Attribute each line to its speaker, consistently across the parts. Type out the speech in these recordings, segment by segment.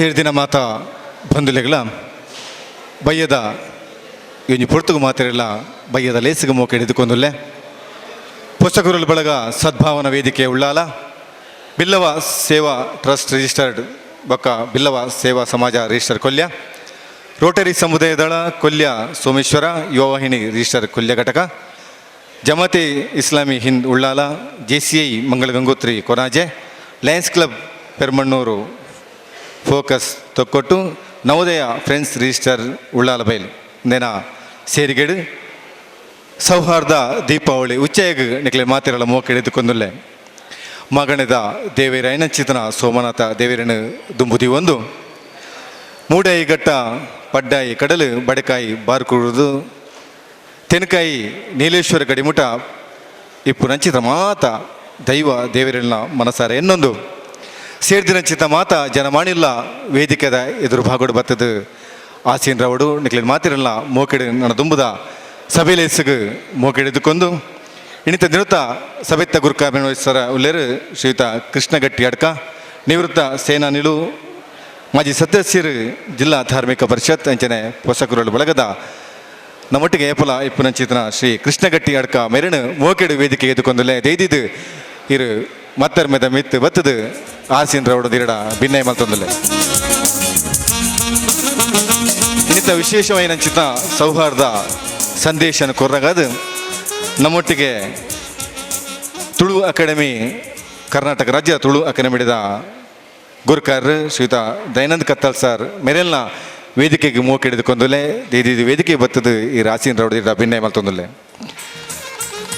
Speaker 1: ಸೇರಿದಿನ ಮಾತಾ ಬಂಧುಲೆಗಳ ಬಯ್ಯದ ಇವು ಪೊರ್ತುಗು ಮಾತಿರಲ್ಲ ಬಯ್ಯದ ಲೇಸಿಗೆ ಮೋಕೆ ಹಿಡಿದುಕೊಂದುಲ್ಲೆ ಪುಸ್ತಕರುಲ್ ಬಳಗ ಸದ್ಭಾವನಾ ವೇದಿಕೆ ಉಳ್ಳಾಲ ಬಿಲ್ಲವ ಸೇವಾ ಟ್ರಸ್ಟ್ ರಿಜಿಸ್ಟರ್ಡ್ ಬೊಕ್ಕ ಬಿಲ್ಲವ ಸೇವಾ ಸಮಾಜ ರಿಜಿಸ್ಟರ್ ಕೊಲ್ಯ ರೋಟರಿ ಸಮುದಾಯ ದಳ ಕೊಲ್ಯ ಸೋಮೇಶ್ವರ ಯುವವಾಹಿನಿ ರಿಜಿಸ್ಟರ್ ಕೊಲ್ಯ ಘಟಕ Jamaate Islami Hind Ullal JCI Mangala Gangotri Konaje lions club Permannur focus Thokkottu Navodaya friends register Ullal Bail ನೇನ ಸೇರಿಗೇಡು ಸೌಹಾರ್ದ ದೀಪಾವಳಿ ಉಚ್ಚಯಗ್ ನಿಕ್ಲೆ ಮಾತಿರಲ್ಲ ಮೋಕೆ ಹಿಡಿದುಕೊಂದುಲ್ಲೆ ಮಗಣದ ದೇವೇರ ಐನಂಚಿತನ ಸೋಮನಾಥ ದೇವೇರನ ದುಂಬುದಿ ಒಂದು ಮೂಡಾಯಿ ಘಟ್ಟ ಪಡ್ಡಾಯಿ ಕಡಲು ಬಡಕಾಯಿ ಬಾರ್ಕುಡುದು ತೆನಕಾಯಿ ನೀಲೇಶ್ವರ ಗಡಿಮುಟ ಇಪ್ಪು ನಂಚಿತ ಮಾತ ದೈವ ದೇವೇರನ ಮನಸಾರ ಇನ್ನೊಂದು ಸೇರ್ದಿನಂಚಿತ ಮಾತ ಜನಮಾಣಿಲ್ಲ ವೇದಿಕೆದ ಎದುರು ಭಾಗೋಡು ಬತ್ತದ ಆಸೀನ್ ರವಡು ನಿಕ್ಲಿನ ಮಾತಿರಲ್ಲ ಮೋಕೆಡು ನನ್ನ ದುಂಬುದ ಸಭೆಲೇಸಗು ಮೋಕೆಡಿದುಕೊಂಡು ಇಣಿತ ದಿನತ ಸಭೆತ್ತ ಗುರುಕಾಬೇಣೇಶ್ವರ ಉಲ್ಲೇರು ಶ್ರೀಯುತ ಕೃಷ್ಣಗಟ್ಟಿ ಅಡ್ಕ ನಿವೃತ್ತ ಸೇನಾನಿಲು ಮಾಜಿ ಸದಸ್ಯರು ಜಿಲ್ಲಾ ಧಾರ್ಮಿಕ ಪರಿಷತ್ ಅಂಚನೆ ಪೊಸಕುರಳು ಬಳಗದ ನಮ್ಮೊಟ್ಟಿಗೆ ಏಪಲ ಇಪ್ಪುನಂಚಿತನ ಶ್ರೀ ಕೃಷ್ಣಗಟ್ಟಿ ಅಡ್ಕ ಮೆರಣ ಮೋಕೆಡು ವೇದಿಕೆ ಎದುಕೊಂದಲೇ ದೈದಿದ್ದು ಇರು ಮತ್ತರ್ ಮೆದ ಮಿತ್ತು ಬತ್ತದು ಆಸೀನ್ ರವಡು ದಿರಡ ಭಿನ್ನಯ ಮಲ್ತೊಂದಲೆ ಇನ್ನಿತ ವಿಶೇಷವಾಯಿನಂಚಿತ ಸೌಹಾರ್ದ ಸಂದೇಶನ ಕೊರ್ರಗಾದ ನಮ್ಮೊಟ್ಟಿಗೆ ತುಳು ಅಕಾಡೆಮಿ ಕರ್ನಾಟಕ ರಾಜ್ಯ ತುಳು ಅಕಾಡೆಮಿಡಿದ ಗುರುಕಾರರು ಶ್ರೀಯುತ ದಯಾನಂದ್ ಕತ್ತಲ್ ಸರ್ ಮೆರೆಲ್ನ ವೇದಿಕೆಗೆ ಮೋಕೆ ಹಿಡಿದುಕೊಂದುಲೆ ದೈದಿದ್ದು ವೇದಿಕೆ ಬತ್ತದು ಈ ರಾಸೀನ್ ರವಡು ದಿರಡ ಭಿನ್ನಯ ಮಲ್ತೊಂದಲೆ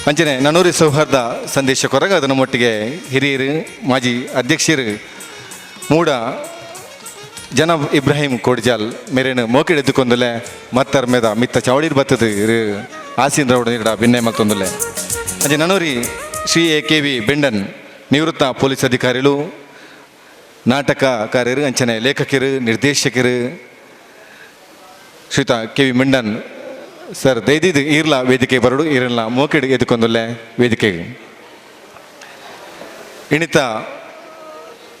Speaker 1: ಅಂಚನೆ ನನ್ನೂರಿ ಸೌಹಾರ್ದ ಸಂದೇಶ ಕೊರಗಾದ ನಮ್ಮೊಟ್ಟಿಗೆ ಹಿರಿಯರು ಮಾಜಿ ಅಧ್ಯಕ್ಷರು ಮೂಡ ಜನಬ್ ಇಬ್ರಾಹಿಂ ಕೋಡ್ಜಾಲ್ ಮೇರೇನು ಮೋಕೆ ಹಿಡಿದುಕೊಂದಲೆ ಮತ್ತರ್ ಮೇದ ಮಿತ್ತ ಚವಳಿರ್ ಬತ್ತದು ಆಸೀನ್ ರವಡು ನೀಡ ಭಿನ್ನಯ ಮತ್ತೊಂದಲೆ ಅಂಚೆ ನನ್ನೂರಿ ಶ್ರೀ AKV ಬೆಂಡನ್ ನಿವೃತ್ತ ಪೊಲೀಸ್ ಅಧಿಕಾರಿಗಳು ನಾಟಕಕಾರರು ಅಂಚನೆ ಲೇಖಕರು ನಿರ್ದೇಶಕರು ಶ್ರೀಯುತ KV ಮೆಂಡನ್ ಸರ್ ದೈದಿದ್ದು ಈರ್ಲ ವೇದಿಕೆ ಬರಡು ಈರಲ್ಲ ಮೋಕೆಡ್ ಎದುಕೊಂದೊಲ್ಲೆ ವೇದಿಕೆಗೆ ಇಣಿತ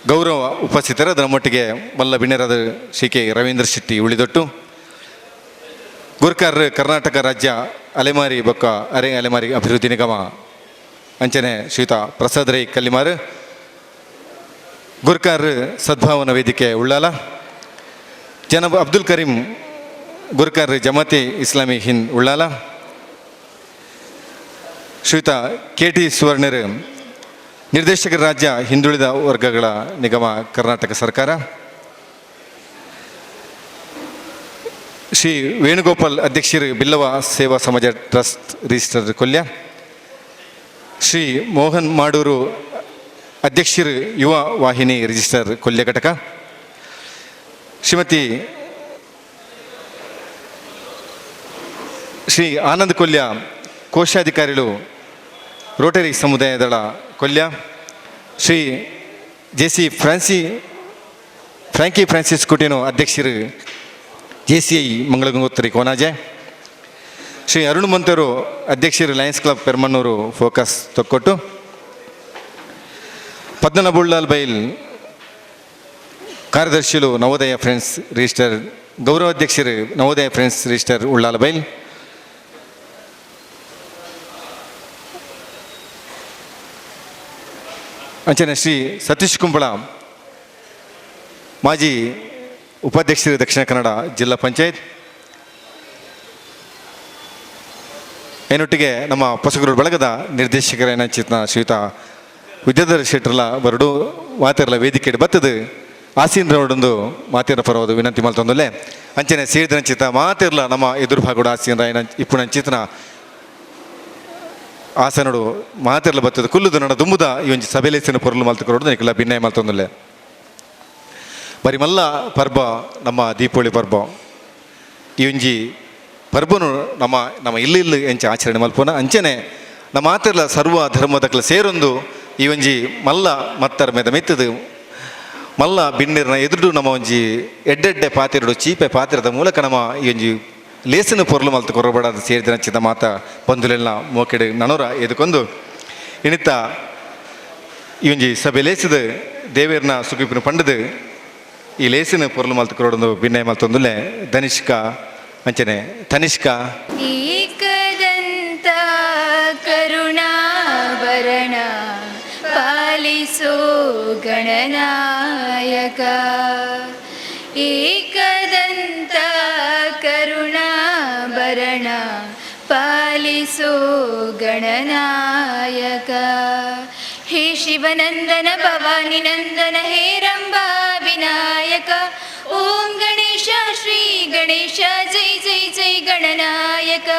Speaker 1: ಗೌರವ ಉಪಸ್ಥಿತರ ನಮ್ಮೊಟ್ಟಿಗೆ ಮಲ್ಲ ಬಿಣ್ಣೆರಾದ ಶ್ರೀ K ರವೀಂದ್ರ ಶೆಟ್ಟಿ ಉಳಿದೊಟ್ಟು ಗುರುಕಾರರು ಕರ್ನಾಟಕ ರಾಜ್ಯ ಅಲೆಮಾರಿ ಬೊಕ್ಕ ಅರೆ ಅಲೆಮಾರಿ ಅಭಿವೃದ್ಧಿ ನಿಗಮ ಅಂಚನೆ ಶ್ರೀಯುತ ಪ್ರಸಾದ್ ರೈ ಕಲ್ಲಿಮಾರು ಗುರುಕಾರರು ಸದ್ಭಾವನಾ ವೇದಿಕೆ ಉಳ್ಳಾಲ ಜನಬ್ ಅಬ್ದುಲ್ ಕರೀಂ ಗುರುಕಾರರು ಜಮಾತೆ ಇಸ್ಲಾಮಿ ಹಿಂದ್ ಉಳ್ಳಾಲ ಶ್ರೀಯುತ KT ಸುವರ್ಣರು ನಿರ್ದೇಶಕರ ರಾಜ್ಯ ಹಿಂದುಳಿದ ವರ್ಗಗಳ ನಿಗಮ ಕರ್ನಾಟಕ ಸರ್ಕಾರ ಶ್ರೀ ವೇಣುಗೋಪಾಲ್ ಅಧ್ಯಕ್ಷರು ಬಿಲ್ಲವ ಸೇವಾ ಸಮಾಜ ಟ್ರಸ್ಟ್ ರಿಜಿಸ್ಟರ್ ಕೊಲ್ಯ ಶ್ರೀ ಮೋಹನ್ ಮಾಡೂರು ಅಧ್ಯಕ್ಷರು ಯುವ ವಾಹಿನಿ ರಿಜಿಸ್ಟರ್ ಕೊಲ್ಯ ಘಟಕ ಶ್ರೀಮತಿ ಶ್ರೀ ಆನಂದ್ ಕೊಲ್ಯ ಕೋಶಾಧಿಕಾರಿಗಳು ರೋಟರಿ ಸಮುದಾಯ ದಳ Kolya Shri JC Franky Francis Coutinho ಅಧ್ಯಕ್ಷರು JCI ಮಂಗಳ ಗಂಗೋತ್ರಿ ಕೋನಾಜೆ ಶ್ರೀ ಅರುಣ್ ಮಂತರು ಅಧ್ಯಕ್ಷರು lions club Permannur focus Thokkottu ಪದ್ಮನ ಬುಳ್ಳಾಲ್ ಬೈಲ್ ಕಾರ್ಯದರ್ಶಿಗಳು ನವೋದಯ ಫ್ರೆಂಡ್ಸ್ ರಿಜಿಸ್ಟರ್ ಗೌರವಾಧ್ಯಕ್ಷರು ನವೋದಯ ಫ್ರೆಂಡ್ಸ್ ರಿಜಿಸ್ಟರ್ ಉಳ್ಳಾಲ ಬೈಲ್ ಅಂಚನೆ ಶ್ರೀ ಸತೀಶ್ ಕುಂಬಳ ಮಾಜಿ ಉಪಾಧ್ಯಕ್ಷರು ದಕ್ಷಿಣ ಕನ್ನಡ ಜಿಲ್ಲಾ ಪಂಚಾಯತ್ ಏನೊಟ್ಟಿಗೆ ನಮ್ಮ ಪೊಸಕರು ಬಳಗದ ನಿರ್ದೇಶಕರೇನಂಚಿತ್ನ ಶ್ರೀಯುತ ವಿದ್ಯಾಧರ ಶೆಟ್ರಲ್ಲ ಬರಡು ಮಾತಿರಲ್ಲ ವೇದಿಕೆ ಬತ್ತದು ಆಸೀನ್ ರವಡೊಂದು ಮಾತಿರ ಪರವಾದ ವಿನಂತಿ ಮಲ್ತೊಂದಲ್ಲೇ ಅಂಚನೆ ಸೇರಿದನಂಚಿತ ಮಾತಿರಲ್ಲ ನಮ್ಮ ಎದುರು ಭಾಗಡು ಆಸೀನ್ ರಾಯನ ಇಪ್ಪುನಂಚಿತನ ಆಸನಡು ಮಾತಿರಲ್ಲ ಬತ್ತದು ಕುಲ್ಲುದು ನನ್ನ ದುಂಬುದ ಈ ಒಂಜಿ ಸಭೆಲೇಸಿನ ಪೊರಲು ಮಲ್ತುಕೊರೋಡು ನನಗೆಲ್ಲ ಭಿನ್ನಯ ಮಲ್ತೊಂದಲ್ಲೇ ಬರಿ ಮಲ್ಲ ಪರ್ಬ ನಮ್ಮ ದೀಪಾವಳಿ ಪರ್ಬ ಈ ಒಂಜಿ ಪರ್ಬನು ನಮ್ಮ ಇಲ್ಲಿ ಎಂಚ ಆಚರಣೆ ಮಲ್ಪೋನ ಅಂಚನೆ ನಮ್ಮ ಮಾತಿರಲ್ಲ ಸರ್ವ ಧರ್ಮದಕ್ಲ ಸೇರೊಂದು ಈ ಒಂಜಿ ಮಲ್ಲ ಮತ್ತರ ಮೇದ ಮೆತ್ತದು ಮಲ್ಲ ಬಿಣ್ಣಿರ್ನ ಎದುರು ನಮ್ಮ ಒಂಜಿ ಎಡ್ಡೆಡ್ಡೆ ಪಾತಿರಡು ಚೀಪೆ ಪಾತಿರದ ಮೂಲಕ ನಮ್ಮ ಈ ಒಂಜಿ ಲೇಸಿನ ಪೊರ್ಲು ಮಲ್ತು ಕೊರಬಾಡದು ಸೇರಿದ ಚಿತ್ತ ಮಾತ ಬಂಧುಲೆಲ್ಲ ಮೋಕೆಡು ನನೋರ ಎದುಕೊಂದು ಇಣಿತ ಈ ಒಂಜಿ ಸಭೆ ಲೇಸಿದ ದೇವೇರ್ನ ಸುಖಿಪಿನ ಪಂಡದು ಈ ಲೇಸಿನ ಪೊರ್ಲು ಮಲ್ತು ಕೊಡೊಂದು ಭಿನ್ನಯ ಮಲ್ತೊಂದುಲ್ಲೆ ಧನಿಷ್ಕ ಅಂಚನೆ ತನಿಷ್ಕ
Speaker 2: ಏಕದಂತ ಕರುಣಾಭರಣ ಪಾಲಿಸೋ ಗಣನಾಯಕ ಏಕದಂತ ಕರುಣಾಭರಣ ಪಾಲಿಸೋ ಗಣನಾಯಕ ಹೇ ಶಿವನಂದನ ಭವಾನಿ ನಂದನ ಹೇ ರಂಭಾ ವಿನಾಯಕ ಓಂ ಗಣೇಶ ಶ್ರೀ ಗಣೇಶ ಜೈ ಜೈ ಜೈ ಗಣನಾಯಕ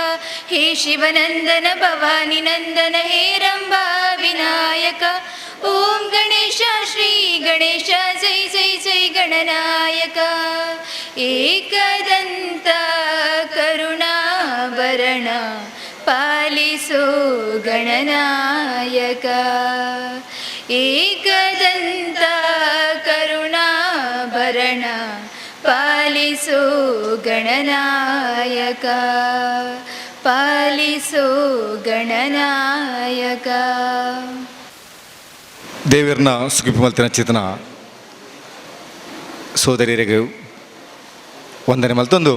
Speaker 2: ಹೇ ಶಿವನಂದನ ಭವಾನಿ ನಂದನ ಹೇ ರಂಭಾ ವಿನಾಯಕ ಓಂ ಗಣೇಶ ಶ್ರೀ ಗಣೇಶ ಜೈ ಜೈ ಜೈ ಗಣನಾಯಕ ಏಕದಂತ ಕರುಣಾಭರಣ ಪಾಲಿಸೋ ಗಣನಾಯಕ ಏಕದಂತ ಕರುಣಾಭರಣ ಪಾಲಿಸೋ ಗಣನಾಯಕ ಪಾಲಿಸೋ ಗಣನಾಯಕ.
Speaker 1: ದೇವರನ್ನ ಸುಗಿಪು ಮಲ್ತಿನ ಚಿತನ ಸೋದರಿಯರಿಗೆ ವಂದನೆ ಮಲ್ತೊಂದು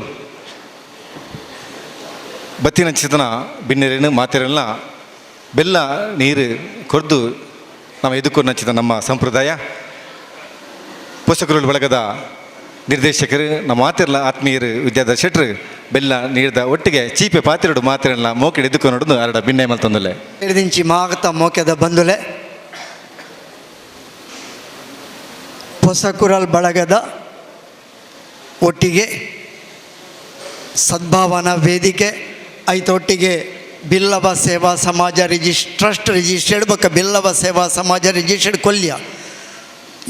Speaker 1: ಬತ್ತಿನ ಚಿತನ ಬಿನ್ನೆರೇನು ಮಾತೆರೆಲ್ಲ ಬೆಲ್ಲ ನೀರು ಕೊರ್ದು ನಾವು ಎದುಕೊಂಡು ಹಚ್ಚಿದ ನಮ್ಮ ಸಂಪ್ರದಾಯ ಪೋಷಕರುಗಳ ಬಳಗದ ನಿರ್ದೇಶಕರು ನಮ್ಮ ಮಾತೆರಲ್ಲ ಆತ್ಮೀಯರು ವಿದ್ಯಾಧರ್ ಶೆಟ್ರು ಬೆಲ್ಲ ನೀರ್ದ ಒಟ್ಟಿಗೆ ಚೀಪೆ ಪಾತ್ರೆಡು ಮಾತೆರೆಲ್ಲ ಮೋಕೆಡು ಎದುಕೊಂಡು ಅರಡ ಬಿನ್ನೆ ಮಲ್ತೊಂದುಲೆ
Speaker 3: ಹಿಡಿದಿಂಚಿ ಮಾಗತ ಮೋಕೆದ ಬಂದುಲೆ ಪೊಸಕುರಲ್ ಬಳಗದ ಒಟ್ಟಿಗೆ ಸದ್ಭಾವನಾ ವೇದಿಕೆ ಐತೊಟ್ಟಿಗೆ ಬಿಲ್ಲವ ಸೇವಾ ಸಮಾಜ ಟ್ರಸ್ಟ್ ರಿಜಿಸ್ಟರ್ಡ್ ಬೊಕ್ಕ ಬಿಲ್ಲವ ಸೇವಾ ಸಮಾಜ ರಿಜಿಸ್ಟರ್ಡ್ ಕೊಲ್ಯ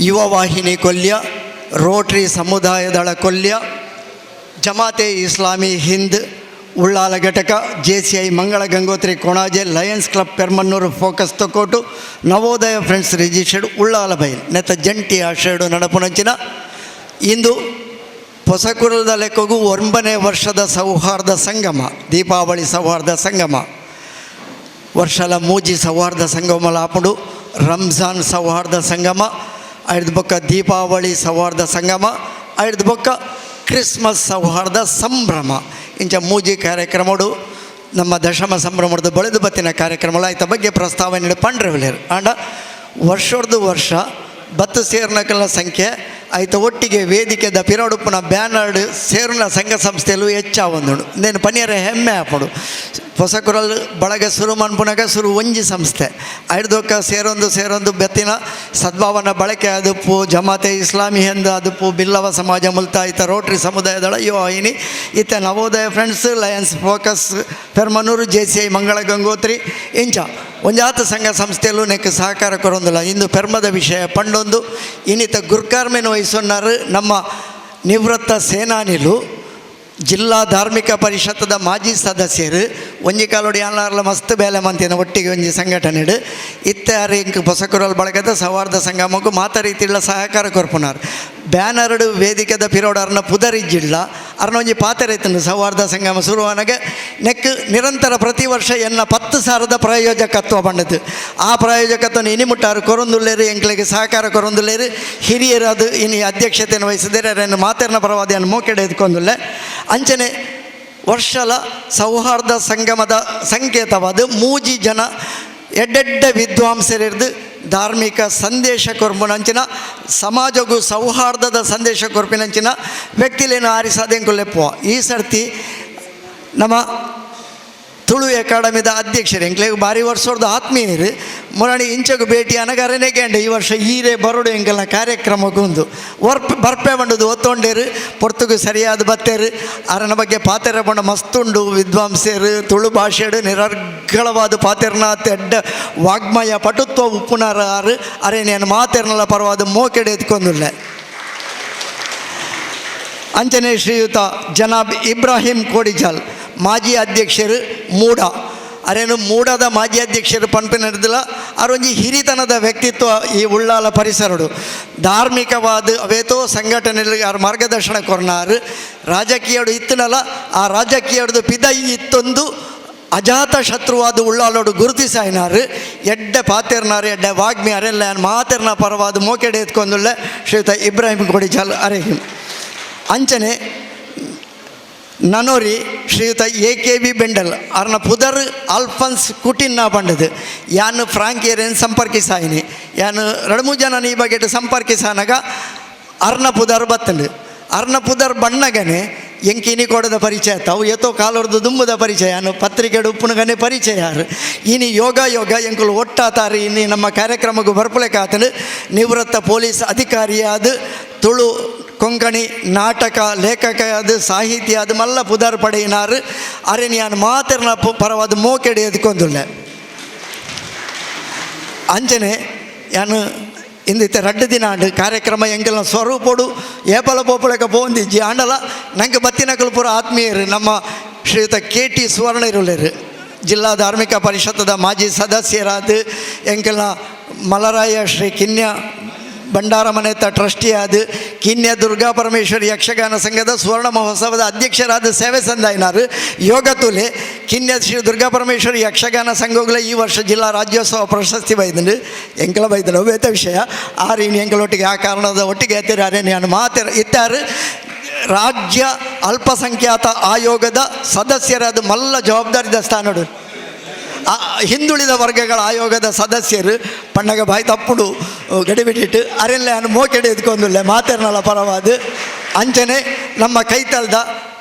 Speaker 3: ಯುವ ವಾಹಿನಿ ಕೊಲ್ಯ ರೋಟ್ರಿ ಸಮುದಾಯದಳ ಕೊಲ್ಯ ಜಮಾತೆ ಇಸ್ಲಾಮಿ ಹಿಂದ್ ಉಳ್ಳಾಲ ಘಟಕ JCI Mangala Gangotri Konaje lions club Permannur focus Thokkottu Navodaya friends registered Ullal Bail ನೆತ್ತ ಜಂಟಿ ಆಶ್ರಯಡು ನಡಪುನಂಚಿನ ಇಂದು ಹೊಸಕುರದ ಲೆಕ್ಕಗೂ 9ನೇ ವರ್ಷದ ಸೌಹಾರ್ದ ಸಂಗಮ ದೀಪಾವಳಿ ಸೌಹಾರ್ದ ಸಂಗಮ ವರ್ಷಲ ಮೂಜಿ ಸೌಹಾರ್ದ ಸಂಗಮ ಲಾಪುಡು ರಂಜಾನ್ ಸೌಹಾರ್ದ ಸಂಗಮ ಐದು ಬೊಕ್ಕ ದೀಪಾವಳಿ ಸೌಹಾರ್ದ ಸಂಗಮ ಐದು ಬೊಕ್ಕ ಕ್ರಿಸ್ಮಸ್ ಸೌಹಾರ್ದ ಸಂಭ್ರಮ ಇಂಚ ಮೂಜಿ ಕಾರ್ಯಕ್ರಮಗಳು ನಮ್ಮ ದಶಮ ಸಂಭ್ರಮದ ಬಳಿದು ಬತ್ತಿನ ಕಾರ್ಯಕ್ರಮಗಳು ಆಯ್ತ ಬಗ್ಗೆ ಪ್ರಸ್ತಾವನೆ ಪಂಡ್ರೆವಿಲೇರು ಆಂಡ ವರ್ಷದ ವರ್ಷ ಬತ್ತು ಸೇರ್ನಕಲ ಸಂಖ್ಯೆ ಆಯ್ತ ಒಟ್ಟಿಗೆ ವೇದಿಕೆದ ಪಿರೋಡುಪ್ಪುನ ಬ್ಯಾನರ್ಡ್ ಸೇರ್ನ ಸಂಘ ಸಂಸ್ಥೆಯಲ್ಲೂ ಹೆಚ್ಚಾವೊಂದು నేను ಪನಿಯರ ಹೆಮ್ಮೆ ಆಪಡು ಹೊಸಕುರಲ್ ಬಳಗ ಸುರು ಮನ್ಪುನಗ ಸುರು ಒಂಜಿ ಸಂಸ್ಥೆ ಐಡ್ದೊಕ್ಕ ಸೇರೊಂದು ಬೆತ್ತಿನ ಸದ್ಭಾವನ ಬಳಕೆ ಅದುಪ್ಪು ಜಮಾತೆ ಇಸ್ಲಾಮಿ ಎಂದು ಅದುಪ್ಪು ಬಿಲ್ಲವ ಸಮಾಜ ಮುಲ್ತ ಈತ ರೋಟ್ರಿ ಸಮುದಾಯದಳ ಯುವ ವಾಹಿನಿ ಈತ Navodaya friends lions focus Permannur JCI Mangala Gangotri ಇಂಚ ಒಂಜಾತ ಸಂಘ ಸಂಸ್ಥೆಯಲ್ಲೂ ನೆಕ್ ಸಹಕಾರ ಕೊರೊಂದಿಲ್ಲ ಇಂದು ಪೆರ್ಮದ ವಿಷಯ ಪಂಡೊಂದು ಇನ್ನಿತ ಗುರ್ಕಾರ್ಮೆನ್ ವಹಿಸೊన్నారు ನಮ್ಮ ನಿವೃತ್ತ ಸೇನಾನಿಲು ಜಿಲ್ಲಾ ಧಾರ್ಮಿಕ ಪರಿಷತ್ತದ ಮಾಜಿ ಸದಸ್ಯರು ಒಂಜಿ ಕಾಲೋಡಿ ಅನ್ನಾರ್ಲ ಮಸ್ತ್ ಬೇಲೆ ಮಂತಿನ ಒಟ್ಟಿಗೆ ಒಂಜಿ ಸಂಘಟನೆಡು ಇತ್ಯಾರಿ ಇಂಕ್ ಹೊಸಕುರಲ್ ಬಳಗದ ಸೌಹಾರ್ದ ಸಂಗಮಕ್ಕೂ ಮಾತ ರೀತಿയുള്ള ಸಹಕಾರ ಕೊರ್ಪುನಾರ್ ಬ್ಯಾನರ್ಡು ವೇದಿಕೆದ ಪಿರೋಡರ್ನ ಪುದರಿಜ್ಜಿಲ್ಲ ಅರ್ನ ಒಂಜಿ ಪಾತೆರೈತನು ಸೌಹಾರ್ದ ಸಂಗಮ ಶುರುವಾನಾಗ ನೆಕ್ ನಿರಂತರ ಪ್ರತಿ ವರ್ಷ ಎನ್ನ 10,000 ಪ್ರಾಯೋಜಕತ್ವ ಬಂಡದು ಆ ಪ್ರಾಯೋಜಕತ್ವ ಇನಿಮುಟ್ಟಾರು ಕೊರೊಂದುಲ್ಲೇರು ಎಂಕ್ಲೆಗೆ ಸಹಕಾರ ಕೊರೊಂದುಲ್ಲೇರು ಹಿರಿಯರು ಅದು ಇನ್ನು ಅಧ್ಯಕ್ಷತೆಯನ್ನು ವಹಿಸಿದರೆ ಅದನ್ನು ಮಾತೆರ್ನ ಪರವಾದಿಯನ್ನು ಮೋಕೆಡೆ ಎದ್ಕೊಂದುಲ್ಲೆ ಅಂಚನೆ ವರ್ಷಲ ಸೌಹಾರ್ದ ಸಂಗಮದ ಸಂಕೇತವಾದ ಮೂಜಿ ಜನ ಎಡ್ಡೆಡ್ಡ ವಿದ್ವಾಂಸರಿರ್ದು ಧಾರ್ಮಿಕ ಸಂದೇಶ ಕೊರ್ಪುನಂಚಿನ ಸಮಾಜಗೂ ಸೌಹಾರ್ದದ ಸಂದೇಶ ಕೊರ್ಪಿನಂಚಿನ ವ್ಯಕ್ತಿಲೇನು ಆರಿಸಾದೆಂಕುಲ್ಲೆಪ್ಪುವ ಈ ಸರ್ತಿ ನಮ್ಮ ತುಳು ಅಕಾಡೆಮಿದ ಅಧ್ಯಕ್ಷರು ಎಂಕ್ಲೆಗೆ ಭಾರಿ ವರ್ಷದ ಆತ್ಮೀಯರು ಮೊರಣಿ ಇಂಚಗೂ ಭೇಟಿ ಅನಗರನೆಗೆಂಡೆ ಈ ವರ್ಷ ಹೀರೆ ಬರೋಡು ಎಂಕಲ್ನ ಕಾರ್ಯಕ್ರಮಕ್ಕೊಂದು ಬರ್ಪೆ ಬಂಡದು ಒತ್ತೊಂಡೇರು ಪೊರ್ತುಗು ಸರಿಯಾದ ಬತ್ತೇರು ಅರನ ಬಗ್ಗೆ ಪಾತೆರ ಬಂಡ ಮಸ್ತುಂಡು ವಿದ್ವಾಂಸರು ತುಳು ಭಾಷೆಡು ನಿರರ್ಗಳವಾದ ಪಾತೆರ್ನ ತೆಡ್ಡ ವಾಗ್ಮಯ ಪಟುತ್ವ ಉಪ್ಪುನಾರ ಆರು ಅರೇನೇನು ಮಾತೆರ್ನಲ್ಲ ಪರವಾದ ಮೋಕೆಡೆ ಎತ್ಕೊಂದುಲ್ಲೆ ಅಂಚನೆ ಶ್ರೀಯುತ ಜನಾಬ್ ಇಬ್ರಾಹಿಂ ಕೋಡಿಜಾಲ್ ಮಾಜಿ ಅಧ್ಯಕ್ಷರು ಮೂಡ ಅರೇನು ಮೂಡದ ಮಾಜಿ ಅಧ್ಯಕ್ಷರು ಪಂಪಿನ ಹಿಡಿದಿಲ್ಲ ಅವರೊಂದು ಹಿರಿತನದ ವ್ಯಕ್ತಿತ್ವ ಈ ಉಳ್ಳಾಲ ಪರಿಸರಡು ಧಾರ್ಮಿಕವಾದ ಅವೇತೋ ಸಂಘಟನೆಗಳಿಗೆ ಅವ್ರ ಮಾರ್ಗದರ್ಶನ ಕೊರ್ನಾರು ರಾಜಕೀಯಡು ಇತ್ತನಲ್ಲ ಆ ರಾಜಕೀಯಡ್ದು ಪಿದೈ ಇತ್ತೊಂದು ಅಜಾತ ಶತ್ರುವಾದ ಉಳ್ಳಾಲೋಡು ಗುರುತಿಸಾಯಿನಾರು ಎಡ್ಡೆ ಪಾತೆರ್ನಾರು ಎಡ್ಡೆ ವಾಗ್ಮಿ ಅರೆಲ್ಲ ಮಾತೆರ್ನ ಪರವಾದ ಮೋಕೆಡೆ ಎತ್ಕೊಂಡುಳ್ಳೆ ಶ್ರೀಯುತ ಇಬ್ರಾಹಿಂ ಕೊಡಿಚಾಲ್ ಅರೆಹಿಂ ಅಂಚನೆ ನನೋರಿ ಶ್ರೀಯುತ AKB ಬೆಂಡಲ್ ಅರ್ನ ಪುದರ್ ಅಲ್ಫನ್ಸ್ ಕುಟಿನ್ನ ಬಂಡದು ಯಾನು ಫ್ರಾಂಕಿಯರೇನು ಸಂಪರ್ಕಿಸಾಯಿನಿ ಯಾನು 2-3 ಜನ ಈ ಬಗೆಟ್ ಸಂಪರ್ಕಿಸಾನಾಗ ಅರ್ನ ಪುದರ್ ಬತ್ತಂಡು ಅರ್ನ ಪುದರ್ ಬಣ್ಣಗನೆ ಎಂಕಿನಿ ಕೊಡದ ಪರಿಚಯ ತಾವು ಎತ್ತೋ ಕಾಲೊಡ್ದು ದುಂಬದ ಪರಿಚಯ ಅನ್ನು ಪತ್ರಿಕೆಡು ಉಪ್ಪುನಗನೆ ಪರಿಚಯ ಯಾರು ಇನಿ ಯೋಗ ಎಂಕುಲು ಒಟ್ಟಾತಾರಿ ಇನ್ನು ನಮ್ಮ ಕಾರ್ಯಕ್ರಮಕ್ಕೂ ಬರ್ಪಲೆಕಾತನು ನಿವೃತ್ತ ಪೊಲೀಸ್ ಅಧಿಕಾರಿಯಾದ ತುಳು ಕೊಂಕಣಿ ನಾಟಕ ಲೇಖಕ ಅದು ಸಾಹಿತ್ಯ ಅದು ಮಲ್ಲ ಪುದರ್ ಪಡೆಯಿನಾರು ಅರೆ ನಾನು ಮಾತಿರ್ನ ಪರವಾದ ಮೋಕೆಡೆ ಎದ್ಕೊಂದುಳ್ಳೆ ಅಂಚನೆ ಯಾನು ಇಂದಿತ್ತೆ 2 ದಿನ ಆಂಡು ಕಾರ್ಯಕ್ರಮ ಎಂಗೆಲ್ಲ ಸ್ವರೂಪಡು ಏಪಲ ಪೋಪಳಕ ಪೋಂದಿಜ್ಜಿ ಆಂಡಲ ನಂಗೆ ಬತ್ತಿನಕಲು ಪೂರ ಆತ್ಮೀಯರು ನಮ್ಮ ಶ್ರೀಯುತ KT ಸುವರ್ಣ ಇರುಳ್ಳರು ಜಿಲ್ಲಾ ಧಾರ್ಮಿಕ ಪರಿಷತ್ತದ ಮಾಜಿ ಸದಸ್ಯರಾದ ಎಂಕೆಲ್ಲ ಮಲರಾಯ ಶ್ರೀ ಕಿನ್ಯ ಭಂಡಾರ ಮನೆತ ಟ್ರಸ್ಟಿಯಾದ ಕಿನ್ಯ ದುರ್ಗಾ ಪರಮೇಶ್ವರಿ ಯಕ್ಷಗಾನ ಸಂಘದ ಸುವರ್ಣ ಮಹೋತ್ಸವದ ಅಧ್ಯಕ್ಷರಾದ ಸೇವೆ ಸಂದಾಯಿನಾರು ಯೋಗ ತುಲೆ ಕಿನ್ಯ ಶ್ರೀ ದುರ್ಗಾ ಪರಮೇಶ್ವರಿ ಯಕ್ಷಗಾನ ಸಂಘಗಳ ಈ ವರ್ಷ ಜಿಲ್ಲಾ ರಾಜ್ಯೋತ್ಸವ ಪ್ರಶಸ್ತಿ ಬೈದಂಡು ಎಂಕಲ ಬೈದನು ಬೇತ ವಿಷಯ ಆ ರೀನಿ ಎಂಕಲೊಟ್ಟಿಗೆ ಆ ಕಾರಣದ ಒಟ್ಟಿಗೆ ಎತ್ತಿರಾರೆ ನಾನು ಇತ್ತಾರು ರಾಜ್ಯ ಅಲ್ಪಸಂಖ್ಯಾತ ಆಯೋಗದ ಸದಸ್ಯರಾದ ಮಲ್ಲ ಜವಾಬ್ದಾರಿದ ಸ್ಥಾನಡು ಹಿಂದುಳಿದ ವರ್ಗಗಳ ಆಯೋಗದ ಸದಸ್ಯರು ಪಣ್ಣಗ ಬಾಯಿ ತಪ್ಪುಡು ಗಡಿಬಿಟ್ಟಿಟ್ಟು ಅರೆಲ್ಲ ಮೋಕೆಡೆ ಎದ್ಕೊಂದುಳ್ಳೆ ಮಾತೆರ್ನಲ್ಲ ಪರವಾದ ಅಂಚನೆ ನಮ್ಮ ಕೈತಲ್ದ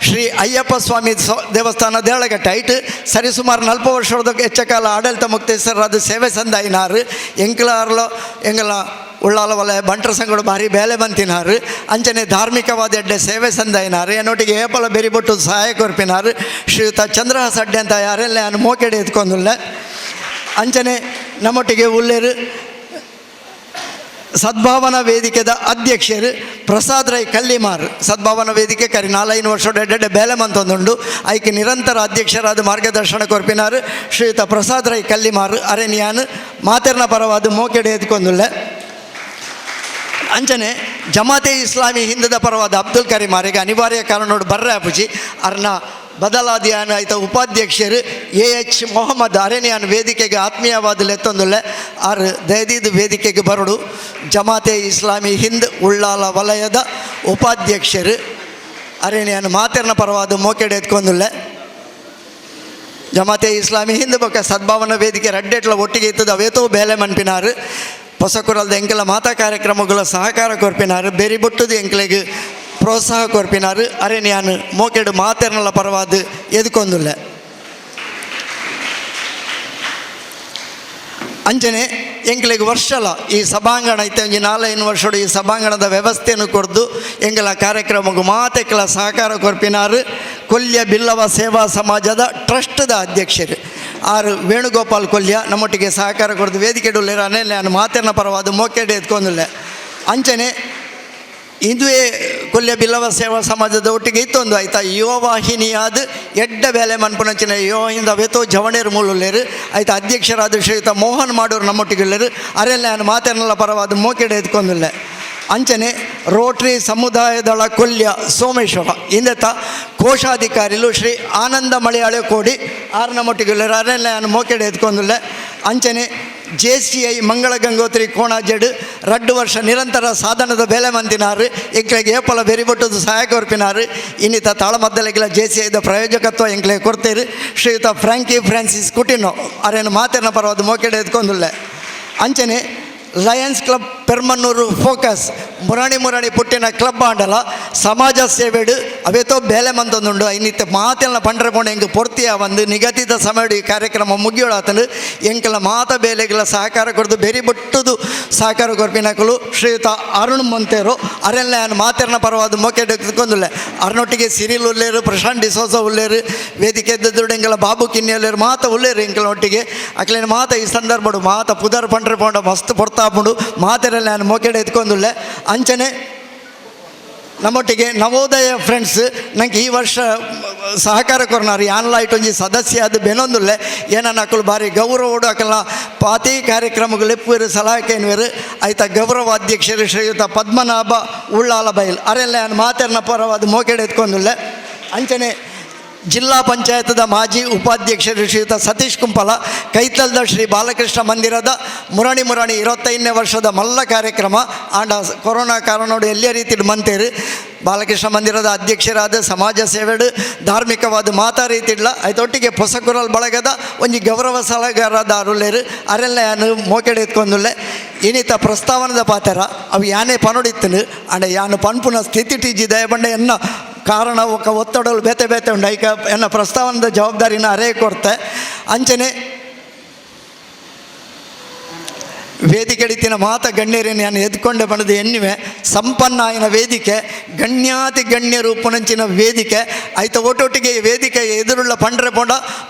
Speaker 3: ಶ್ರೀ ಅಯ್ಯಪ್ಪ ಸ್ವಾಮಿ ದೇವಸ್ಥಾನ ದೇಳಗಟ್ಟೆ ಐಟು ಸರಿಸುಮಾರು 40 ವರ್ಷದ ಹೆಚ್ಚ ಕಾಲ ಆಡಳಿತ ಮುಕ್ತೇಶ್ವರರಾದ ಸೇವೆ ಸಂದಾಯಿನಾರು ಎಂಕಲಾರ್ಲೋ ಎಂಗಲ ಉಳ್ಳಾಲ ವಲಯ ಬಂಟ್ರ ಸಂಘಗಳು ಭಾರಿ ಬೇಲೆ ಬಂತಿನಾರು ಅಂಚನೆ ಧಾರ್ಮಿಕವಾದ ಎಡ್ಡೆ ಸೇವೆ ಸಂದಾಯಿನಾರು ಏನೊಟ್ಟಿಗೆ ಏಪಲ ಬೆರಿಬೊಟ್ಟು ಸಹಾಯ ಕೊರ್ಪಿನಾರು ಶ್ರೀಯುತ ಚಂದ್ರಹಾಸ ಅಡ್ಡೆ ಅಂತ ಯಾರೆಲ್ಲ ಮೋಕೆಡೆ ಎತ್ಕೊಂಡುಳ್ಳೆ ಅಂಚನೆ ನಮ್ಮೊಟ್ಟಿಗೆ ಉಳ್ಳೇರು ಸದ್ಭಾವನಾ ವೇದಿಕೆದ ಅಧ್ಯಕ್ಷರು ಪ್ರಸಾದ್ ರೈ ಕಲ್ಲಿಮಾರ್ ಸದ್ಭಾವನಾ ವೇದಿಕೆ ಕರಿ 4-5 ವರ್ಷದ ಎಡ್ಡೆ ಬೇಲೆ ಮಂತೊಂದುಂಡು ಐಕೆ ನಿರಂತರ ಅಧ್ಯಕ್ಷರಾದ ಮಾರ್ಗದರ್ಶನ ಕೊರ್ಪಿನಾರು ಶ್ರೀಯುತ ಪ್ರಸಾದ್ ರೈ ಕಲ್ಲಿಮಾರ್ ಅರೆನಿಯಾನ್ ಮಾತೆರ್ನ ಪರವಾದ ಮೋಕೆಡೆ ಎತ್ಕೊಂಡುಳ್ಳೆ ಅಂಚನೆ ಜಮಾತೆ ಇಸ್ಲಾಮಿ ಹಿಂದದ ಪರವಾದ ಅಬ್ದುಲ್ ಕರೀಂ ಅವರಿಗೆ ಅನಿವಾರ್ಯ ಕಾರಣೋಡು ಬರ್ರೆ ಅಪುಜಿ ಅರ್ನ ಬದಲಾದಿಯಾನ ಆಯ್ತ ಉಪಾಧ್ಯಕ್ಷರು AH ಮೊಹಮ್ಮದ್ ಅರೆನಿಯಾನ್ ವೇದಿಕೆಗೆ ಆತ್ಮೀಯವಾದ ಎತ್ತೊಂದುಳ್ಳೆ ಆರು ದಯದೀದು ವೇದಿಕೆಗೆ ಬರಡು ಜಮಾತೆ ಇಸ್ಲಾಮಿ ಹಿಂದ್ ಉಳ್ಳಾಲ ವಲಯದ ಉಪಾಧ್ಯಕ್ಷರು ಅರೆನಿಯಾನ್ ಮಾತೆರ್ನ ಪರವಾದ ಮೋಕೆಡೆ ಎತ್ಕೊಂದುಳ್ಳೆ ಜಮಾತೆ ಇಸ್ಲಾಮಿ ಹಿಂದ್ ಬೊಕ್ಕ ಸದ್ಭಾವನಾ ವೇದಿಕೆ ರಡ್ಡೆಟ್ಲ ಒಟ್ಟಿಗೆ ಇತ್ತದ ಅವೇತೋ ಬೇಲೆ ಮನ್ಪಿನಾರು ಹೊಸಕುರಲ್ದ ಎಂಕೆಲ ಮಾತಾ ಕಾರ್ಯಕ್ರಮಗಳ ಸಹಕಾರ ಕೊರ್ಪಿನಾರು ಬೆರಿಬೊಟ್ಟದು ಎಂಕ್ಲೆಗೆ ಪ್ರೋತ್ಸಾಹ ಕೊರ್ಪಿನಾರು ಅರೆ ನಾನು ಮೋಕೆಡು ಮಾತೆರ್ನಲ್ಲ ಪರವಾದ ಎದುಕೊಂದುಳ್ಳೆ ಅಂಚನೆ ಎಂಕ್ಲೆಗೆ ವರ್ಷಲ ಈ ಸಭಾಂಗಣ ಐತೆ ಒಂಜಿ 4-5 ವರ್ಷಡು ಈ ಸಭಾಂಗಣದ ವ್ಯವಸ್ಥೆಯನ್ನು ಕೊಡ್ದು ಎಂಗೆಲ ಕಾರ್ಯಕ್ರಮಕ್ಕೂ ಮಾತೆಕ್ಕೆಲ ಸಹಕಾರ ಕೊರ್ಪಿನಾರು ಕೊಲ್ಯ ಬಿಲ್ಲವ ಸೇವಾ ಸಮಾಜದ ಟ್ರಸ್ಟ್ದ ಅಧ್ಯಕ್ಷರು ಆರು ವೇಣುಗೋಪಾಲ್ ಕೊಲ್ಯ ನಮ್ಮೊಟ್ಟಿಗೆ ಸಹಕಾರ ಕೊಡ್ದು ವೇದಿಕೆಡುಳ್ಳೆರ ಅನೆಲ್ಲ ನಾನು ಮಾತೆರ್ನ ಪರವಾದ ಮೋಕೆಡೆ ಎತ್ಕೊಂದುಳ್ಳೆ ಅಂಚನೆ ಇದುವೇ ಕೊಲ್ಯ ಬಿಲ್ಲವ ಸೇವಾ ಸಮಾಜದ ಒಟ್ಟಿಗೆ ಇತ್ತೊಂದು ಆಯ್ತಾ ಯುವವಾಹಿನಿಯಾದ ಎಡ್ಡ ಬೇಲೆ ಮನ್ಪುನಂಚಿನ ಯುವಹಿಂದ ಅವೇತೋ ಜವಣೇರು ಮೂಲುಳ್ಳೇರು ಆಯ್ತಾ ಅಧ್ಯಕ್ಷರಾದ ಶ್ರೀಯುತ ಮೋಹನ್ ಮಾಡೋರು ನಮ್ಮೊಟ್ಟಿಗೆ ಉಳ್ಳೇರು ಅರೆಲ್ಲ ನಾನು ಮಾತೆರ್ನಲ್ಲ ಪರವಾದ ಮೋಕೆಡೆ ಎತ್ಕೊಂದುಳ್ಳೆ ಅಂಚನೆ ರೋಟ್ರಿ ಸಮುದಾಯದಳ ಕೊಲ್ಯ ಸೋಮೇಶ್ವರ ಇಂದೆತ್ತ ಕೋಶಾಧಿಕಾರಿಲು ಶ್ರೀ ಆನಂದ ಮಲಯಾಳಿ ಕೋಡಿ ಆರ್ನ ಮೊಟ್ಟಿಗುಳ್ಳರು ಅರೆಲ್ಲ ನಾನು ಮೋಕೆಡೆ ಎತ್ಕೊಂದುಳ್ಳೆ ಅಂಚನೆ JCI ಮಂಗಳ ಗಂಗೋತ್ರಿ ಕೋಣಾಜೆಡ್ 2 ವರ್ಷ ನಿರಂತರ ಸಾಧನದ ಬೇಲೆ ಮಂತಿನಾರು ಎಂಕ್ಲೆಗೆ ಏಪಲ ಬೆರಿಬೊಟ್ಟದು ಸಹಾಯ ಕೊರ್ಪಿನಾರು ಇನ್ನಿತ ತಾಳಮದ್ದಲೆಗಳ JCIದ ಪ್ರಯೋಜಕತ್ವ ಎಂಕ್ಲೆ ಕೊಡ್ತೇರು ಶ್ರೀಯುತ ಫ್ರಾನ್ಸಿಸ್ ಕುಟಿನೋ ಅರೇನು ಮಾತೆರ್ನ ಪರವಾದ ಮೋಕೆಡೆ ಎತ್ಕೊಂದುಳ್ಳೆ ಅಂಚನೆ ಲಯನ್ಸ್ ಕ್ಲಬ್ ಪೆರ್ಮನ್ನೂರು ಫೋಕಸ್ ಮುರಾಣಿ ಪುಟ್ಟಿನ ಕ್ಲಬ್ ಆಂಡಲ ಸಮಾಜ ಸೇವೆಡು ಅವೇತೋ ಬೇಲೆ ಮಂದೊಂದುಂಡು ಇನ್ನಿತ್ತ ಮಾತೆಲ್ಲ ಪಂಡ್ರೆ ಪೋಣ ಎಂಗೆ ಪೊರ್ತಿಯ ಒಂದು ನಿಗದಿತ ಸಮಯಡು ಈ ಕಾರ್ಯಕ್ರಮ ಮುಗಿಯೋಳಾತನು ಎಂಕೆಲ್ಲ ಮಾತ ಬೇಲೆಗಳ ಸಹಕಾರ ಕೊಡ್ದು ಬೆರಿಬೊಟ್ಟದು ಸಹಕಾರ ಕೊರ್ಪಿನಕಲು ಶ್ರೀಯುತ ಅರುಣ್ ಮೊಂತೇರು ಅರೆಲ್ಲ ನಾನು ಮಾತೆರ್ನ ಪರವಾದ ಮೋಕೆಡೆ ಎತ್ಕೊಂದುಳ್ಳೆ ಅರ್ನೊಟ್ಟಿಗೆ ಸಿರಿಲ್ ಉಳ್ಳೇರು ಪ್ರಶಾಂತ್ ಡಿಸೋಸ ಉಳ್ಳೇರು ವೇದಿಕೆ ಎದ್ದುಡು ಎಂಗೆಲ್ಲ ಬಾಬು ಕಿನ್ನಿಯಲ್ಲೇರು ಮಾತ ಉಳ್ಳೇರು ಎಂಕೆಲ್ಲ ಒಟ್ಟಿಗೆ ಅಕ್ಲೇನು ಮಾತ ಈ ಸಂದರ್ಭಡು ಮಾತ ಪುದರ್ ಪಂಡ್ರೆ ಪೋಂಡ ಮಸ್ತ್ ಪೊರ್ತಾಪುಂಡು ಮಾತೆರೆಲ್ಲ ನಾನು ಮೋಕೆಡೆ ಎತ್ಕೊಂದುಳ್ಳೆ ಅಂಚನೆ ನಮ್ಮೊಟ್ಟಿಗೆ ನವೋದಯ ಫ್ರೆಂಡ್ಸ್ ನಂಗೆ ಈ ವರ್ಷ ಸಹಕಾರ ಕೊರ್ನಾರು ಯಾನ್ಲ ಇಟ್ಟೊಂಜಿ ಸದಸ್ಯ ಅದು ಬೆನೊಂದುಲ್ಲೆ ಏನನ್ನ ಅಕ್ಕಲು ಭಾರಿ ಗೌರವಡು ಅಕ್ಕಲ್ಲ ಪಾತಿ ಕಾರ್ಯಕ್ರಮಗಳು ಎಪ್ಪುವರು ಸಲಹೆವೇರು ಆಯ್ತಾ ಗೌರವ ಅಧ್ಯಕ್ಷರು ಶ್ರೀಯುತ ಪದ್ಮನಾಭ ಉಳ್ಳಾಲ ಬೈಲ್ ಅರೆಲ್ಲ ನಾನು ಮಾತೆರ್ನ ಪರವಾದ ಮೋಕೆಡೆ ಎತ್ಕೊಂದುಲ್ಲೆ ಅಂಚನೆ ಜಿಲ್ಲಾ ಪಂಚಾಯತದ ಮಾಜಿ ಉಪಾಧ್ಯಕ್ಷರು ಶ್ರೀಯುತ ಸತೀಶ್ ಕುಂಪಲ, ಕೈತಲ್ದ ಶ್ರೀ ಬಾಲಕೃಷ್ಣ ಮಂದಿರದ ಮುರಾಣಿ 25ನೇ ವರ್ಷದ ಮಲ್ಲ ಕಾರ್ಯಕ್ರಮ ಆಂಡ ಕೊರೋನಾ ಕಾರಣೋಡು ಎಲ್ಲ ರೀತಿ ಮಂತೇರು ಬಾಲಕೃಷ್ಣ ಮಂದಿರದ ಅಧ್ಯಕ್ಷರಾದ ಸಮಾಜ ಸೇವೆಡು ಧಾರ್ಮಿಕವಾದ ಮಾತಾ ರೀತಿಡ್ಲ ಅದೊಟ್ಟಿಗೆ ಹೊಸಕುರಲ್ ಬಳಗದ ಒಂಜಿ ಗೌರವ ಸಲಹೆಗಾರರಾದ ಅರುಲೇರು ಅರೆಲ್ಲ ಯಾನು ಮೋಕೆಡೆ ಎತ್ಕೊಂಡುಲ್ಲೆ ಇನ್ನಿತ ಪ್ರಸ್ತಾವನದ ಪಾತ್ರ ಅವು ಯಾನೇ ಪನೋಡಿತ್ತನು ಅಂಡ ಯಾನು ಪನ್ಪುನ ಸ್ಥಿತಿ ಟೀಜಿ ದಯಬಂಡೆ ಎನ್ನ ಕಾರಣ ఒక ಒತ್ತಡಗಳು ಬೇತೆ ಬೇತೆ ಉಂಡು ಐಕ ಎನ್ನ ಪ್ರಸ್ತಾವನದ ಜವಾಬ್ದಾರಿನ ಅರೇ ಕೊಡ್ತೆ ಅಂಚನೆ ವೇದಿಕೆಡಿತಿನ ಮಾತ ಗಣ್ಯರೇನು ನಾನು ಎದ್ಕೊಂಡೆ ಬಣ್ಣದು ಎನ್ನಿವೆ ಸಂಪನ್ನ ಆಯ್ನ ವೇದಿಕೆ ಗಣ್ಯಾತಿ ಗಣ್ಯರು ಉಪನಂಚಿನ ವೇದಿಕೆ ಆಯ್ತ ಒಟ್ಟೊಟ್ಟಿಗೆ ವೇದಿಕೆ ಎದುರುಳ್ಳ ಪಂಡ್ರೆ ಪೊಂಡ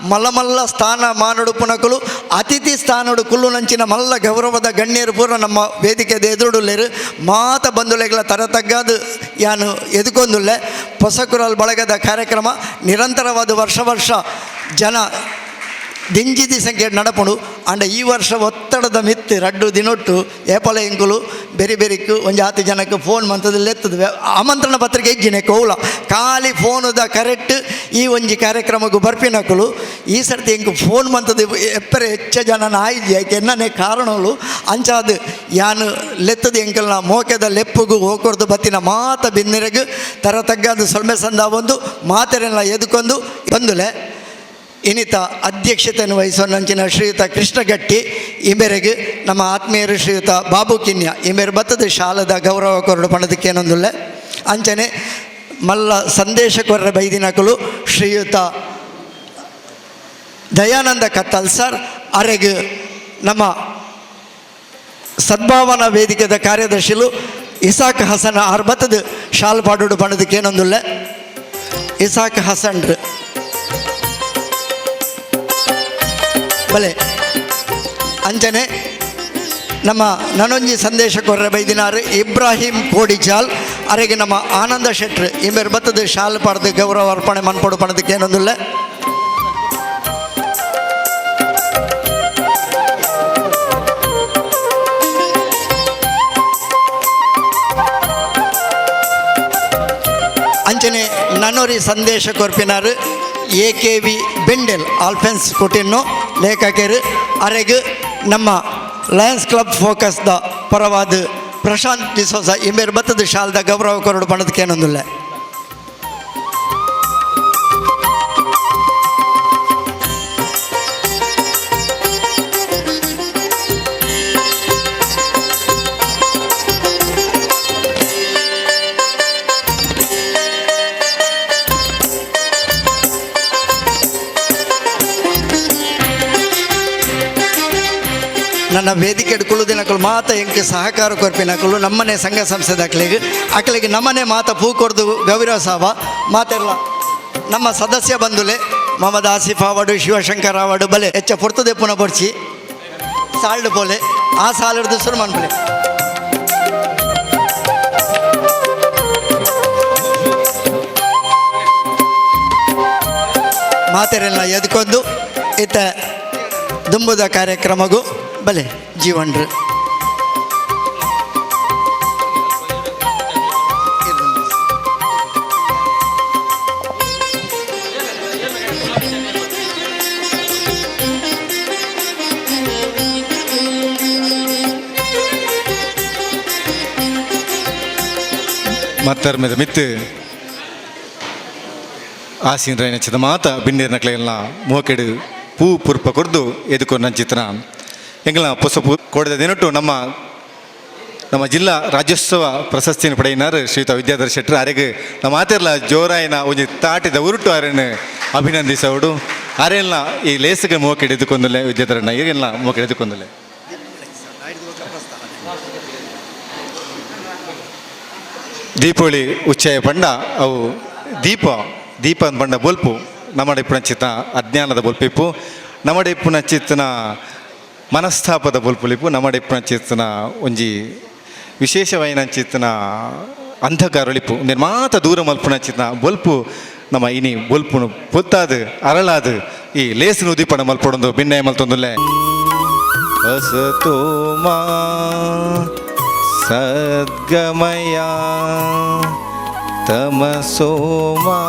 Speaker 3: ಮಲ್ಲ ಸ್ಥಾನ ಮಾನಡುಪುನಕುಲು ಅತಿಥಿ ಸ್ಥಾನಡು ಕುಲ್ಲು ನಂಚಿನ ಮಲ್ಲ ಗೌರವದ ಗಣ್ಯರು ಪೂರ್ವ ನಮ್ಮ ವೇದಿಕೆದ ಎದುರುಳ್ಳೇರು ಮಾತ ಬಂಧುಲೆಗಳ ತರತಗ್ಗಾದು ಯಾನು ಎದುಕೊಂದುಲ್ಲೆ ಹೊಸಕುರಲ್ ಬಳಗದ ಕಾರ್ಯಕ್ರಮ ನಿರಂತರವಾದ ವರ್ಷ ಜನ ದಿಂಜಿದಿ ಸಂಖ್ಯೆ ನಡಪುಂಡು ಅಂಡ ಈ ವರ್ಷ ಒತ್ತಡದ ಮಿತ್ತು ರಡ್ಡು ದಿನೊಟ್ಟು ಏಪಲ ಎಂಕುಲು ಬೆರಿ ಬೆರಿಕ್ಕು ಒಂಜಿ 10 ಜನಕ್ಕೆ ಫೋನ್ ಮಂತದಲ್ಲಿ ಎತ್ತದ ಆಮಂತ್ರಣ ಪತ್ರಿಕೆ ಇಜ್ಜಿನೆ ಕೌಲ ಖಾಲಿ ಫೋನುದ ಕರೆಕ್ಟ್ ಈ ಒಂಜಿ ಕಾರ್ಯಕ್ರಮಕ್ಕೂ ಬರ್ಪಿನಕುಲು ಈ ಸರ್ತಿ ಎಂಕು ಫೋನ್ ಮಂತದ ಎಪ್ಪರೆ ಹೆಚ್ಚ ಜನನ ಆಯ್ಜಿ ಯಾಕೆ ಎನ್ನನೇ ಕಾರಣಗಳು ಅಂಚಾದು ಯಾನು ಲೆತ್ತದ ಎಂಕಲ್ನ ಮೋಕೆದ ಲೆಪ್ಪುಗು ಹೋಕೊಡ್ದು ಬತ್ತಿನ ಮಾತ ಬಿನ್ನಿರೆಗು ತರ ತಗ್ಗಾದು ಸೊಲ್ಮೆ ಸಂದ ಒಂದು ಮಾತೆರೆಲ್ಲ ಎದುಕೊಂಡು ಬಂದುಲೆ ಇನ್ನಿತ ಅಧ್ಯಕ್ಷತೆಯನ್ನು ವಹಿಸುವಂಚಿನ ಶ್ರೀಯುತ ಕೃಷ್ಣಗಟ್ಟಿ ಈ ಮೇರೆಗೆ ನಮ್ಮ ಆತ್ಮೀಯರು ಶ್ರೀಯುತ ಬಾಬು ಕಿನ್ಯ ಈ ಮೇರೆ ಬತ್ತದ ಶಾಲದ ಗೌರವ ಕೊರಡು ಪಣದಕ್ಕೆ ಏನೊಂದುಲ್ಲೆ ಅಂಚನೆ ಮಲ್ಲ ಸಂದೇಶ ಕೊರ್ರೆ ಬೈದಿನಕಲು ಶ್ರೀಯುತ ದಯಾನಂದ ಕತ್ತಲ್ ಸರ್ ಅರೆಗೆ ನಮ್ಮ ಸದ್ಭಾವನಾ ವೇದಿಕೆದ ಕಾರ್ಯದರ್ಶಿಲು ಇಸಾಕ್ ಹಸನ್ ಆರ್ ಬತ್ತದ ಶಾಲ್ ಪಾಡೋಡು ಪಣದಕ್ಕೆ ಏನೊಂದುಲ್ಲೆ ಇಸಾಕ್ ಹಸನ್ರು ಬಲೆ ಅಂಚನೆ ನಮ್ಮ ನನೊಂಜಿ ಸಂದೇಶ ಕೊರ್ರೆ ಬೈದಿನಾರು ಇಬ್ರಾಹಿಂ ಕೋಡಿಚಾಲ್ ಅರೆಗೆ ನಮ್ಮ ಆನಂದ ಶೆಟ್ರು ಈ ಮೇರೆ ಬತ್ತದ ಶಾಲ್ ಪಡೆದು ಗೌರವ ಅರ್ಪಣೆ ಮನ್ಪೊಡು ಪಣದಕ್ಕೆ ಏನೊಂದುಲ್ಲೆ ಅಂಚನೆ ನನ್ನೊರಿ ಸಂದೇಶ ಕೊರ್ಪಿನಾರು AKV ಬೆಂಡೆಲ್ ಆಲ್ಫೆನ್ಸ್ ಕೊಟ್ಟಿನ್ನು ಲೇಖಕರು ಅರೆಗೆ ನಮ್ಮ ಲಯನ್ಸ್ ಕ್ಲಬ್ ಫೋಕಸ್ದ ಪರವಾದ ಪ್ರಶಾಂತ್ ಡಿಸೋಸ ಈ ಮೇರೆ ಬತ್ತದ ಶಾಲದ ಗೌರವ ಕೊರಡು ಪಣದಕ್ಕೆ ಏನೊಂದುಲ್ಲೆ ನನ್ನ ವೇದಿಕೆ ಕುಳುದಿನಕಲು ಮಾತ ಎಂಕೆ ಸಹಕಾರ ಕೊರ್ಪಿನಕಲು ನಮ್ಮನೆ ಸಂಘ ಸಂಸ್ಥೆದ ಅಕ್ಲಿಗೆ ನಮ್ಮನೆ ಮಾತ ಪೂ ಕೊರ್ದು ಗೌರವ ಸಾವ ಮಾತೆಲ್ಲ ನಮ್ಮ ಸದಸ್ಯ ಬಂಧುಲೆ ಮೊಹಮ್ಮದ್ ಆಸಿಫ್ ಆವಾಡು ಶಿವಶಂಕರ್ ಆವಾಡು ಬಲೆ ಹೆಚ್ಚ ಪೊರ್ತದೆ ಪುನಃ ಬರ್ಚಿ ಸಾಲ್ಡ್ ಬೋಲೆ ಆ ಸಾಲಿಡ್ದು ಶುರು ಮಾಡ್ಬಲೆ ಮಾತೆರೆಲ್ಲ ಎದ್ಕೊಂಡು ಇತ್ತ ದುಂಬುದ ಕಾರ್ಯಕ್ರಮಗೂ ಬಲೆ ಜೀವನ್ರು
Speaker 1: ಮತ್ತರ್ ಮೇಲೆ ಮಿತ್ತು ಆಸೀನ್ ರೈನಚ್ಚಿದ ಮಾತ ಬಿಂಡೀರ್ ನಕ್ಲೆಲ್ಲ ಮೋಕೆಡು ಪೂ ಪುರ್ಪ ಕೊರ್ದು ಎದುಕೊಂಡು ನಂಚಿತನ ಎಂಗಳ ಹೊಸ ಪೂ ಕೊಡದ ದಿನಟ್ಟು ನಮ್ಮ ಜಿಲ್ಲಾ ರಾಜ್ಯೋತ್ಸವ ಪ್ರಶಸ್ತಿಯನ್ನು ಪಡೆಯಿನಾರು ಶ್ರೀಯುತ ವಿದ್ಯಾಧರ್ ಶೆಟ್ಟರು ಅರೆಗೆ ನಮ್ಮ ಮಾತೆರ್ಲ ಜೋರಾಯಿನ ಒಂಜಿ ತಾಟಿದ ಉರುಟು ಅರೆಯನ್ನು ಅಭಿನಂದಿಸೋಡು ಅರೆಲ್ಲ ಈ ಲೇಸಿಗೆ ಮೋಕೆಡು ಎದುಕೊಂದಲೆ ವಿದ್ಯಾಧರಣ್ಣ ಈಗೆಲ್ಲ ಮೋಕೆಡು ಎದುಕೊಂದಲೆ ದೀಪಾವಳಿ ಉಚ್ಚಾಯ ಪಂಡ ಅವು ದೀಪ ಅಂತ ಪಂಡ ಬೊಲ್ಪು ನಮ್ಮಡೆ ಪುನಚಿತ್ತ ಅಜ್ಞಾನದ ಬೊಲ್ಪಿಪ್ಪು ನಮ್ಮಡೆ ಪುನಚಿತ್ತನ ಮನಸ್ತಾಪದ ಬೊಲ್ಪುಲಿಪ್ಪು ನಮ್ಮಡೆ ಪುನಚಿತ್ತನ ಒಂಜಿ ವಿಶೇಷವಾಯಿನಂಚಿತ್ತನ ಅಂಧಕಾರೊಳಿಪ್ಪು ನಿರ್ಮಾತ ದೂರ ಮಲ್ಪುನಚಿತ್ತನ ಬೊಲ್ಪು ನಮ್ಮ ಇನಿ ಬೊಲ್ಪುನು ಪೊತ್ತಾದು ಅರಳಾದು ಈ ಲೇಸಿನ ಉದೀಪನ ಮಲ್ಪೊಡೊಂದು ಭಿನ್ನಯ ಮಲ್ತೊಂದುಲ್ಲೆ ಅಸತೋಮಾ ಸದ್ಗಮಯ ತಮಸೋಮಾ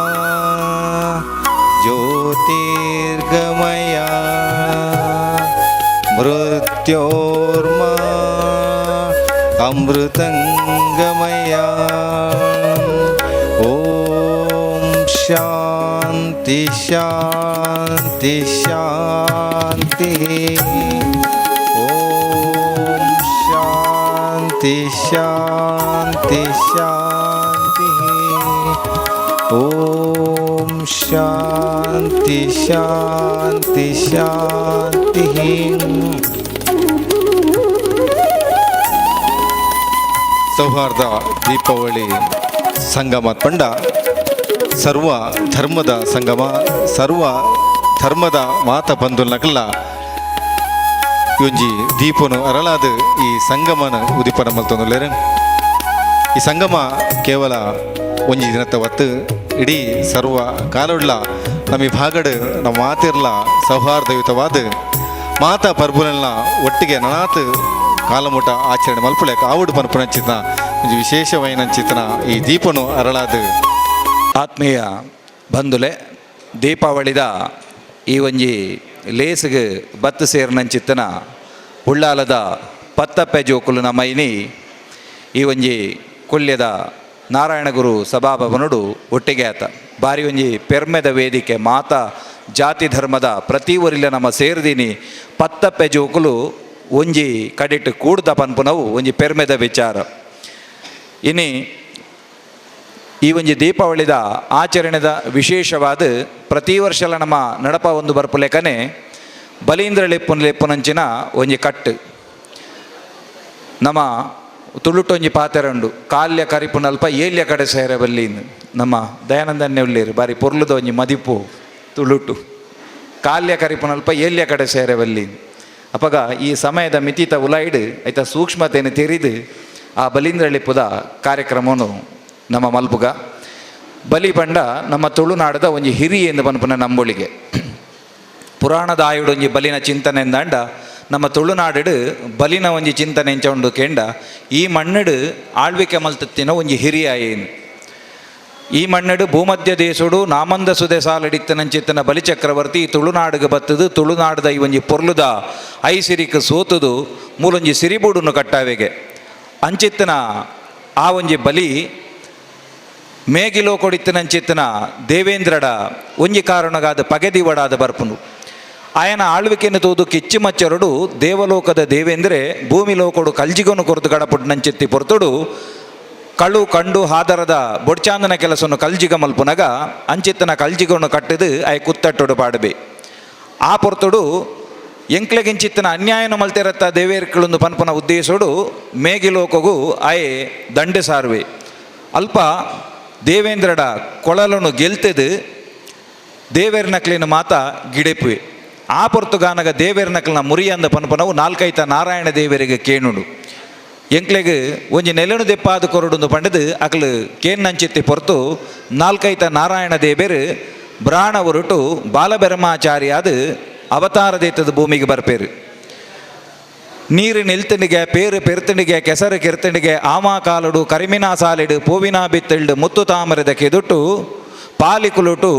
Speaker 1: ಜ್ಯೋತಿರ್ಗಮಯ ಮೃತ್ಯೋರ್ಮಾ ಅಮೃತಂಗಮಯ ಓಂ ಶಾಂತಿ ಶಾಂತಿ ಶಾಂತಿ ಓಂ ಶಾಂತಿ ಶಾಂತಿ ಶಾಂತಿ ಓಂ ಶಾಂತಿ ಶಾಂತಿ ಶಾಂತಿ. ಸೌಹಾರ್ದ ದೀಪಾವಳಿ ಸಂಗಮ ಪಂಡ ಸರ್ವ ಧರ್ಮದ ಸಂಗಮ, ಸರ್ವ ಧರ್ಮದ ಮಾತ ಬಂಧುನಕಲ್ಲ ಒಂಜಿ ದೀಪನು ಅರಳಾದ ಈ ಸಂಗಮನ ಉದಿಪನ ಮಲ್ತೊಂದುಲ್ಲೆರ್. ಈ ಸಂಗಮ ಕೇವಲ ಒಂಜಿ ದಿನದ ಹೊತ್ತು ಇಡೀ ಸರ್ವ ಕಾಲುಡ್ಲ ನಮ್ಮ ಈ ಭಾಗಡ್ ನಮ್ಮ ಮಾತಿರ್ಲ ಸೌಹಾರ್ದಯುತವಾದ ಮಾತಾ ಪರ್ಬುಲೆಲ್ಲ ಒಟ್ಟಿಗೆ ನನಾತ್ ಕಾಲಮುಟ ಆಚರಣೆ ಮಲ್ಪುಳೆಕ ಆವುಡು ಪನ್ಪುನಂಚಿತನ ಒಂಜಿ ವಿಶೇಷವೈನಂಚಿತನ ಈ ದೀಪನು ಅರಳಾದ.
Speaker 4: ಆತ್ಮೀಯ ಬಂಧುಲೆ, ದೀಪಾವಳಿದ ಈ ಒಂಜಿ ಲೇಸಿಗೆ ಬತ್ತು ಸೇರಿನಂಚಿತ್ತನ ಉಳ್ಳಾಲದ ಪತ್ತಪ್ಪೆ ಜೋಕುಲು ಮೈನಿ ಈ ಒಂಜಿ ಕೊಲ್ಯದ ನಾರಾಯಣಗುರು ಸಭಾಭವನುಡು ಒಟ್ಟಿಗೆ ಆತ ಬಾರಿ ಒಂಜಿ ಪೆರ್ಮೆದ ವೇದಿಕೆ ಮಾತಾ ಜಾತಿ ಧರ್ಮದ ಪ್ರತಿ ಊರಿಲ ನಮ್ಮ ಸೇರಿದೀನಿ ಪತ್ತಪ್ಪೆ ಜೋಕುಲು ಒಂಜಿ ಕಡಿಟ್ ಕೂಡ್ದ ಪನ್ಪುನವು ಒಂಜಿ ಪೆರ್ಮೆದ ವಿಚಾರ. ಇನಿ ಈ ಒಂಜಿ ದೀಪಾವಳಿದ ಆಚರಣೆದ ವಿಶೇಷವಾದ ಪ್ರತಿ ವರ್ಷಲ ನಮ್ಮ ನಡಪ ಒಂದು ಬರ್ಪು ಲೆಕ್ಕನೆ ಬಲೀಂದ್ರ ಲೆಪ್ಪುನಂಚಿನ ಒಂಜಿ ಕಟ್ಟು ನಮ್ಮ ತುಳುಟೊಂಜಿ ಪಾತೆರಂಡು ಕಾಲ್ಯ ಕರಿಪುನಲ್ಪ ಏಲ್ಯ ಕಡೆ ಸೇರೆ ಬಲ್ಲಿಂದು ನಮ್ಮ ದಯಾನಂದನ್ನೇ ಉಳ್ಳೇರು ಬಾರಿ ಪೊರ್ಲುದ ಒಂಜಿ ಮದಿಪು ತುಳುಟು ಕಾಲ್ಯ ಕರಿಪುನಲ್ಪ ಏಲ್ಯ ಕಡೆ ಸೇರೆ ಬಲ್ಲಿಂದು ಅಪಗ ಈ ಸಮಯದ ಮಿತಿತ ಉಲಾಯ್ಡು ಐತ ಸೂಕ್ಷ್ಮತೆಯನ್ನು ತೆರಿದು ಆ ಬಲೀಂದ್ರ ಲಿಪ್ಪುದ ಕಾರ್ಯಕ್ರಮವನ್ನು ನಮ್ಮ ಮಲ್ಪುಗ ಬಲಿ ಪಂಡ ನಮ್ಮ ತುಳುನಾಡದ ಒಂಜಿ ಹಿರಿ ಎಂದು ಪನ್ಪುನ ನಂಬೊಳಿಗೆ ಪುರಾಣದ ಆಯುಡು ಒಂಜಿ ಬಲಿನ ಚಿಂತನೆ ಎಂದಾಂಡ ನಮ್ಮ ತುಳುನಾಡು ಬಲಿನ ಒಂಜಿ ಚಿಂತನೆ ಎಂಚ ಕೇಂಡ ಈ ಮಣ್ಣಡು ಆಳ್ವಿಕೆ ಮಲ್ತತ್ತಿನ ಒಂಜಿ ಹಿರಿಯ ಏನು ಈ ಮಣ್ಣಡು ಭೂಮಧ್ಯ ದೇಶಡು ನಾಮಂದ ಸುದೆ ಸಾಲಡಿತ್ತನಂಚಿತ್ತನ ಬಲಿಚಕ್ರವರ್ತಿ ತುಳುನಾಡಿಗೆ ಬತ್ತದು ತುಳುನಾಡದ ಈ ಒಂಜಿ ಪೊರ್ಲುದ ಐಸಿರಿಕ್ ಸೋತುದು ಮೂಲೊಂಜಿ ಸಿರಿಬೂಡುನು ಕಟ್ಟಾವೆಗೆ ಅಂಚಿತ್ತನ ಆ ಒಂಜಿ ಬಲಿ ಮೇಗಿಲೋ ಕೊಡಿತ್ತನಂಚಿತ್ತನ ದೇವೇಂದ್ರಡ ಒಂಜಿ ಕಾರಣಗಾದ ಪಗೆದಿವಡಾದ ಬರ್ಪುನು ಆಯನ ಆಳ್ವಿಕೆಯನ್ನು ತೋದು ಕಿಚ್ಚಿಮಚ್ಚರಡು ದೇವಲೋಕದ ದೇವೇಂದ್ರೆ ಭೂಮಿ ಲೋಕಡು ಕಲ್ಜಿಗೊನು ಕೊರತು ಗಡಪುಟ್ಟನಂಚಿತ್ತಿ ಪೊರ್ತುಡು ಕಳು ಕಂಡು ಹಾದರದ ಬೊಡ್ಚಾಂದನ ಕೆಲಸವನ್ನು ಕಲ್ಜಿಗ ಮಲ್ಪುನಗ ಅಂಚಿತ್ತನ ಕಲ್ಜಿಗವನ್ನು ಕಟ್ಟಿದು ಆಯ್ ಕುತ್ತಟ್ಟೊಡು ಪಾಡಬೆ ಆ ಪೊರ್ತುಡು ಎಂಕ್ಲೆಗಿಂಚಿತ್ತನ ಅನ್ಯಾಯನ ಮಲ್ತಿರತ್ತ ದೇವೇರ್ಗಳೊಂದು ಪನ್ಪನ ಉದ್ದೇಶಡು ಮೇಗಿಲೋಕಗೂ ಆಯೆ ದಂಡೆ ಸಾರುವೆ ಅಲ್ಪ ದೇವೇಂದ್ರಡ ಕೊಳಲನ್ನು ಗೆಲ್ತೆದು ದೇವೇರ್ನಕ್ಲಿನ ಮಾತ ಗಿಡೆಪುವೆ ಆ ಪೊರ್ತುಗಾನಗ ದೇವೇರ್ನಕ್ಲನ ಮುರಿಯಂದ ಪನ್ಪನವು ನಾಲ್ಕೈತ ನಾರಾಯಣ ದೇವರಿಗೆ ಕೇಣುಡು ಎಂಕ್ಲೆಗ್ ಒಂಜಿ ನೆಲೆನು ದೆಪ್ಪಾದ ಕೊರಡು ಪಂಡದು ಅಕ್ಲು ಕೇನ್ನಂಚಿತ್ತಿ ಪೊರ್ತು ನಾಲ್ಕೈತ ನಾರಾಯಣ ದೇವೇರು ಬ್ರಾಣ ಹೊರಟು ಬಾಲಬೆರಮಾಚಾರ್ಯಾದ ಅವತಾರದೇತದ ಭೂಮಿಗೆ ಬರ್ಪೇರು ನೀರು ನಿಲ್ತಣಿಗೆ ಪೇರು ಪೆರ್ತಣಿಗೆ ಕೆಸರು ಕೆರ್ತಣಿಗೆ ಆಮಾ ಕಾಲುಡು ಕರಿಮಿನಾ ಸಾಲಿಡು ಪೂವಿನ ಬಿತ್ತಳ್ಳು ಮುತ್ತು ತಾಮರದ ಕೆದುಟ್ಟು ಪಾಲಿಕುಲುಟು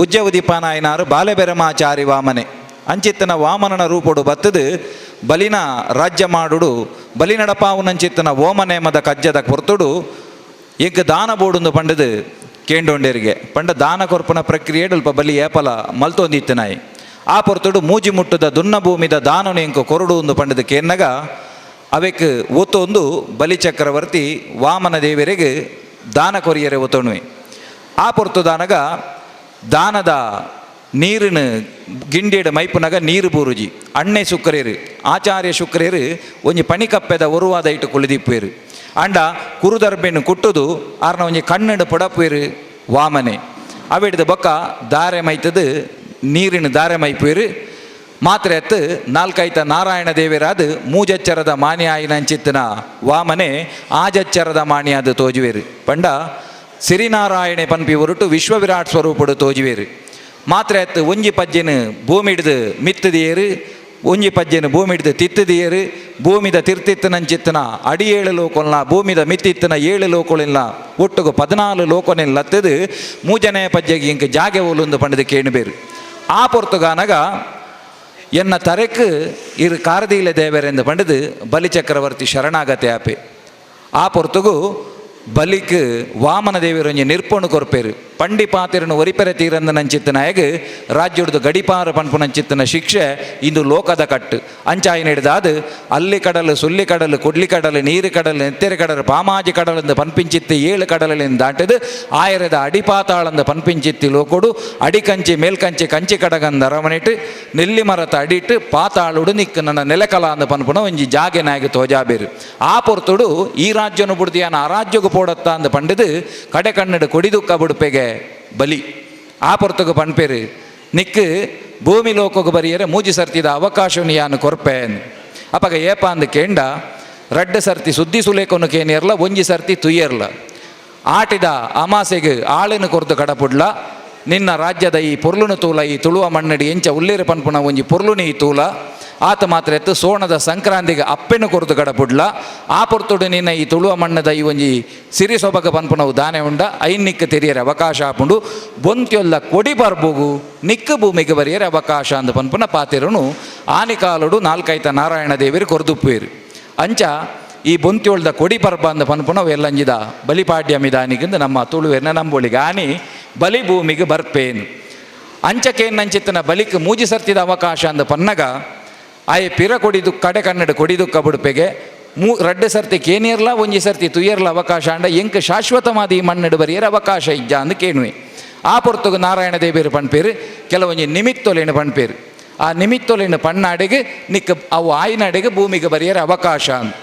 Speaker 4: ಉಜ್ಜವುದಿಪಾನಾಯನಾರು ಬಾಲೆಬೆರಮಾಚಾರಿ ವಾಮನೆ ಅಂಚಿತ್ತನ ವಾಮನನ ರೂಪಡು ಬತ್ತದು ಬಲಿನ ರಾಜ್ಯ ಮಾಡುಡು ಬಲಿನಡಪಾವುನಂಚಿತ್ತನ ಓಮನೇಮದ ಕಜ್ಜದ ಕೊರ್ತುಡು ಈಗ ದಾನ ಬೋಡುಂದು ಪಂಡದು ಕೇಂಡೊಂಡೇರಿಗೆ ಪಂಡ ದಾನ ಕೊರ್ಪನ ಪ್ರಕ್ರಿಯೆ ಅಲ್ಪ ಬಲಿ ಏಪಲ ಮಲ್ತೊಂದಿತ್ತನಾಯಿ ಆ ಪೊರ್ತುಡು ಮೂಜಿ ಮುಟ್ಟದ ದುನ್ನ ಭೂಮಿದ ದಾನನು ಎಂಕು ಕೊರಡು ಒಂದು ಪಂಡದ ಕೇನ್ನಗ ಅವಕ್ಕೆ ಒತ್ತೊಂದು ಬಲಿ ಚಕ್ರವರ್ತಿ ವಾಮನ ದೇವರಿಗೆ ದಾನ ಕೊರಿಯರೆ ಒತ್ತೊಣುವೆ ಆ ಪೊರ್ತು ದಾನಗ ದಾನದ ನೀರಿನ ಗಿಂಡಿಯಡ ಮೈಪುನಗ ನೀರು ಬೂರುಜಿ ಅಣ್ಣೆ ಶುಕ್ರೇರು ಆಚಾರ್ಯ ಶುಕ್ರೇರು ಒಂಜಿ ಪಣಿಕಪ್ಪೆದ ಒರುವಾದ ಇಟ್ಟು ಕುಳಿದಿಪ್ಪೇರು ಅಂಡ ಕುರುದರ್ಬೆನ್ನು ಕುಟ್ಟುದು ಆರ್ನ ಒಂಜಿ ಕಣ್ಣಡು ಪೊಡಪೇರು ವಾಮನೆ ಅವಿಡ್ದ ಬೊಕ್ಕ ದಾರೆ ಮೈತದು ನೀರಿನ ದಾರೆ ಮೈಪೇರು ಮಾತ್ರ ಎತ್ತು ನಾಲ್ಕೈತ ನಾರಾಯಣ ದೇವರಾದ ಮೂಜಚ್ಚರದ ಮಾನ್ಯ ಆಯಿನಂಚಿತ್ತನ ವಾಮನೆ ಆಜಚ್ಚರದ ಮಾನ್ಯಾದ ತೋಜುವೇರು ಪಂಡ ಸಿರಿನಾರಾಯಣೆ ಪನ್ಪಿ ಹೊರಟು ವಿಶ್ವವಿರಾಟ್ ಸ್ವರೂಪಡು ತೋಜುವೇರು ಮಾತ್ರ ಎತ್ತು ಒಂಜಿ ಪಜ್ಜಿನ ಭೂಮಿ ಹಿಡಿದು ಮಿತ್ತದಿಯೇರು ಒಂಜಿ ಪಜ್ಜೆನು ಭೂಮಿ ಹಿಡಿದು ತಿತ್ತದಿಯರು ಭೂಮಿದ ತಿರ್ತಿತ್ತನಂಚಿತ್ತನ ಅಡಿ 7 ಲೋಕೊಲ್ನ ಭೂಮಿದ ಮಿತ್ತಿತ್ತನ 7 ಲೋಕೊಳಿಲ್ಲ ಒಟ್ಟುಗು 14 ಲೋಕೊನೆಲ್ಲ ಹತ್ತದು ಮೂಜನೇ ಪಜ್ಜೆಗೆ ಇಂಕ ಜಾಗೆ ಓಲೊಂದು ಪಂಡದ ಕೇಣಬೇರು ಆ ಪೊರ್ತುಗಾನಗ ಎನ್ನ ತರೆಕ್ ಇರು ಕಾರದೀಲೆ ದೇವರೆಂದು ಪಂಡದು ಬಲಿಚಕ್ರವರ್ತಿ ಶರಣಾಗತೆ ಆಪೆ ಆ ಪೊರ್ತುಗು ಬಲಿಕ್ ವಾಮನ ದೇವಿರೊಂಜಿ ನಿರ್ಪಣು ಕೊರ್ಪೇರು ಪಂಡಿ ಪಾತಿರನು ಒರಿಪೆರೆ ತೀರಂದ ನಂಚಿತ್ತನಾಯಗ ರಾಜ್ಯಡ್ದು ಗಡಿಪಾರ ಪಂಪು ನಂಚಿತ್ತನ ಶಿಕ್ಷೆ ಇಂದು ಲೋಕದ ಕಟ್ಟು ಅಂಚಾಯಿನ ಹಿಡ್ದಾದು ಅಲ್ಲಿ ಕಡಲು ಸುಲ್ಲಿ ಕಡಲು ಕೊಡ್ಲಿ ಕಡಲು ನೀರು ಕಡಲು ನೆತ್ತೆರೆ ಕಡಲು ಪಾಮಾಜಿ ಕಡಲಂದು ಪನ್ಪಿಂಚಿತ್ತಿ 7 ಕಡಲಿಂದ ದಾಟದು ಆಯರದ ಅಡಿಪಾತಾಳಂದು ಪನ್ಪಿಂಚಿತ್ತಿ ಲೋಕೊಡು ಅಡಿಕಂಚಿ ಮೇಲ್ಕಂಚಿ ಕಂಚಿ ಕಡಗಂದ ಅರಮನೆಟ್ಟು ನೆಲ್ಲಿ ಮರತ ಅಡಿಟ್ಟು ಪಾತಾಳುಡು ನಿಕ್ಕು ನನ್ನ ನೆಲಕಲ ಅಂದ ಪನ್ಪುನ ಒಂಜಿ ಜಾಗೆನಾಗಿ ತೋಜಾಬೇರು ಆ ಪೊರ್ತುಡು ಈ ರಾಜ್ಯನು ಬುಡ್ದಿಯಾನ ಆ ರಾಜ್ಯಗೂ ಪೋಡತ್ತ ಅಂದ ಪಂಡದು ಕಡೆ ಕಣ್ಣಡು ಕೊಡಿದುಕ್ಕ ಬುಡುಪೆಗೆ ಬಲಿ ಆ ಪೊರ್ತುಗು ಪನ್ಪೇರು ನಿಕ್ಕು ಭೂಮಿ ಲೋಕಕ್ಕೆ ಬರಿಯರೆ ಮೂಜಿ ಸರ್ತಿದ ಅವಕಾಶವನ್ನು ಯಾನು ಕೊರ್ಪೇನ್ ಅಪಗ ಏಪ ಅಂದು ಕೇಂಡ 2 ಸರ್ತಿ ಸುದ್ದಿ ಸುಲೇಕೊನು ಕೇನಿಯರ್ಲ ಒಂಜಿ ಸರ್ತಿ ತುಯ್ಯರ್ಲ ಆಟಿದ ಅಮಾಸೆಗೆ ಆಳೆನು ಕೊರ್ದು ಕಡಪುಡ್ಲ ನಿನ್ನ ರಾಜ್ಯದ ಈ ಪೊರ್ಲುನು ತೂಲ ಈ ತುಳುವ ಮಣ್ಣಡಿ ಎಂಚ ಉಲ್ಲೇರು ಪನ್ಪುನ ಒಂಜಿ ಪೊರ್ಲುನಿ ಈ ತೂಲ ಆತ ಮಾತ್ರ ಎತ್ತು ಸೋಣದ ಸಂಕ್ರಾಂತಿಗೆ ಅಪ್ಪೆನು ಕೊರ್ದು ಕಡಪುಡ್ಲ ಆ ಪೊರ್ತುಡು ನಿನ್ನ ಈ ತುಳುವ ಮಣ್ಣದ ಈ ಒಂಜಿ ಸಿರಿ ಸೊಬಗ ಪನ್ಪುನವು ದಾನೆ ಉಂಡ ಐನಿಕ್ಕು ತೆರಿಯರೆ ಅವಕಾಶ ಆಪುಂಡು ಬೊಂತ್ಯೊಲ್ಲ ಕೊಡಿ ಬರ್ಬೋಗು ನಿಕ್ಕು ಭೂಮಿಗೆ ಬರಿಯರೆ ಅವಕಾಶ ಅಂದು ಪನ್ಪುನ ಪಾತಿರನು ಆನಿಕಾಲುಡು 4 ನಾರಾಯಣ ದೇವಿರು ಕೊರ್ದುಪ್ಪೇರು ಅಂಚ ಈ ಬೊಂತ್ಯೋಳ್ದ ಕೊಡಿ ಪರ್ಬ ಅಂದ ಪನ್ಪುನವು ಎಲ್ಲಂಜಿದ ಬಲಿಪಾಡ್ಯಮಿದಾನಿಗಿಂದು ನಮ್ಮ ತುಳುವೆರ್ನ ನಂಬೋಳಿಗೆ ಆನಿ ಬಲಿ ಭೂಮಿಗೆ ಬರ್ಪೇನು ಅಂಚಕೇನಂಚಿತ್ತನ ಬಲಿಕ್ ಮೂಜಿ ಸರ್ತಿದ ಅವಕಾಶ ಅಂದ ಪನ್ನಗ ಆಯೆ ಪಿರ ಕೊಡಿದು ಕಡೆ ಕನ್ನಡ ಕೊಡಿದು ಕಬುಡುಪೆಗೆ 2 ಸರ್ತಿ ಕೇನಿಯರ್ಲ ಒಂಜಿ ಸರ್ತಿ ತುಯ್ಯರ್ಲ ಅವಕಾಶ ಅಂಡ ಎಂಕ್ ಶಾಶ್ವತವಾದ ಈ ಮಣ್ಣಡು ಬರಿಯರ ಅವಕಾಶ ಇಜ್ಜ ಅಂದು ಕೇಣುವೆ ಆ ಪೊರ್ತುಗು ನಾರಾಯಣ ದೇವಿರು ಪಣ್ಪೇರು ಕೆಲವೊಂಜಿ ನಿಮಿತ್ತೊಲೆನು ಪಣ್ಪೇರು ಆ ನಿಮಿತ್ತೊಲೆನು ಪಣ್ಣಾಡೆಗೆ ನಿಕ್ಕ ಅವು ಆಯ್ನಾಡೆಗೆ ಭೂಮಿಗೆ ಬರಿಯರ ಅವಕಾಶ ಅಂತ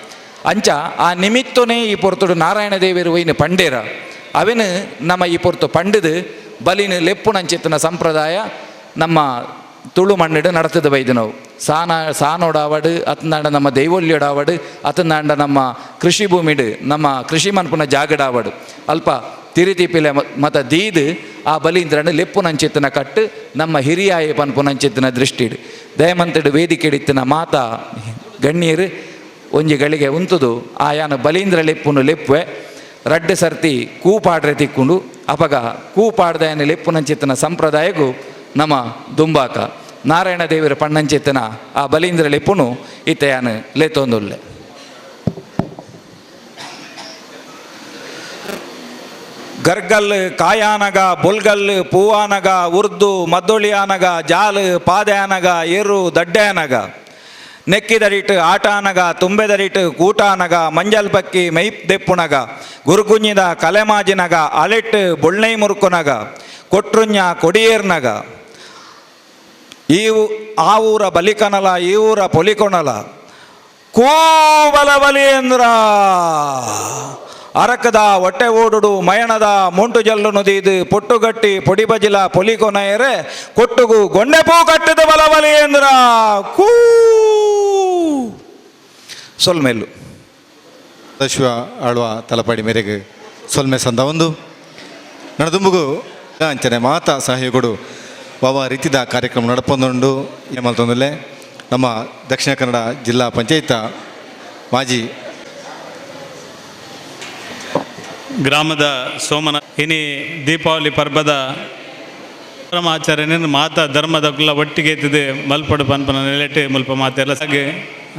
Speaker 4: ಅಂಚ ಆ ನಿಮಿತ್ತನೇ ಈ ಪೊರ್ತುಡು ನಾರಾಯಣ ದೇವಿರು ಒಯ್ನು ಪಂಡೇರ ಅವೆನು ನಮ್ಮ ಈ ಪೊರ್ತು ಪಂಡದು ಬಲಿನ ಲೆಪ್ಪುನಂಚಿತ್ತಿನ ಸಂಪ್ರದಾಯ ನಮ್ಮ ತುಳು ಮಣ್ಣಿಡು ನಡತದ ಬೈದು ನಾವು ಸಾನೋಡಾವಡು ಅತನಾಂಡ ನಮ್ಮ ದೈವೊಲ್ಯೋಡಾವಡು ಅತನಾಂಡ ನಮ್ಮ ಕೃಷಿ ಭೂಮಿಡು ನಮ್ಮ ಕೃಷಿ ಮನ್ಪುನ ಜಾಗಡಾವಡು ಅಲ್ಪ ತಿರಿತಿಪಿಲೆ ಮತ ದೀದು ಆ ಬಲೀಂದ್ರನು ಲೆಪ್ಪುನಂಚಿತ್ತಿನ ಕಟ್ಟು ನಮ್ಮ ಹಿರಿಯಾಯ ಪನ್ಪುನಂಚಿತ್ತಿನ ದೃಷ್ಟಿಡು ದಯಮಂತಡು ವೇದಿಕೆ ಇಡಿತ್ತಿನ ಮಾತ ಗಣ್ಯರು ಒಂಜಿಗಳಿಗೆ ಉಂತುದು ಆಯಾನ ಬಲೀಂದ್ರ ಲೆಪ್ಪುನು ಲೆಪ್ಪುವೆ 2 ಸರ್ತಿ ಕೂಪಾಡ್ರೆ ತಿಕ್ಕೊಂಡು ಅಪಗ ಕೂಪಾಡ್ದಯನ ಲೆಪ್ಪುನಂಚಿತ್ತಿನ ಸಂಪ್ರದಾಯಗೂ ನಮ್ಮ ದುಂಬಾಕ ನಾರಾಯಣ ದೇವಿರ ಪಣ್ಣಂಚಿತ್ತಿನ ಆ ಬಲೀಂದ್ರ ಲೆಪ್ಪುನು ಇತ್ತೆಯಾನು ಲೆತ್ತೊಂದುಲ್ಲೆ ಗರ್ಗಲ್ ಕಾಯಾನಗ ಬೊಲ್ಗಲ್ ಪೂವಾನಗ ಉರ್ದು ಮದ್ದೊಳಿಯಾನಗ ಜಾಲು ಪಾದ್ಯಾನಗ ಏರು ದಡ್ಡ್ಯಾನಗ ನೆಕ್ಕಿದರಿಟ್ಟು ಆಟಾನಗ ತುಂಬೆದರಿಟ್ಟು ಕೂಟಾನಗ ಮಂಜಲ್ ಪಕ್ಕಿ ಮೈಪ್ ದೆಪ್ಪುನಗ ಗುರುಗುಂಜಿದ ಕಲೆಮಾಜಿನಗ ಅಲೆಟ್ಟು ಬೊಳ್ನೈ ಮುರುಕುನಗ ಕೊಟ್ರುಂಜ ಕೊಡಿಯೇರ್ನಗ ಆ ಊರ ಬಲಿಕನಲ ಈ ಊರ ಪೊಲಿಕೊನಲ ಕೂಬಲ ಬಲಿಯೇಂದ್ರ ಅರಕದ ಹೊಟ್ಟೆ ಓಡುಡು ಮಯಣದ ಮೊಂಟು ಜಲ್ಲು ನುದಿದು ಪೊಟ್ಟುಗಟ್ಟಿ ಪೊಡಿ ಬಜಿಲ ಪೊಲಿಕೊನೆಯರೆ ಕೊಟ್ಟುಗು ಗೊಂಡೆಪೂ ಕಟ್ಟಿದ ಬಲ ಬಲಿಯೇಂದ್ರ ಕೂ ಸೊಲ್ಮೆಲ್ಲು
Speaker 1: ಸದಾಶಿವ ಆಳ್ವ ತಲಪಾಡಿ ಮೇರೆಗೆ ಸೊಲ್ಮೆ ಸಂದ ಒಂದು ನಡದುಂಬುಗು ಅಂಚನೆ ಮಾತಾ ಸಹಾಯಗಳು ವಾವ ರೀತಿದ ಕಾರ್ಯಕ್ರಮ ನಡಪೊಂದುಂಡು ಏಮಲ್ತೊಂದುಲ್ಲೆ ನಮ್ಮ ದಕ್ಷಿಣ ಕನ್ನಡ ಜಿಲ್ಲಾ ಪಂಚಾಯತ ಮಾಜಿ
Speaker 5: ಗ್ರಾಮದ ಸೋಮನ ಇನಿ ದೀಪಾವಳಿ ಪರ್ಬದ ಆಚರಣೆ ಮಾತ ಧರ್ಮದ ಕುಲ್ಲ ಒಟ್ಟಿಗೆ ಎತ್ತಿದೆ ಮಲ್ಪಡು ಪನ್ಪನ ನೆಲೆಟ್ಟು ಮುಲ್ಪ ಮಾತೆಲ್ಲ ಹಾಗೆ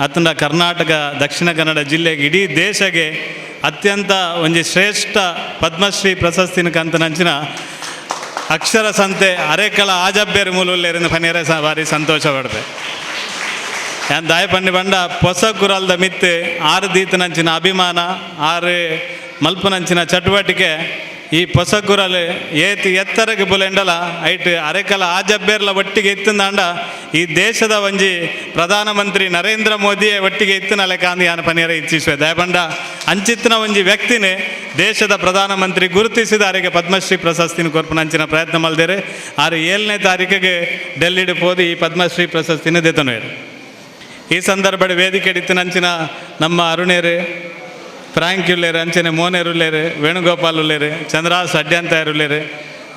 Speaker 5: ಅತನ ಕರ್ನಾಟಕ ದಕ್ಷಿಣ ಕನ್ನಡ ಜಿಲ್ಲೆಗೆ ಇಡೀ ದೇಶಗೆ ಅತ್ಯಂತ ಒಂದು ಶ್ರೇಷ್ಠ ಪದ್ಮಶ್ರೀ ಪ್ರಶಸ್ತಿನ ಕಂತನಂಚಿನ ಅಕ್ಷರ ಸಂತೆ ಅರೆಕಲ ಆಜಬ್ಬೇರು ಮೂಲುಲ್ಲೇರಿನ ಪನೇರ ಭಾರಿ ಸಂತೋಷ ಪಡ್ತೆ ಯಾನ್ ದಾಯ ಪಂಡಿ ಬಂಡ ಹೊಸ ಕುರಲ್ದ ಮಿತ್ತು 6 ದೀತನಂಚಿನ ಅಭಿಮಾನ 6 ಮಲ್ಪನಂಚಿನ ಚಟುವಟಿಕೆ ಈ ಹೊಸ ಕುರಲ್ ಏತಿ ಎತ್ತರಕ್ಕೆ ಬುಲೆಂಡಲ ಐಟ್ ಅರೆಕಲ ಆಜಬ್ಬೇರ್ಲ ಒಟ್ಟಿಗೆ ಇತ್ತಂದಾಂಡ ಈ ದೇಶದ ಒಂಜಿ ಪ್ರಧಾನಮಂತ್ರಿ ನರೇಂದ್ರ ಮೋದಿಯೇ ಒಟ್ಟಿಗೆ ಇತ್ತನಲೆ ಕಾಂದಿ ಯಾನ ಪನೇರ ಇಚ್ಛಿಸುವೆ ದಯಪಂಡ ಅಂಚಿತ್ತಿನ ಒಂಜಿ ವ್ಯಕ್ತಿನೇ ದೇಶದ ಪ್ರಧಾನಮಂತ್ರಿ ಗುರುತಿಸಿದ ಅವರಿಗೆ ಪದ್ಮಶ್ರೀ ಪ್ರಶಸ್ತಿನ ಕೊರ್ಪನಂಚಿನ ಪ್ರಯತ್ನ ಮಲ್ದೇರೆ 7ನೇ ತಾರೀಕಿಗೆ ಡೆಲ್ಲಿಡು ಪೋದು ಈ ಪದ್ಮಶ್ರೀ ಪ್ರಶಸ್ತಿನ ದೆತನುವೇರು ಈ ಸಂದರ್ಭದ ವೇದಿಕೆ ಇಡಿತ್ತಿನಂಚಿನ ನಮ್ಮ ಅರುಣೇರು ಫ್ರಾಂಕ್ ಉಲ್ಲೇರು ಅಂಚನೆ ಮೋನೇರು ಉಲ್ಲೇರು ವೇಣುಗೋಪಾಲ್ ಉಲ್ಲೇರು ಚಂದ್ರಾಸ್ ಅಡ್ಯಂತಾಯರು ಉಲ್ಲೇರು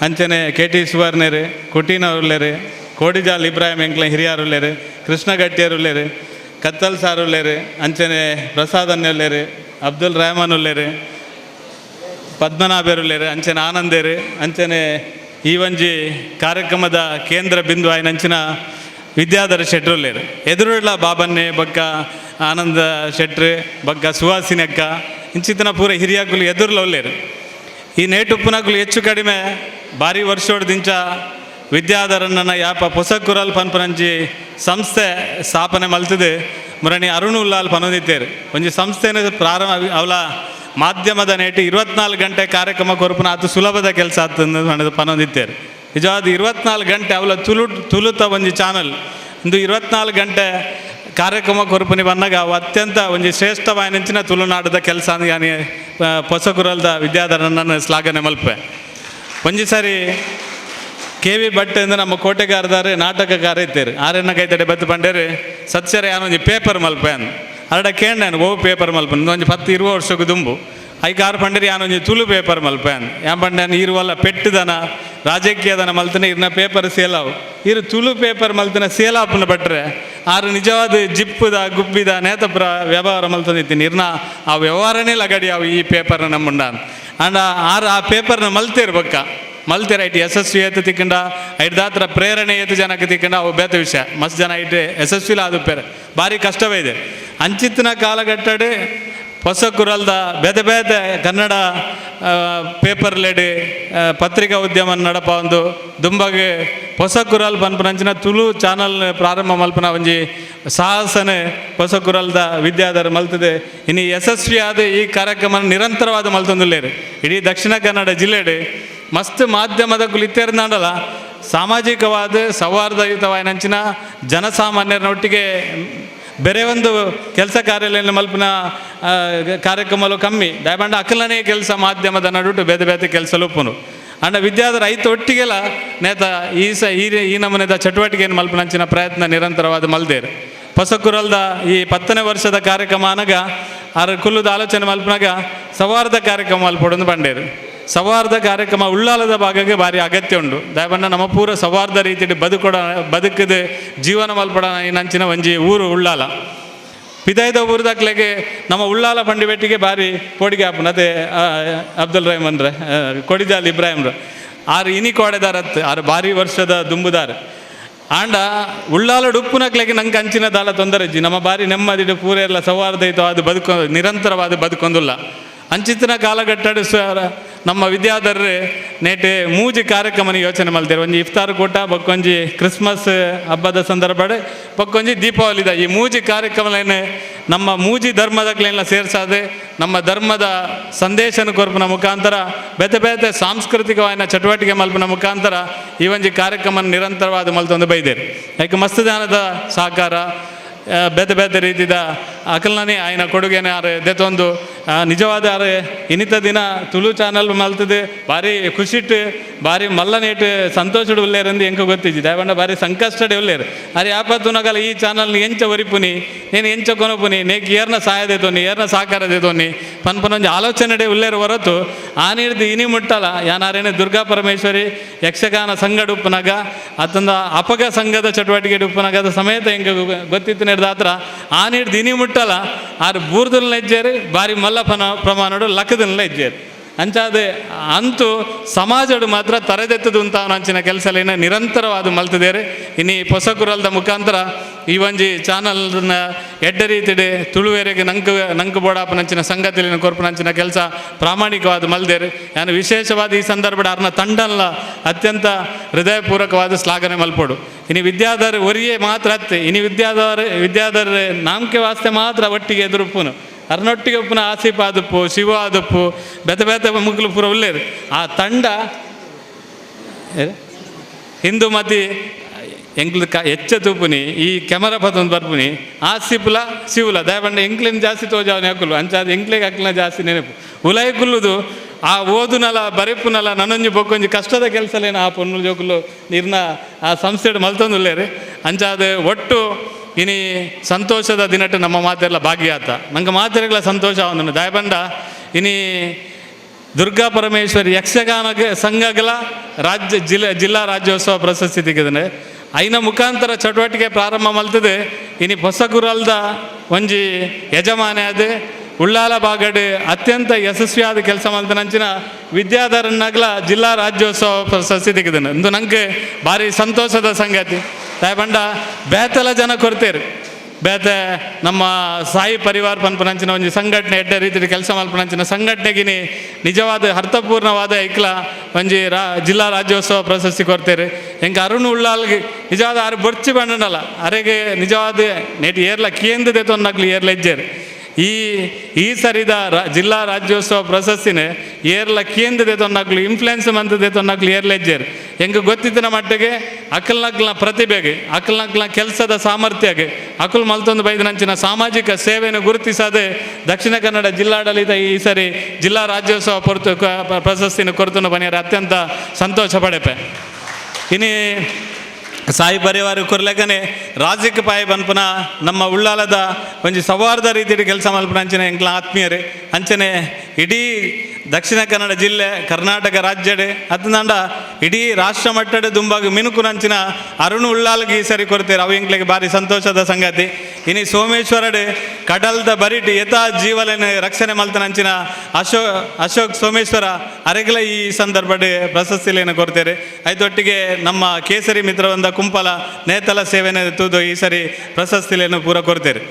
Speaker 5: ಅಂಚನೆ KT ಸುವರ್ಣೇರು ಕುಟೀನ ಉಲ್ಲೇರು ಕೋಡಿಜಾಲ್ ಇಬ್ರಾಹಿಂ ಎಂಕ್ಲ ಹಿರಿಯರು ಉಳ್ಳೇರು, ಕೃಷ್ಣ ಗಟ್ಟಿಯರು ಉಳ್ಳೇರು, ಕತ್ತಲ್ ಸಾರು ಉಳ್ಳೇರು, ಅಂಚನೆ ಪ್ರಸಾದ್ ಅನ್ನ ಉಳ್ಳೇರು, ಅಬ್ದುಲ್ ರೆಹಮಾನ್ ಉಳ್ಳೇರು, ಪದ್ಮನಾಭರು ಉಳ್ಳೇರು, ಅಂಚನೆ ಆನಂದೇರು, ಅಂಚನೆ ಈ ಒಂಜಿ ಕಾರ್ಯಕ್ರಮದ ಕೇಂದ್ರ ಬಿಂದು ಆಯ್ನ ಅಂಚಿನ ವಿದ್ಯಾಧರ ಶೆಟ್ರು ಉಳ್ಳೇರು. ಎದುರುಳ್ಳ ಬಾಬನ್ನೆ ಬೊಕ್ಕ ಆನಂದ ಶೆಟ್ರು ಬೊಕ್ಕ ಸುಹಾಸಿನಿ ಅಕ್ಕ ಇಂಚಿತ್ತಿನ ಪೂರ ಹಿರಿಯಾಕುಲು ಎದುರುಲ ಉಳ್ಳೇರು. ಈ ನೇಟುಪ್ಪುನಕುಲು ಹೆಚ್ಚು ಕಡಿಮೆ ಭಾರಿ ವರ್ಷೋಡ್ದಿಂಚ ವಿದ್ಯಾಧರನ್ನ ಯಾಪ ಹೊಸ ಕುರಲ್ ಪನ್ಪನಂಜಿ ಸಂಸ್ಥೆ ಸ್ಥಾಪನೆ ಮಲ್ತದೆ ಮುರಣಿ ಅರುಣ್ ಉಲ್ಲಾಲ್ ಪನೊಂದಿತ್ತೇರು. ಒಂಜಿ ಸಂಸ್ಥೆನ ಪ್ರಾರಂಭ ಅವಳ ಮಾಧ್ಯಮದ ನೇಟು 24 ಗಂಟೆ ಕಾರ್ಯಕ್ರಮ ಕೊರಪುನ ಅದು ಸುಲಭದ ಕೆಲಸ ಆಗ್ತದೆ ಪನೊಂದಿತ್ತೇರು. ನಿಜವಾದ 24 ಗಂಟೆ ಅವಳ ತುಳುತ ಒಂಜಿ ಚಾನಲ್ ಇಂದು 24 ಗಂಟೆ ಕಾರ್ಯಕ್ರಮ ಕೊರಪುನಿ ಬಂದಾಗ ಅವು ಅತ್ಯಂತ ಒಂಜಿ ಶ್ರೇಷ್ಠವಾಯಿನಂಚಿನ ತುಳುನಾಡದ ಕೆಲಸ ಯಾನಿ ಹೊಸ ಕುರಲ್ದ ವಿದ್ಯಾಧರನನ್ನು ಶ್ಲಾಘನೆ ಮಲ್ಪೆ. ಒಂಜಿ ಸಾರಿ KV ಭಟ್ ಎಂದು ನಮ್ಮ ಕೋಟೆಗಾರದಾರೆ ನಾಟಕಕಾರ ಇತ್ತೇರು. ಆರೆನ್ನ ಕೈತಡೆ ಬತ್ತು ಪಂಡೇರು ಸತ್ಸರ ಯಾನೊಂಜಿ ಪೇಪರ್ ಮಲ್ಪೆ ಅಂದು ಅರಡ ಕೇಂಡಾನು ಓ ಪೇಪರ್ ಮಲ್ಪೆ ಒಂಜಿ 10-20 ವರ್ಷಕ್ಕೆ ದುಂಬು ಐಕಾರು ಪಂಡೇರು ಯಾನೊಂಜಿ ತುಳು ಪೇಪರ್ ಮಲ್ಪೆ ಅಂದು ಯಾನ್ ಪಂಡೇನು ಇರುವಲ್ಲ ಪೆಟ್ಟುದನ ರಾಜಕೀಯದನ ಮಲ್ತನೆ ಇರ್ನ ಪೇಪರ್ ಸೇಲಾವು ಇರು ತುಳು ಪೇಪರ್ ಮಲ್ತನ ಸೇಲಾಪನ ಬಟ್ರೆ ಆರು ನಿಜವಾದ ಜಿಪ್ಪುದ ಗುಬ್ಬಿದ ನೇತಪುರ ವ್ಯವಹಾರ ಮಲ್ತಂದಿತ್ತೀನಿ ಇರ್ನ ಆ ವ್ಯವಹಾರನೇ ಲಗಡಿ ಅವು ಈ ಪೇಪರ್ನ ನಮ್ಮುಂಡ ಅಂಡ ಆರು ಆ ಪೇಪರ್ನ ಮಲ್ತೇರು ಮಲ್ತಿರ ಐಟಿ ಯಶಸ್ವಿ ಏತು ತಿಕ್ಕಂಡ ಐಟ್ ದಾತ್ರ ಪ್ರೇರಣೆ ಏತು ಜನಕ್ಕೆ ತಿಕ್ಕಂಡ ಅವು ಬೇತ ವಿಷಯ ಮಸ್ತ್ ಜನ ಐಟ್ ಯಶಸ್ವಿಲ ಅದು ಪೇರೆ ಭಾರಿ ಕಷ್ಟವೇ ಇದೆ. ಅಂಚಿತ್ತಿನ ಕಾಲಘಟ್ಟಡೆ ಹೊಸ ಕುರಲ್ದ ಬೇತೆ ಬೇತೆ ಕನ್ನಡ ಪೇಪರ್ ಲೇಡಿ ಪತ್ರಿಕಾ ಉದ್ಯಮ ನಡಪ ಒಂದು ದುಂಬಗೆ ಹೊಸ ಕುರಲ್ ಪನ್ಪನಂಚಿನ ತುಳು ಚಾನಲ್ ಪ್ರಾರಂಭ ಮಲ್ಪನ ಒಂಜಿ ಸಾಹಸನೆ ಹೊಸ ಕುರಲ್ದ ವಿದ್ಯಾಧರ ಮಲ್ತದೆ. ಇನ್ನು ಯಶಸ್ವಿಯಾದ ಈ ಕಾರ್ಯಕ್ರಮ ನಿರಂತರವಾದ ಮಲ್ತೊಂದುಲ್ಲೇರು. ಇಡೀ ದಕ್ಷಿಣ ಕನ್ನಡ ಜಿಲ್ಲೆಡೆ ಮಸ್ತ್ ಮಾಧ್ಯಮದ ಕುಲಿತೇರ್ನಾಡಲ್ಲ ಸಾಮಾಜಿಕವಾದ ಸೌಹಾರ್ದಯುತವಾಯಿನಂಚಿನ ಜನಸಾಮಾನ್ಯರನೊಟ್ಟಿಗೆ ಬೇರೆ ಒಂದು ಕೆಲಸ ಕಾರ್ಯಾಲಯ ಮಲ್ಪಿನ ಕಾರ್ಯಕ್ರಮಲು ಕಮ್ಮಿ ದಯಬಂಡ ಅಕಲನೇ ಕೆಲಸ ಮಾಧ್ಯಮದ ನಡುಟು ಬೇತೆ ಬೇತೆ ಕೆಲಸ ಲುಪ್ಪುನು ಅಂಡ ವಿದ್ಯಾಧರ ಐತು ಒಟ್ಟಿಗೆಲ್ಲ ನೇತ ಈ ನಮೂನೆದ ಚಟುವಟಿಕೆಯನ್ನು ಮಲ್ಪನಂಚಿನ ಪ್ರಯತ್ನ ನಿರಂತರವಾದ ಮಲ್ದೇರು. ಹೊಸ ಕುರಲ್ದ ಈ 10ನೇ ವರ್ಷದ ಕಾರ್ಯಕ್ರಮ ಅನಗ ಆರ ಕುಲ್ಲುದ ಆಲೋಚನೆ ಮಲ್ಪನಾಗ ಸೌಹಾರ್ದ ಕಾರ್ಯಕ್ರಮ ಮಲ್ಪಡೊಂದು ಬಂಡೇರು. ಸೌಹಾರ್ದ ಕಾರ್ಯಕ್ರಮ ಉಳ್ಳಾಲದ ಭಾಗಕ್ಕೆ ಭಾರಿ ಅಗತ್ಯ ಉಂಡು. ದಯಬಂಡ ನಮ್ಮ ಪೂರ ಸೌಹಾರ್ದ ರೀತಿಯಲ್ಲಿ ಬದುಕದ ಜೀವನ ಮಲ್ಪಡ ನಂಚಿನ ಒಂಜಿ ಊರು ಉಳ್ಳಾಲ ಪಿದಾಯ್ದ ಊರ್ದಾಕ್ಲೆಗೆ ನಮ್ಮ ಉಳ್ಳಾಲ ಪಂಡಿಬೆಟ್ಟಿಗೆ ಭಾರಿ ಪೋಡಿಗೆ ಹಾಪುನ ಅದೇ ಅಬ್ದುಲ್ ರೆಹಮಾನ್ರೆ ಕೊಡಿಜಾಲ್ ಇಬ್ರಾಹಿಮ್ರ ಆರು ಇನಿ ಕೋಡೆದಾರತ್ ಆರು ಭಾರಿ ವರ್ಷದ ದುಂಬುದಾರ ಆಂಡ ಉಳ್ಳಾಲ ಉಪ್ಪುನಕ್ಲೆಗೆ ನಂಗೆ ಅಂಚಿನ ದಾಲ ತೊಂದರೆ ಇಜ್ಜಿ ನಮ್ಮ ಭಾರಿ ನೆಮ್ಮದಿ ಪೂರ ಎಲ್ಲ ಸೌಹಾರ್ದಯುತವಾದ ನಿರಂತರವಾದ ಬದುಕೊಂದಿಲ್ಲ. ಅಂಚಿತ್ತಿನ ಕಾಲಘಟ್ಟಡು ನಮ್ಮ ವಿದ್ಯಾಧರರು ನೇಟೆ ಮೂಜಿ ಕಾರ್ಯಕ್ರಮನ ಯೋಚನೆ ಮಲ್ತೇವೆ. ಒಂಜಿ ಇಫ್ತಾರ್ ಕೂಟ ಬಕ್ಕೊಂಜಿ ಕ್ರಿಸ್ಮಸ್ ಹಬ್ಬದ ಸಂದರ್ಭಡೆ ಬಕ್ಕೊಂಜಿ ದೀಪಾವಳಿದ ಈ ಮೂಜಿ ಕಾರ್ಯಕ್ರಮಲೇನು ನಮ್ಮ ಮೂಜಿ ಧರ್ಮದಕ್ಲೆಲ್ಲ ಸೇರ್ಸಾದೆ ನಮ್ಮ ಧರ್ಮದ ಸಂದೇಶನ ಕೊರ್ಪನ ಮುಖಾಂತರ ಬೇತೆ ಬೇತೆ ಸಾಂಸ್ಕೃತಿಕವಾದ ಚಟುವಟಿಕೆ ಮಲ್ಪನ ಮುಖಾಂತರ ಈ ಒಂಜಿ ಕಾರ್ಯಕ್ರಮ ನಿರಂತರವಾದ ಮಲ್ತೊಂದು ಬೈದೇರು. ಯಾಕೆ ಮಸ್ತ್ ಜನದ ಸಹಕಾರ ಬೇತೆ ಬೇತೆ ರೀತಿದ ಅಕಲ್ನೇ ಆಯ್ನ ಕೊಡುಗೆನೆ ಆರೆ ದೆತ್ತೊಂದು ನಿಜವಾದ ಆರೆ ಇನ್ನಿತ ದಿನ ತುಳು ಚಾನಲ್ ಮಲ್ತದೆ ಭಾರಿ ಖುಷಿಟ್ಟು ಭಾರಿ ಮಲ್ಲನೇಟು ಸಂತೋಷಡು ಉಳ್ಳೇರಂದು ಎಂಕ ಗೊತ್ತಿಜ್ಜಿ ದಯಬಂಡ ಭಾರಿ ಸಂಕಷ್ಟಡೆ ಉಳ್ಳೇರು ಅರೆ ಆಪತ್ತುನಗಲ ಈ ಚಾನಲ್ನ ಎಂಚ ಒರಿಪುನಿ నేను ಎಂಚ ಕೊನಪುನಿ ನೇಕ್ ಏರ್ನ ಸಹಾಯದೇತೋನಿ ಏರ್ನ ಸಹಕಾರ ದೇತೋನಿ ಪನ್ಪನೊಂಜಿ ಆಲೋಚನೆಡೆ ಉಳ್ಳೇರು ಹೊರತು ಆನಿಡ್ದು ಇನಿ ಮುಟ್ಟಲ್ಲ ಯಾನಾರೇನೆ ದುರ್ಗಾ ಪರಮೇಶ್ವರಿ ಯಕ್ಷಗಾನ ಸಂಘ ಉಪ್ಪನಾಗ ಅತ್ತಂದ ಅಪಗ ಸಂಘದ ಚಟುವಟಿಕೆ ಉಪ್ಪನಾಗದ ಸಮೇತ ಎಂಕ ಗೊತ್ತಿತ್ತು ನಡೆದಾತ್ರ ಆನಿಡ್ದು ಇನಿ ಮುಟ್ಟಲ್ಲ ಆರು ಬೂರ್ದಲ್ನ ಹೆಜ್ಜೇರು ಭಾರಿ ಮಲ್ಲ ಪ್ರಮಾಣಡು ಲಕ್ಕದಲ್ಲ ಹೆಜ್ಜೇರು ಅಂಚಾದೆ ಅಂತೂ ಸಮಾಜಡು ಮಾತ್ರ ತರೆದೆತ್ತದು ಅಂತ ಅಂಚಿನ ಕೆಲಸಲೇನ ನಿರಂತರವಾದ ಮಲ್ತದೇರು. ಇನ್ನು ಹೊಸ ಕುರಲ್ದ ಮುಖಾಂತರ ಈ ಒಂಜಿ ಚಾನಲ್ನ ಎಡ್ಡ ರೀತಿಡೆ ತುಳುವೇರೆಗೆ ನಂಕು ಬೋಡಾಪನಂಚಿನ ಸಂಗತಿಲಿನ ಕೊರ್ಪನಂಚಿನ ಕೆಲಸ ಪ್ರಾಮಾಣಿಕವಾದ ಮಲ್ದೇರು. ನಾನು ವಿಶೇಷವಾದ ಈ ಸಂದರ್ಭದ ಅವ್ರನ್ನ ತಂಡಲ್ಲ ಅತ್ಯಂತ ಹೃದಯಪೂರ್ವಕವಾದ ಶ್ಲಾಘನೆ ಮಲ್ಪೋಡು. ಇನ್ನು ವಿದ್ಯಾಧರ ಒರಿಯೇ ಮಾತ್ರ ಹತ್ತೆ ಇನ್ನು ವಿದ್ಯಾಧರ ನಾಮಕೆ ವಾಸ್ತೆ ಮಾತ್ರ ಒಟ್ಟಿಗೆ ಎದುರುಪ್ಪುನು ಅರ್ನೊಟ್ಟಿಗೆ ಉಪ್ಪುನ ಆಸಿಫ್ ಆದಪ್ಪು ಶಿವ ಆದಪ್ಪು ಬೇತೆ ಬೇತೆ ಮುಗ್ಲು ಪೂರ ಉಳ್ಳೇರು ಆ ತಂಡ ಹಿಂದೂ ಮತಿ ಎಂಕ್ಲು ಹೆಚ್ಚ ತೂಪುನಿ ಈ ಕ್ಯಾಮರಾ ಪತ್ತೊಂದು ಬರ್ಪುನಿ ಆಸಿಫ್ಲ ಶಿವಲ ದಯಬಂಡ ಎಂಕ್ಲಿನ ಜಾಸ್ತಿ ತೋಜಾವನಿ ಹಾಕಲು ಅಂಚಾದ ಎಂಕ್ಲಿಗೆ ಹಾಕ್ಲಿನ ಜಾಸ್ತಿ ನೆನಪು ಉಲಾಯಿ ಕುಲ್ಲುದು ಆ ಓದುನಲ ಬರೆಪುನಲ ನನ್ನೊಂಜಿ ಬೊಕ್ಕೊಂಜಿ ಕಷ್ಟದ ಕೆಲಸಲೇನ ಆ ಪೊನ್ನು ಜೋಕುಲು ನಿರ್ನ ಆ ಸಂಸ್ಥೆಡು ಮಲ್ತೊಂದುಲ್ಲೇರು ಅಂಚಾದ ಒಟ್ಟು ಇನಿ ಸಂತೋಷದ ದಿನಟ್ಟು ನಮ್ಮ ಮಾತೆಲ್ಲ ಭಾಗಿಯಾತ ನಂಗೆ ಮಾತೆರೆಗಳ ಸಂತೋಷ ಅವನು ದಯಬಂಡ ಇನಿ ದುರ್ಗಾ ಪರಮೇಶ್ವರಿ ಯಕ್ಷಗಾನ ಸಂಘಗಳ ಜಿಲ್ಲಾ ರಾಜ್ಯೋತ್ಸವ ಪ್ರಶಸ್ತಿ ತೆಗೆದನೆ ಐನ ಮುಖಾಂತರ ಚಟುವಟಿಕೆ ಪ್ರಾರಂಭ ಮಲ್ತದೆ ಇನಿ ಹೊಸಕುರಲ್ದ ಒಂಜಿ ಯಜಮಾನೆ ಅದು ಉಳ್ಳಾಲ ಬಾಗಡ್ ಅತ್ಯಂತ ಯಶಸ್ವಿಯಾದ ಕೆಲಸ ಮಲ್ತನಂಚಿನ ವಿದ್ಯಾಧರನ್ನಾಗಲ ಜಿಲ್ಲಾ ರಾಜ್ಯೋತ್ಸವ ಪ್ರಶಸ್ತಿ ತೆಗೆದನು ಇಂದು ನಂಗೆ ಭಾರಿ ಸಂತೋಷದ ಸಂಗತಿ ಪಂಡ ಬೇತೆಲ್ಲ ಜನ ಕೊಡ್ತೇರು ಬೇತೆ ನಮ್ಮ ಸಾಯಿ ಪರಿವಾರ ಪನ್ಪನಂಚಿನ ಒಂಜಿ ಸಂಘಟನೆ ಎಡ್ಡ ರೀತಿಯಲ್ಲಿ ಕೆಲಸ ಮಲ್ಪನಂಚಿನ ಸಂಘಟನೆಗಿನಿ ನಿಜವಾದ ಅರ್ಥಪೂರ್ಣವಾದ ಇಕ್ಲ ಒಂಜಿ ಜಿಲ್ಲಾ ರಾಜ್ಯೋತ್ಸವ ಪ್ರಶಸ್ತಿ ಕೊಡ್ತೇವೆ ಹೆಂಗೆ ಅರುಣ್ ಉಳ್ಳಾಲ್ಗೆ ನಿಜವಾದ ಅರು ಬೊರ್ಚಿ ಬಣ್ಣನಲ್ಲ ಅರೆಗೆ ನಿಜವಾದ ನೆಟ್ ಏರ್ಲ ಕೇಂದ್ರದೆ ತೊನ್ನಕ್ಲಿ ಏರ್ಲ ಇಜ್ಜೇರು ಈ ಸರಿದ ಜಿಲ್ಲಾ ರಾಜ್ಯೋತ್ಸವ ಪ್ರಶಸ್ತಿನೇ ಏರ್ಲ ಕೇಂದ್ರದೆ ತೊನ್ನಕ್ಲು ಇನ್ಫ್ಲುಯೆನ್ಸ್ ಮಂತದೆ ತೊನ್ನಕ್ಲು ಏರ್ಲ ಇಜ್ಜೇರು ಹೆಂಗೆ ಗೊತ್ತಿದ್ದ ಮಟ್ಟಿಗೆ ಅಕಲ್ನಕ್ಲ ಪ್ರತಿಭೆಗೆ ಅಕಲ್ನಕ್ಲ ಕೆಲಸದ ಸಾಮರ್ಥ್ಯಗೆ ಅಕಲ್ ಮಲ್ತೊಂದು ಬೈದನಂಚಿನ ಸಾಮಾಜಿಕ ಸೇವೆಯನ್ನು ಗುರುತಿಸದೆ ದಕ್ಷಿಣ ಕನ್ನಡ ಜಿಲ್ಲಾಡಳಿತ ಈ ಸರಿ ಜಿಲ್ಲಾ ರಾಜ್ಯೋತ್ಸವ ಪ್ರಶಸ್ತಿನ ಕೊರತನ್ನು ಬನ್ನಿಯಾರೆ ಅತ್ಯಂತ ಸಂತೋಷ ಪಡೆಪೆ ಇನಿ ಸಾಯಿ ಪರಿವಾರ ಕೊರ್ಲೆಗನೆ ರಾಜ್ಯಕ್ಕೆ ಪಾಯಿ ಬನ್ಪುನ ನಮ್ಮ ಉಳ್ಳಾಲದ ಒಂಜಿ ಸೌಹಾರ್ದ ರೀತಿಯಲ್ಲಿ ಕೆಲಸ ಮಲ್ಪನ ಅಂಚನೆ ಎಂಕ್ಲ ಆತ್ಮೀಯರೇ ಅಂಚನೆ ಇಡೀ ದಕ್ಷಿಣ ಕನ್ನಡ ಜಿಲ್ಲೆ ಕರ್ನಾಟಕ ರಾಜ್ಯಡೆ ಅತ್ತಂಡ ಇಡೀ ರಾಷ್ಟ್ರ ಮಟ್ಟದ ದುಂಬಾಗ ಮಿನುಕುನಂಚಿನ ಅರುಣ್ ಉಳ್ಳಾಲ್ಗೆ ಈ ಸರಿ ಕೊಡ್ತೇವೆ ಅವು ಎಂಕ್ಲಿಗೆ ಭಾರಿ ಸಂತೋಷದ ಸಂಗತಿ ಇನಿ ಸೋಮೇಶ್ವರಡೆ ಕಡಲ್ದ ಬರಿಟ್ ಯಥಾ ಜೀವನ ರಕ್ಷಣೆ ಮಲ್ತನಂಚಿನ ಅಶೋಕ್ ಸೋಮೇಶ್ವರ ಅರೆಗಲ ಈ ಸಂದರ್ಭಡೆ ಪ್ರಶಸ್ತಿಲೇನು ಕೊಡ್ತೇವೆ ಐದೊಟ್ಟಿಗೆ ನಮ್ಮ ಕೇಸರಿ ಮಿತ್ರವಂದ ಕುಂಪಲ ನೇತಲ ಸೇವೆನೆ ತೂದು ಈ ಸರಿ ಪ್ರಶಸ್ತಿಲೇನು ಪೂರ ಕೊಡ್ತೇವೆ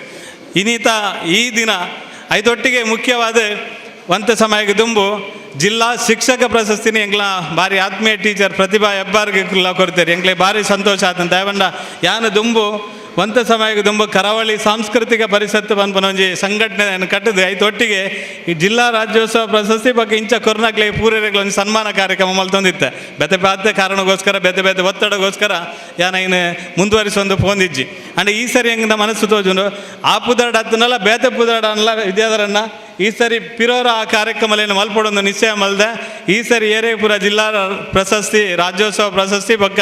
Speaker 5: ಇನ್ನೀತ ಈ ದಿನ ಐದೊಟ್ಟಿಗೆ ಮುಖ್ಯವಾದ ಒಂತ ಸಮಯಕ್ಕೆ ದುಂಬು ಜಿಲ್ಲಾ ಶಿಕ್ಷಕ ಪ್ರಶಸ್ತಿನಿ ಎಂಗ್ಲ ಭಾರಿ ಆತ್ಮೀಯ ಟೀಚರ್ ಪ್ರತಿಭಾ ಹೆಬ್ಬಾರ್ಗೆ ಕೊಡ್ತೇವೆ ಎಂಗ್ಲೆ ಭಾರಿ ಸಂತೋಷ ಆತಂತ ಯಾವಂಡ ಯಾನು ದುಂಬು ಒಂತ ಸಮಯಕ್ಕೆ ದುಂಬು ಕರಾವಳಿ ಸಾಂಸ್ಕೃತಿಕ ಪರಿಷತ್ತು ಪನ್ಪನೊಂಜಿ ಸಂಘಟನೆ ಕಟ್ಟಿದೆ ಐತೊಟ್ಟಿಗೆ ಈ ಜಿಲ್ಲಾ ರಾಜ್ಯೋತ್ಸವ ಪ್ರಶಸ್ತಿ ಬಗ್ಗೆ ಇಂಚ ಕೊರೋನಾಗ್ಲಿ ಪೂರೈರೆಗಳ ಒಂದು ಸನ್ಮಾನ ಕಾರ್ಯಕ್ರಮ ಮಲ್ತೊಂದಿತ್ತೆ ಬೆತೆ ಬಾಧ್ಯ ಕಾರಣಗೋಸ್ಕರ ಬೆತೆ ಒತ್ತಡಗೋಸ್ಕರ ಯಾನ ಇನ್ನು ಮುಂದುವರಿಸೊಂದು ಫೋನಿಜ್ಜಿ ಅಂಡ್ ಈ ಸರಿ ಹೆಂಗೆ ಮನಸ್ಸು ತೋಜುಂಡು ಆ ಪುದಾಡ ಹತ್ತನಲ್ಲ ಬೇತೆ ಪುದಾಡ ಅನ್ನಲ್ಲ ವಿದ್ಯಾಧರನ್ನ ಈ ಸರಿ ಪಿರೋರ ಆ ಕಾರ್ಯಕ್ರಮಲೇನು ಮಲ್ಪಡೊಂದು ನಿಶ್ಚಯ ಮಲ್ದೆ ಈ ಸರಿ ಏರೇಪುರ ಜಿಲ್ಲಾ ಪ್ರಶಸ್ತಿ ರಾಜ್ಯೋತ್ಸವ ಪ್ರಶಸ್ತಿ ಪಕ್ಕ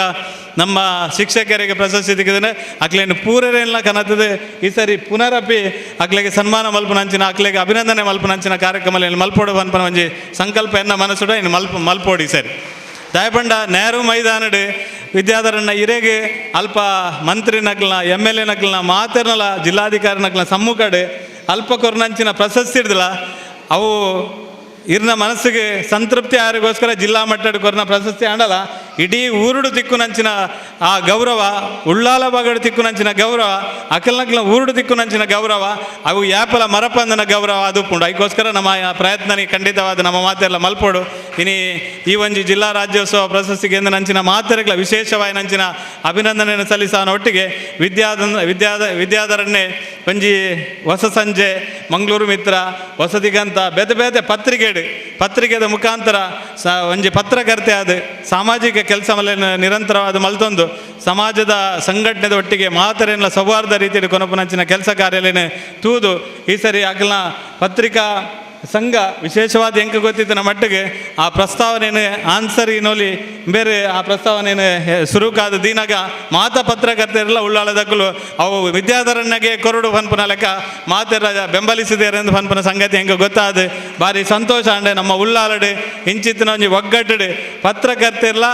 Speaker 5: ನಮ್ಮ ಶಿಕ್ಷಕರಿಗೆ ಪ್ರಶಸ್ತಿ ತೆಗೆದ್ರೆ ಅಕ್ಲೇನು ಪೂರರೇಲ್ಲ ಕನತದೆ ಈ ಸರಿ ಪುನರಪಿ ಅಕ್ಲೆಗೆ ಸನ್ಮಾನ ಮಲ್ಪನಂಚಿನ ಅಕ್ಲೆಗೆ ಅಭಿನಂದನೆ ಮಲ್ಪನಂಚಿನ ಕಾರ್ಯಕ್ರಮಲೇನು ಮಲ್ಪೋಡು ಪನ್ಪನ ಒಂಜಿ ಸಂಕಲ್ಪ ಎನ್ನ ಮನಸ್ಸುಡ ಇನ್ನು ಮಲ್ಪೋಡಿ ಸರಿ ದಯಪಂಡ ನೆಹರು ಮೈದಾನಡು ವಿದ್ಯಾಧರನ್ನ ಇರೆಗೆ ಅಲ್ಪ ಮಂತ್ರಿ ನಕ್ಲನ MLA ನಕ್ಲನ ಮಾತೇರ್ನಲ ಜಿಲ್ಲಾಧಿಕಾರಿ ನಕ್ಲನ ಸಮ್ಮುಖಡು ಅಲ್ಪ ಕೊರ್ನಂಚಿನ ಪ್ರಶಸ್ತಿ ಹಿಡ್ದಲ್ಲ ಅವು ಇರ್ನ ಮನಸ್ಸಿಗೆ ಸಂತೃಪ್ತಿ ಆರಿಗೋಸ್ಕರ ಜಿಲ್ಲಾ ಮಟ್ಟದ ಕೊರ್ನ ಪ್ರಶಸ್ತಿ ಆಂಡಲ್ಲ ಇಡೀ ಊರುಡು ತಿಕ್ಕುನಂಚಿನ ಆ ಗೌರವ ಉಳ್ಳಾಲ ಬಾಗಡು ತಿಕ್ಕುನಂಚಿನ ಗೌರವ ಅಕಲ್ನಕ್ಲ ಊರುಡು ತಿಕ್ಕುನಂಚಿನ ಗೌರವ ಅವು ಯಾಪಲ ಮರಪಂದನ ಗೌರವ ಅದು ಪುಂಡು ಅದಕ್ಕೋಸ್ಕರ ನಮ್ಮ ಪ್ರಯತ್ನ ಖಂಡಿತವಾದ ನಮ್ಮ ಮಾತೆಲ್ಲ ಮಲ್ಪೋಡು ಇನಿ ಈ ಒಂಜಿ ಜಿಲ್ಲಾ ರಾಜ್ಯೋತ್ಸವ ಪ್ರಶಸ್ತಿಗೆ ನಂಚಿನ ಮಾತೆರೆಗಳ ವಿಶೇಷವಾಗಿ ನಂಚಿನ ಅಭಿನಂದನೆಯನ್ನು ಸಲ್ಲಿಸೋನ ಒಟ್ಟಿಗೆ ವಿದ್ಯಾಧರನ್ನೇ ಒಂಜಿ ಹೊಸ ಸಂಜೆ ಮಂಗಳೂರು ಮಿತ್ರ ಹೊಸದಿಗಂತ ಬೇತೆ ಪತ್ರಿಕೆದ ಮುಖಾಂತರ ಒಂಜಿ ಪತ್ರಕರ್ತೆ ಅದು ಸಾಮಾಜಿಕ ಕೆಲಸ ನಿರಂತರವಾದ ಮಲ್ತೊಂದು ಸಮಾಜದ ಸಂಘಟನೆದ ಒಟ್ಟಿಗೆ ಮಾತರೆಲ್ಲ ಸೌಹಾರ್ದ ರೀತಿಯಲ್ಲಿ ಕೊನಪನಂಚಿನ ಕೆಲಸ ಕಾರ್ಯಾಲಯನೇ ತೂದು ಈ ಸರಿ ಅಕಲ್ನ ಪತ್ರಿಕಾ ಸಂಘ ವಿಶೇಷವಾದ ಹೆಂಗೆ ಗೊತ್ತಿತ್ತು ನಮ್ಮ ಮಟ್ಟಿಗೆ ಆ ಪ್ರಸ್ತಾವನೆಯನ್ನು ಆನ್ಸರ್ ಇನ್ನೋಲಿ ಬೇರೆ ಆ ಪ್ರಸ್ತಾವನೆಯನ್ನು ಸುರುಕಾದ ದಿನಾಗ ಮಾತ ಪತ್ರಕರ್ತೆಯರೆಲ್ಲ ಉಳ್ಳಾಳದಕ್ಕಲು ಅವು ವಿದ್ಯಾಧರನ್ಗೆ ಕೊರಡು ಪನ್ಪನ ಲೆಕ್ಕ ಮಾತೆಲ್ಲ ಬೆಂಬಲಿಸಿದ್ದಾರೆ ಎಂದು ಪನ್ಪನ ಸಂಗತಿ ಹೆಂಗೆ ಗೊತ್ತಾದ ಭಾರಿ ಸಂತೋಷ ಅಂಡೆ ನಮ್ಮ ಉಳ್ಳಾಲಡೆ ಇಂಚಿತ್ತಿನ ಒಂಜಿ ಒಗ್ಗಟ್ಟಡೆ ಪತ್ರಕರ್ತೆಲ್ಲ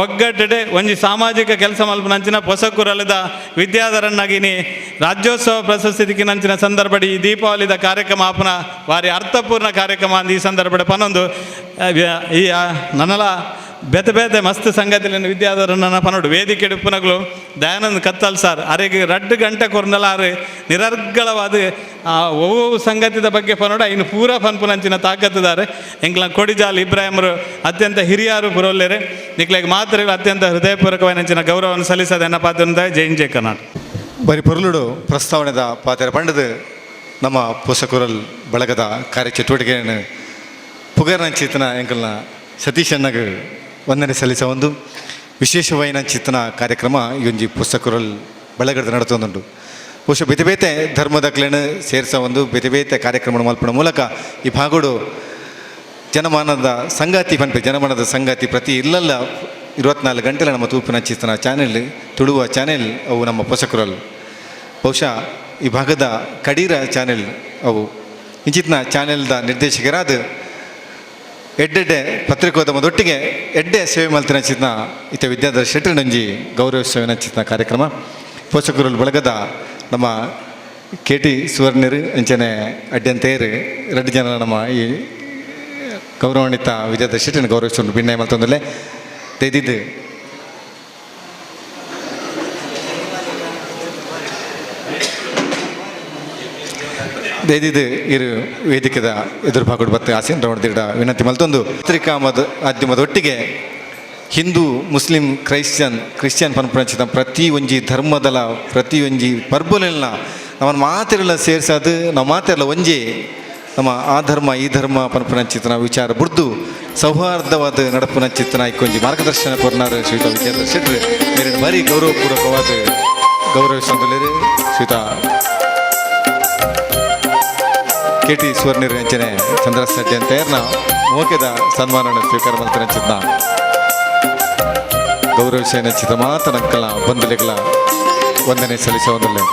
Speaker 5: ಒಗ್ಗಟ್ಟಡೆ ಒಂಜಿ ಸಾಮಾಜಿಕ ಕೆಲಸ ಮಲ್ಪನಂಚಿನ ಹೊಸಕುರಲದ ವಿದ್ಯಾಧರನ್ನಾಗಿನಿ ರಾಜ್ಯೋತ್ಸವ ಪ್ರಶಸ್ತಿ ದಿಕ್ಕಿನಂಚಿನ ಸಂದರ್ಭಡಿ ಈ ದೀಪಾವಳಿದ ಕಾರ್ಯಕ್ರಮ ಆಪನ ಭಾರಿ ಅರ್ಥಪೂರ್ಣ ಕಾರ್ಯಕ್ರಮ ಅಂದ ಈ ಸಂದರ್ಭ ಪನ್ನೊಂದು ಈ ನನ್ನಲ ಬೇತೆ ಮಸ್ತ್ ಸಂಗತಿಯನ್ನು ವಿದ್ಯಾಧರನ್ನ ಪನ್ನೋಡು ವೇದಿಕೆ ಉಪ್ಪುನಗಳು ದಯಾನಂದ್ ಕತ್ತಲ್ ಸರ್ ಅರೆಗೆ 2 ಗಂಟೆ ಕೊರ್ನಲ ಅರೆ ನಿರರ್ಗಳವಾದ ಒವ್ವೊವು ಸಂಗತಿದ ಬಗ್ಗೆ ಪನ್ನೋಡು ಇನ್ನು ಪೂರ ಪನ್ಪುನಂಚಿನ ತಾಕತ್ತಿದ್ದಾರೆ ಎಂಕ್ಲ ಕೊಡಿಜಾಲ್ ಇಬ್ರಾಹಿಮರು ಅತ್ಯಂತ ಹಿರಿಯರು ಪುರೋಲ್ಲೇರೆ ನಿಕ್ಲೆಗೆ ಮಾತ್ರ ಅತ್ಯಂತ ಹೃದಯಪೂರ್ವಕವಾದ ಗೌರವವನ್ನು ಸಲ್ಲಿಸೋದು ಎನ್ನ ಪಾತ್ರ ಜೈ ಕರ್ನಾಟಕ
Speaker 1: ಬರೀ ಪೊರ್ಲುಡು ಪ್ರಸ್ತಾವನೆದ ಪಾತ್ರ ಪಂಡದು ನಮ್ಮ ಪೊಸಕುರಲ್ ಬಳಗದ ಕಾರ್ಯಚಟುವಟಿಕೆಯನ್ನು ಪುಗರ್ನಂಚಿತನ ಎಂಕಲ್ನ ಸತೀಶ್ ಅಣ್ಣಗೆ ವಂದನೆ ಸಲ್ಲಿಸ ಒಂದು ವಿಶೇಷವಾಯಿನ ಚಿತ್ತನ ಕಾರ್ಯಕ್ರಮ ಈ ಒಂಜಿ ಪುಸ್ತಕುರಲ್ ಬಳಗದ ನಡತೊಂದುಂಡು ಬಹುಶಃ ಬೇತೆ ಧರ್ಮದಕ್ಲೇನು ಸೇರಿಸ ಒಂದು ಬೇತೆ ಕಾರ್ಯಕ್ರಮ ಮಲ್ಪನ ಮೂಲಕ ಈ ಭಾಗೋಡು ಜನಮಾನದ ಸಂಗಾತಿ ಪನ್ಪೆ ಜನಮಾನದ ಸಂಗಾತಿ ಪ್ರತಿ ಇಲ್ಲಲ್ಲ 24 ಗಂಟೆಲ ನಮ್ಮ ತೂಪಿನ ಚಿತ್ತನ ಚಾನೆಲ್ ತುಳುವ ಚಾನೆಲ್ ಅವು ನಮ್ಮ ಪೊಸಕುರಲ್ ಬಹುಶಃ ಈ ಭಾಗದ ಕಡೀರ ಚಾನೆಲ್ ಅವು ಇಂಚಿತ್ನ ಚಾನೆಲ್ದ ನಿರ್ದೇಶಕರಾದ ಎಡ್ಡೆಡ್ಡೆ ಪತ್ರಿಕೋದ್ಯಮದೊಟ್ಟಿಗೆ ಎಡ್ಡೆ ಸೇವೆ ಮಲ್ತಿನಂಚಿನ ಇತ ವಿದ್ಯಾಧರ ಶೆಟ್ಟರಿನಂಜಿ ಗೌರವಿಸುವ ನಚ್ಚಿನ ಕಾರ್ಯಕ್ರಮ ಪೋಷಕರು ಬಳಗದ ನಮ್ಮ KT ಸುವರ್ಣರು ಅಂಚನೆ ಅಡ್ಡಂತೇರು 2 ಜನ ನಮ್ಮ ಈ ಗೌರವಾನ್ವಿತ ವಿದ್ಯಾಧರ ಶೆಟ್ಟರಿನ ಗೌರವಿಸುವ ಭಿನ್ನ ಮಲ್ತೊಂದಲ್ಲೇ ತೆಗೆದಿದ್ದು ದೇದಿದು ಇರು ವೇದಿಕೆದ ಎದುರು ಭಾಗಡು ಬತ್ತೆ ಆಸೀನ್ ರವಣದಿಡ ವಿನಂತಿ ಮಲ್ತೊಂದು ಪತ್ರಿಕಾ ಮಾಧ್ಯಮದೊಟ್ಟಿಗೆ ಹಿಂದೂ ಮುಸ್ಲಿಂ ಕ್ರಿಶ್ಚಿಯನ್ ಪನ್ಪುಣಚಿದ ಪ್ರತಿ ಒಂಜಿ ಧರ್ಮದಲ ಪ್ರತಿ ಒಂಜಿ ಪರ್ಬುಲೆಲ್ಲ ನಮ್ಮನ್ನು ಮಾತೆಲ್ಲ ಸೇರಿಸೋದು ನಾವು ಮಾತೆಲ್ಲ ಒಂಜಿ ನಮ್ಮ ಆ ಧರ್ಮ ಈ ಧರ್ಮ ಪನ್ಪುಣಚಿತನ ವಿಚಾರ ಬುಡ್ದು ಸೌಹಾರ್ದವಾದ ನಡಪುನಚಿತನ ಇಕ್ಕೊಂಜಿ ಮಾರ್ಗದರ್ಶನ ಕೊರ್ನಾರ ಶ್ರೀತ ವಿದ್ಯಾಧರ ಶೆಟ್ಟರು ಮೇರಿನ ಭಾರಿ ಗೌರವಪೂರ್ವಕವಾದ ಗೌರವಿಸೊಂದುಲ್ಲೇರು ಶ್ರೀತ KT ಸುವರ್ಣರು ಅಂಚನೆ ಚಂದ್ರಸ್ ಅಡ್ಡಿ ಅಂತೇರ್ನ ಮೋಕೆದ ಸನ್ಮಾನವನ್ನು ಸ್ವೀಕಾರ ಮಾಡ್ತಾರಂಚಿದ್ನ ಗೌರವಿಸ ನಚ್ಚಿದ ಮಾತ ನಕ್ಕಲ ಬಂಧುಲೆಗಳ ವಂದನೆ ಸಲ್ಲಿಸೋದಲ್ಲೇ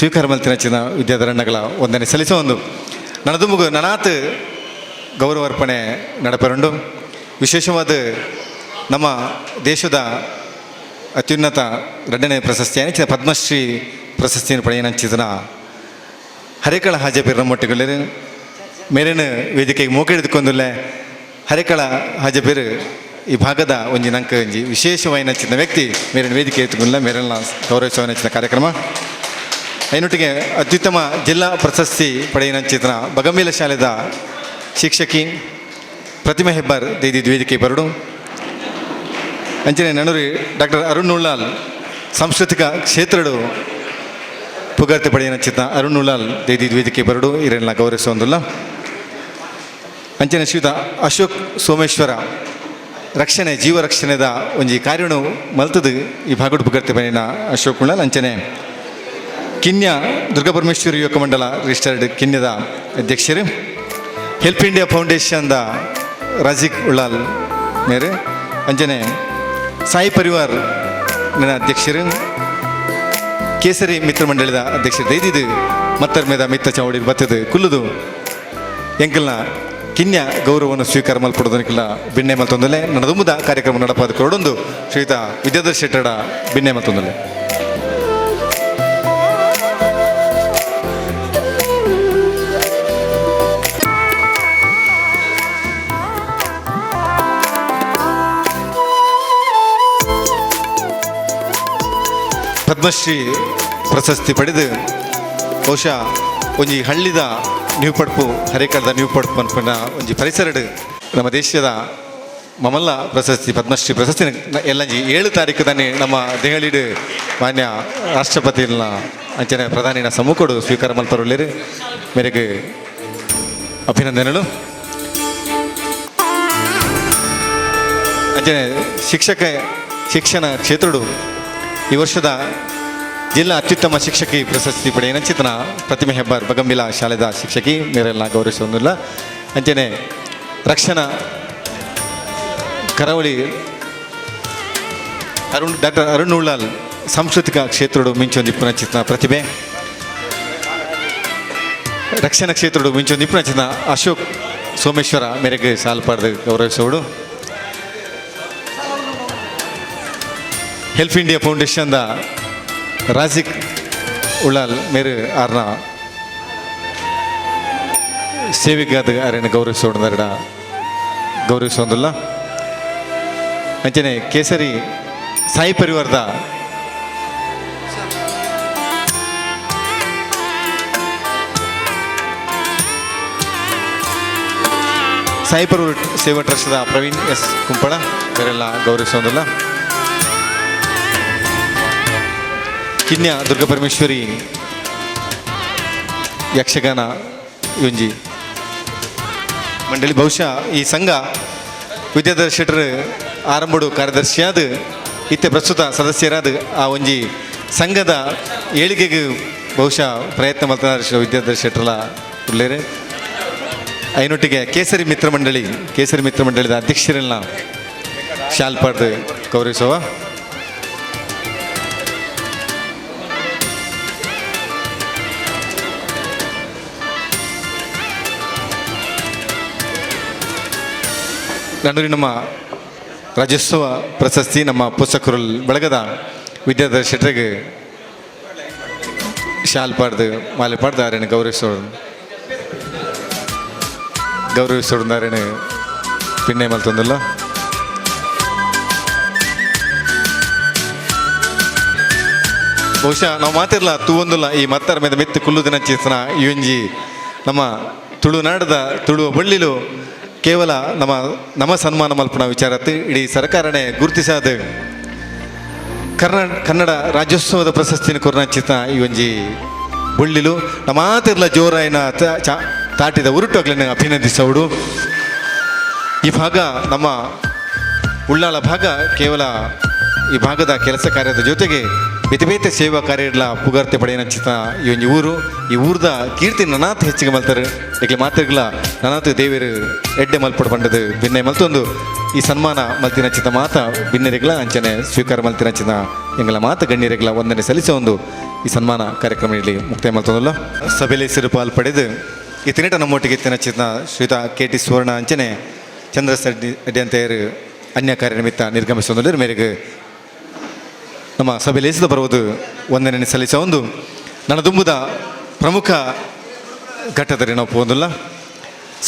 Speaker 1: ಸ್ವೀಕಾರ ಮಲ್ತಿನಚ್ಚಿನ ವಿದ್ಯಾಧರಣ್ಣಗಳ ವಂದನೆ ಸಲ್ಲಿಸೋ ಒಂದು ನನ್ನದು ಮುಗು ನನಾತ್ ಗೌರವಾರ್ಪಣೆ ನಡಪರುಂಡು ವಿಶೇಷವಾದ ನಮ್ಮ ದೇಶದ ಅತ್ಯುನ್ನತ 2ನೇ ಪ್ರಶಸ್ತಿ ಅನಿಚಿನ ಪದ್ಮಶ್ರೀ ಪ್ರಶಸ್ತಿಯನ್ನು ಪಡೆಯನಂಚಿನ ಹರೇಕಳ ಹಾಜಪೇರು ನಮ್ಮೊಟ್ಟಿಗೊಳ್ಳರು ಮೇರೇನು ವೇದಿಕೆಗೆ ಮೋಕೆ ಹಿಡಿದುಕೊಂದುಲ್ಲೆ ಹರೇಕಳ ಹಾಜಪೇರು ಈ ಭಾಗದ ಒಂಜಿ ನಂಕ ಒಂಜಿ ವಿಶೇಷವಾಯಿನಂಚಿನ ವ್ಯಕ್ತಿ ಮೇರಿನ ವೇದಿಕೆ ಎತ್ತುಕೊಳ್ಳ ಮೇರೆಲ್ಲ ಗೌರವಿಸುವನಂಚಿನ ಕಾರ್ಯಕ್ರಮ ಐನೊಟ್ಟಿಗೆ ಅತ್ಯುತ್ತಮ ಜಿಲ್ಲಾ ಪ್ರಶಸ್ತಿ ಪಡೆಯನಂಚಿನ ಬಗಂಬೀಲ ಶಾಲೆದ ಶಿಕ್ಷಕಿ ಪ್ರತಿಮಾ ಹೆಬ್ಬಾರ್ ದೈದಿ ವೇದಿಕೆ ಬರಡು ಅಂಚನೆ ನನ್ನೂರಿ ಡಾಕ್ಟರ್ ಅರುಣ್ ಉಳ್ಳಾಲ್ ಸಾಂಸ್ಕೃತಿಕ ಕ್ಷೇತ್ರಡು ಪುಗಾರ್ತೆ ಪಡೆಯನಂಚಿನ ಅರುಣ್ ಉಳ್ಳಾಲ್ ದೈದಿ ವೇದಿಕೆ ಬರಡು ಇವರೆಲ್ಲ ಗೌರವಿಸುವಂದಿಲ್ಲ ಅಂಚನೆ ಶ್ರೀಯುತ ಅಶೋಕ್ ಸೋಮೇಶ್ವರ ರಕ್ಷಣೆ ಜೀವ ರಕ್ಷಣೆದ ಒಂಜಿ ಕಾರ್ಯನು ಮಲ್ತದು ಈ ಭಾಗಡು ಪುಗರ್ತೆ ಬನ್ನಿನ ಅಶೋಕ್ ಉಳ್ಳಾಲ್ ಅಂಚನೆ ಕಿನ್ಯ ದುರ್ಗಾಪರಮೇಶ್ವರಿ ಯುವಕ ಮಂಡಲ ರಿಜಿಸ್ಟರ್ಡ್ ಕಿನ್ಯದ ಅಧ್ಯಕ್ಷರು ಹೆಲ್ಪ್ ಇಂಡಿಯಾ ಫೌಂಡೇಶನ್ದ ರಾಜಿಕ್ ಉಳ್ಳಾಲ್ ಮೇರೆ ಅಂಜನೆ ಸಾಯಿ ಪರಿವಾರ್ ನನ್ನ ಅಧ್ಯಕ್ಷರು ಕೇಸರಿ ಮಿತ್ರ ಮಂಡಳದ ಅಧ್ಯಕ್ಷರು ದೈದಿದು ಮತ್ತರ್ಮೇದ ಮಿತ್ತ ಚೌಡಿ ಬತ್ತದು ಕುಲ್ಲುದು ಎಂಕಲ್ನ ಕಿನ್ಯ ಗೌರವವನ್ನು ಸ್ವೀಕಾರ ಮಲ್ಪಡೋದಕ್ಕೆಲ್ಲ ಬಿನ್ನೆ ಮಲ್ತೊಂದಲೆ ನನ್ನ ದುಂಬುದ ಕಾರ್ಯಕ್ರಮ ನಡಪಾದ ಕೊರಡೊಂದು ಶ್ರೀಯುತ ವಿದ್ಯಾಧರ ಶೆಟ್ಟಡ ಬಿನ್ನೆ ಮಲ್ತೊಂದಲೆ ಪದ್ಮಶ್ರೀ ಪ್ರಶಸ್ತಿ ಪಡೆದು ಬಹುಶಃ ಒಂಜಿ ಹಳ್ಳಿದ ನ್ಯೂ ಪಡ್ಪು ಹರೇಕಳದ ನ್ಯೂ ಪಡ್ಪು ಅನ್ಕೊಂಡ ಒಂಜಿ ಪರಿಸರಡು ನಮ್ಮ ದೇಶದ ಮಮಲ್ಲ ಪ್ರಶಸ್ತಿ ಪದ್ಮಶ್ರೀ ಪ್ರಶಸ್ತಿ ಎಲ್ಲಂಜಿ 7 ತಾರೀಕು ತಾನೇ ನಮ್ಮ ದೆಹಲಿಡು ಮಾನ್ಯ ರಾಷ್ಟ್ರಪತಿನ ಅಂಚನೆ ಪ್ರಧಾನಿನ ಸಮ್ಮುಖಡು ಸ್ವೀಕಾರ ಮಲ್ಪರುಳ್ಳೇರು ಮೇರೆಗೆ ಅಭಿನಂದನೆಗಳು ಅಂಚನೆ ಶಿಕ್ಷಣ ಕ್ಷೇತ್ರಡು ಈ ವರ್ಷದ ಜಿಲ್ಲಾ ಅತ್ಯುತ್ತಮ ಶಿಕ್ಷಕಿ ಪ್ರಶಸ್ತಿ ಪಡೆಯನಂಚಿತನ ಪ್ರತಿಮೆ ಹೆಬ್ಬಾರ್ ಬಗಂಬಿಲ ಶಾಲೆದ ಶಿಕ್ಷಕಿ ಮೇರೆಲ್ಲ ಗೌರವಿಸುವುದಿಲ್ಲ ಅಂಚನೆ ರಕ್ಷಣಾ ಕರಾವಳಿ ಡಾಕ್ಟರ್ ಅರುಣ್ ಉಳ್ಳಾಲ್ ಸಾಂಸ್ಕೃತಿಕ ಕ್ಷೇತ್ರಡು ಮಿಂಚೊಂದು ಇಪ್ಪುನಂಚಿತನ ಪ್ರತಿಭೆ ರಕ್ಷಣಾ ಕ್ಷೇತ್ರಡು ಮಿಂಚೊಂದು ಇಪ್ಪುನಂಚಿತನ ಅಶೋಕ್ ಸೋಮೇಶ್ವರ ಮೇರೆಗೆ ಸಾಲು ಪಡೆದು ಗೌರವಿಸುವಡು ಹೆಲ್ಪ್ ಇಂಡಿಯಾ ಫೌಂಡೇಶನ್ದ ರಾಜಿಕ್ ಉಳ್ಳಾಲ್ ಮೇರೆ ಆರ್ನ ಸೇವೆಗಾದ ಆರ್ಯನ ಗೌರವಿಸೋಣ ಗೌರವಿಸೋದಿಲ್ಲ ಅಂಚನೆ ಕೇಸರಿ ಸಾಯಿ ಪರಿವಾರದ ಸಾಯಿ ಪರಿವಾರ ಸೇವಾ ಟ್ರಸ್ಟ್ದ ಪ್ರವೀಣ್ ಎಸ್ ಕುಂಪಳ ಇವರೆಲ್ಲ ಗೌರವಿಸೋದಿಲ್ಲ ಕಿನ್ಯ ದುರ್ಗಾಪರಮೇಶ್ವರಿ ಯಕ್ಷಗಾನ ಒಂಜಿ ಮಂಡಳಿ ಬಹುಶಃ ಈ ಸಂಘ ವಿದ್ಯಾಧರ್ ಶೆಟ್ಟರ್ ಆರಂಭಡು ಕಾರ್ಯದರ್ಶಿಯಾದ ಇತ್ತೆ ಪ್ರಸ್ತುತ ಸದಸ್ಯರಾದ ಆ ಒಂಜಿ ಸಂಘದ ಏಳಿಗೆಗೆ ಬಹುಶಃ ಪ್ರಯತ್ನ ಮಾಡ್ತಾರೆ ವಿದ್ಯಾಧರ್ ಶೆಟ್ಟರ್ಲ ಉಳ್ಳೇರೆ ಐನೊಟ್ಟಿಗೆ ಕೇಸರಿ ಮಿತ್ರ ಮಂಡಳಿದ ಅಧ್ಯಕ್ಷರನ್ನ ಶಾಲ್ ಪಡೆದು ಗೌರವಿಸುವ. ನಂದು ನಮ್ಮ ರಾಜ್ಯೋತ್ಸವ ಪ್ರಶಸ್ತಿ ನಮ್ಮ ಪುಸ್ತಕರು ಬಳಗದ ವಿದ್ಯಾಧರ್ ಶೆಟ್ಟರಿಗೆ ಶಾಲ್ ಪಡೆದು ಮಾಲೆ ಪಡೆದು ಅವರನ್ನು ಗೌರವಿಸೋಡು ಅವರನ್ನು ಪಿನ್ನೆ ಮಲ್ತೊಂದಲ್ಲ. ಬಹುಶಃ ನಾವು ಮಾತಿರಲ್ಲ ತೂವೊಂದಿಲ್ಲ ಈ ಮತ್ತರ ಮೇಲೆ ಮೆತ್ತು ಕುಲ್ಲು ದಿನ ಚೇತನ ಈ ಒಂಜಿ ನಮ್ಮ ತುಳುನಾಡದ ತುಳುವ ಬಳ್ಳಿಲು ಕೇವಲ ನಮ್ಮ ಸನ್ಮಾನ ಮಲ್ಪನ ವಿಚಾರತ್ತು ಇಡೀ ಸರ್ಕಾರನೇ ಗುರುತಿಸಾದ ಕನ್ನಡ ರಾಜ್ಯೋತ್ಸವದ ಪ್ರಶಸ್ತಿನ ಕೊರ್ನಚ್ಚಿತ ಈ ಒಂಜಿ ಬಳ್ಳಿಲು ನಮ್ಮ ಮಾತಿರ್ಲ ಜೋರಾಯಿನ ತಾಟಿದ ಉರುಟುಗಳನ್ನು ಅಭಿನಂದಿಸೋಡು. ಈ ಭಾಗ ನಮ್ಮ ಉಳ್ಳಾಲ ಭಾಗ ಕೇವಲ ಈ ಭಾಗದ ಕೆಲಸ ಕಾರ್ಯದ ಜೊತೆಗೆ ಬೇತೆ ಸೇವಾ ಕಾರ್ಯಗಳ ಪುಗಾರ್ತೆ ಪಡೆಯನಚ್ಚಿತ ಈ ಒಂಜಿ ಊರು ಈ ಊರ್ದ ಕೀರ್ತಿ ನನಾತ್ ಹೆಚ್ಚಿಗೆ ಮಲ್ತಾರೆ ಏಕೆ ಮಾತಿರ್ಗಳ ನನಾತ್ ದೇವರು ಎಡ್ಡೆ ಮಲ್ಪಡ ಬಂಡದು ಭಿನ್ನೆ ಮಲ್ತೊಂದು ಈ ಸನ್ಮಾನ ಮಲ್ತಿನಚ್ಚಿತ ಮಾತ ಭಿನ್ನರೆಗಳ ಅಂಚನೆ ಸ್ವೀಕಾರ ಮಲ್ತಿನಚ್ಚಿತ ಎಂಗಳ ಮಾತ ಗಣ್ಯರೆಗಳ ವಂದನೆ ಸಲ್ಲಿಸೋ ಒಂದು ಈ ಸನ್ಮಾನ ಕಾರ್ಯಕ್ರಮ ಇಲ್ಲಿ ಮುಕ್ತಾಯ ಮಲ್ತೊಂದಲ್ಲ. ಸಭೆಯಲ್ಲಿ ಸಿರುಪಾಲ್ ಪಡೆದು ಈ ತಿನ್ನಟ ನಮ್ಮೊಟ್ಟಿಗೆ ಎತ್ತಿನಚ್ಚಿತ ಶ್ರೀಯುತ KT ಸುವರ್ಣ ಅಂಚನೆ ಚಂದ್ರಸಡ್ಡಿ ಅಂತೇರು ಅನ್ಯ ಕಾರ್ಯ ನಿಮಿತ್ತ ನಿರ್ಗಮಿಸೋದ್ರ ಮೇರೆಗೆ ನಮ್ಮ ಸಭೆಯಲ್ಲಿ ಎಸೆದು ಬರುವುದು ವಂದನೆ ಸಲ್ಲಿಸೋ ಒಂದು ನನ್ನ ದುಂಬುದ ಪ್ರಮುಖ ಘಟ್ಟದಲ್ಲಿ ನಾವು ಪೋಂದಿಲ್ಲ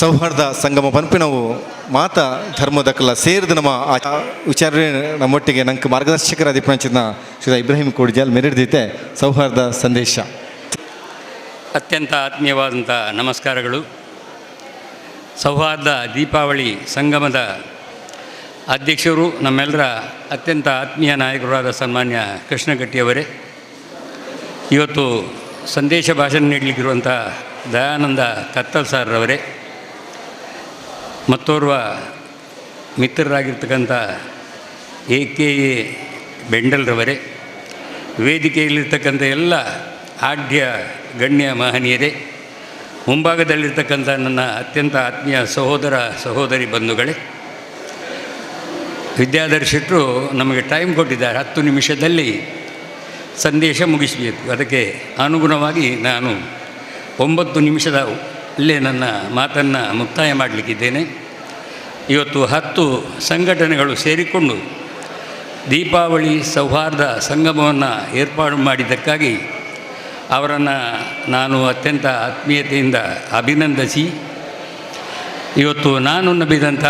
Speaker 1: ಸೌಹಾರ್ದ ಸಂಗಮ ಪಂಪಿ ನಾವು ಮಾತ ಧರ್ಮದಕ್ಕೆಲ್ಲ ಸೇರಿದ ನಮ್ಮ ವಿಚಾರ ನಮ್ಮೊಟ್ಟಿಗೆ ನಂಗೆ ಮಾರ್ಗದರ್ಶಕರ ದಿಪ್ಪಂಚಿನ ಶ್ರೀ ಇಬ್ರಾಹಿಂ ಕೋಡಿಜಾಲ್ ಮೆರೆದಿದ್ದೆ ಸೌಹಾರ್ದ ಸಂದೇಶ.
Speaker 6: ಅತ್ಯಂತ ಆತ್ಮೀಯವಾದಂಥ ನಮಸ್ಕಾರಗಳು. ಸೌಹಾರ್ದ ದೀಪಾವಳಿ ಸಂಗಮದ ಅಧ್ಯಕ್ಷರು ನಮ್ಮೆಲ್ಲರ ಅತ್ಯಂತ ಆತ್ಮೀಯ ನಾಯಕರಾದ ಸನ್ಮಾನ್ಯ ಕೃಷ್ಣಗಟ್ಟಿಯವರೇ, ಇವತ್ತು ಸಂದೇಶ ಭಾಷಣ ನೀಡಲಿಕ್ಕಿರುವಂಥ ದಯಾನಂದ ಕತ್ತಲ್ ಸಾರ್ರವರೇ, ಮತ್ತೋರ್ವ ಮಿತ್ರರಾಗಿರ್ತಕ್ಕಂಥ AKA ಬೆಂಡಲ್ರವರೇ, ವೇದಿಕೆಯಲ್ಲಿರ್ತಕ್ಕಂಥ ಎಲ್ಲ ಆಢ್ಯ ಗಣ್ಯ ಮಹನೀಯರೇ, ಮುಂಭಾಗದಲ್ಲಿರ್ತಕ್ಕಂಥ ನನ್ನ ಅತ್ಯಂತ ಆತ್ಮೀಯ ಸಹೋದರ ಸಹೋದರಿ ಬಂಧುಗಳೇ, ವಿದ್ಯಾಧರ್ ಶೆಟ್ಟರು ನಮಗೆ ಟೈಮ್ ಕೊಟ್ಟಿದ್ದಾರೆ 10 ನಿಮಿಷದಲ್ಲಿ ಸಂದೇಶ ಮುಗಿಸಬೇಕು. ಅದಕ್ಕೆ ಅನುಗುಣವಾಗಿ ನಾನು 9 ನಿಮಿಷದಲ್ಲೇ ನನ್ನ ಮಾತನ್ನು ಮುಕ್ತಾಯ ಮಾಡಲಿಕ್ಕಿದ್ದೇನೆ. ಇವತ್ತು 10 ಸಂಘಟನೆಗಳು ಸೇರಿಕೊಂಡು ದೀಪಾವಳಿ ಸೌಹಾರ್ದ ಸಂಗಮವನ್ನು ಏರ್ಪಾಡು ಮಾಡಿದ್ದಕ್ಕಾಗಿ ಅವರನ್ನು ನಾನು ಅತ್ಯಂತ ಆತ್ಮೀಯತೆಯಿಂದ ಅಭಿನಂದಿಸಿ, ಇವತ್ತು ನಾನು ನಂಬಿದಂಥ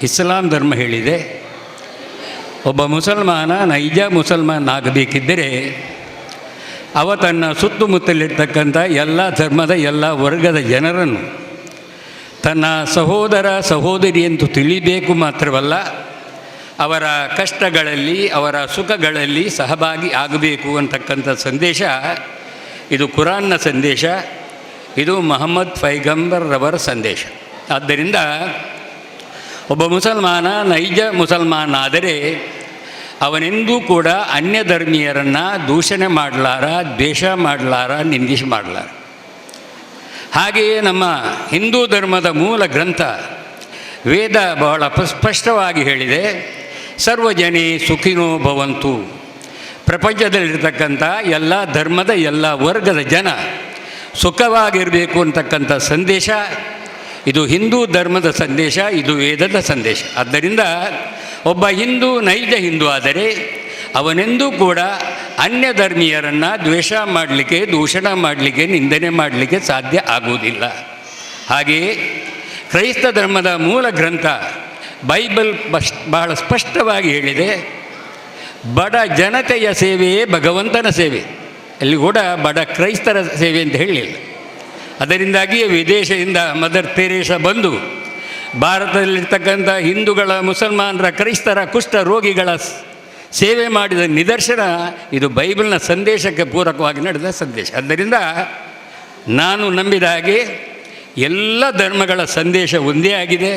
Speaker 6: ಇಸ್ಲಾಂ ಧರ್ಮ ಹೇಳಿದೆ, ಒಬ್ಬ ಮುಸಲ್ಮಾನ ನೈಜ ಮುಸಲ್ಮಾನ ಆಗಬೇಕಿದ್ದರೆ ಅವ ತನ್ನ ಸುತ್ತಮುತ್ತಲಿರ್ತಕ್ಕಂಥ ಎಲ್ಲ ಧರ್ಮದ ಎಲ್ಲ ವರ್ಗದ ಜನರನ್ನು ತನ್ನ ಸಹೋದರ ಸಹೋದರಿ ಎಂದು ತಿಳಿಬೇಕು ಮಾತ್ರವಲ್ಲ, ಅವರ ಕಷ್ಟಗಳಲ್ಲಿ ಅವರ ಸುಖಗಳಲ್ಲಿ ಸಹಭಾಗಿ ಆಗಬೇಕು ಅಂತಕ್ಕಂಥ ಸಂದೇಶ ಇದು ಕುರಾನ್ನ ಸಂದೇಶ, ಇದು ಮೊಹಮ್ಮದ್ ಪೈಗಂಬರ್ರವರ ಸಂದೇಶ. ಆದ್ದರಿಂದ ಒಬ್ಬ ಮುಸಲ್ಮಾನ ನೈಜ ಮುಸಲ್ಮಾನ ಆದರೆ ಅವನೆಂದೂ ಕೂಡ ಅನ್ಯ ಧರ್ಮೀಯರನ್ನು ದೂಷಣೆ ಮಾಡಲಾರ, ದ್ವೇಷ ಮಾಡಲಾರ, ನಿಂದಿಸಿ ಮಾಡಲಾರ. ಹಾಗೆಯೇ ನಮ್ಮ ಹಿಂದೂ ಧರ್ಮದ ಮೂಲ ಗ್ರಂಥ ವೇದ ಬಹಳ ಸ್ಪಷ್ಟವಾಗಿ ಹೇಳಿದೆ, ಸರ್ವಜನೇ ಸುಖಿನೋ ಭವಂತು. ಪ್ರಪಂಚದಲ್ಲಿರ್ತಕ್ಕಂಥ ಎಲ್ಲ ಧರ್ಮದ ಎಲ್ಲ ವರ್ಗದ ಜನ ಸುಖವಾಗಿರಬೇಕು ಅಂತಕ್ಕಂಥ ಸಂದೇಶ ಇದು ಹಿಂದೂ ಧರ್ಮದ ಸಂದೇಶ, ಇದು ವೇದದ ಸಂದೇಶ. ಆದ್ದರಿಂದ ಒಬ್ಬ ಹಿಂದೂ ನೈಜ ಹಿಂದೂ ಆದರೆ ಅವನೆಂದೂ ಕೂಡ ಅನ್ಯ ಧರ್ಮೀಯರನ್ನು ದ್ವೇಷ ಮಾಡಲಿಕ್ಕೆ, ದೂಷಣ ಮಾಡಲಿಕ್ಕೆ, ನಿಂದನೆ ಮಾಡಲಿಕ್ಕೆ ಸಾಧ್ಯ ಆಗುವುದಿಲ್ಲ. ಹಾಗೆಯೇ ಕ್ರೈಸ್ತ ಧರ್ಮದ ಮೂಲ ಗ್ರಂಥ ಬೈಬಲ್ ಬಹಳ ಸ್ಪಷ್ಟವಾಗಿ ಹೇಳಿದೆ, ಬಡ ಜನತೆಯ ಸೇವೆಯೇ ಭಗವಂತನ ಸೇವೆ. ಅಲ್ಲಿ ಕೂಡ ಬಡ ಕ್ರೈಸ್ತರ ಸೇವೆ ಅಂತ ಹೇಳಲಿಲ್ಲ. ಅದರಿಂದಾಗಿಯೇ ವಿದೇಶದಿಂದ ಮದರ್ ತೆರೇಸಾ ಬಂದು ಭಾರತದಲ್ಲಿರ್ತಕ್ಕಂಥ ಹಿಂದೂಗಳ, ಮುಸಲ್ಮಾನರ, ಕ್ರೈಸ್ತರ, ಕುಷ್ಠ ರೋಗಿಗಳ ಸೇವೆ ಮಾಡಿದ ನಿದರ್ಶನ ಇದು ಬೈಬಲ್ನ ಸಂದೇಶಕ್ಕೆ ಪೂರಕವಾಗಿ ನಡೆದ ಸಂದೇಶ. ಆದ್ದರಿಂದ ನಾನು ನಂಬಿದ ಹಾಗೆ ಎಲ್ಲ ಧರ್ಮಗಳ ಸಂದೇಶ ಒಂದೇ ಆಗಿದೆ.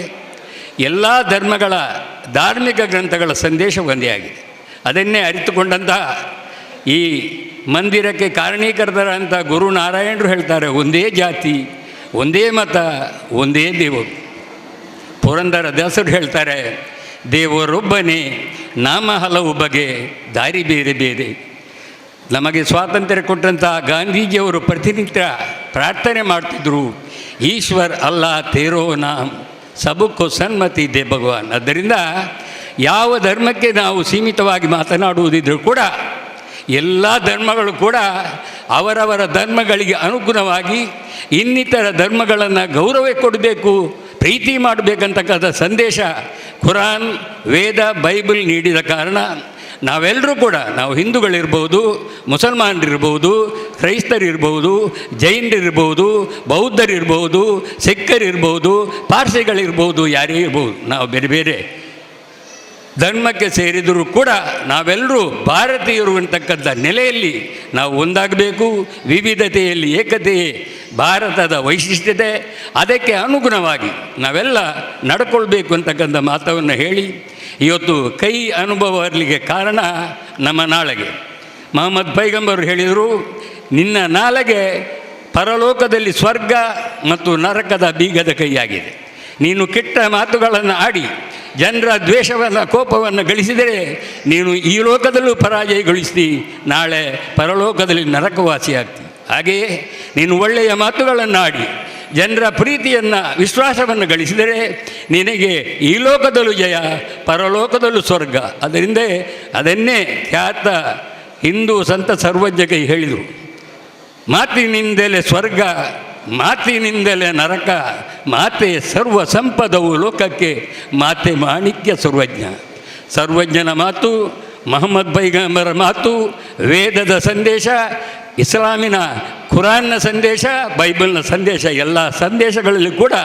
Speaker 6: ಎಲ್ಲ ಧರ್ಮಗಳ ಧಾರ್ಮಿಕ ಗ್ರಂಥಗಳ ಸಂದೇಶ ಒಂದೇ ಆಗಿದೆ. ಅದನ್ನೇ ಅರಿತುಕೊಂಡಂತಹ ಈ ಮಂದಿರಕ್ಕೆ ಕಾರಣೀಕರ್ತರಂಥ ಗುರು ನಾರಾಯಣರು ಹೇಳ್ತಾರೆ, ಒಂದೇ ಜಾತಿ, ಒಂದೇ ಮತ, ಒಂದೇ ದೇವರು. ಪುರಂದರ ದಾಸರು ಹೇಳ್ತಾರೆ, ದೇವರೊಬ್ಬನೇ, ನಾಮ ಹಲವು ಬಗೆ, ದಾರಿ ಬೇರೆ ಬೇರೆ. ನಮಗೆ ಸ್ವಾತಂತ್ರ್ಯ ಕೊಟ್ಟಂತಹ ಗಾಂಧೀಜಿಯವರು ಪ್ರತಿನಿತ್ಯ ಪ್ರಾರ್ಥನೆ ಮಾಡ್ತಿದ್ರು, ಈಶ್ವರ್ ಅಲ್ಲಾ ತೇರೋ ನಾಮ್ ಸಬಕ್ಕೂ ಸನ್ಮತಿ ದೇ ಭಗವಾನ್. ಆದ್ದರಿಂದ ಯಾವ ಧರ್ಮಕ್ಕೆ ನಾವು ಸೀಮಿತವಾಗಿ ಮಾತನಾಡುವುದಿದ್ರೂ ಕೂಡ ಎಲ್ಲ ಧರ್ಮಗಳು ಕೂಡ ಅವರವರ ಧರ್ಮಗಳಿಗೆ ಅನುಗುಣವಾಗಿ ಇನ್ನಿತರ ಧರ್ಮಗಳನ್ನು ಗೌರವ ಕೊಡಬೇಕು, ಪ್ರೀತಿ ಮಾಡಬೇಕಂತಕ್ಕಂಥ ಸಂದೇಶ ಕುರಾನ್, ವೇದ, ಬೈಬಲ್ ನೀಡಿದ ಕಾರಣ ನಾವೆಲ್ಲರೂ ಕೂಡ, ನಾವು ಹಿಂದೂಗಳಿರ್ಬೋದು, ಮುಸಲ್ಮಾನರಿರ್ಬೋದು, ಕ್ರೈಸ್ತರಿರ್ಬೋದು, ಜೈನರಿರ್ಬೋದು, ಬೌದ್ಧರಿರ್ಬೋದು, ಸಿಖ್ಖರಿರ್ಬೋದು, ಪಾರ್ಸಿಗಳಿರ್ಬೋದು, ಯಾರೇ ಇರ್ಬೋದು, ನಾವು ಬೇರೆ ಬೇರೆ ಧರ್ಮಕ್ಕೆ ಸೇರಿದರೂ ಕೂಡ ನಾವೆಲ್ಲರೂ ಭಾರತೀಯರು ಅಂತಕ್ಕಂಥ ನೆಲೆಯಲ್ಲಿ ನಾವು ಒಂದಾಗಬೇಕು. ವಿವಿಧತೆಯಲ್ಲಿ ಏಕತೆಯೇ ಭಾರತದ ವೈಶಿಷ್ಟ್ಯತೆ. ಅದಕ್ಕೆ ಅನುಗುಣವಾಗಿ ನಾವೆಲ್ಲ ನಡ್ಕೊಳ್ಬೇಕು ಅಂತಕ್ಕಂಥ ಮಾತನ್ನು ಹೇಳಿ, ಇವತ್ತು ಕೈ ಅನುಭವ ಬರಲಿಕ್ಕೆ ಕಾರಣ ನಮ್ಮ ನಾಳೆಗೆ. ಮೊಹಮ್ಮದ್ ಪೈಗಂಬರು ಹೇಳಿದರು, ನಿನ್ನ ನಾಳೆಗೆ ಪರಲೋಕದಲ್ಲಿ ಸ್ವರ್ಗ ಮತ್ತು ನರಕದ ಬೀಗದ ಕೈಯಾಗಿದೆ. ನೀನು ಕೆಟ್ಟ ಮಾತುಗಳನ್ನು ಆಡಿ ಜನರ ದ್ವೇಷವನ್ನು, ಕೋಪವನ್ನು ಗಳಿಸಿದರೆ ನೀನು ಈ ಲೋಕದಲ್ಲೂ ಪರಾಜಯಗೊಳಿಸ್ತಿ, ನಾಳೆ ಪರಲೋಕದಲ್ಲಿ ನರಕವಾಸಿಯಾಗ್ತಿ. ಹಾಗೆಯೇ ನೀನು ಒಳ್ಳೆಯ ಮಾತುಗಳನ್ನು ಆಡಿ ಜನರ ಪ್ರೀತಿಯನ್ನು, ವಿಶ್ವಾಸವನ್ನು ಗಳಿಸಿದರೆ ನಿನಗೆ ಈ ಲೋಕದಲ್ಲೂ ಜಯ, ಪರಲೋಕದಲ್ಲೂ ಸ್ವರ್ಗ. ಅದನ್ನೇ ಖ್ಯಾತ ಹಿಂದೂ ಸಂತ ಸರ್ವಜ್ಞ ಕೈ ಹೇಳಿದರು, ಮಾತಿನಿಂದಲೇ ಸ್ವರ್ಗ, ಮಾತಿನಿಂದಲೇ ನರಕ, ಮಾತೆ ಸರ್ವ ಸಂಪದವು ಲೋಕಕ್ಕೆ, ಮಾತೆ ಮಾಣಿಕ್ಯ ಸರ್ವಜ್ಞ. ಸರ್ವಜ್ಞನ ಮಾತು, ಮೊಹಮ್ಮದ್ ಪೈಗಂಬರ ಮಾತು, ವೇದದ ಸಂದೇಶ, ಇಸ್ಲಾಮಿನ ಕುರಾನ್ನ ಸಂದೇಶ, ಬೈಬಲ್ನ ಸಂದೇಶ, ಎಲ್ಲ ಸಂದೇಶಗಳಲ್ಲಿ ಕೂಡ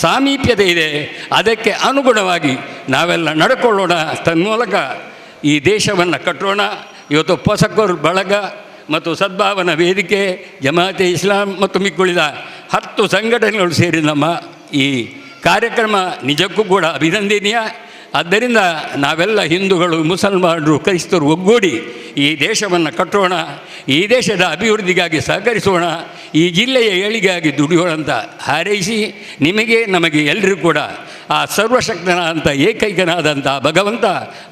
Speaker 6: ಸಾಮೀಪ್ಯತೆ ಇದೆ. ಅದಕ್ಕೆ ಅನುಗುಣವಾಗಿ ನಾವೆಲ್ಲ ನಡ್ಕೊಳ್ಳೋಣ, ತನ್ಮೂಲಕ ಈ ದೇಶವನ್ನು ಕಟ್ಟೋಣ. ಇವತ್ತು ಪೊಸಕೂರು ಬಳಗ ಮತ್ತು ಸದ್ಭಾವನಾ ವೇದಿಕೆ, ಜಮಾತೆ ಇಸ್ಲಾಂ ಮತ್ತು ಮಿಕ್ಕುಳಿದ 10 ಸಂಘಟನೆಗಳು ಸೇರಿ ನಮ್ಮ ಈ ಕಾರ್ಯಕ್ರಮ ನಿಜಕ್ಕೂ ಕೂಡ ಅಭಿನಂದನೀಯ. ಆದ್ದರಿಂದ ನಾವೆಲ್ಲ ಹಿಂದೂಗಳು, ಮುಸಲ್ಮಾನರು, ಕ್ರೈಸ್ತರು ಒಗ್ಗೂಡಿ ಈ ದೇಶವನ್ನು ಕಟ್ಟೋಣ, ಈ ದೇಶದ ಅಭಿವೃದ್ಧಿಗಾಗಿ ಸಹಕರಿಸೋಣ, ಈ ಜಿಲ್ಲೆಯ ಏಳಿಗೆಗಾಗಿ ದುಡಿಯೋಣ ಅಂತ ಹಾರೈಸಿ, ನಿಮಗೆ ನಮಗೆ ಎಲ್ಲರಿಗೂ ಕೂಡ ಆ ಸರ್ವಶಕ್ತನಾದಂಥ ಏಕೈಕನಾದಂಥ ಭಗವಂತ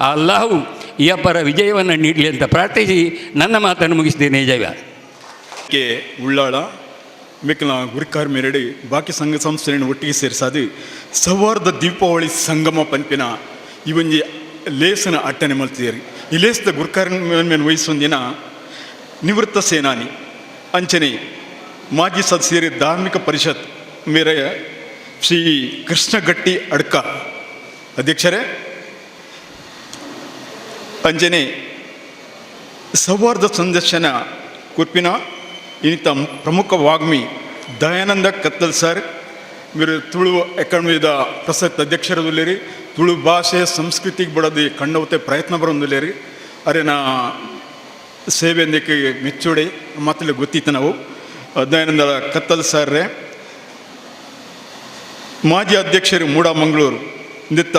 Speaker 6: ಆ ಅಲ್ಲಾಹು ಈ ಅಪ್ಪರ ವಿಜಯವನ್ನು ನೀಡಲಿ ಅಂತ ಪ್ರಾರ್ಥಿಸಿ ನನ್ನ ಮಾತನ್ನು ಮುಗಿಸ್ತೇನೆ. ಜಯ
Speaker 7: ಕೆ ಉಳ್ಳಾಳ ಮಿಕ್ಕಲ ಗುರಿಕಾರ್ ಮೇರಡಿ ಬಾಕಿ ಸಂಘ ಸಂಸ್ಥೆಯನ್ನು ಒಟ್ಟಿಗೆ ಸೇರಿಸಾದು ಸೌಹಾರ್ದ ದೀಪಾವಳಿ ಸಂಗಮ ಪಂಪಿನ ಈ ಒಂಜಿ ಲೇಸನ ಅಟ್ಟನೆ ಮಲ್ತಿದ್ದೀರಿ. ಈ ಲೇಸದ ಗುರಿಕಾರ್ ಮೇಲೆ ವಹಿಸೊಂದಿನ ನಿವೃತ್ತ ಸೇನಾನಿ ಅಂಚನೆ ಮಾಜಿ ಸದಸ್ಯರಿ ಧಾರ್ಮಿಕ ಪರಿಷತ್ ಮೇರೆಯ ಶ್ರೀ ಕೃಷ್ಣಗಟ್ಟಿ ಅಡ್ಕ ಅಧ್ಯಕ್ಷರೇ, ಅಂಜನೆ ಸೌಹಾರ್ದ ಸಂದರ್ಶನ ಕುರ್ಪಿನ ಇನ್ನಿತ ಪ್ರಮುಖ ವಾಗ್ಮಿ ದಯಾನಂದ ಕತ್ತಲ್ ಸರ್, మీరు ತುಳು ಅಕಾಡೆಮಿದ ಪ್ರಸಕ್ತ ಅಧ್ಯಕ್ಷರದುಲ್ಲೇರಿ, ತುಳು ಭಾಷೆ ಸಂಸ್ಕೃತಿಗೆ ಬಡದು ಕಂಡವತ್ತೆ ಪ್ರಯತ್ನ ಬರೋದಿಲ್ಲೇರಿ. ಅರೇನ ಸೇವೆ ಅಂದಕ್ಕೆ ಮೆಚ್ಚುಡೆ ಮಾತಲ್ಲಿ ಗೊತ್ತಿತ್ತು ನಾವು. ದಯಾನಂದ ಕತ್ತಲ್ ಸರ್ರೆ ಮಾಜಿ ಅಧ್ಯಕ್ಷರು ಮೂಡ ಮಂಗಳೂರು ಇಂದಿತ್ತ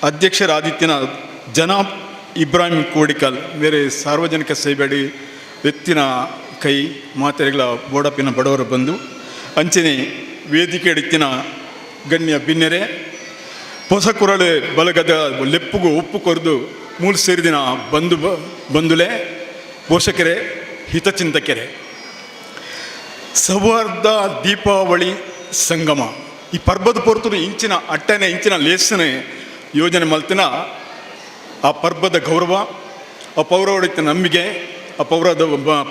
Speaker 7: ಅಧ್ಯಕ್ಷರಾದಿತ್ಯನ ಜನಾಬ್ ಇಬ್ರಾಹಿಂ ಕೋಡಿಕಲ್ ಬೇರೆ ಸಾರ್ವಜನಿಕ ಸೇವೆಡಿ ವ್ಯಕ್ತಿನ ಕೈ ಮಾತೆರೆಗಳ ಬೋಡಪಿನ ಬಡವರು ಬಂದು ಅಂಚನೆ ವೇದಿಕೆ ಎಡಿತ್ತಿನ ಗಣ್ಯ ಭಿನ್ನರೆ ಹೊಸಕುರಳು ಬಲಗದ ಲೆಪ್ಪುಗೂ ಉಪ್ಪು ಕೊರೆದು ಮೂಲ ಸೇರಿದಿನ ಬಂಧುಲೆ ಪೋಷಕರೇ, ಹಿತಚಿಂತಕರೇ, ಸೌಹಾರ್ದ ದೀಪಾವಳಿ ಸಂಗಮ ಈ ಪರ್ಬದ ಪೊರ್ತರು ಇಂಚಿನ ಅಟ್ಟನೆ ಇಂಚಿನ ಲೇಸನೆ ಯೋಜನೆ ಮಲ್ತಿನ ಆ ಪರ್ಬದ ಗೌರವ, ಆ ಪೌರವಡಿತ ನಂಬಿಕೆ, ಆ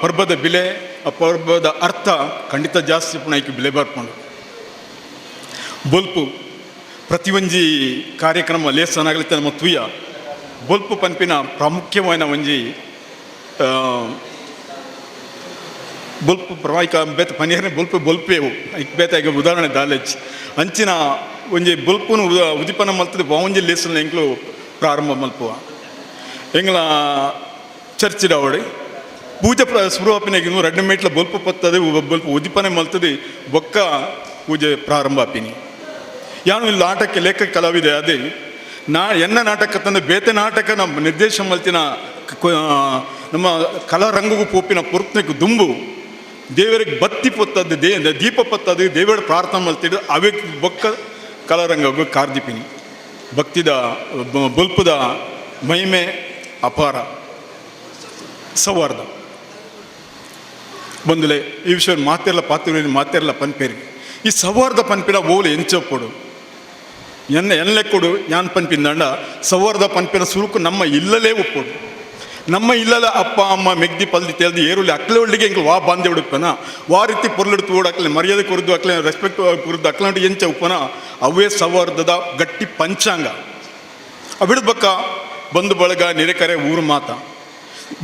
Speaker 7: ಪರ್ಬದ ಬೆಲೆ, ಆ ಪರ್ಬದ ಅರ್ಥ ಖಂಡಿತ ಜಾಸ್ತಿ ಪುಣಕ್ಕೆ ಬೆಲೆ ಬರ್ಕೊಂಡು ಬೊಲ್ಪು ಪ್ರತಿಯೊಂಜಿ ಕಾರ್ಯಕ್ರಮ ಲೇಸನಾಗಲಿತ್ತ ನಮ್ಮ ತುಯ್ಯ ಬೊಲ್ಪು ಪಂಪಿನ ಪ್ರಾಮುಖ್ಯమైన ಒಂಜಿ ಬೊಲ್ಪು ಪ್ರವಾಹಿಕ ಬೇತ ಪನಿಯರ್ನೆ ಬೊಲ್ಪೇವು ಇಕ್ ಬೇತಾಗ ಉದಾಹರಣೆ ದಾಲೆಜ್ ಅಂಚಿನ ಒಂಜಿ ಬೊಲ್ಪುನು ಉದಿಪನ ಮಲ್ತದ ಒಂಜಿ ಲೇಸನ ಎಂಕ್ಲು ಪ್ರಾರಂಭ ಮಲ್ಪುವ ಎಂಗ್ಲ ಚರ್ಚಿಡ ಅವಡಿ ಪೂಜೆ ಶುರುವಾಪಿನಾಗಿ ರೆಡ್ಡಿ ಮೇಟ್ಲ ಬೊಲ್ಪ ಪತ್ತದೆ ಬೊಲ್ಪ ಉದಿಪನೆ ಮಲ್ತದೆ ಬೊಕ್ಕ ಪೂಜೆ ಪ್ರಾರಂಭ ಆಪಿನಿ ಯಾನು ಇಲ್ಲಿ ನಾಟಕ ಲೇಖಕ ಕಲಾವಿದೆ ಅದೇ ಎನ್ನ ನಾಟಕ ತಂದು ಬೇತೆ ನಾಟಕ ನಮ್ಮ ನಿರ್ದೇಶ ಮಲ್ತಿನ ನಮ್ಮ ಕಲಾರಂಗಗೂ ಪೋಪಿನ ಪುರ್ತನಿಗೆ ದುಂಬು ದೇವರಿಗೆ ಬತ್ತಿ ಪೊತ್ತದ್ದು ದೀಪ ಪತ್ತದು ದೇವರ ಪ್ರಾರ್ಥನೆ ಮಲ್ತಿದ್ದು ಅವೇ ಬೊಕ್ಕ ಕಲಾರಂಗ ಕಾರ್ದಿಪಿನಿ ಭಕ್ತಿದ ಬೊಲ್ಪದ ಮಹಿಮೆ ಅಪಾರ ಸೌಹಾರ್ದ ಬಂದುಲೆ ಈ ವಿಷಯ ಮಾತೆಲ್ಲ ಪನ್ಪೇರಿ ಈ ಸೌಹಾರ್ದ ಪನ್ಪಿನ ಓಲು ಎಂಚಪ್ಪಡು ಎನ್ಲೆಕ್ಕೊಡು ಯಾನ್ ಪನ್ಪಿಂದಂಡ ಸೌಹಾರ್ದ ಪನ್ಪಿನ ಸುರುಕು ನಮ್ಮ ಇಲ್ಲಲೇ ಒಪ್ಪೋಡು ನಮ್ಮ ಇಲ್ಲಲ ಅಪ್ಪ ಅಮ್ಮ ಮೆಗ್ದಿ ಪಲ್ದಿ ತೆಲ್ದಿ ಏರುಲಿ ಅಕ್ಲೆ ಒಳ್ಳಿಗೆ ಹಿಂಗೆ ವಾ ಬಾಂಧೆ ಹುಡುಕ್ಪನ ವಾ ರೀತಿ ಪೊರ್ಲಿಡ್ತು ಓಡ್ ಅಕ್ಲೆ ಮರ್ಯಾದೆ ಕೊರಿದು ಅಕ್ಲೆ ರೆಸ್ಪೆಕ್ಟ್ ಕೊರಿದು ಅಕ್ಲಂಟಿ ಎಂಚ ಉಪ್ಪನ ಅವೇ ಸೌಹಾರ್ದದ ಗಟ್ಟಿ ಪಂಚಾಂಗ ಅವಿಡ್ಬಕ್ಕ ಬಂಧು ಬಳಗ ನೆರೆಕರೆ ಊರು ಮಾತ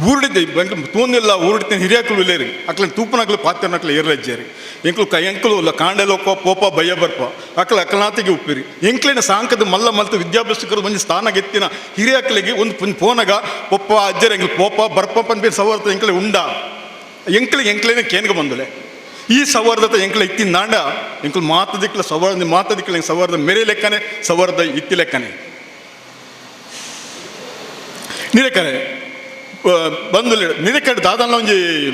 Speaker 7: ಊರಿಡಿದ್ದೆ ತೂಂದಿಲ್ಲ ಊರಿಡ್ತೀನಿ ಹಿರಿಯಕ್ಕಳು ಇಲ್ಲೇರಿ ಅಕ್ಲ ತೂಪನಕ್ಲು ಪಾತ್ರನಕ್ಲು ಏರ್ಲಜ್ಜೇರಿ ಎಂಕ್ಲು ಇಲ್ಲ ಕಾಂಡೆಲೋಕೋ ಪೋಪ ಭಯ ಬರ್ಪ ಅಕ್ಲನಾತಿಗೆ ಉಪ್ಪಿರಿ ಎಂಕ್ಲೇನ ಸಾಂಕದ ಮಲ್ಲ ಮಲ್ತು ವಿದ್ಯಾಭ್ಯಾಸಕರು ಒಂದು ಸ್ಥಾನ ಗೆತ್ತಿನ ಹಿರಿಯಕ್ಕಲಿಗೆ ಒಂದು ಫೋನಾಗ ಪೊಪ್ಪ ಅಜ್ಜರ ಎಂಕ್ಲು ಪೋಪ ಬರ್ಪ ಪನ್ಪಿ ಸೌಹಾರ್ದ ಎಂಕ್ಲೆ ಉಂಡ ಎಂಕ್ಲೇನೆ ಕೇನ್ಗೆ ಬಂದಲೆ ಈ ಸೌಹಾರ್ದತೆ ಎಂಕ್ಲ ಇತ್ತಿನ ನಾಂಡ ಎಂಕ್ಲು ಮಾತದಿಕ್ಲ ಮಾತದಿಕ್ಲ ಸೌಹಾರ್ದ ಮೇರೆ ಲೆಕ್ಕನೆ ಸೌಹಾರ್ದ ಇತ್ತಿ ಲೆಕ್ಕನೆ ನಿರೇಕರೆ ಬಂದು ನಿರೇಕಡೆ ದಾದಾನ ಒಂಜಿ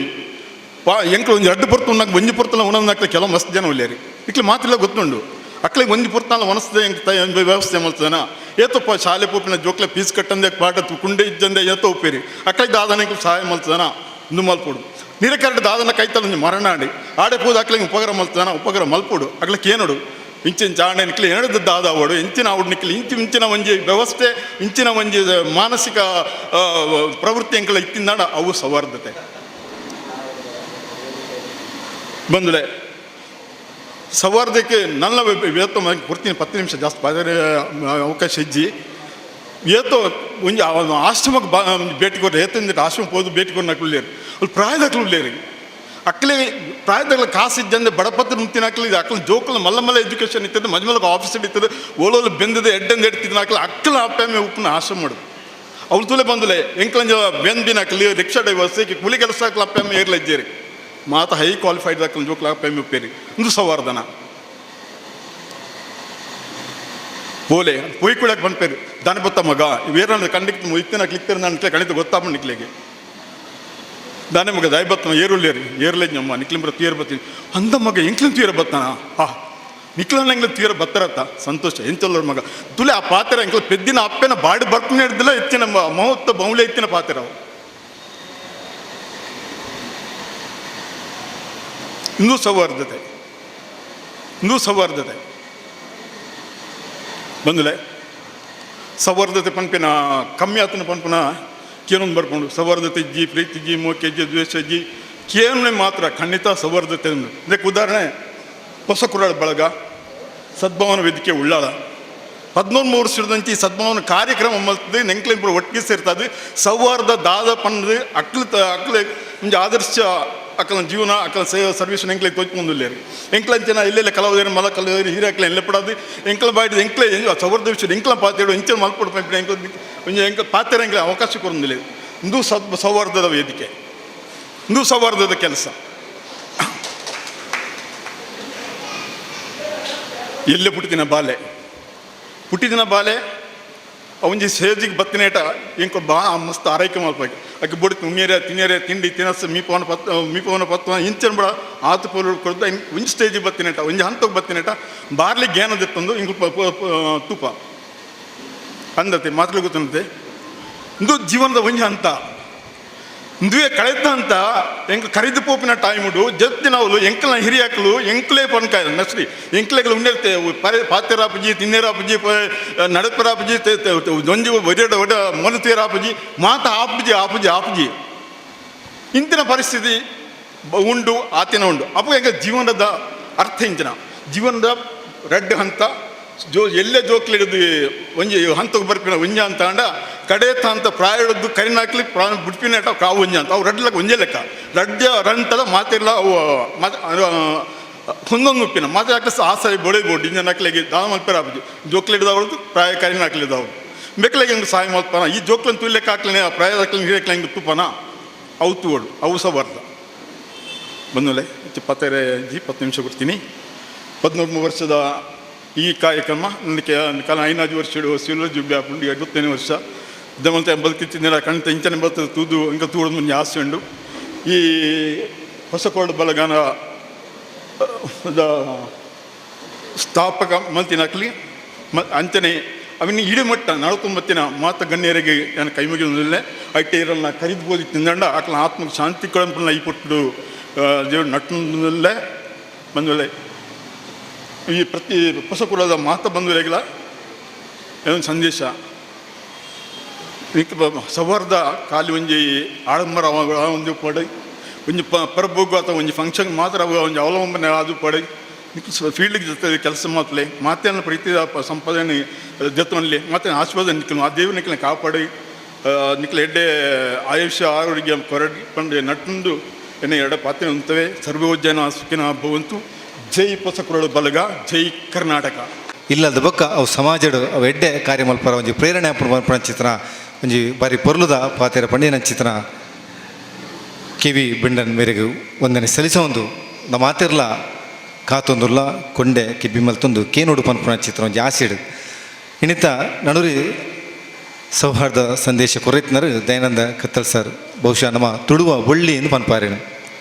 Speaker 7: ಎಂಕ್ಲು ಒಂಜಿ ಅಡ್ಡು ಪೊರ್ತು ಉನ್ನಾಗ ಒಂಜಿ ಪೊರ್ತಲ್ಲ ಉಣಂದಾಕ್ಲೆ ಕೆಲವು ಮಸ್ತ್ ಜನ ಒಳ್ಳೆಯರಿ ಇಕ್ಲೆ ಮಾತಿಲ್ಲ ಗೊತ್ತುಂಡು ಅಕ್ಳಿಗೆ ಒಂಜಿ ಪೊರ್ತಲ್ಲ ಒಣಸ್ತದೆ ಹೆಂಗೆ ವ್ಯವಸ್ಥೆ ಮಾಡ್ತದನ ಏತಪ್ಪ ಶಾಲೆ ಪೋಪಿನ ಜೋಕ್ಲೆ ಫೀಸ್ ಕಟ್ಟಂದೆ ಪಾಠ ಕುಂಡೆ ಇಜ್ಜಂದೆ ಏತೋ ಉಪ್ಪೇರಿ ಅಕ್ಳಿಗೆ ದಾದಾನ ಸಹಾಯ ಮಾಡ್ತದನ ಇಂದು ಮಲ್ಪೋಡು ನಿರೇಕರೆ ದಾದನ ಕೈತಲ್ಲ ಒಂಜಿ ಮರಣ ಆಡೆ ಪೋದು ಅಕ್ಳಿಗೆ ಉಪಕಾರ ಮಲ್ತದನ ಉಪಕಾರ ಮಲ್ಪೋಡು ಅಕ್ಳಿಗೆ ಏನೋಡು ಇಂಚಿನ ಚಾಣೆ ನಿಕ್ಲಿ ಎಣದ ದಾದಾವಡು ಇಂಚಿನ ಅವಡು ನಿಕ್ಲಿ ಇಂಚಿನ ಒಂಜಿ ವ್ಯವಸ್ಥೆ ಇಂಚಿನ ಒಂಜಿ ಮಾನಸಿಕ ಪ್ರವೃತ್ತಿ ಎಂಕಲ ಇತ್ತಿಂದಾಡ ಅವು ಸೌಹಾರ್ದತೆ ಬಂದುಲೆ ಸೌಹಾರ್ದಕ್ಕೆ ನನ್ನ ಏತೋ ಕೊಡ್ತೀನಿ 10 ನಿಮಿಷ ಜಾಸ್ತಿ ಬಾದರೆ ಅವಕಾಶ ಇಜ್ಜಿ ಏತೋ ಒಂಜಿ ಆಶ್ರಮಕ್ಕೆ ಭೇಟಿ ಕೊಡ್ರಿ ಏತಂದ್ರೆ ಆಶ್ರಮಕ್ಕೆ ಹೋದು ಭೇಟಿ ಕೊಡ್ ನಕ್ಲೇರಿ ಅಲ್ಲಿ ಪ್ರಾಯದಕ್ಲು ಉಳ್ಳೇರಿ ಅಕ್ಲೆ ಪ್ರಾಯದಾಗ ಕಾಸು ಇದ್ದಂದೆ ಬಡಪತ್ರ ಮುಂತಿನ ಹಾಕಲಿ ಅಕ್ಲ ಜೋಕಲ್ ಮಲ್ಲ ಎಜುಕೇಷನ್ ಇರ್ತದೆ ಮಜ್ಮಲಗ ಆಫೀಸ್ ಇರ್ತದೆ ಓಲೋಲು ಬೆಂದದೆ ಎಡ್ಡಂದು ಎಡ್ತಿದ್ದ ಹಾಕಲಿ ಅಕ್ಕಲ ಅಪ್ಪಮ್ಮೆ ಉಪ್ಪನ್ನ ಆಶ್ರಮ ಮಾಡೋದು ಅವ್ಳು ತುಲೆ ಬಂದುಲೆ ಎಂಕ್ಲಂಜ ಬೆಂದಿನ ಹಾಕಲಿ ರಿಕ್ಷಾ ಡ್ರೈವರ್ಸ್ ಕೂಲಿ ಕೆಲಸ ಹಾಕಲಿ ಅಪ್ಪಮ್ಮೆ ಏರ್ಲಜ್ಜೇರಿ ಮಾತ ಹೈ ಕ್ವಾಲಿಫೈಡ್ ಹಾಕಲಿ ಜೋಕಲ ಅಪ್ಪಮ್ಮೆ ಉಪ್ಪೇರಿ ಒಂದು ಸೌಹಾರ್ದನ ಬೋಲೆ ಪೊಯ್ ಕುಳಕ್ಕೆ ಬಂದ್ಪೇರಿ ದಾನ ಬತ್ತ ಮಗ ಇವೇರ ಕಂಡಿಕ್ ಇತ್ತಿನ ಕ್ಲಿಕ್ತಾರೆ ನಾನು ಕಣಿತ ಗೊತ್ತಾಪ ನಿಕ್ಲಿಗೆ ದಾನೆ ಮಗ ದಯಬತ್ತನ ಏರುಳ್ಳೇರಿ ಏರ್ಲೇಜ್ ನಮ್ಮ ನಿಕ್ಲಿಂಬ್ರ ತೀರ ಬತ್ತೀನಿ ಅಂದ ಮಗ ಎಂಕ್ಲಿನ ತೀರ ಬತ್ತಾನ ನಿಕ್ಲನ್ನ ಎಂಗ್ಲ ತೀರ ಬತ್ತಾರತ್ತ ಸಂತೋಷ ಎಂಚಲ್ಲರ ಮಗ ತುಲೆ ಆ ಪಾತ್ರ ಎಂಕ್ಲ ಪೆದ್ದಿನ ಅಪ್ಪೇನ ಬಾಡಿ ಬರ್ತಾನೆ ಹಿಡ್ದಿಲ್ಲ ಎತ್ತಿನ ಮಹತ್ವ ಬೌಲೆ ಎತ್ತಿನ ಪಾತ್ರ ಅವು ಇನ್ನೂ ಸೌಹಾರ್ದತೆ ಬಂದುಲೆ ಸೌಹಾರ್ದತೆ ಪನ್ಪಿನ ಕಮ್ಮಿ ಆತನ ಪನ್ಪನ ಕೇನೊಂದು ಬರ್ಕೊಂಡು ಸೌಹಾರ್ದತೆ ಇಜ್ಜಿ ಪ್ರೀತಿ ಇಜ್ಜಿ ಮೋಕೆ ಇಜ್ಜಿ ದ್ವೇಷ ಇಜ್ಜಿ ಕೇವಲ ಮಾತ್ರ ಖಂಡಿತ ಸೌಹಾರ್ದತೆ ಅಂದು ಇದಕ್ಕೆ ಉದಾಹರಣೆ ಹೊಸ ಕುರಾಳ ಬಳಗ ಸದ್ಭಾವನ ವೇದಿಕೆ ಉಳ್ಳಾಳ 13 ವರ್ಷದಂತೆ ಸದ್ಭಾವನ ಕಾರ್ಯಕ್ರಮ ಮಲ್ತದೆ ನೆಂಕ್ಲಿಂಪುರ ಒಟ್ಟಿಗೆ ಸೇರ್ತದೆ ಸೌಹಾರ್ದ ದಾದ ಪನ್ನದು ಅಕ್ಲೆ ಮುಂಜೆ ಆದರ್ಶ ಅಕ್ಕಲ ಜೀವನ ಅಕ್ಕಲ ಸರ್ವಿಸ್ ಎಂಕ್ಲೆ ತೋಚ್ಕೊಂದಿಲ್ಲೇರಿ ಎಂಕ್ಲಂಚನ ಇಲ್ಲೆಲ್ಲ ಕಲಾವಿದರು ಮಲ ಕಲಾವಿದರು ಹೀರಾಕ್ಲ ಎಲ್ಲ ಪಡೋದು ಎಂಕ್ಲ ಬಾಡಿದ ಎಂಕ್ಲೆ ಸೌಹಾರ್ದ ವಿಷಯ ಎಂಕ್ಲ ಪಾತ್ರೆಗಳು ಎಂಚ ಮಲ್ಪಡು ಪಂಪಿನ ಎಂಕ್ಲ ಪಾತ್ರ ಎಂಕ್ಲೆ ಅವಕಾಶ ಕೊಡೋದಿಲ್ಲ ಇಂದು ಸೌಹಾರ್ದದ ವೇದಿಕೆ ಇಂದು ಸೌಹಾರ್ದದ ಕೆಲಸ ಎಲ್ಲೇ ಪುಟ್ಟಿದಿನ ಬಾಲೆ ಅವನಿಗೆ ಸೇಜಿಗೆ ಬತ್ತಿನೇಟ ಎಂಕ ಬಾ ಮಸ್ತ್ ಆರೈಕೆ ಮಾಡ್ಬೇಕು ಆಕೆ ಬುಡಿ ತಿನ್ನೇರೆ ತಿಂಡಿ ತಿನಸ್ ಮೀಪವನ ಪತ್ವ ಇಂಚನ್ ಬಿಡ ಆತು ಪೋಲು ಕೊಡ್ದ ಒಂಜಿ ಸ್ಟೇಜಿಗೆ ಬತ್ತಿನೇಟ ಒಂಜಿ ಹಂತಕ್ಕೆ ಬತ್ತಿನೇಟ ಬಾರ್ಲಿ ಜ್ಞಾನದಿತ್ತಂದು ಇಂಕ ತುಪ್ಪ ಅಂದತೆ ಮಾತುಗಳು ಗೊತ್ತಂತೆ ಇಂದು ಜೀವನದ ಒಂಜಿ ಹಂತ ಇಂದುವೆ ಕಳೆದ ಅಂತ ಎಂಕ್ ಕರಿದು ಪೋಪಿನ ಟೈಮುಡು ಜತ್ತಿನ ಅವಳು ಎಂಕ್ಲ ಹಿರಿಯಾಕಲು ಎಂಕ್ಲೇ ಪನ್ಕಾಯ ನಸ್ರಿ ಎಂಕ್ಲೆಗಳು ಉಂಡಿರ್ತೆ ಪಾತ್ಯರಾಪಜಿ ತಿನ್ನೇರಾಪಜಿ ನಡಪರಾಪಜಿ ದೊಂಜಿ ಒಡ ಮೊನತೀರಾಪಜಿ ಮಾತ ಆಪಜಿ ಇಂತಿನ ಪರಿಸ್ಥಿತಿ ಉಂಡು ಆತಿನ ಉಂಡು ಅಪ್ಪ ಈಗ ಜೀವನದ ಅರ್ಥ ಇಂಚಿನ ಜೀವನದ ರೆಡ್ ಹಂತ ಎಲ್ಲೇ ಜೋಕ್ಲಿಡಿದು ಒಂಜಿ ಹಂತಕ್ಕೆ ಬರ್ಪಿನ ಒಂಜ ಅಂತ ಅಂಡ ಕಡೇತ ಅಂತ ಪ್ರಾಯದ್ದು ಕರಿನಾಕ್ಲಿ ಬಿಡ್ಪಿನ ಕಾವು ಒಂಜ ಅಂತ ಅವು ರಡ್ಲಕ್ಕೆ ಒಂಜೇ ಲೆಕ್ಕ ರಡ್ಯ ರಂತದ ಮಾತೆಲ್ಲ ಅವು ಹೊಂದೊಂದು ಉಪ್ಪಿನ ಮಾತೆ ಹಾಕ್ಲಿ ಆಸರಿ ಬೊಳೆಬೋದು ಇಂಜನ್ ಹಾಕ್ಲಿಗೆ ದಾನ ಮಲ್ಪರಾಪಜಿ ಜೋಕ್ಲಿಡ್ದವಳದು ಪ್ರಾಯ ಕರಿನ ಹಾಕ್ಲಿದವಳು ಬೇಕಲೆಗೆ ಹೆಂಗೆ ಸಹಾಯ ಮಲ್ಪನ ಈ ಜೋಕ್ಲನ್ನು ತುಲ್ಲೆಕ್ಕೆ ಹಾಕ್ಲಿನೇ ಪ್ರಾಯದ ಹಾಕ್ಲಿ ಹಿರಿಯಕ್ಲ ಹೆಂಗೆ ತುಪ್ಪನ ಅವತ್ತು ಅವು ಸಹ ಬರ್ದ ಬಂದಲೆ 20 ನಿಮಿಷ ಕೊಡ್ತೀನಿ. 13 ವರ್ಷದ ಈ ಕಾರ್ಯಕ್ರಮ ನನಗೆ ಕಾಲ 5 ವರ್ಷ ಸಿಲ್ವರ್ ಜುಬ್ಲಿ ಹಾಕೊಂಡು 25 ವರ್ಷ ಇದ್ದಮಂತ ಬದುಕಿತ್ತಿನ ಕಣ್ಣ ಇಂಚನೆ ಬರ್ತದೆ ತೂದು ಇಂಕ ತೂಡೋದು ಮುಂದೆ ಆಸೆ ಉಂಡು. ಈ ಹೊಸಕೋಡು ಬಲಗಾನ ಸ್ಥಾಪಕ ಮಂತಿನಾಕ್ಲಿ ಅಂಚನೆ ಅವನ್ನ ಇಡೀಮಟ್ಟ 49 ಮಾತ ಗಣ್ಯರಿಗೆ ನಾನು ಕೈ ಮುಗಿದಿಲ್ಲ ಐಟೆ ಇರಲ್ಲ ಕರಿದ್ಬೋದು ತಿಂದಂಡ ಆಕಲ ಆತ್ಮಕ್ಕೆ ಶಾಂತಿ ಕೊಡಂಪಲ್ಲ ಈ ಕೊಟ್ಟು ದೇವ್ರು ನಟ್ಟನಲ್ಲೇ ಬಂದೊಳ್ಳೆ ಈ ಪ್ರತಿ ಹೊಸ ಕುಲದ ಮಾತ ಬಂದೊಲೆಗಳ ಏನೊಂದು ಸಂದೇಶ ಸೌಹಾರ್ದ ಖಾಲಿ ಒಂಜಿ ಆಡಂಬರ ಒಂದು ಪಡೆ ಒಂಜಿ ಪರಬೋಗು ಅಥವಾ ಒಂಜಿ ಫಂಕ್ಷನ್ ಮಾತ್ರ ಒಂಜಿ ಅವಲಂಬನೆ ಅದು ಪಡೆ ಫೀಲ್ಡ್ಗೆ ಜೊತೆ ಕೆಲಸ ಮಾತಲೆ ಮಾತೇನ ಪ್ರೀತಿಯ ಸಂಪಾದನೆ ಜೊತೆಯಲ್ಲಿ ಮತ್ತೆ ಆಶೀರ್ವಾದ ನಿಕ್ಕಲು ಆ ದೇವ್ರ ನಿಕ್ಕಲ ಕಾಪಾಡಿ ನಿಕ್ಕಲ ಎಡ್ಡೆ ಆಯುಷ್ಯ ಆರೋಗ್ಯ ಕೊರಡಿ ಪಂಡು ನಟ್ಟುಂಡು ಎನ್ನ ಎಡೆ ಪಾತ್ರೆ ಅಂತವೆ ಸರ್ವೋಜ್ಜನ ಸುಖಿನ ಭವಂತು. ಜೈ ಹೊಸಕುರಳು ಬಲಗ, ಜೈ ಕರ್ನಾಟಕ.
Speaker 1: ಇಲ್ಲದ ಬೊಕ್ಕ ಅವು ಸಮಾಜಡು ಅವು ಎಡ್ಡೆ ಕಾರ್ಯ ಮಲ್ಪರ ಒಂಜಿ ಪ್ರೇರಣೆ ಮಲ್ಪನ ಚಿತ್ರ ಒಂಜಿ ಬಾರಿ ಪೊರ್ಲುದ ಪಾತೆರ ಪಂಡಿನ ಚಿತ್ರ ಕಿವಿ ಬಿಂಡನ್ ಮೇರೆಗೆ ಒಂದನೆ ಸಲಿಸೊಂದು ನಮ್ಮ ಮಾತಿರ್ಲ ಕಾತೊಂದುರ್ಲ ಕೊಂಡೆ ಕಿಬ್ಬಿ ಮಲ್ತೊಂದು ಕೇನೋಡು ಪನ್ಪುನ ಚಿತ್ರ ಒಂಜಿ ಆಸಿಡ್ ಇನ್ನಿತ ನಡುರಿ ಸೌಹಾರ್ದ ಸಂದೇಶ ಕೊರೈತಿನರು ದಯಾನಂದ ಕತ್ತಲ್ ಸರ್ ಬಹುಶಃ ನಮ್ಮ ತುಳುವ ಒಳ್ಳಿ ಎಂದು ಪನ್ಪಾರೇನು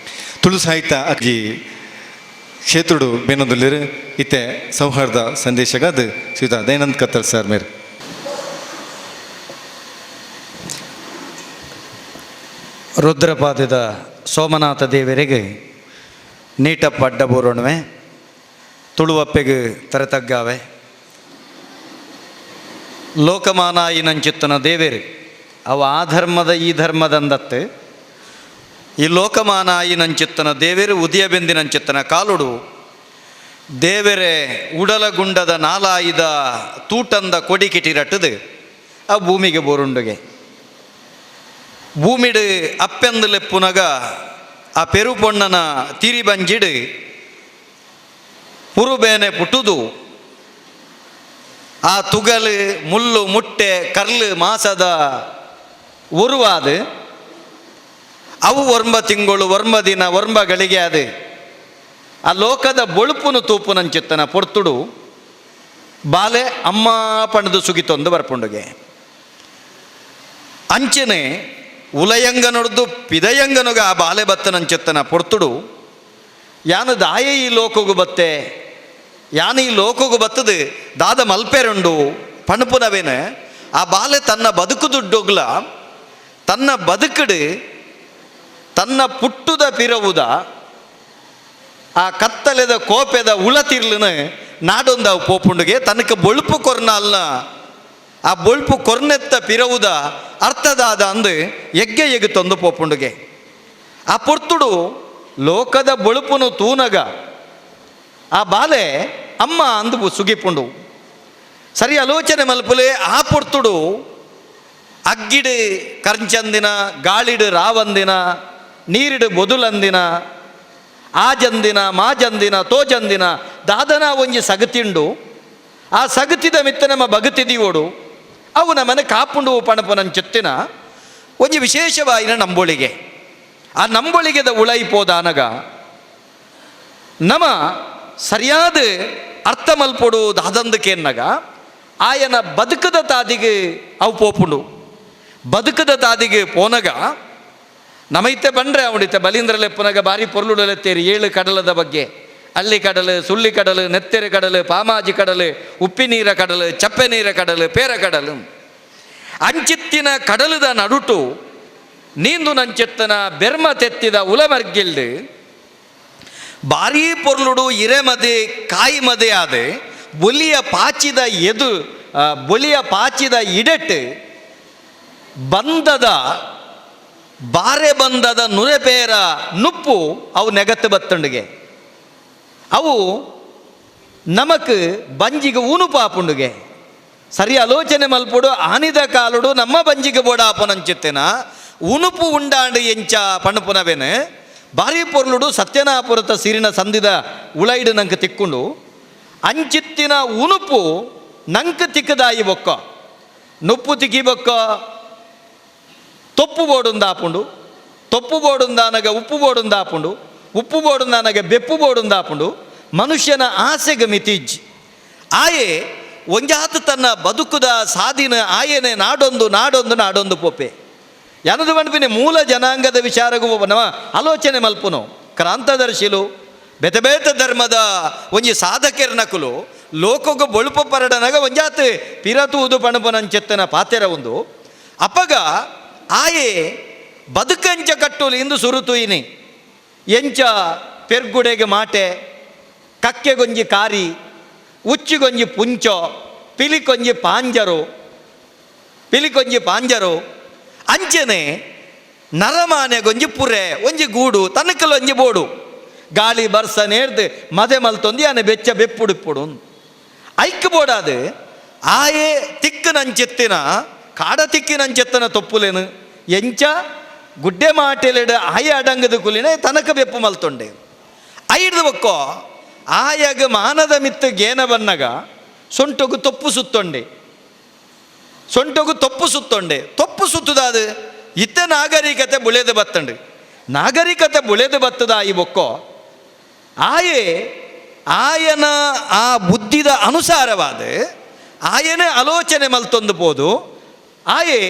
Speaker 1: ತುಳು ಸಾಹಿತ್ಯ ಅಜ್ಜಿ ಕ್ಷೇತ್ರುಡು ಬೇನೊಂದುಲ್ಲಿರು ಇತ್ತೆ ಸೌಹಾರ್ದ ಸಂದೇಶಗಾದ ಶ್ರೀಯುತ ದಯಾನಂದ ಕತ್ತಲ್ ಸರ್ ಮೇರೆ.
Speaker 3: ರುದ್ರಪಾದದ ಸೋಮನಾಥ ದೇವರಿಗೆ ನೀಟಪ್ಪ ಅಡ್ಡಬೂರಣವೆ ತುಳುವಪ್ಪೆಗೆ ತರತಗ್ಗಾವೆ ಲೋಕಮಾನಾಯಿನಂಚಿತ್ತನ ದೇವೇರು ಅವ ಆ ಧರ್ಮದ ಈ ಧರ್ಮದಂದತ್ತೆ ಈ ಲೋಕಮಾನಾಯಿನಂಚಿತ್ತನ ದೇವೇರು ಉದಯ ಬೆಂದಿನಂಚಿತ್ತನ ಕಾಲುಡು ದೇವರೇ ಉಡಲಗುಂಡದ ನಾಲಾಯಿದ ತೂಟಂದ ಕೊಡಿ ಕಿಟಿರಟ್ಟದು ಆ ಭೂಮಿಗೆ ಬೋರುಂಡುಗೆ ಭೂಮಿಡು ಅಪ್ಪೆಂದಲೆಪ್ಪುನಗ ಆ ಪೆರುಪೊಣ್ಣನ ತಿರಿ ಬಂಜಿಡು ಪುರುಬೇನೆ ಪುಟ್ಟುದು ಆ ತುಗಲು ಮುಳ್ಳು ಮುಟ್ಟೆ ಕರ್ಲು ಮಾಸದ ಉರುವಾದು ಅವು ಒರ್ಂಬ ತಿಂಗಳು ಒರ್ಂಬ ದಿನ ಒರ್ಂಬ ಗಳಿಗೆ ಅದು ಆ ಲೋಕದ ಬೊಳುಪುನು ತೂಪುನಂಚಿತ್ತನ ಪೊರ್ತುಡು ಬಾಲೆ ಅಮ್ಮ ಪಣದು ಸುಗಿತೊಂದು ಬರ್ಪುಂಡುಗೆ ಅಂಚನೆ ಉಲಯಂಗ ನೋಡ್ದು ಪಿದಯಂಗನುಗ ಆ ಬಾಲೆ ಬತ್ತನಂಚಿತ್ತನ ಪೊರ್ತುಡು ಯಾನು ದಾಯ ಈ ಲೋಕಗು ಬತ್ತೆ ಯಾನು ಈ ಲೋಕಗು ಬತ್ತದು ದಾದ ಮಲ್ಪೆರುಂಡು ಪಣಪುನವೇನೆ ಆ ಬಾಲೆ ತನ್ನ ಬದುಕುದುಡ್ಡೋಗ್ಲ ತನ್ನ ಬದುಕುಡು ತನ್ನ ಪುಟ್ಟುದ ಪಿರವುದ ಆ ಕತ್ತಲೆದ ಕೋಪೆದ ಉಳತಿರ್ಲನ ನಾಡೊಂದ ಪೋಪುಂಡುಗೆ ತನಕ ಬೊಳುಪು ಕೊರ್ನಲ್ನ ಆ ಬೊಳುಪು ಕೊರ್ನೆತ್ತ ಪಿರವುದ ಅರ್ಥದಾದ ಅಂದು ಎಗ್ಗೆ ಎಗುತ್ತೊಂದು ಪೋಪುಂಡುಗೆ ಆ ಪೊರ್ತುಡು ಲೋಕದ ಬೊಳುಪುನು ತೂನಗ ಆ ಬಾಲೆ ಅಮ್ಮ ಅಂದು ಸುಗಿಪುಂಡು ಸರಿ ಆಲೋಚನೆ ಮಲ್ಪುಲೆ ಆ ಪೊರ್ತುಡು ಅಗ್ಗಿಡು ಕರ್ಚಂದಿನ ಗಾಳಿಡು ರಾವಂದಿನ ನೀರಿಡು ಬೊದುಲಂದಿನ ಆಜಂದಿನ ಮಾಜಂದಿನ ತೋಜಂದಿನ ದಾದನ ಒಂಜಿ ಸಗತಿಂಡು ಆ ಸಗತಿದ ಮಿತ್ತ ನಮ್ಮ ಬಗತಿದೀವೋಡು ಅವು ನಮ್ಮನೆ ಕಾಪುಂಡು ಪಣಪನಂಚೆತ್ತಿನ ಒಂಜಿ ವಿಶೇಷವಾಯಿನ ನಂಬೊಳಿಗೆ ಆ ನಂಬೊಳಿಗೆದ ಉಳೈಪೋದಾನಗ ನಮ ಸರಿಯಾದ ಅರ್ಥ ಮಲ್ಪೊಡು ದಾದಂದಕ್ಕೇನ್ನಗ ಆಯನ ಬದುಕದ ತಾದಿಗೆ ಅವು ಪೋಪುಂಡು ಬದುಕದ ತಾದಿಗೆ ಪೋನಗ ನಮೈತೆ ಬಂದರೆ ಅವಡಿತೆ ಬಲೀಂದ್ರಲೆಪ್ಪನಾಗ ಬಾರಿ ಪೊರ್ಲುಡಲೆತ್ತೇರಿ 7 ಕಡಲದ ಬಗ್ಗೆ ಅಳ್ಳಿ ಕಡಲು ಸುಳ್ಳಿ ಕಡಲು ನೆತ್ತೆರೆ ಕಡಲು ಪಾಮಾಜಿ ಕಡಲು ಉಪ್ಪಿನೀರ ಕಡಲು ಚಪ್ಪೆ ನೀರ ಕಡಲು ಪೇರ ಕಡಲು ಅಂಚಿತ್ತಿನ ಕಡಲದ ನಡುಟು ನೀಂದು ನಂಚೆತ್ತನ ಬೆರ್ಮ ತೆತ್ತಿದ ಉಲಮರ್ಗಿಲ್ದು ಬಾರೀ ಪೊರ್ಲುಡು ಇರೆಮದೆ ಕಾಯಿ ಮದೆ ಆದೆ ಬೊಲಿಯ ಪಾಚಿದ ಇಡೆಟ್ಟು ಬಂದದ ಬಾರೆ ಬಂದದ ನುರೆಪೇರ ನುಪ್ಪು ಅವು ನೆಗತ್ತು ಬತ್ತಂಡಿಗೆ ಅವು ನಮಕ್ ಬಂಜಿಗೆ ಊನು ಪಾಪುಂಡುಗೆ ಸರಿ ಆಲೋಚನೆ ಮಲ್ಪುಡು ಆನಿದ ಕಾಲುಡು ನಮ್ಮ ಬಂಜಿಗೆ ಬೋಡಾಪನಂಚಿತ್ತೇನ ಉನುಪು ಉಂಡಾಂಡು ಎಂಚ ಪಣಪುನವೇನೆ ಬಾರಿ ಪೊರ್ಲುಡು ಸತ್ಯನಾಪುರತ ಸಿರಿನ ಸಂದಿದ ಉಳೈಡು ನಂಗೆ ತಿಕ್ಕೊಂಡು ಅಂಚಿತ್ತಿನ ಉನುಪು ನಂಗೆ ತಿಕ್ಕದಾಯಿ ಬೊಕ್ಕ ನುಪ್ಪು ತಿಕ್ಕಿ ಬೊಕ್ಕ ತೊಪ್ಪು ಬೋಡುಂದು ಆಪುಂಡು
Speaker 8: ತೊಪ್ಪು ಬೋಡುಂದಾನಗ ಉಪ್ಪು ಬೋಡುಂದಾಪುಂಡು, ಉಪ್ಪು ಬೋಡುಂದಾನಗ ಬೆಪ್ಪು ಬೋಡುಂದಾಪುಂಡು. ಮನುಷ್ಯನ ಆಸೆಗೆ ಮಿತಿಜ್ಜಿ ಆಯೆ ಒಂಜಾತು ತನ್ನ ಬದುಕುದ ಸಾಧಿನ ಆಯೆನೆ ನಾಡೊಂದು ನಾಡೊಂದು ನಾಡೊಂದು ಪೊಪ್ಪೆ ಯಾನದು ಮನ್ಪಿನ ಮೂಲ ಜನಾಂಗದ ವಿಚಾರಗೂ ಆಲೋಚನೆ ಮಲ್ಪುನು. ಕ್ರಾಂತದರ್ಶಿಲು ಬೇತೆ ಬೇತೆ ಧರ್ಮದ ಒಂಜಿ ಸಾಧಕೆರ್ನಕುಲು ಲೋಕಗ ಬೊಳುಪ ಪರಡನಗ ಒಂಜಾತ್ ಪಿರತೂದು ಪಣಪನಂಚೆತ್ತನ ಪಾತೆರ ಒಂದು ಅಪ್ಪಗ ಆಯೆ ಬದುಕಂಚ ಕಟ್ಟುಲು ಇಂದು ಸುರುತುಯಿನಿ ಎಂಚ ಪೆರ್ಗುಡೆಗೆ ಮಾಟೆ, ಕಕ್ಕೆಗೊಂಜಿ ಕಾರಿ, ಉಚ್ಚಿಗೊಂಜಿ ಪುಂಚೋ, ಪಿಲಿಕೊಂಜಿ ಪಾಂಜರು ಅಂಚನೆ ನರಮಾನೆಗೊಂಜಿ ಪುರೆ ಒಂಜಿ ಗೂಡು ತನಕಲು ಒಂಜಿ ಬೋಡು ಗಾಳಿ ಬರ್ಸ ನೇರ್ದು ಮದೆ ಮಲ್ತೊಂದು ಆನೆ ಬೆಚ್ಚ ಬೆಪ್ಪುಡುಪ್ಪುಡು ಐಕ್ ಬೋಡಾದು ಆಯೆ ತಿಕ್ಕನಂಚೆತ್ತಿನ ಕಾಡ ತಿಕ್ಕಿನಂಚೆತ್ತನ ತೊಪ್ಪುಲೇನು ಎಂಚ ಗುಡ್ಡೆ ಮಾಟೆಲೆಡು ಆಯೆ ಅಡಂಗದ ಕುಲಿನ ತನಕ ಬೆಪ್ಪು ಮಲ್ತೊಂಡೆ ಐಡ್ದು ಬಕ್ಕೋ ಆಯಗ ಮಾನದ ಮಿತ್ತು ಗೇನ ಬನ್ನಗ ಸೊಂಟೊಗು ತೊಪ್ಪು ಸುತ್ತೊಂಡೆ ತೊಪ್ಪು ಸುತ್ತುದಾದು ಇತ್ತ ನಾಗರಿಕತೆ ಬುಳೆದು ಬತ್ತಂಡು ನಾಗರಿಕತೆ ಬುಳೆದು ಬತ್ತದ ಈ ಬೊಕ್ಕೋ ಆಯನ ಆ ಬುದ್ಧಿದ ಅನುಸಾರವಾದ ಆಯನೇ ಆಲೋಚನೆ ಮಲ್ತೊಂದು ಪೋದು ಆಯೆ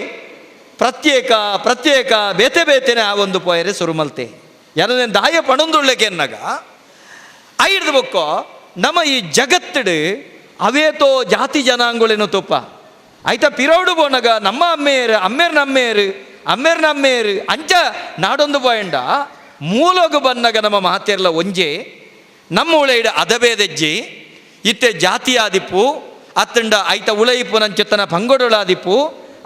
Speaker 8: ಪ್ರತ್ಯೇಕ ಬೇತೆ ಬೇತೆನೆ ಆ ಒಂದು ಪೋಯರೆ ಸುರುಮಲ್ತೆ ಯಾರನೇ ದಾಯ ಪಣೊಂದುಳ್ಳಕ್ಕೆ ಎನ್ನಗ ಐಡ್ದು ಬೊಕ್ಕೋ ನಮ್ಮ ಈ ಜಗತ್ತಿಡು ಅವೇತೋ ಜಾತಿ ಜನಾಂಗುಳೇನು ತುಪ್ಪ ಆಯ್ತಾ ಪಿರೋಡು ಬೋನಗ ನಮ್ಮ ಅಮ್ಮೇರ್ ನಮ್ಮೇರು ಅಂಚ ನಾಡೊಂದು ಪೋಯಂಡ ಮೂಲೋಗು ಬನ್ನಗ ನಮ್ಮ ಮಾತೆರ್ಲ ಒಂಜೆ ನಮ್ಮ ಉಳೆಯಿಡ ಅದಬೇದೆಜ್ಜಿ ಇತ್ತೆ ಜಾತಿ ಆದಿಪ್ಪು ಅತ್ತಂಡ ಐತ ಉಳಯಿಪ್ಪು ನಂಚೆತ್ತನ ಪಂಗೊಡುಳಾದಿಪ್ಪು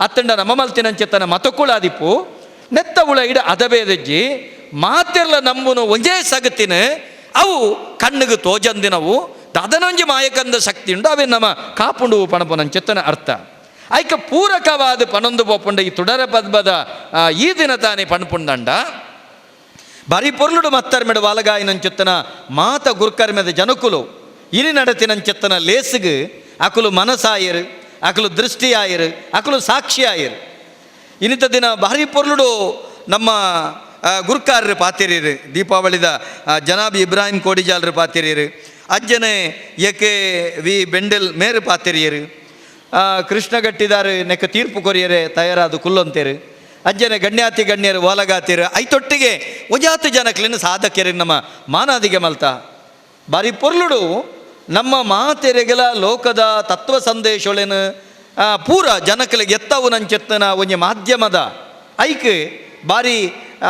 Speaker 8: ಅತ್ತಂಡ ನಮ್ಮ ಮಲ್ತಿನಂಚೆತ್ತನ ಮತಕುಳಾದಿಪ್ಪು ನೆತ್ತ ಉಳೆಯಿಡ ಅದಬೇದೆಜ್ಜಿ ಮಾತೆರ್ಲ ನಮ್ಮನು ಒಂಜೇ ಸಗತಿನ ಅವು ಕಣ್ಣಿಗೆ ತೋಜಂದಿನವು ಅದನೊಂಜಿ ಮಾಯಕಂದ ಶಕ್ತಿ ಉಂಡು ಅವೇ ನಮ್ಮ ಕಾಪುಂಡು ಪಣಪನಂಚೆತ್ತನ ಅರ್ಥ ಐಕ ಪೂರಕವಾದ ಪಣೊಂದು ಪೋಪುಂಡ ಈ ತುಡರ ಪದ್ಮದ ಈ ದಿನ ತಾನೇ ಪಣಪುಂಡಂಡ ಬರಿ ಪೊರ್ಲುಡು ಮತ್ತರ್ಮೆಡು ವಾಲಗಾಯಿನಂಚೆತ್ತನ ಮಾತ ಗುರ್ಕರ್ಮೆದ ಜನಕುಲು ಇನಿ ನಡತಿನಂಚೆತ್ತನ ಲೇಸಿಗೆ ಅಕುಲು ಮನಸಾಯರು ಅಕುಲು ದೃಷ್ಟಿಯಾಯರು ಅಕುಲು ಸಾಕ್ಷಿಯಾಯರು ಇನ್ನಿತ ದಿನ ಭಾರಿ ಪೊರ್ಲುಡು ನಮ್ಮ ಗುರ್ಕಾರ್ರು ಪಾತಿರೀರು ದೀಪಾವಳಿದ ಜನಾಬ್ ಇಬ್ರಾಹಿಂ ಕೋಡಿಜಾಲ್ರು ಪಾತಿರೀರು ಅಜ್ಜನೆ ಏಕೆ ವಿ ಬೆಂಡೆಲ್ ಮೇರು ಪಾತಿರಿಯರು ಕೃಷ್ಣಗಟ್ಟಿದಾರು ನೆಕ್ಕ ತೀರ್ಪು ಕೊರಿಯರೆ ತಯಾರಾದು ಕುಲ್ಲೊಂತೇರು ಅಜ್ಜನೆ ಗಣ್ಯರು ಓಲಗಾತಿರು ಐತೊಟ್ಟಿಗೆ ಒಜಾತು ಜನಕ್ಲಿನ ಸಾಧಕೆರು ನಮ್ಮ ಮಾನಾದಿಗೆ ಮಲ್ತ ಬಾರಿ ಪೊರ್ಲುಡು ನಮ್ಮ ಮಾತೆರೆಗೆಲ ಲೋಕದ ತತ್ವ ಸಂದೇಶೊಳೆನು ಪೂರ ಜನಕಲಿಗೆ ಎತ್ತವು ನಂಚೆತ್ತನ ಒಂಜಿ ಮಾಧ್ಯಮದ ಐಕ್ ಬಾರಿ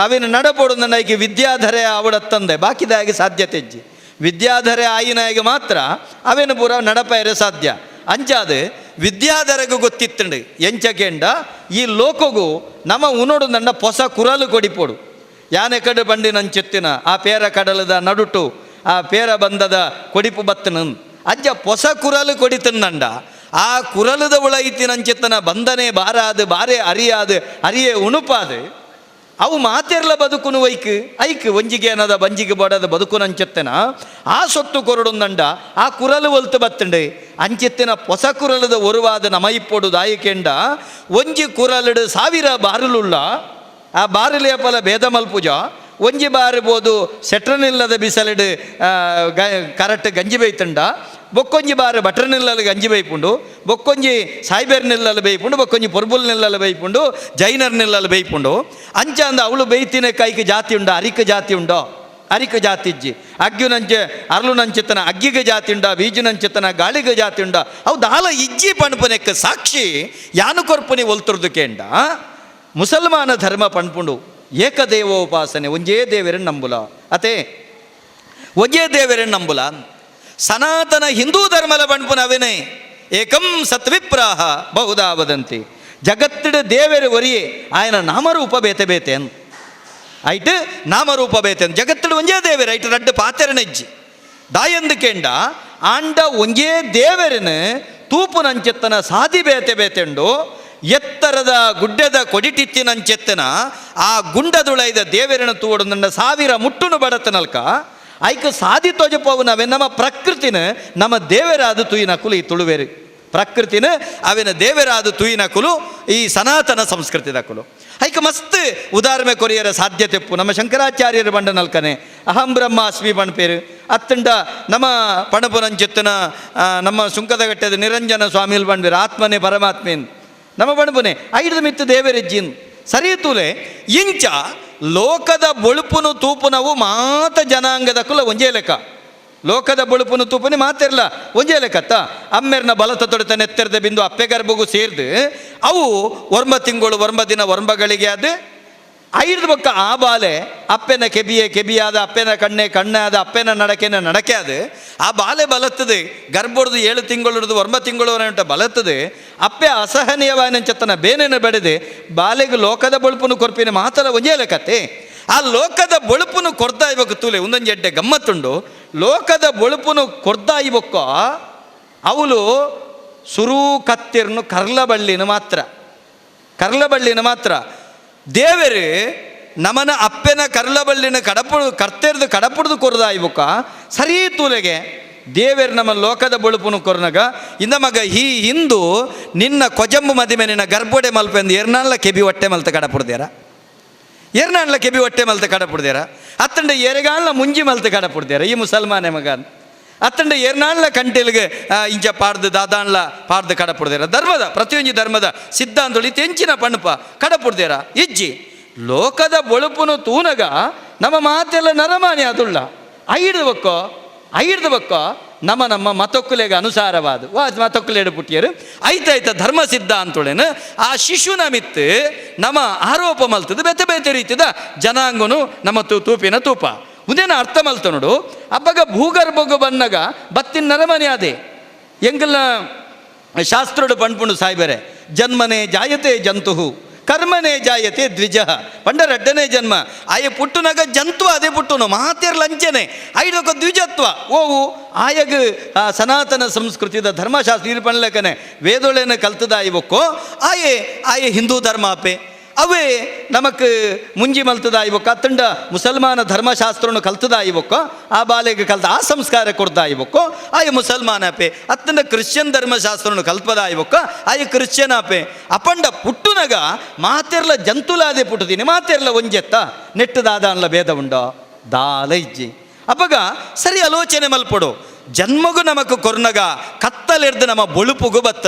Speaker 8: ಅವೇನು ನಡಪೋಡು ನನ್ನ ಐಕೆ ವಿದ್ಯಾಧರೆ ಅವಡತ್ತಂದೆ ಬಾಕಿದಾಗಿ ಸಾಧ್ಯತೆ ಇಜ್ಜಿ ವಿದ್ಯಾಧರೆ ಆಯಿನಾಯಿಗೆ ಮಾತ್ರ ಅವೇನು ಪೂರ ನಡಪೈರೆ ಸಾಧ್ಯ ಅಂಚಾದು ವಿದ್ಯಾಧರೆಗೂ ಗೊತ್ತಿತ್ತಂಡು ಎಂಚಕೆಂಡ ಈ ಲೋಕಗೂ ನಮ್ಮ ಉನೋಡು ನನ್ನ ಹೊಸ ಕುರಲು ಕೊಡಿಪೋಡು ಯಾನೆ ಕಡೆ ಬಂಡಿ ನಂಚೆತ್ತಿನ ಆ ಪೇರ ಕಡಲದ ನಡುಟು ಆ ಪೇರ ಬಂದದ ಕೊಡಿಪು ಬತ್ತನ ಅಜ್ಜ ಹೊಸ ಕುರಲು ಕೊಡಿತಂಡ ಆ ಕುರಲದ ಉಳ ಇತ್ತಿನಂಚೆತ್ತನ ಬಂದನೆ ಬಾರೆ ಅರಿಯೇ ಉಣುಪಾದು ಅವು ಮಾತೆರ್ಲ ಬದುಕುನು ಐಕ್ ಒಂಜಿಗೆ ಅನ್ನದ ಬಂಜಿಗೆ ಬಡದ ಬದುಕುನಂಚೆತ್ತನ ಆ ಸೊತ್ತು ಕೊರಡುಂದಂಡ ಆ ಕುರಲು ಒಲ್ತು ಬತ್ತಂಡೆ ಅಂಚೆತ್ತಿನ ಹೊಸ ಕುರಲದ ಒರುವಾದ ನಮೈಪ್ಪೊಡು ದಾಯಿಕೆಂಡ ಒಂಜಿ ಕುರಲಡು 1000 ಬಾರುಲುಳ್ಳ ಆ ಬಾರುಲಿಯ ಫಲ ಭೇದ ಮಲ್ಪುಜ ಒಂಜಿ ಬಾರಬಹುದು ಸೆಟ್ರನಿಲ್ಲದ ಬಿಸಲಡು ಕರೆಕ್ಟ್ ಗಂಜಿ ಬೈತಂಡ ಬೊಕ್ಕೊಂಜಿ ಬಾರು ಬಟ್ರ್ ನಿಲ್ಲಲು ಗಂಜಿ ಬೈಪುಂಡು ಬೊಕ್ಕೊಂಜಿ ಸಾಯ್ಬೇರ್ ನಿಲ್ಲಲು ಬೈಪುಂಡು ಬೊಕ್ಕೊಂಜಿ ಪೊರ್ಬುಲ್ ನಿಲ್ಲಲು ಬೈಪುಂಡು ಜೈನರ್ ನಿಲ್ಲಲು ಬೈಪುಂಡು ಅಂಚ ಅಂದ ಅವಳು ಬೈತಿನ ಕೈಗೆ ಜಾತಿ ಉಂಡ ಅರಿಕ ಜಾತಿ ಉಂಡೋ ಅರಿಕ ಜಾತಿ ಇಜ್ಜಿ ಅಗ್ಗು ನಂಚೆ ಅರ್ಲು ನಂಚೆತ್ತನ ಅಗ್ಗಿಗೆ ಜಾತಿ ಉಂಡ ಬೀಜು ನಂಚೆತ್ತನ ಗಾಳಿಗೆ ಜಾತಿ ಉಂಡ ಅವು ದಾಲ ಇಜ್ಜಿ ಪಣಪನೆಕ್ಕ ಸಾಕ್ಷಿ ಯಾನು ಕೊರ್ಪುನಿ ಒಲ್ತುರ್ದು ಕೇಂಡ ಮುಸಲ್ಮಾನ ಧರ್ಮ ಪಣ್ಪುಂಡು ಏಕದೇವೋಪಾಸನೆ ಒಂಜೇ ದೇವರನ್ನು ನಂಬುಲ ಅತೆ ಒಂಜೇ ದೇವರನ್ನು ನಂಬುಲ ಸನಾತನ ಹಿಂದೂ ಧರ್ಮದ ಪಣ್ಪುನ ಅವೇನೆ ಏಕಂ ಸತ್ವಿಪ್ರಾಹ ಬಹುದಾ ವದಂತಿ ಜಗತ್ತಿಡ ದೇವರು ಒರಿಯೇ ಆಯನ ನಾಮರೂಪ ಬೇತೆ ಅನ್ ಐಟ್ ನಾಮರೂಪ ಬೇತೆ ಅನ್ ಜಗತ್ತಿಡ ಒಂಜೇ ದೇವರು ಐಟ್ ರಡ್ಡು ಪಾತೆರನೆಜ್ಜಿ ದಾಯಂದು ಕೆಂಡ ಆಂಡ ಒಂಜೇ ದೇವರನ್ನು ತೂಪು ನಂಚೆತ್ತನ ಸಾದಿ ಬೇತೆಂಡು ಎತ್ತರದ ಗುಡ್ಡದ ಕೊಡಿಟಿತ್ತಿನಂಚೆತ್ತನ ಆ ಗುಂಡದುಳೈದ ದೇವರನ್ನು ತೂಡು ನನ್ನ 1000 ಮುಟ್ಟುನು ಬಡತನಲ್ಕ ಐಕ ಸಾದಿ ತೋಜಪೋವು ನಾವೇ ನಮ್ಮ ಪ್ರಕೃತಿನ ನಮ್ಮ ದೇವರಾದ ತುಯಿನ ಕುಲು ಈ ತುಳುವೇರು ಪ್ರಕೃತಿನ ಅವೇನ ದೇವರಾದ ತುಯಿನ ಕುಲು ಈ ಸನಾತನ ಸಂಸ್ಕೃತಿದ ಕುಲು ಹೈಕ ಮಸ್ತ್ ಉದಾಹರಣೆ ಕೊರಿಯರ ಸಾಧ್ಯತೆಪ್ಪು ನಮ್ಮ ಶಂಕರಾಚಾರ್ಯರು ಬಂಡ ನಲ್ಕನೆ ಅಹಂ ಬ್ರಹ್ಮಾಸ್ಮಿ ಪಣಪೇರು ಅತ್ತಂಡ ನಮ್ಮ ಪಣಪುನಂಚಿತ್ತನ ನಮ್ಮ ಸುಂಕದಗಟ್ಟದ ನಿರಂಜನ ಸ್ವಾಮಿಲ್ ಬಂಡ್ಬೇರು ಆತ್ಮನೇ ಪರಮಾತ್ಮೇನ್ ನಮ್ಮ ಪಣಪುನೆ ಐದು ಮಿತ್ತು ದೇವರೆಜ್ಜಿನ್ ಸರಿಯತೂಲೆ ಇಂಚ ಲೋಕದ ಬೊಳುಪುನು ತೂಪುನವು ಮಾತ ಜನಾಂಗದ ಕುಲ ಒಂಜೇ ಲೆಕ್ಕ ಲೋಕದ ಬೊಳುಪುನು ತೂಪುನಿ ಮಾತಿರಲ್ಲ ಒಂಜೇ ಲೆಕ್ಕತ್ತ ಅಮ್ಮೆರ್ನ ಬಲತ ತೊಡೆತ ನೆತ್ತೆರ್ದ ಬಿಂದು ಅಪ್ಪೆ ಗರ್ಭಗೂ ಸೇರ್ದು ಅವು ಒರ್ಮ ತಿಂಗಳು ಒರ್ಮ ದಿನ ಒರ್ಮಗಳಿಗೆ ಅದು ಐದು ಬೊಕ್ಕ ಆ ಬಾಲೆ ಅಪ್ಪೆನ ಕೆಬಿಯಾದ ಅಪ್ಪೆನ ಕಣ್ಣಾದ ಅಪ್ಪೆನ ನಡಕೆ ಅದು ಆ ಬಾಲೆ ಬಲತ್ತದೆ ಗರ್ಭೊಡ್ದು 7 ತಿಂಗಳು ಒರ್ಮ ತಿಂಗಳು ಉಂಟ ಬಲತ್ತದೆ ಅಪ್ಪೆ ಅಸಹನೀಯವಾದ ಚತ್ತನ ಬೇನೆನ ಬೆಳೆದೆ ಬಾಲೆಗೆ ಲೋಕದ ಬೊಳುಪುನು ಕೊರ್ಪಿನ ಮಾತಲ್ಲ ಒಂಜೇ ಲೆಕ್ಕತ್ತೆ ಆ ಲೋಕದ ಬೊಳುಪುನು ಕೊರ್ದಾ ಇವಾಗ ತೂಲೆ ಒಂದೊಂದು ಎಡ್ಡೆ ಗಮ್ಮತ್ತುಂಡು ಲೋಕದ ಬೊಳುಪುನು ಕೊರ್ದಾ ಇವಕ್ಕ ಅವಳು ಸುರೂ ಕತ್ತಿರ್ನು ಕರ್ಲಬಳ್ಳಿನ ಮಾತ್ರ ದೇವರು ನಮನ ಅಪ್ಪೆನ ಕರ್ಲಬಳ್ಳಿನ ಕರ್ತೆರ್ದು ಕಡಪುಡ್ದು ಕೊರ್ದಾ ಇವಕ್ಕ ಸರಿ ತೂಲೆಗೆ ದೇವರು ನಮ್ಮ ಲೋಕದ ಬೊಳುಪುನು ಕೊರ್ನಗ ಇಂದ ಮಗ ಹಿಂದು ನಿನ್ನ ಕೊಜಂಬು ಮದಿಮೆ ನಿನ್ನ ಗರ್ಭೊಡೆ ಮಲ್ಪೆಂದು ಎರ್ನಾಳ್ಲ ಕೆಬಿ ಹೊಟ್ಟೆ ಮಲ್ತ ಕಡಪುಡ್ದ್ಯಾರ ಎರ್ನಾಣ್ಲ ಕೆಬಿ ಹೊಟ್ಟೆ ಮಲ್ತ ಕಡಪುಡ್ದ್ಯಾರ ಅತ್ತಂಡ ಎರೆಗಾಳ್ನ ಮುಂಜಿ ಮಲ್ತ ಕಡಪುಡ್ದ್ಯಾರ ಈ ಮುಸಲ್ಮಾನೆ ಮಗನ್ ಅತ್ತಂಡ ಎರ್ನಾಣ್ಲ ಕಂಟೆಲ್ಗೆ ಇಂಚ ಪಾಡ್ದು ದಾದಾಣ್ಲ ಪಾಡ್ದು ಕಡಪುಡ್ದ್ಯಾರ ಧರ್ಮದ ಪ್ರತಿಯೊಂದು ಧರ್ಮದ ಸಿದ್ಧಾಂತಳಿ ತೆಂಚಿನ ಪಣಪ ಕಡಪುಡ್ದ್ಯಾರ ಇಜ್ಜಿ ಲೋಕದ ಬೊಳುಪುನು ತೂನಗ ನಮ್ಮ ಮಾತೆಲ್ಲ ನರಮಾನಿ ಅದುಳ್ಳ ಐಡ್ದು ಬಕ್ಕೋ ನಮ್ಮ ಮತೊಕ್ಕಲೆಗೆ ಅನುಸಾರವಾದ ಮತೊಕ್ಕಲೆಡು ಪುಟ್ಟಿಯರು ಐತಾಯ್ತ ಧರ್ಮ ಸಿದ್ಧಾಂತೊಳೆನು ಆ ಶಿಶುನ ಮಿತ್ತು ನಮ್ಮ ಆರೋಪ ಮಲ್ತದ ಬೇತೆ ರೀತಿದ ಜನಾಂಗನು ನಮ್ಮ ತೂಪಿನ ತೂಪ ಉದೇನ ಅರ್ಥ ಮಲ್ತ ನೋಡು ಅಬ್ಬಗ ಭೂಗರ್ಭಗ ಬನ್ನಗ ಬತ್ತಿನ ನರಮನೆ ಅದೇ ಎಂಗಲ್ನ ಶಾಸ್ತ್ರೋಡು ಪಣ್ಪುಂಡು ಸಾಯ್ಬೇರೆ ಜನ್ಮನೆ ಜಾಯತೆ ಜಂತು ಕರ್ಮನೇ ಜಾಯತೆ ದ್ವಿಜ ಪಂಡರಡ್ಡನೇ ಜನ್ಮ ಆಯ ಪುಟ್ಟುನಗ ಜಂತು ಅದೇ ಪುಟ್ಟುನು ಮಾತೇರ್ ಲಂಚನೆ ಐದೊಕ್ಕ ದ್ವಿಜತ್ವ ಓವು ಆಯಗ ಸನಾತನ ಸಂಸ್ಕೃತಿದ ಧರ್ಮಶಾಸ್ತ್ರ ಇದು ಪಣ್ಲಕ್ಕನೆ ವೇದೊಳೆನ ಕಲ್ತದ ಇವಕ್ಕೋ ಆಯೆ ಹಿಂದೂ ಧರ್ಮ ಅಪ್ಪೆ ಅವೇ ನಮಕ್ ಮುಂಜಿ ಮಲ್ತದ ಇವಕ್ಕ ಅತ್ತಂಡ ಮುಸಲ್ಮಾನ ಧರ್ಮಶಾಸ್ತ್ರವನ್ನು ಕಲ್ತದ ಇವಕ್ಕ ಆ ಬಾಲೆಗೆ ಕಲ್ತ ಆ ಸಂಸ್ಕಾರ ಕೊಡ್ದ ಇವಕ್ಕೋ ಆಯ ಮುಸಲ್ಮಾನ ಅಪೆ ಅತ್ತಂಡ ಕ್ರಿಶ್ಚಿಯನ್ ಧರ್ಮಶಾಸ್ತ್ರವನ್ನು ಕಲ್ಪದ ಇವಕ್ಕ ಆಯ ಕ್ರಿಶ್ಚಿಯನ್ ಅಪೆ ಅಪಂಡ ಪುಟ್ಟುನಗ ಮಾತೆರ್ಲ ಜಂತುಲಾದೆ ಪುಟ್ಟದೀನಿ ಮಾತೆರ್ಲ ಒಂಜೆತ್ತ ನೆಟ್ಟದಾದ ಅನ್ಲ ಭೇದ ಉಂಡೋ ದಾಲ ಇಜ್ಜಿ ಅಪ್ಪಗ ಸರಿ ಆಲೋಚನೆ ಮಲ್ಪಡು ಜನ್ಮಗು ನಮಕ್ ಕೊರ್ನಗ ಕತ್ತಲೆರ್ದು ನಮ್ಮ ಬೊಳುಪುಗು ಬತ್ತ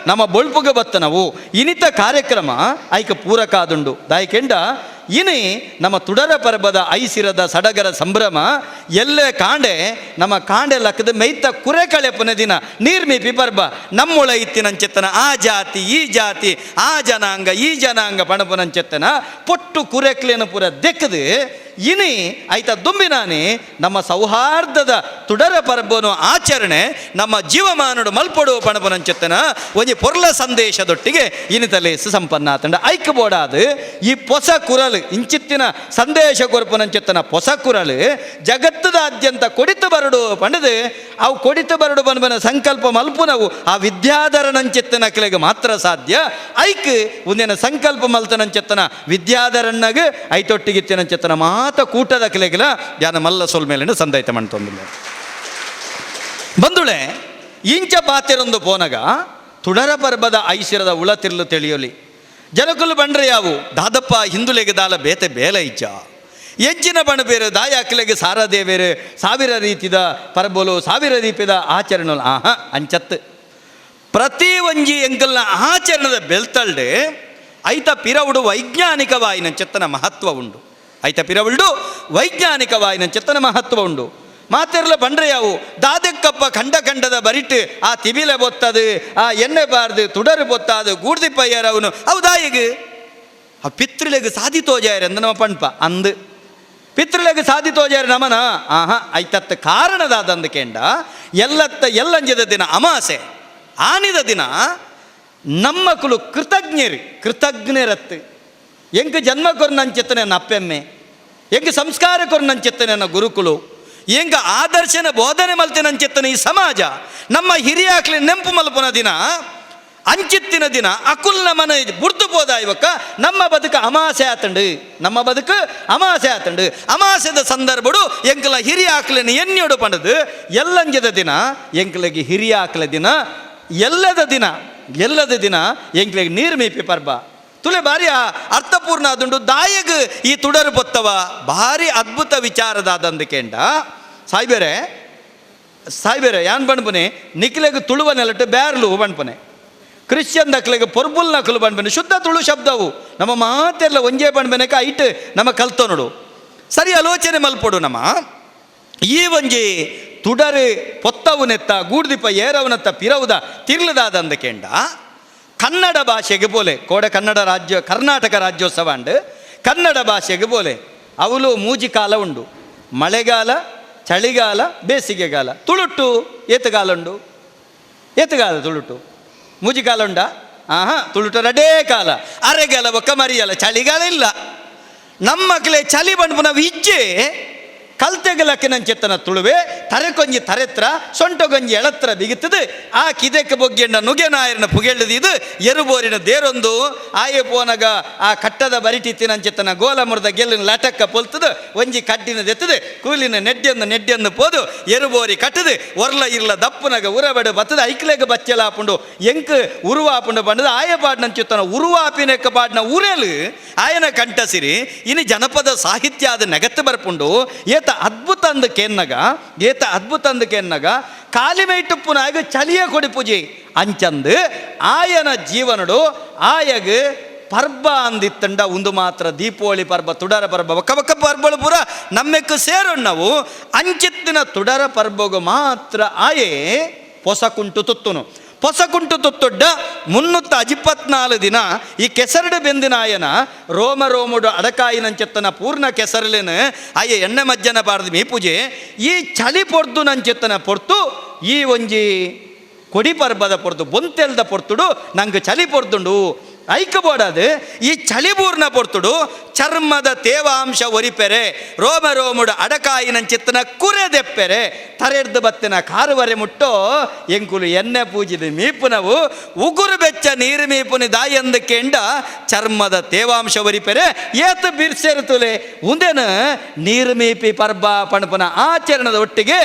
Speaker 8: ನಮ್ಮ ಬೊಳ್ಪುಗ ಬತ್ತ ನಾವು ಇನಿತ ಕಾರ್ಯಕ್ರಮ ಐಕ ಪೂರಕಾದುಂಡು ದಾಯಕೆಂಡ ಇನಿ ನಮ್ಮ ತುಡರ ಪರ್ಬದ ಐಸಿರದ ಸಡಗರ ಸಂಭ್ರಮ ಎಲ್ಲೇ ಕಾಂಡೆ ನಮ್ಮ ಕಾಂಡೆ ಲಕ್ಕದ ಮೈತ ಕುರೆಕಳೆ ಪುನ ದಿನ ನೀರ್ಮಿಪಿ ಪರ್ಬ ನಮ್ಮೊಳ ಇತ್ತಿನಂಚೆತ್ತನ ಆ ಜಾತಿ ಈ ಜಾತಿ ಆ ಜನಾಂಗ ಪಣಪುನಂಚೆತ್ತನ ಪೊಟ್ಟು ಕುರೆಕ್ಲೇನ ಪುರ ದೆಕ್ಕದು ಇನಿ ಐತ ದುಂಬಿನಾನಿ ನಮ್ಮ ಸೌಹಾರ್ದದ ತುಡರ ಪರ್ಬನು ಆಚರಣೆ ನಮ್ಮ ಜೀವಮಾನುಡು ಮಲ್ಪಡುವ ಪಣಪುನಂಚೆತ್ತನ ಒಂಜಿ ಪೊರ್ಲ ಸಂದೇಶದೊಟ್ಟಿಗೆ ಇನಿತ ಲೇಸು ಸಂಪನ್ನ ಆತಂಡ ಐಕ್ ಬೋಡಾದು ಈ ಪೊಸ ಕುರಲ್ ಇಂಚಿತ್ತಿನ ಸಂದೇಶ ಕೊರ್ಪುನಂಚೆತ್ತನ ಪೊಸ ಕುರಲ್ ಜಗತ್ತದಾದ್ಯಂತ ಕೊಡಿತು ಬರಡು ಪಂಡದು ಅವು ಕೊಡಿತು ಬರಡು ಬನ್ಬನ ಸಂಕಲ್ಪ ಮಲ್ಪುನವು ಆ ವಿದ್ಯಾಧರನಂಚೆತ್ತನ ಕೆಳಗೆ ಮಾತ್ರ ಸಾಧ್ಯ ಐಕ್ ಒಂದಿನ ಸಂಕಲ್ಪ ಮಲ್ತನಂಚೆತ್ತನ ವಿದ್ಯಾಧರನ್ನಾಗ ಐತೊಟ್ಟಿಗಿತ್ತಿನಂಚೆತ್ತನ ಮಾತ ಕೂಟದ ಕೆಳಗಿಲ ಯಾನ ಮಲ್ಲ ಸೊಲ್ ಮೇಲಿನ ಸಂದೈತ ಮಾಡ್ತೊಂದಿಲ್ಲ ಬಂದುಳೆ ಇಂಚ ಪಾತೆರೊಂದು ಪೋನಗ ತುಡರ ಪರ್ಬದ ಐಸಿರದ ಉಳತಿರ್ಲು ತಿಳಿಯೋಲಿ ಜನಕುಲು ಬಂಡ್ರೆ ಯಾವು ದಾದಪ್ಪ ಹಿಂದುಲೆಗೆ ದಾಲ ಬೇತೆ ಬೇಲ ಇಜ್ಜ ಎಂಚಿನ ಬಣ ಬೇರೆ ದಾಯ ಅಕ್ಕಲೆಗೆ ಸಾರದೇ ಬೇರೆ ಸಾವಿರ ರೀತಿದ ಪರ್ಬೋಲು ಸಾವಿರ ರೀತಿದ ಆಚರಣೆ ಅಂಚತ್ತು ಪ್ರತಿ ಒಂಜಿ ಎಂಕಲ್ನ ಆಚರಣದ ಬೆಲ್ತಲ್ಡೆ ಐತ ಪಿರವುಡು ವೈಜ್ಞಾನಿಕವಾಯಿನ ಚೆತ್ತನ ಮಹತ್ವ ಉಂಡು ವೈಜ್ಞಾನಿಕವಾಯಿನ ಮಹತ್ವ ಉಂಡು ಮಾತೆರ್ಲ ಬಂಡ್ರೆ ಯಾವು ದಾದಕ್ಕಪ್ಪ ಖಂಡದ ಬರಿಟ್ಟು ಆ ತಿಬಿಲೆ ಬೊತ್ತದು ಆ ಎಣ್ಣೆ ಬಾರ್ದು ತುಡರು ಬೊತ್ತಾದು ಗೂಡ್ದಿಪ್ಪಯ್ಯರ ಅವನು ಅವು ದಾಯಿಗೆ ಆ ಪಿತೃಲೆಗೆ ಸಾಧಿತೋಜಾಯರೆ ಅಂದ ನಮ್ಮ ಪಣ್ಪ ಅಂದು ಪಿತೃಲೆಗೆ ಸಾಧಿತೋಜಾಯರೆ ನಮನ ಐತತ್ತ ಕಾರಣದಾದಂದು ಕೇಂಡ ಎಲ್ಲಂಜದ ದಿನ ಅಮಾಸೆ ಆನಿದ ದಿನ ನಮ್ಮ ಕುಲು ಕೃತಜ್ಞರತ್ತು ಎಂಗೆ ಜನ್ಮ ಕೊರ್ನಂಚೆತ್ತನೆ ನನ್ನ ಅಪ್ಪೆಮ್ಮೆ ಎಂಗೆ ಸಂಸ್ಕಾರ ಕೊರ್ನಂಚೆತ್ತನೆ ನನ್ನ ಗುರುಕುಲು ಎಂಗ ಆದರ್ಶನ ಬೋಧನೆ ಮಲ್ತಿನಂಚೆತ್ತನೆ ಈ ಸಮಾಜ ನಮ್ಮ ಹಿರಿಯಾಕ್ಲಿ ನೆಂಪು ಮಲ್ಪನ ದಿನ ಅಂಚಿತ್ತಿನ ದಿನ ಅಕುಲ್ನ ಮನ ಬುಡ್ದು ಪೋದ ಇವಕ್ಕ ನಮ್ಮ ಬದುಕು ಅಮಾಸೆ ಆತಂಡು ಅಮಾಸೆದ ಸಂದರ್ಭಡು ಎಂಕಲ ಹಿರಿಯಾಕ್ಲಿನ ಎನ್ನಿಯೋಡು ಪಂಡದು ಎಲ್ಲಂಜದ ದಿನ ಎಂಕಲಿಗೆ ಹಿರಿಯಾಕ್ಲ ದಿನ ಎಲ್ಲದ ದಿನ ಎಂಕ್ಲಿಗೆ ನೀರು ಮೀಪಿ ಪರ್ಬ ತುಲೆ ಬಾರಿ ಅರ್ಥಪೂರ್ಣ ಆದುಂಡು ದಾಯಗ್ ಈ ತುಡರು ಬತ್ತವ ಭಾರಿ ಅದ್ಭುತ ವಿಚಾರದಾದಂದಕೆಂಡ ಸಾಯ್ಬೇರೆ ಯಾನ್ ಬಣ್ಪನೆ ನಿಕ್ಲೆಗ್ ತುಳುವ ನೆಲಟ್ಟು ಬ್ಯಾರ್ಲು ಬಣ್ಪನೆ ಕ್ರಿಶ್ಚಿಯನ್ ದಕ್ಲೆಗ್ ಪೊರ್ಬುಲ್ ನಕಲು ಬಣ್ಪನೆ ಶುದ್ಧ ತುಳು ಶಬ್ದವು ನಮ್ಮ ಮಾತೆಲ್ಲ ಒಂಜೇ ಬಣ್ಪನೆಕ ಐಟ್ ನಮ್ಮ ಕಲ್ತೋನಡು ಸರಿ ಆಲೋಚನೆ ಮಲ್ಪಡು ನಮ್ಮ ಈ ಒಂಜಿ ತುಡರು ಪೊತ್ತವುನೆತ್ತ ಗೂಡ್ದಿಪ್ಪ ಏರವನತ್ತ ಪಿರವುದ ತಿರ್ಲದಾದಂದಕೆಂಡ ಕನ್ನಡ ಭಾಷೆಗೆ ಬೋಲೆ ಕರ್ನಾಟಕ ರಾಜ್ಯೋತ್ಸವ ಅಂಡ್ ಕನ್ನಡ ಭಾಷೆಗೆ ಬೋಲೆ ಅವಳು ಮೂಜಿ ಕಾಲ ಉಂಡು ಮಳೆಗಾಲ ಚಳಿಗಾಲ ಬೇಸಿಗೆಗಾಲ ತುಳುಟ್ಟು ಏತುಗಾಲ ಉಂಡು ಏತುಗಾಲ ತುಳುಟು ಮೂಜಿಗಾಲ ಉಂಡ ತುಳುಟು ರಡೇ ಕಾಲ ಅರೆಗಾಲ ಒಕ್ಕ ಮರಿಯಲ್ಲ ಚಳಿಗಾಲ ಇಲ್ಲ ನಮ್ಮ ಮಕ್ಕಳೇ ಚಳಿ ಬಂಡು ನಾವು ಇಜ್ಜೆ ಕಲ್ತೆಗಲಕ್ಕೆ ನಂಚೆತ್ತನ ತುಳುವೆ ತರೆಕೊಂಜಿ ತರೆತ್ರ ಸೊಂಟೊಗೊಂಜಿ ಎಳತ್ರ ಬಿಗುತ್ತದೆ ಆ ಕಿದೆಕ್ಕೆ ಬೊಗ್ಗೆಂಡ ನುಗೆನಾಯರನ ಪುಗೆಳ್ದು ಎರುಬೋರಿನ ದೇರೊಂದು ಆಯೆ ಪೋನಗ ಆ ಕಟ್ಟದ ಬರಿಟಿತ್ತಿನಂಚೆತ್ತನ ಗೋಲ ಮುರಿದ ಗೆಲ್ಲಿನ ಲಟಕ್ಕ ಪೊಲ್ತದು ಒಂಜಿ ಕಡ್ಡಿನ ದೆತ್ತದು ಕೂಲಿನ ನೆಡ್ಡೆಂದು ಪೋದು ಎರುಬೋರಿ ಕಟ್ಟದು ಒರ್ಲ ಇರ್ಲ ದಪ್ಪನಗ ಉರಬಡು ಬತ್ತದ ಐಕ್ಲೆಗ ಬಚ್ಚಲಾಪುಂಡು ಎಂಕ್ ಉರುವಾಪುಂಡು ಬಂಡದು ಆಯ ಪಾಡ್ನಂಚೆತ್ತನ ಉರುವಾಪಿನೆಕ್ಕ ಪಾಡ್ನ ಊರೇಲು ಆಯನ ಕಂಠಸಿರಿ ಇನ್ನು ಜನಪದ ಸಾಹಿತ್ಯ ಅದು ನೆಗತ್ತು ಬರ್ಪುಂಡು ಏತ ಅದ್ಭುತ ಅಂದಕೆನ್ನಗ ಕಾಲಿಮೈಟುಪ್ಪುನಾಗ ಚಲಿಯ ಕೊಡಿ ಪೂಜೆ ಅಂಚಂದು ಆಯನ ಜೀವನಡು ಆಯಗ ಪರ್ಬ ಅಂದಿತ್ತಂಡ ಒಂದು ಮಾತ್ರ ದೀಪಾವಳಿ ಪರ್ಬ ತುಡರ ಪರ್ಬ ಒಕ್ಕ ಪರ್ಬಳು ಪೂರ ನಮ್ಮೆಕ್ಕು ಸೇರೋಣ ನಾವು ಅಂಚಿತ್ತಿನ ತುಡರ ಪರ್ಬಗು ಮಾತ್ರ ಆಯೆ ಪೊಸಕುಂಟು ತುತ್ತೊಡ್ಡ 324 ದಿನ ಈ ಕೆಸರಡು ಬೆಂದಿನ ಆಯನ ರೋಮುಡು ಅಡಕಾಯಿನಂಚೆತ್ತನ ಪೂರ್ಣ ಕೆಸರಲೇನು ಆಯ ಎಣ್ಣೆ ಮಜ್ಜನ ಪಾಡ್ದು ಮೀ ಪೂಜೆ ಈ ಚಳಿ ಪೊರ್ದು ನಂಚೆತ್ತನ ಪೊರ್ತು ಈ ಒಂಜಿ ಕೊಡಿ ಪರ್ಬದ ಪೊರ್ದು ಬೊಂತೆಲ್ದ ಪೊರ್ತುಡು ನಂಗೆ ಚಳಿ ಪೊರ್ದುಂಡು ಐಕಬೋಡದು ಈ ಚಳಿಬೂರ್ನ ಪೊರ್ತುಡು ಚರ್ಮದ ತೇವಾಂಶ ಒರಿಪೆರೆ ರೋಮುಡು ಅಡಕಾಯಿನಂಚಿತ್ತನ ಕುರೆದೆಪ್ಪೆರೆ ತರೆಡ್ದು ಬತ್ತಿನ ಕಾರುವರೆ ಮುಟ್ಟೋ ಎಂಕುಲು ಎಣ್ಣೆ ಪೂಜಿದ ಮೀಪುನವು ಉಗುರು ಬೆಚ್ಚ ನೀರು ಮೀಪುನಿ ದಾಯಂದಕ್ಕೆಂಡ ಚರ್ಮದ ತೇವಾಂಶ ಒರಿಪೆರೆ ಏತು ಬಿರ್ಸೆರುತುಲೆ ಉಂದೇನು ನೀರು ಮೀಪಿ ಪರ್ಬ ಪಣಪನ ಆಚರಣದ ಒಟ್ಟಿಗೆ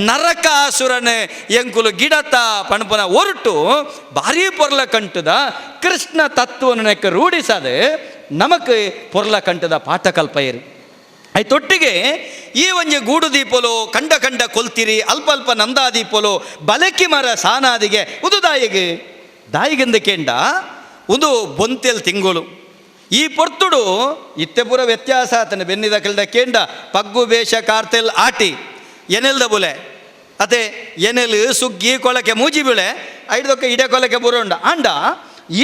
Speaker 8: ನರಕಾಸುರನೆ ಎಂಕುಲು ಗಿಡತ ಪಣಪನ ಹೊರಟು ಭಾರಿ ಪೊರ್ಲ ಕಂಟುದ ಕೃಷ್ಣ ತತ್ವವನ್ನು ರೂಢಿಸದೆ ನಮಕ್ ಪೊರ್ಲ ಕಂಟದ ಪಾಠ ಕಲ್ಪಯರು ಐತೊಟ್ಟಿಗೆ ಈ ಒಂಜಿ ಗೂಡು ದೀಪಲು ಕಂಡ ಕೊಲ್ತಿರಿ ಅಲ್ಪ ನಂದಾದೀಪಲು ಬಲಕಿ ಮರ ಸಾನಾದಿಗೆ ಉದು ದಾಯಿಗೆಂದಕೆಂಡ ಒಂದು ಬೊಂತೆಲ್ ತಿಂಗಳು ಈ ಪೊರ್ತುಡು ಇತ್ತೆ ಪುರ ವ್ಯತ್ಯಾಸ ಆತನ ಬೆನ್ನಿದ ಕೆಲ್ದ ಕೇಂಡ ಪಗ್ಗು ಬೇಷ ಕಾರ್ತೆಲ್ ಆಟಿ ಎನೆಲ್ದ ಬುಲೆ ಅತೆ ಎನೆಲು ಸುಗ್ಗಿ ಕೊಳಕೆ ಮೂಜಿ ಬೀಳೆ ಐದೊಕ್ಕ ಇಡೆ ಕೊಲಕೆ ಬುರುಂಡ ಅಂಡ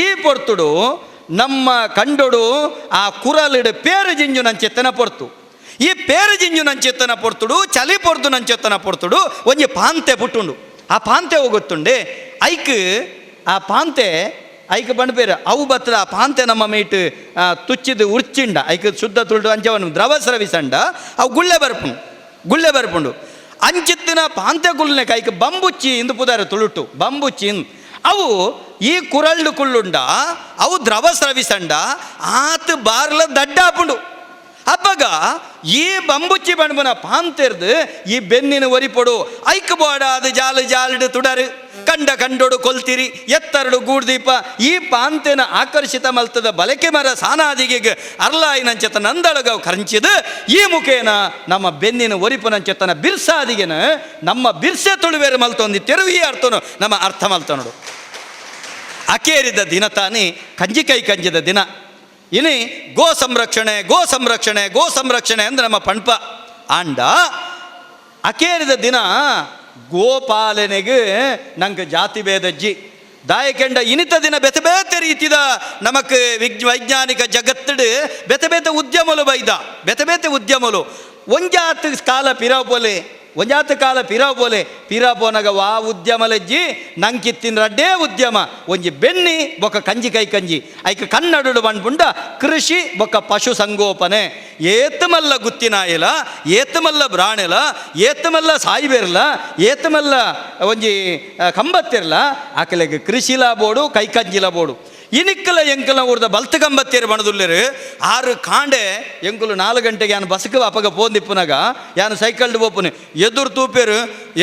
Speaker 8: ಈ ಪೊರ್ತುಡು ನಮ್ಮ ಕಂಡೊಡು ಆ ಕುರಲಿಡು ಪೇರು ಜಿಂಜು ನಂಚೆತ್ತನ ಪೊರ್ತು ಈ ಪೇರು ಜಿಂಜು ನಂಚೆತ್ತನ ಪೊರ್ತುಡು ಚಲಿ ಪೊರ್ದು ನಂಚೆತ್ತನ ಪೊರ್ತುಡು ಒಂಜಿ ಪಾಂತೆ ಪುಟ್ಟುಂಡು ಆ ಪಾಂತೆ ಹೋಗುತ್ತುಂಡೆ ಆ ಪಾಂತೆ ಐಕ್ ಬಂಡ್ಪೇರು ಅವು ಬತ್ತದ ಆ ಪಾಂತೆ ನಮ್ಮ ಮೀಟ್ ತುಚ್ಚಿದು ಉರ್ಚಿಂಡ ಐಕ್ ಶುದ್ಧ ತುಳುಡು ಅಂಚವನು ದ್ರವ ಸ್ರವಿಸಂಡ ಅವು ಗುಳ್ಳೆ ಬರ್ಪುಂಡು ಅಂಚಿತ್ತಿನ ಪಾಂತೆ ಗುಳ್ನೆ ಕೈಕ್ ಬಂಬುಚ್ಚಿ ಇಂದು ಪುದಾರ ತುಳುಟು ಬಂಬುಚ್ಚಿ ಅವು ಈ ಕುರಳ್ಳು ಕುಳ್ಳುಂಡ ಅವು ದ್ರವ ಸ್ರವಿಸಂಡ ಆತ ಬಾರ್ಲ ದಡ್ಡಾಪುಂಡು ಅಪ್ಪಗ ಈ ಬಂಬುಚ್ಚಿ ಬಣ್ಬನ ಪಾಂತೆರ್ದು ಈ ಬೆನ್ನಿನ ಒರಿಪೊಡು ಐಕ್ ಬೋಡ ಅದು ಜಾಲು ತುಡರು ಕಂಡೊಡು ಕೊಲ್ತಿರಿ ಎತ್ತರಡು ಗೂಡ್ದೀಪ ಈ ಪಾಂತೆನ ಆಕರ್ಷಿತ ಮಲ್ತದ ಬಲಕೆ ಮರ ಸಾನಾದಿಗೆ ಅರ್ಲಾಯಿನಂಚೆತ ನಂದಳಗವು ಕರಂಚಿದು ಈ ಮುಖೇನ ನಮ್ಮ ಬೆನ್ನಿನ ಒರಿಪುನಂಚೆತನ ಬಿರ್ಸಾದಿಗೆನ ನಮ್ಮ ಬಿರ್ಸೆ ತುಳುವೇರು ಮಲ್ತೊಂದು ತೆರುವಿ ಅರ್ಥನು ನಮ್ಮ ಅರ್ಥ ಮಲ್ತನೋಡು ಅಕೇರಿದ ದಿನ ತಾನೇ ಕಂಜಿದ ದಿನ ಇನಿ ಗೋ ಸಂರಕ್ಷಣೆ ಅಂದ್ರೆ ನಮ್ಮ ಪಣ್ಪ ಆಂಡ ಅಕೇರಿದ ದಿನ ಗೋಪಾಲನೆಗೆ ನಂಗೆ ಜಾತಿ ಭೇದಜ್ಜಿ ದಾಯಕೆಂಡ ಇನಿತ ದಿನ ಬೆತೆ ರೀತಿದ ನಮಕ್ ವೈಜ್ಞಾನಿಕ ಜಗತ್ತಡು ಬೆತೆ ಉದ್ಯಮಲು ಉದ್ಯಮಲು ಒಂಜಾತ್ ಕಾಲ ಪಿರಾವ್ ಬೋಲೆ ಪಿರಾಬೋನಗ ವಾ ಉದ್ಯಮಲೆಜ್ಜಿ ನಂಕಿತ್ತಿನ ರಡ್ಡೇ ಉದ್ಯಮ ಒಂಜಿ ಬೆಣ್ಣಿ ಬೊಕ್ಕ ಕಂಜಿ ಐಕ ಕನ್ನಡಡು ಬಂಡ್ಪುಂಡ ಕೃಷಿ ಬೊಕ್ಕ ಪಶು ಸಂಗೋಪನೆ ಏತಮಲ್ಲ ಗುತ್ತಿನಾಯಲ ಏತಮಲ್ಲ ಬ್ರಾಣೆಲ ಏತಮಲ್ಲ ಸಾಯಿಬೇರ್ಲ ಏತಮಲ್ಲ ಒಂಜಿ ಕಂಬತ್ತಿರ್ಲ ಆಕಲೆಗೆ ಕೃಷಿಲ ಬೋಡು ಕೈಕಂಜಿಲ ಬೋಡು ಇನಿಕ್ಕಲ ಎಂಕಲ ಊರ್ದ ಬಲ್ತ ಕಂಬತ್ತೇರು ಬಣದುಲ್ಲೇರು 6 ಕಾಂಡೆ ಎಂಕುಲು 4 ಗಂಟೆಗೆ ಯಾನು ಬಸ್ಗೆ ಅಪಗ ಪೋಂದಿಪ್ಪುನಾಗ ಯಾನು ಸೈಕಲ್ಡ್ ಬೋಪುನಿ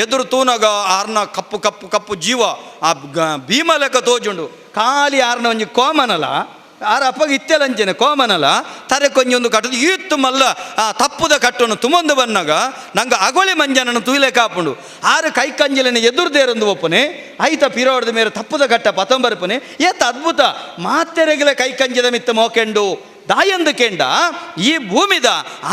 Speaker 8: ಎದುರು ತೂನಾಗ ಆರ್ನ ಕಪ್ಪು ಜೀವ ಆ ಭೀಮ ಲೆಕ್ಕ ತೋಜುಂಡು ಖಾಲಿ ಆರ್ನ ಒಂಜಿ ಕೋಮನಲ್ಲ ಆರ ಅಪ್ಪಗೆ ಇತ್ತೆಲಂಚನೆ ಕೋಮನಲ ತರೆ ಕೊಂಜೊಂದು ಕಟ್ಟದು ಈತ್ತು ಮಲ್ಲ ಆ ತಪ್ಪುದ ಕಟ್ಟನ್ನು ತುಮೊಂದು ಬನ್ನಾಗ ನಂಗೆ ಅಗೊಳಿ ಮಂಜನನ್ನು ತೂಲೆ ಕಾಪುಂಡು ಆರು ಕೈ ಕಂಜಲಿನ ಎದುರುದೇರಂದು ಒಪ್ಪನೆ ಐತ ಪಿರೋಡ್ದ ಮೇಲೆ ತಪ್ಪುದ ಕಟ್ಟ ಪತಂಬರ್ಪನೆ ಏತ ಅದ್ಭುತ ಮಾತೆರೆಗಲೆ ಕೈ ಕಂಜದ ಮಿತ್ತ ಮೋಕೆಂಡು ದಾಯಂದು ಕೆಂಡ ಈ ಭೂಮಿದ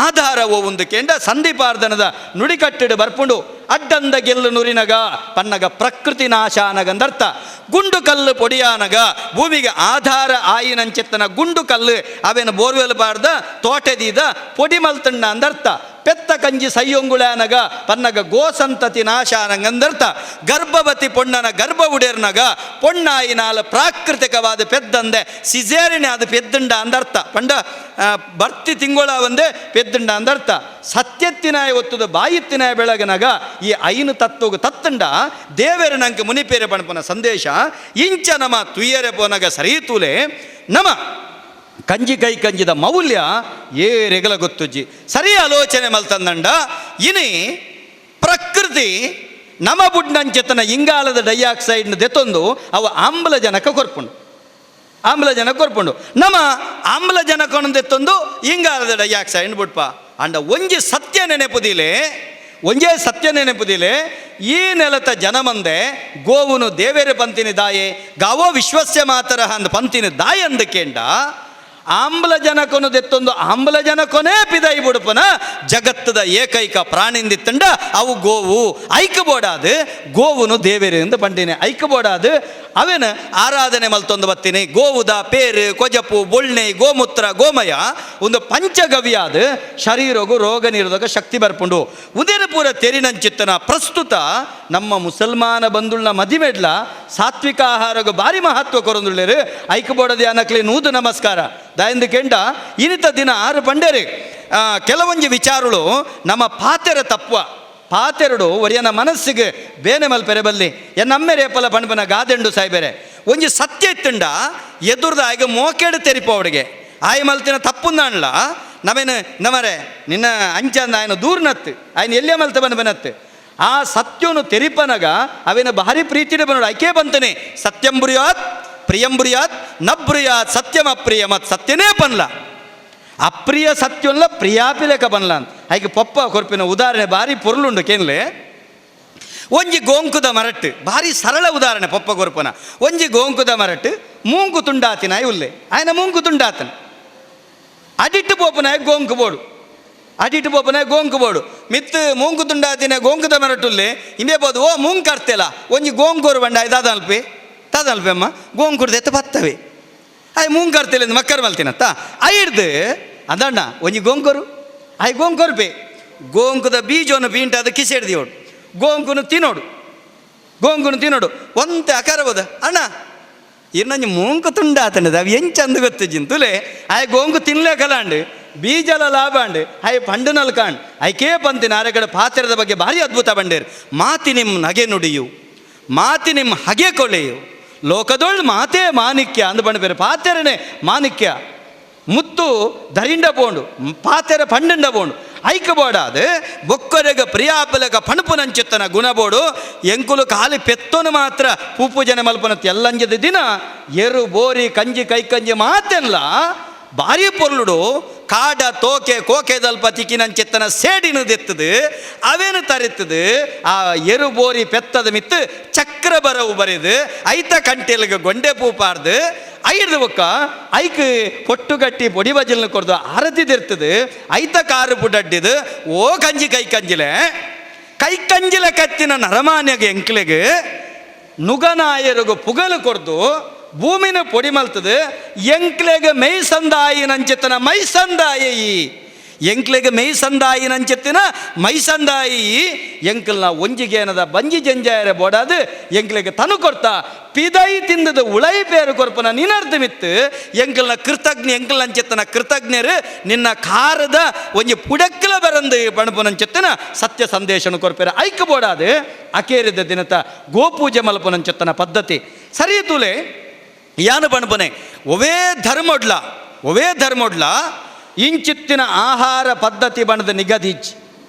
Speaker 8: ಆಧಾರವೋ ಒಂದು ಕೆಂಡ ಸಂಧಿಪಾರ್ಧನದ ನುಡಿಕಟ್ಟಿಡು ಬರ್ಪುಂಡು ಅಡ್ಡಂದ ಗೆಲ್ಲು ನುರಿನಗ ಪನ್ನಗ ಪ್ರಕೃತಿ ನಾಶಾನಗಂದರ್ಥ ಗುಂಡು ಕಲ್ಲು ಪೊಡಿಯಾನಗ ಭೂಮಿಗೆ ಆಧಾರ ಆಯಿನಂಚೆತ್ತನ ಗುಂಡು ಕಲ್ಲು ಅವೇನು ಬೋರ್ವೆಲ್ ಬಾರ್ದ ತೋಟದೀದ ಪೊಡಿ ಮಲ್ತಣ್ಣ ಅಂದರ್ಥ ಪೆತ್ತ ಕಂಜಿ ಸೈಯೊಂಗುಳನಗ ಪನ್ನಗ ಗೋಸಂತತಿ ನಾಶಾನಗಂದರ್ಥ ಗರ್ಭವತಿ ಪೊಣ್ಣನ ಗರ್ಭ ಉಡೇರ್ನಗ ಪೊಣ್ಣಾಯಿನಾಲ ಪ್ರಾಕೃತಿಕವಾದ ಪೆದ್ದಂದೆ ಸಿಜೇರಿನ ಅದು ಪೆದ್ದಂಡ ಅಂದರ್ಥ ಪಂಡ ಬರ್ತಿ ತಿಂಗಳ ಒಂದೇ ಪೆದ್ದಂಡ ಅಂದರ್ಥ ಸತ್ಯತ್ತಿನಾಯ ಒತ್ತುದ ಬಾಯಿತ್ತಿನಾಯ ಬೆಳಗನಗ ಈ ಐನು ತತ್ವಗ ತತ್ತಂಡ ದೇವೇರ ನಂಗೆ ಮುನಿಪೇರೆ ಪಣಪನ ಸಂದೇಶ ಇಂಚ ನಮ ತುಯ್ಯರೆ ಪೋನಗ ಸರೀತೂಲೆ ನಮ ಕಂಜಿ ಕೈ ಕಂಜಿದ ಮೌಲ್ಯ ಏರೆಗಲ ಗೊತ್ತುಜ್ಜಿ ಸರಿ ಆಲೋಚನೆ ಮಲ್ತಂದಂಡ ಇನಿ ಪ್ರಕೃತಿ ನಮ ಬುಡ್ನಂಚೆತನ ಇಂಗಾಲದ ಡೈಆಕ್ಸೈಡ್ನ ದೆತ್ತೊಂದು ಅವು ಆಮ್ಲಜನಕ ಕೊರ್ಪುಂಡು ನಮ ಆಮ್ಲಜನಕವನ್ನು ದೆತ್ತೊಂದು ಇಂಗಾಲದ ಡೈಆಕ್ಸೈಡ್ ಬುಡ್ಪ ಅಂಡ ಒಂಜಿ ಸತ್ಯ ನೆನೆಪುದಿಲೆ ಈ ನೆಲತ ಜನಮಂದೆ ಗೋವುನು ದೇವೇರೆ ಪಂತಿನಿ ದಾಯೆ ಗಾವೋ ವಿಶ್ವಸ್ಯ ಮಾತರ ಅಂದ ಪಂತಿನಿ ದಾಯ ಅಂದಕೇಂಡ ಆಮ್ಲಜನಕನು ದೆತ್ತೊಂದು ಆಮ್ಲಜನಕನೇ ಪಿದೈ ಬುಡುಪನ ಜಗತ್ತದ ಏಕೈಕ ಪ್ರಾಣಿಂದಿತ್ತಂಡ ಅವು ಗೋವು ಐಕಬೋಡಾದು ಗೋವುನು ದೇವೇರಿಂದ ಪಂಡಿನಿ ಐಕಬೋಡಾದು ಅವೇನು ಆರಾಧನೆ ಮಲ್ತೊಂದು ಬತ್ತೀನಿ ಗೋವುದ ಪೇರು ಕೊಜಪು ಬೊಳ್ಳೆ ಗೋಮೂತ್ರ ಗೋಮಯ ಒಂದು ಪಂಚಗವ್ಯಾದ ಶರೀರಗೂ ರೋಗ ನಿರೋಧಕ ಶಕ್ತಿ ಬರ್ಪುಂಡು ಉದೇನ ಪೂರ ತೆರಿನಂಚಿತ್ತನ ಪ್ರಸ್ತುತ ನಮ್ಮ ಮುಸಲ್ಮಾನ ಬಂದುಳ್ಳ ಮದಿಮೆಡ್ಲ ಸಾತ್ವಿಕ ಆಹಾರಗೂ ಭಾರಿ ಮಹತ್ವ ಕೊರೊಂದುಳ್ಳೇರು ಐಕಬೋಡದೆ ಅನ್ನಕ್ಲಿ ನೂದು ನಮಸ್ಕಾರ ದಾಯಿಂದ ಕೆಂಡ ಇನಿತ ದಿನ 6 ಪಂಡೇರಿ ಕೆಲವೊಂದು ವಿಚಾರಗಳು ನಮ್ಮ ಪಾತೆರ ತತ್ವ ಪಾತೆರಡು ಒರಿಯನ ಮನಸ್ಸಿಗೆ ಬೇನೆ ಮಲ್ಪೆರೆ ಬಲ್ಲಿ ನಮ್ಮೆ ರೇಪಲ ಪಣಪನ ಗಾದೆಂಡು ಸಾಯ್ಬೇರೆ ಒಂಜಿ ಸತ್ಯ ಇತ್ತಂಡ ಎದುರ್ದ ಆಯ್ಗೆ ಮೋಕೆಡು ತೆರಿಪ ಅವಡಿಗೆ ಆಯ್ ಮಲ್ತಿನ ತಪ್ಪುಂದಾಣ್ಲ ನವೇನು ನಮರೆ ನಿನ್ನ ಅಂಚಂದ ಆಯ್ನ ದೂರ್ನತ್ತು ಆಯ್ನ ಎಲ್ಲೇ ಮಲ್ತ ಬನತ್ತು ಆ ಸತ್ಯನು ತೆರಿಪನಗ ಅವೇನ ಭಾರಿ ಪ್ರೀತಿಡೆ ಬನ್ನೋಡು ಆಯ್ಕೆ ಬಂತನೆ ಸತ್ಯಂ ಬುರಿಯಾತ್ ಪ್ರಿಯಂ ಬುರಿಯಾತ್ ನ ಬುರಿಯಾತ್ ಸತ್ಯಂ ಅಪ್ರಿಯ ಮತ್ ಸತ್ಯನೇ ಪನ್ಲ ಅಪ್ರಿಯ ಸತ್ಯಲ್ಲ ಪ್ರಿಯಾಪಿಲೆಕ ಬನ್ಲ ಅಂತ ಹಾಗೆ ಪಪ್ಪ ಕೊರ್ಪಿನ ಉದಾಹರಣೆ ಭಾರಿ ಪೊರ್ಲುಂಡು ಕೇನ್ಲೆ ಒಂಜಿ ಗೋಂಕುದ ಮರಟ್ಟು ಭಾರಿ ಸರಳ ಉದಾಹರಣೆ ಪಪ್ಪ ಕೊರ್ಪನ ಒಂಜಿ ಗೋಂಕುದ ಮರಟ್ಟು ಮೂಂಕು ತುಂಡಾತಿನ ಉಲ್ಲೆ ಆಯ್ನ ಮೂಂಕು ತುಂಡಾತನ ಅಡಿಟ್ಟು ಪೋಪನ ಗೋಂಕು ಬೋಡು ಮಿತ್ತು ಮೂಂಕು ತುಂಡಾತಿನ ಗೋಂಕುದ ಮರಟ್ಟುಲ್ಲೆ ಇಂಬೆ ಬೋದು ಓ ಮೂಂಕು ಅರ್ತೇಲ ಒಂಜಿ ಗೋಂಕೂರು ಬಂಡ ತದಲ್ಪೆ ಅಮ್ಮ ಗೋಂಕುಡ್ದು ಎತ್ತ ಬತ್ತವೆ ಆಯ್ ಮೂಂಕು ಅರ್ತೇಲಿ ಮಕ್ಕರು ಮಲ್ತಿನತ್ತ ಐಡ್ದು ಅದಣ್ಣ ಒಂಜಿ ಗೋಂಕೂರು ಆಯ್ ಗೋಂಕೂರು ಗೋಂಕುದ ಬೀಜವನ್ನು ಬೀಂಟ ಅದು ಕಿಸೆಡ್ದಿಯೋಡು ಗೋಂಕುನು ತಿನ್ನೋಡು ಒಂತೆ ಅಕರಬೋದ ಅಣ್ಣ ಇನ್ನೊಂದು ಮೂಂಕು ತುಂಡಾತಂಡದ ಅವು ಎಂಚಂದು ಗೊತ್ತು ಜಿಂತುಲೆ ಆಯ್ ಗೋಂಕು ತಿನ್ಲೇಕಲಾಂಡು ಬೀಜಲ ಲಾಭ ಅಂಡು ಆಯ್ ಪಂಡುನಲ್ ಕಾಂಡ್ ಆಯ್ಕೆ ಪಂತಿನ ಆರೆಗಡೆ ಪಾತ್ರದ ಬಗ್ಗೆ ಭಾರಿ ಅದ್ಭುತ ಬಂಡೇರು ಮಾತಿ ನಿಮ್ಮ ನಗೆ ನುಡಿಯು ಮಾತಿ ನಿಮ್ಮ ಹಗೆ ಕೊಳೆಯು ಲೋಕದೊಳ್ ಮಾತೇ ಮಾಣಿಕ್ಯ ಅಂದು ಬಂಡ ಪಾತೆರನೆ ಮಾಣಿಕ್ಯ ಮುತ್ತು ಧರಿಂಡ ಬೋಂಡು ಪಾತೆರ ಪಂಡಂಡ ಬೋಂಡು ಐಕಬೋಡಾದು ಬೊಕ್ಕರೆಗ ಪ್ರಿಯಾಪಲಗ ಪಣಪುನಂಚಿತ್ತನ ಗುಣಬೋಡು ಎಂಕುಲು ಖಾಲಿ ಪೆತ್ತೋನು ಮಾತ್ರ ಪೂಪೂಜನೆ ಮಲ್ಪನತ್ತು ಎಲ್ಲಂಜದ ದಿನ ಎರು ಬೋರಿ ಕಂಜಿ ಕೈಕಂಜಿ ಮಾತೆಲ್ಲ ಭಾರಿ ಪೊರ್ಲುಡು ಕಾಡ ತೋಕೆ ಕೋಕೆದಲ್ಪ ತಿಕ್ಕಿನಂಚಿತ್ತನ ಸೇಡಿನದೆತ್ತದು ಅವೇನು ತರಿತದು ಆ ಎರು ಬೋರಿ ಪೆತ್ತದ ಮಿತ್ತು ಚಕ್ರ ಬರವು ಬರೆದು ಐತ ಕಂಟೆಲ್ಗೆ ಗೊಂಡೆ ಪೂಪಾರ್ದು ಐಡ್ದು ಬೊಕ್ಕ ಐಕ್ ಪೊಟ್ಟುಗಟ್ಟಿ ಪೊಡಿ ಬಜಲ್ನ ಕೊಡ್ದು ಆರತಿದಿರ್ತದೆ ಐತ ಕಾರು ಪುಡಡ್ಡಿದು ಓ ಕಂಜಿ ಕೈಕಂಜಿಲ ಕತ್ತಿನ ನರಮಾನ್ಯಗೆ ಎಂಕ್ಲೆಗೆ ನುಗನಾಯರಿಗೂ ಪುಗಲು ಕೊಡ್ದು ಭೂಮಿನ ಪೊಡಿ ಮಲ್ತದೆ ಎಂಕ್ಲೆಗೆ ಮೈ ಸಂದಾಯಿನಂಚಿತ್ತನ ಮೈ ಸಂದಾಯಿ ಎಂಕ್ಲೆಗೆ ಮೈ ಸಂದಾಯಿನಂಚಿತ್ತಿನ ಮೈ ಸಂದಾಯಿ ಎಂಕಲ್ನ ಒಂಜಿಗೆ ಏನದ ಬಂಜಿ ಜಂಜಾಯರೆ ಬೋಡಾದು ಎಂಕ್ಲೆಗೆ ತನು ಕೊಡ್ತಾ ಪಿದೈ ತಿಂದದ ಉಳೈ ಪೇರು ಕೊರ್ಪನ ನಿನರ್ಧ ಮಿತ್ತು ಎಂಕಲ್ನ ಎಂಕಲ್ನಂಚಿತ್ತನ ಕೃತಜ್ಞರು ನಿನ್ನ ಕಾರದ ಒಂಜಿ ಪುಡಕ್ಕಲ ಬರಂದು ಪಣಪುನಂಚಿತ್ತನ ಸತ್ಯ ಸಂದೇಶನ ಕೊರ್ಪೇರ ಐಕ ಬೋಡಾದು ಅಕೇರಿದ ದಿನತ ಗೋಪೂಜೆ ಮಲ್ಪುನಂಚಿತ್ತನ ಪದ್ಧತಿ ಸರಿ ತುಲೆ ಯಾನು ಪಣಪನೆ ಒವೇ ಧರ್ಮೊಡ್ಲ ಇಂಚಿತ್ತಿನ ಆಹಾರ ಪದ್ಧತಿ ಬಣದ ನಿಗದಿಜ್ಜಿ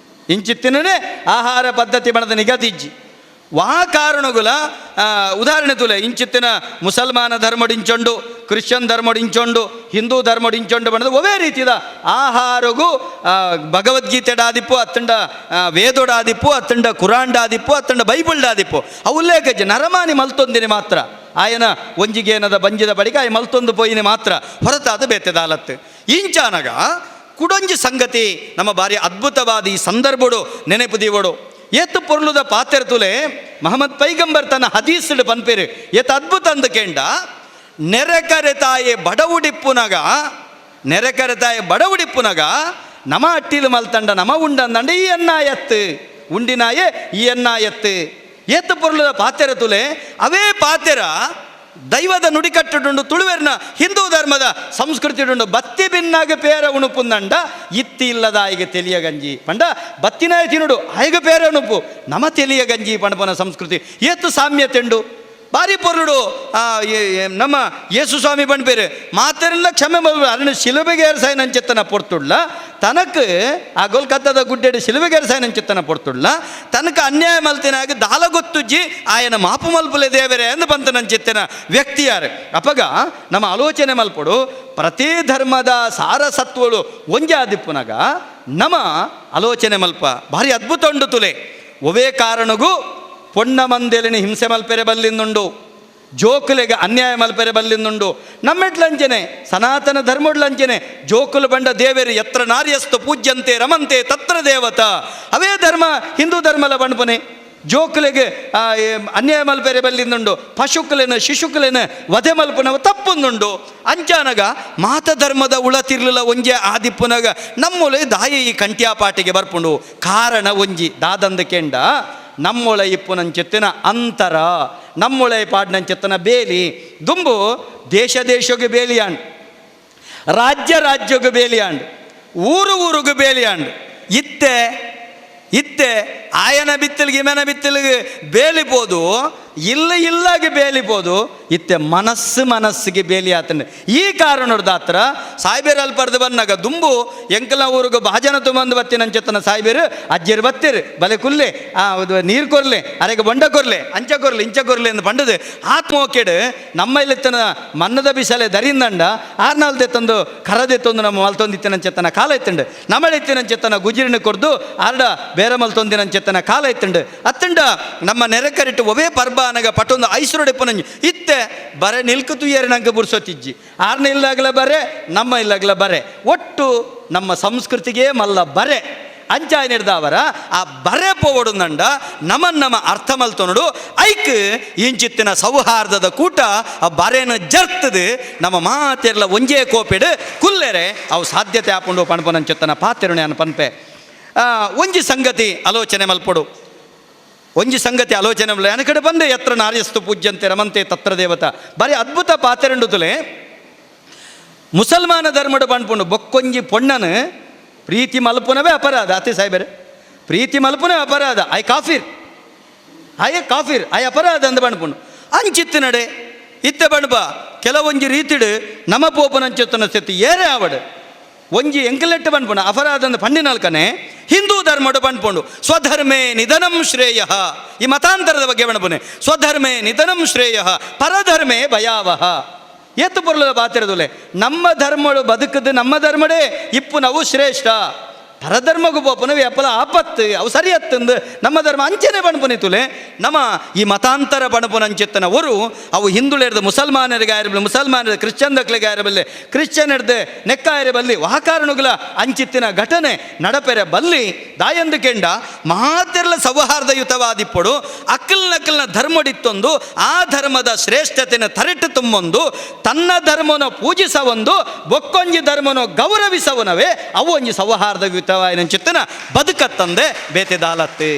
Speaker 8: ಇಂಚಿತ್ತಿನೇ ಆಹಾರ ಪದ್ಧತಿ ಬಣದ ನಿಗದಿಜ್ಜಿ ವಾ ಕಾರಣಗುಲ ಉದಾಹರಣೆ ತುಲೆ ಇಂಚಿತ್ತಿನ ಮುಸಲ್ಮಾನ ಧರ್ಮಡಿಂಚೊಂಡು ಕ್ರಿಶ್ಚಿಯನ್ ಧರ್ಮಡಿಂಚೊಂಡು ಹಿಂದೂ ಧರ್ಮಡಿಂಚೊಂಡು ಬಂದ ಒವೇ ರೀತಿದ ಆಹಾರಗೂ ಭಗವದ್ಗೀತೆಡಾದಿಪ್ಪು ಅತ್ತಂಡ ವೇದೋಡಾದಿಪ್ಪು ಅತ್ತಂಡ ಕುರಾನ್ಡಾದಿಪ್ಪು ಅತ್ತಂಡ ಬೈಬಲ್ಡಾದಿಪ್ಪು ಅವು ಉಲ್ಲೇಖ ನರಮಾನಿ ಮಲ್ತೊಂದಿನಿ ಮಾತ್ರ ಆಯನ ಒಂಜಿಗೇನದ ಬಂಜಿದ ಬಳಿಕ ಆಯ ಮಲ್ತೊಂದು ಪೋಯಿನಿ ಮಾತ್ರ ಹೊರತಾದ ಬೇತೆದಾಲತ್ತು ಇಂಚಾನಗ ಕುಡೊಂಜಿ ಸಂಗತಿ ನಮ್ಮ ಬಾರಿ ಅದ್ಭುತವಾದ ಈ ಸಂದರ್ಭಡು ನೆನಪು ದೀವಡು ಏತು ಪೊರ್ಲುದ ಪಾತೆರ್ ತುಲೆ ಮಹಮ್ಮದ್ ಪೈಗಂಬರ್ ತನ್ನ ಹದೀಸ್ಡ್ ಪನ್ಪೇರು ಏತ್ ಅದ್ಭುತ ಅಂದ ಕೇಂಡ ನೆರೆಕರೆತಾಯೆ ಬಡವುಡಿಪ್ಪುನಗ ನಮ ಅಟ್ಟಿಲು ಮಲ್ತಂಡ ನಮ ಉಂಡಂದಂಡ ಈ ಎನ್ನಾಯತ್ತು ಉಂಡಿನಾಯೆ ಈ ಎನ್ನಾಯತ್ತು ಏತು ಪೊರ್ಲುದ ಪಾತೆರ ತುಲೆ ಅವೇ ಪಾತೆರ ದೈವದ ನುಡಿಕಟ್ಟುಂಡು ತುಳುವೆರ್ನ ಹಿಂದೂ ಧರ್ಮದ ಸಂಸ್ಕೃತಿಡುಂಡು ಬತ್ತಿ ಭಿನ್ನಾಗ ಪೇರ ಉಣುಪುಂದಂಡ ಇತ್ತಿ ಇಲ್ಲದ ಆಯ್ಗೆ ತಿಳಿಯ ಗಂಜಿ ಪಂಡ ಬತ್ತಿನಾಯ ತಿನುಡು ಆಯ್ಗೆ ಪೇರ ಉಣುಪು ನಮ ತಿಳಿಯ ಗಂಜಿ ಪಣಪನ ಸಂಸ್ಕೃತಿ ಏತು ಸಾಮ್ಯತೆಂಡು ಬಾರಿ ಪೊರ್ಲುಡು ನಮ್ಮ ಯೇಸು ಸ್ವಾಮಿ ಪಣ್ಪೇರು ಮಾತೆಲ್ಲ ಕ್ಷಮೆ ಅರಣ ಶಿಲುಬೆಗೆ ಏರ್ಸಾಯನಂಚೆತ್ತನ ಪೊರ್ತುಡ್ಲ ತನಕ ಆ ಕೋಲ್ಕತ್ತಾದ ಗುಡ್ಡೆಡು ಶಿಲುಬೆಗೆ ಏರ್ಸಾಯನಂಚೆತ್ತನ ಪೊರ್ತುಡ್ಲ ತನಕ ಅನ್ಯಾಯ ಮಲ್ತಿನಾಗ ದಾಲ ಗೊತ್ತುಜ್ಜಿ ಆಯನ ಮಾಪು ಮಲ್ಪಲೆ ದೇವರೇ ಎಂದು ಬಂತನಂಚೆತ್ತನ ವ್ಯಕ್ತಿ ಯಾರು ಅಪಗ ನಮ್ಮ ಆಲೋಚನೆ ಮಲ್ಪಡು ಪ್ರತಿ ಧರ್ಮದ ಸಾರಸತ್ವಗಳು ಒಂಜಾದಿಪ್ಪುನಾಗ ನಮ್ಮ ಆಲೋಚನೆ ಮಲ್ಪ ಭಾರಿ ಅದ್ಭುತ ಉಂಡು ತುಲೆ ಒವೇ ಕಾರಣಗೂ ಪೊಣ್ಣ ಮಂದೇಲಿನ ಹಿಂಸೆ ಮಲ್ಪೆರೆ ಬಲ್ಲಿಂದುಂಡು ಜೋಕುಲೆಗೆ ಅನ್ಯಾಯ ಮಲ್ಪೆರೆ ಬಲ್ಲಿಂದುಂಡು ನಮ್ಮೆಡ್ಲಂಚನೆ ಸನಾತನ ಧರ್ಮಡ್ಲಂಚನೆ ಜೋಕುಲು ಬಂಡ ದೇವೇರು ಎತ್ರ ನಾರ್ಯಸ್ತು ಪೂಜ್ಯಂತೆ ರಮಂತೆ ತತ್ರ ದೇವತಾ ಅವೇ ಧರ್ಮ ಹಿಂದೂ ಧರ್ಮಲ ಬಣ್ಪನೆ ಜೋಕುಲೆಗೆ ಅನ್ಯಾಯ ಮಲ್ಪೆರೆ ಬಲ್ಲಿಂದುಂಡು ಪಶುಕುಲೆನ ಶಿಶುಕುಲೆನ ವಧೆ ಮಲ್ಪನವ ತಪ್ಪೊಂದುಂಡು ಅಂಚಾನಗ ಮಾತ ಧರ್ಮದ ಉಳತಿರ್ಲಿಲ್ಲ ಒಂಜೆ ಆದಿಪ್ಪುನಗ ನಮ್ಮೊಲೆ ದಾಯ ಈ ಕಂಟ್ಯಾಪಾಟಿಗೆ ಬರ್ಪುಂಡು ಕಾರಣ ಒಂಜಿ ದಾದಂದ ಕೆಂಡ ನಮ್ಮೊಳೆ ಇಪ್ಪುನಂಚೆತ್ತಿನ ಅಂತರ ನಮ್ಮೊಳೆ ಪಾಡ್ನಂಚೆತ್ತನ ಬೇಲಿ ದುಂಬು ದೇಶಗೆ ಬೇಲಿಯಾಂಡ್ ರಾಜ್ಯಗೆ ಬೇಲಿಯಾಂಡ್ ಊರುಗೆ ಬೇಲಿಯಾಂಡ್ ಇತ್ತೆ ಆಯನ ಬಿತ್ತಲಿಗೆ ಇಮನ ಬಿತ್ತಲಿಗೆ ಬೇಲಿಬೋದು ಇಲ್ಲಾಗಿ ಬೇಲಿಬೋದು ಇತ್ತೆ ಮನಸ್ಸಿಗೆ ಬೇಲಿ ಆತಂಡೆ ಈ ಕಾರಣದಾತ್ರ ಸಾಯ್ಬೇರು ಅಲ್ಪರ್ದು ಬಂದಾಗ ದುಂಬು ಎಂಕಲ ಊರಿಗೆ ಭಾಜನ ತುಂಬಂದು ಬತ್ತಿನಂಚೆತ್ತನ ಸಾಯ್ಬೇರು ಅಜ್ಜಿರು ಬತ್ತಿರು ಬಲೆ ಕುಲ್ಲೆ ನೀರು ಕೊರ್ಲೆ ಅರೆಗೆ ಬೊಂಡ ಕೊರ್ಲೆ ಅಂಚ ಕೊರ್ಲೆ ಎಂದು ಪಂಡದು ಆತ್ಮೋಕೆಡು ನಮ್ಮ ಇಲ್ಲಿತ್ತನ ಮನ್ನದ ಬಿಸಲೆ ದರಿಂದಂಡ ಆರ್ನಾಲ್ದೆ ತಂದು ಕರದೆ ತಂದು ನಮ್ಮ ಮಲ್ತೊಂದಿತ್ತಿನಂಚೆತ್ತನ ಕಾಲ ಎತ್ತಂಡು ನಮ್ಮಳಿತ್ತಿನಂಚೆತ್ತನ ಗುಜಿರಿನ ಕೊರ್ದು ಆರ್ಡ ಬೇರೆ ಮಲ್ತೊಂದಿನಂಚೆತ್ತನ ಕಾಲ ಎತ್ತಂಡು ಅತ್ತಂಡ ನಮ್ಮ ನೆರೆಕರಿಟ್ಟು ಒವೇ ಪರ್ಬ ನನಗೆ ಪಟ್ಟೊಂದು ಐಸುರೊಡೆಪ್ಪನಂಜಿ ಇತ್ತೆ ಬರೆ ನಿಲ್ಕು ತುಯ್ಯರೆ ನಂಗೆ ಬುರ್ಸೋತಿಜ್ಜಿ ಆರ್ನ ಇಲ್ಲಾಗಲ ಬರೆ ನಮ್ಮ ಇಲ್ಲಾಗಲ ಬರೆ ಒಟ್ಟು ನಮ್ಮ ಸಂಸ್ಕೃತಿಗೆ ಮಲ್ಲ ಬರೆ ಅಂಚಾಯ್ ನಿರ್ದಾವರ ಆ ಬರೆ ಪೋವಡುಂದಂಡ ನಮ್ಮ ಅರ್ಥ ಮಲ್ತೊನಡು ಐಕ್ ಇಂಚಿತ್ತಿನ ಸೌಹಾರ್ದದ ಕೂಟ ಆ ಬರೆನ ಜರ್ತದು ನಮ್ಮ ಮಾತೆರ್ಲ ಒಂಜೇ ಕೋಪೆಡು ಕುಲ್ಲೆರೆ ಅವು ಸಾಧ್ಯತೆ ಹಾಕೊಂಡು ಪಣಪನಂಚೆತ್ತನ ಪಾತೆರುಣೆ ಅನ್ನ ಪನ್ಪೆ ಒಂಜಿ ಸಂಗತಿ ಆಲೋಚನೆ ಮಲ್ಪಡು ಒಂಜಿ ಸಂಗತಿ ಆಲೋಚನೆ ನನ್ನ ಕಡೆ ಬಂದೆ ಎತ್ರ ನಾರ್ಯಸ್ತು ಪೂಜ್ಯಂತೆ ರಮಂತೆ ತತ್ರ ದೇವತ ಬಾರಿ ಅದ್ಭುತ ಪಾತೆರಂಡು ತುಲೆ ಮುಸಲ್ಮಾನ ಧರ್ಮಡು ಪಣ್ಪುಂಡು ಬೊಕ್ಕೊಂಜಿ ಪೊಣ್ಣನು ಪ್ರೀತಿ ಮಲ್ಪುನವೇ ಅಪರಾಧ ಅತಿ ಸಾಯ್ಬೇರೆ ಪ್ರೀತಿ ಮಲ್ಪುನೇ ಅಪರಾಧ ಆಯ್ ಕಾಫಿರ್ ಆಯ್ ಅಪರಾಧ ಅಂದ ಪಣ್ಪುಂಡು ಅಂಚಿತ್ತು ನಡೆ ಇತ್ತೆ ಬಣ್ಬ ಕೆಲವೊಂಜಿ ರೀತಿಡು ನಮ್ಮ ಪೋಪನಂಚೆತ್ತನ ಸ್ಥಿತಿ ಏರೇ ಆವಡು ಒಂಜಿ ಎಂಕಲೆಟ್ಟು ಪಣ್ಪುಂಡು ಅಪರಾಧ ಅಂದ ಪಂಡಿನಲ್ಕನೆ ಹಿಂದೂ ಧರ್ಮಡು ಪಣ್ಪುಂಡು ಸ್ವಧರ್ಮೇ ನಿಧನಂ ಶ್ರೇಯ ಈ ಮತಾಂತರದ ಬಗ್ಗೆ ಪಣ್ಪುನೆ ಸ್ವಧರ್ಮೇ ನಿಧನಂ ಶ್ರೇಯ ಪರಧರ್ಮೇ ಭಯಾವಹ ಏತು ಪೊರ್ಲದ ಪಾತಿರದುಲೆ ನಮ್ಮ ಧರ್ಮಗಳು ಬದುಕದು ನಮ್ಮ ಧರ್ಮಡೇ ಇಪ್ಪು ನಾವು ಶ್ರೇಷ್ಠ ಪರಧರ್ಮಗೂ ಪೋಪನವು ಎಪ್ಪಲ ಆಪತ್ತು ಅವು ಸರಿಯತ್ತಂದು ನಮ್ಮ ಧರ್ಮ ಅಂಚನೆ ಬಣ್ಪುನಿತುಲೆ ನಮ್ಮ ಈ ಮತಾಂತರ ಬಣ್ಪುನ ಅಂಚೆತ್ತನ ಅವರು ಅವು ಹಿಂದುಳಿದ ಮುಸಲ್ಮಾನರಿಗೆ ಆಗಿರಬಲ್ಲ ಮುಸಲ್ಮಾನರ ಕ್ರಿಶ್ಚಿಯನ್ ದಕ್ಲಿಗೆ ಆಗಿರಬಲ್ಲೆ ಕ್ರಿಶ್ಚಿಯನ್ ಹಿಡ್ದು ನೆಕ್ಕಾಯರೆ ಬಲ್ಲಿ ವಾಕಾರಣಗಳ ಅಂಚಿತ್ತಿನ ಘಟನೆ ನಡಪೆರೆ ಬಲ್ಲಿ ದಾಯಂದು ಕೆಂಡ ಮಾತೆರ್ಲ ಸೌಹಾರ್ದಯುತವಾದಿಪ್ಪಡು ಅಕ್ಕಲ್ನ ಧರ್ಮಡಿತ್ತೊಂದು ಆ ಧರ್ಮದ ಶ್ರೇಷ್ಠತೆನ ತರೆಟ್ಟು ತುಂಬೊಂದು ತನ್ನ ಧರ್ಮನ ಪೂಜಿಸವೊಂದು ಬೊಕ್ಕೊಂಜಿ ಧರ್ಮನ ಗೌರವಿಸವನವೇ ಅವು ಒಂಜಿ ಸೌಹಾರ್ದಯುತ ಚಿತ್ತನ ಬದುಕತ್ತಂದೆ ಬೇತೆದಾಲತ್ತು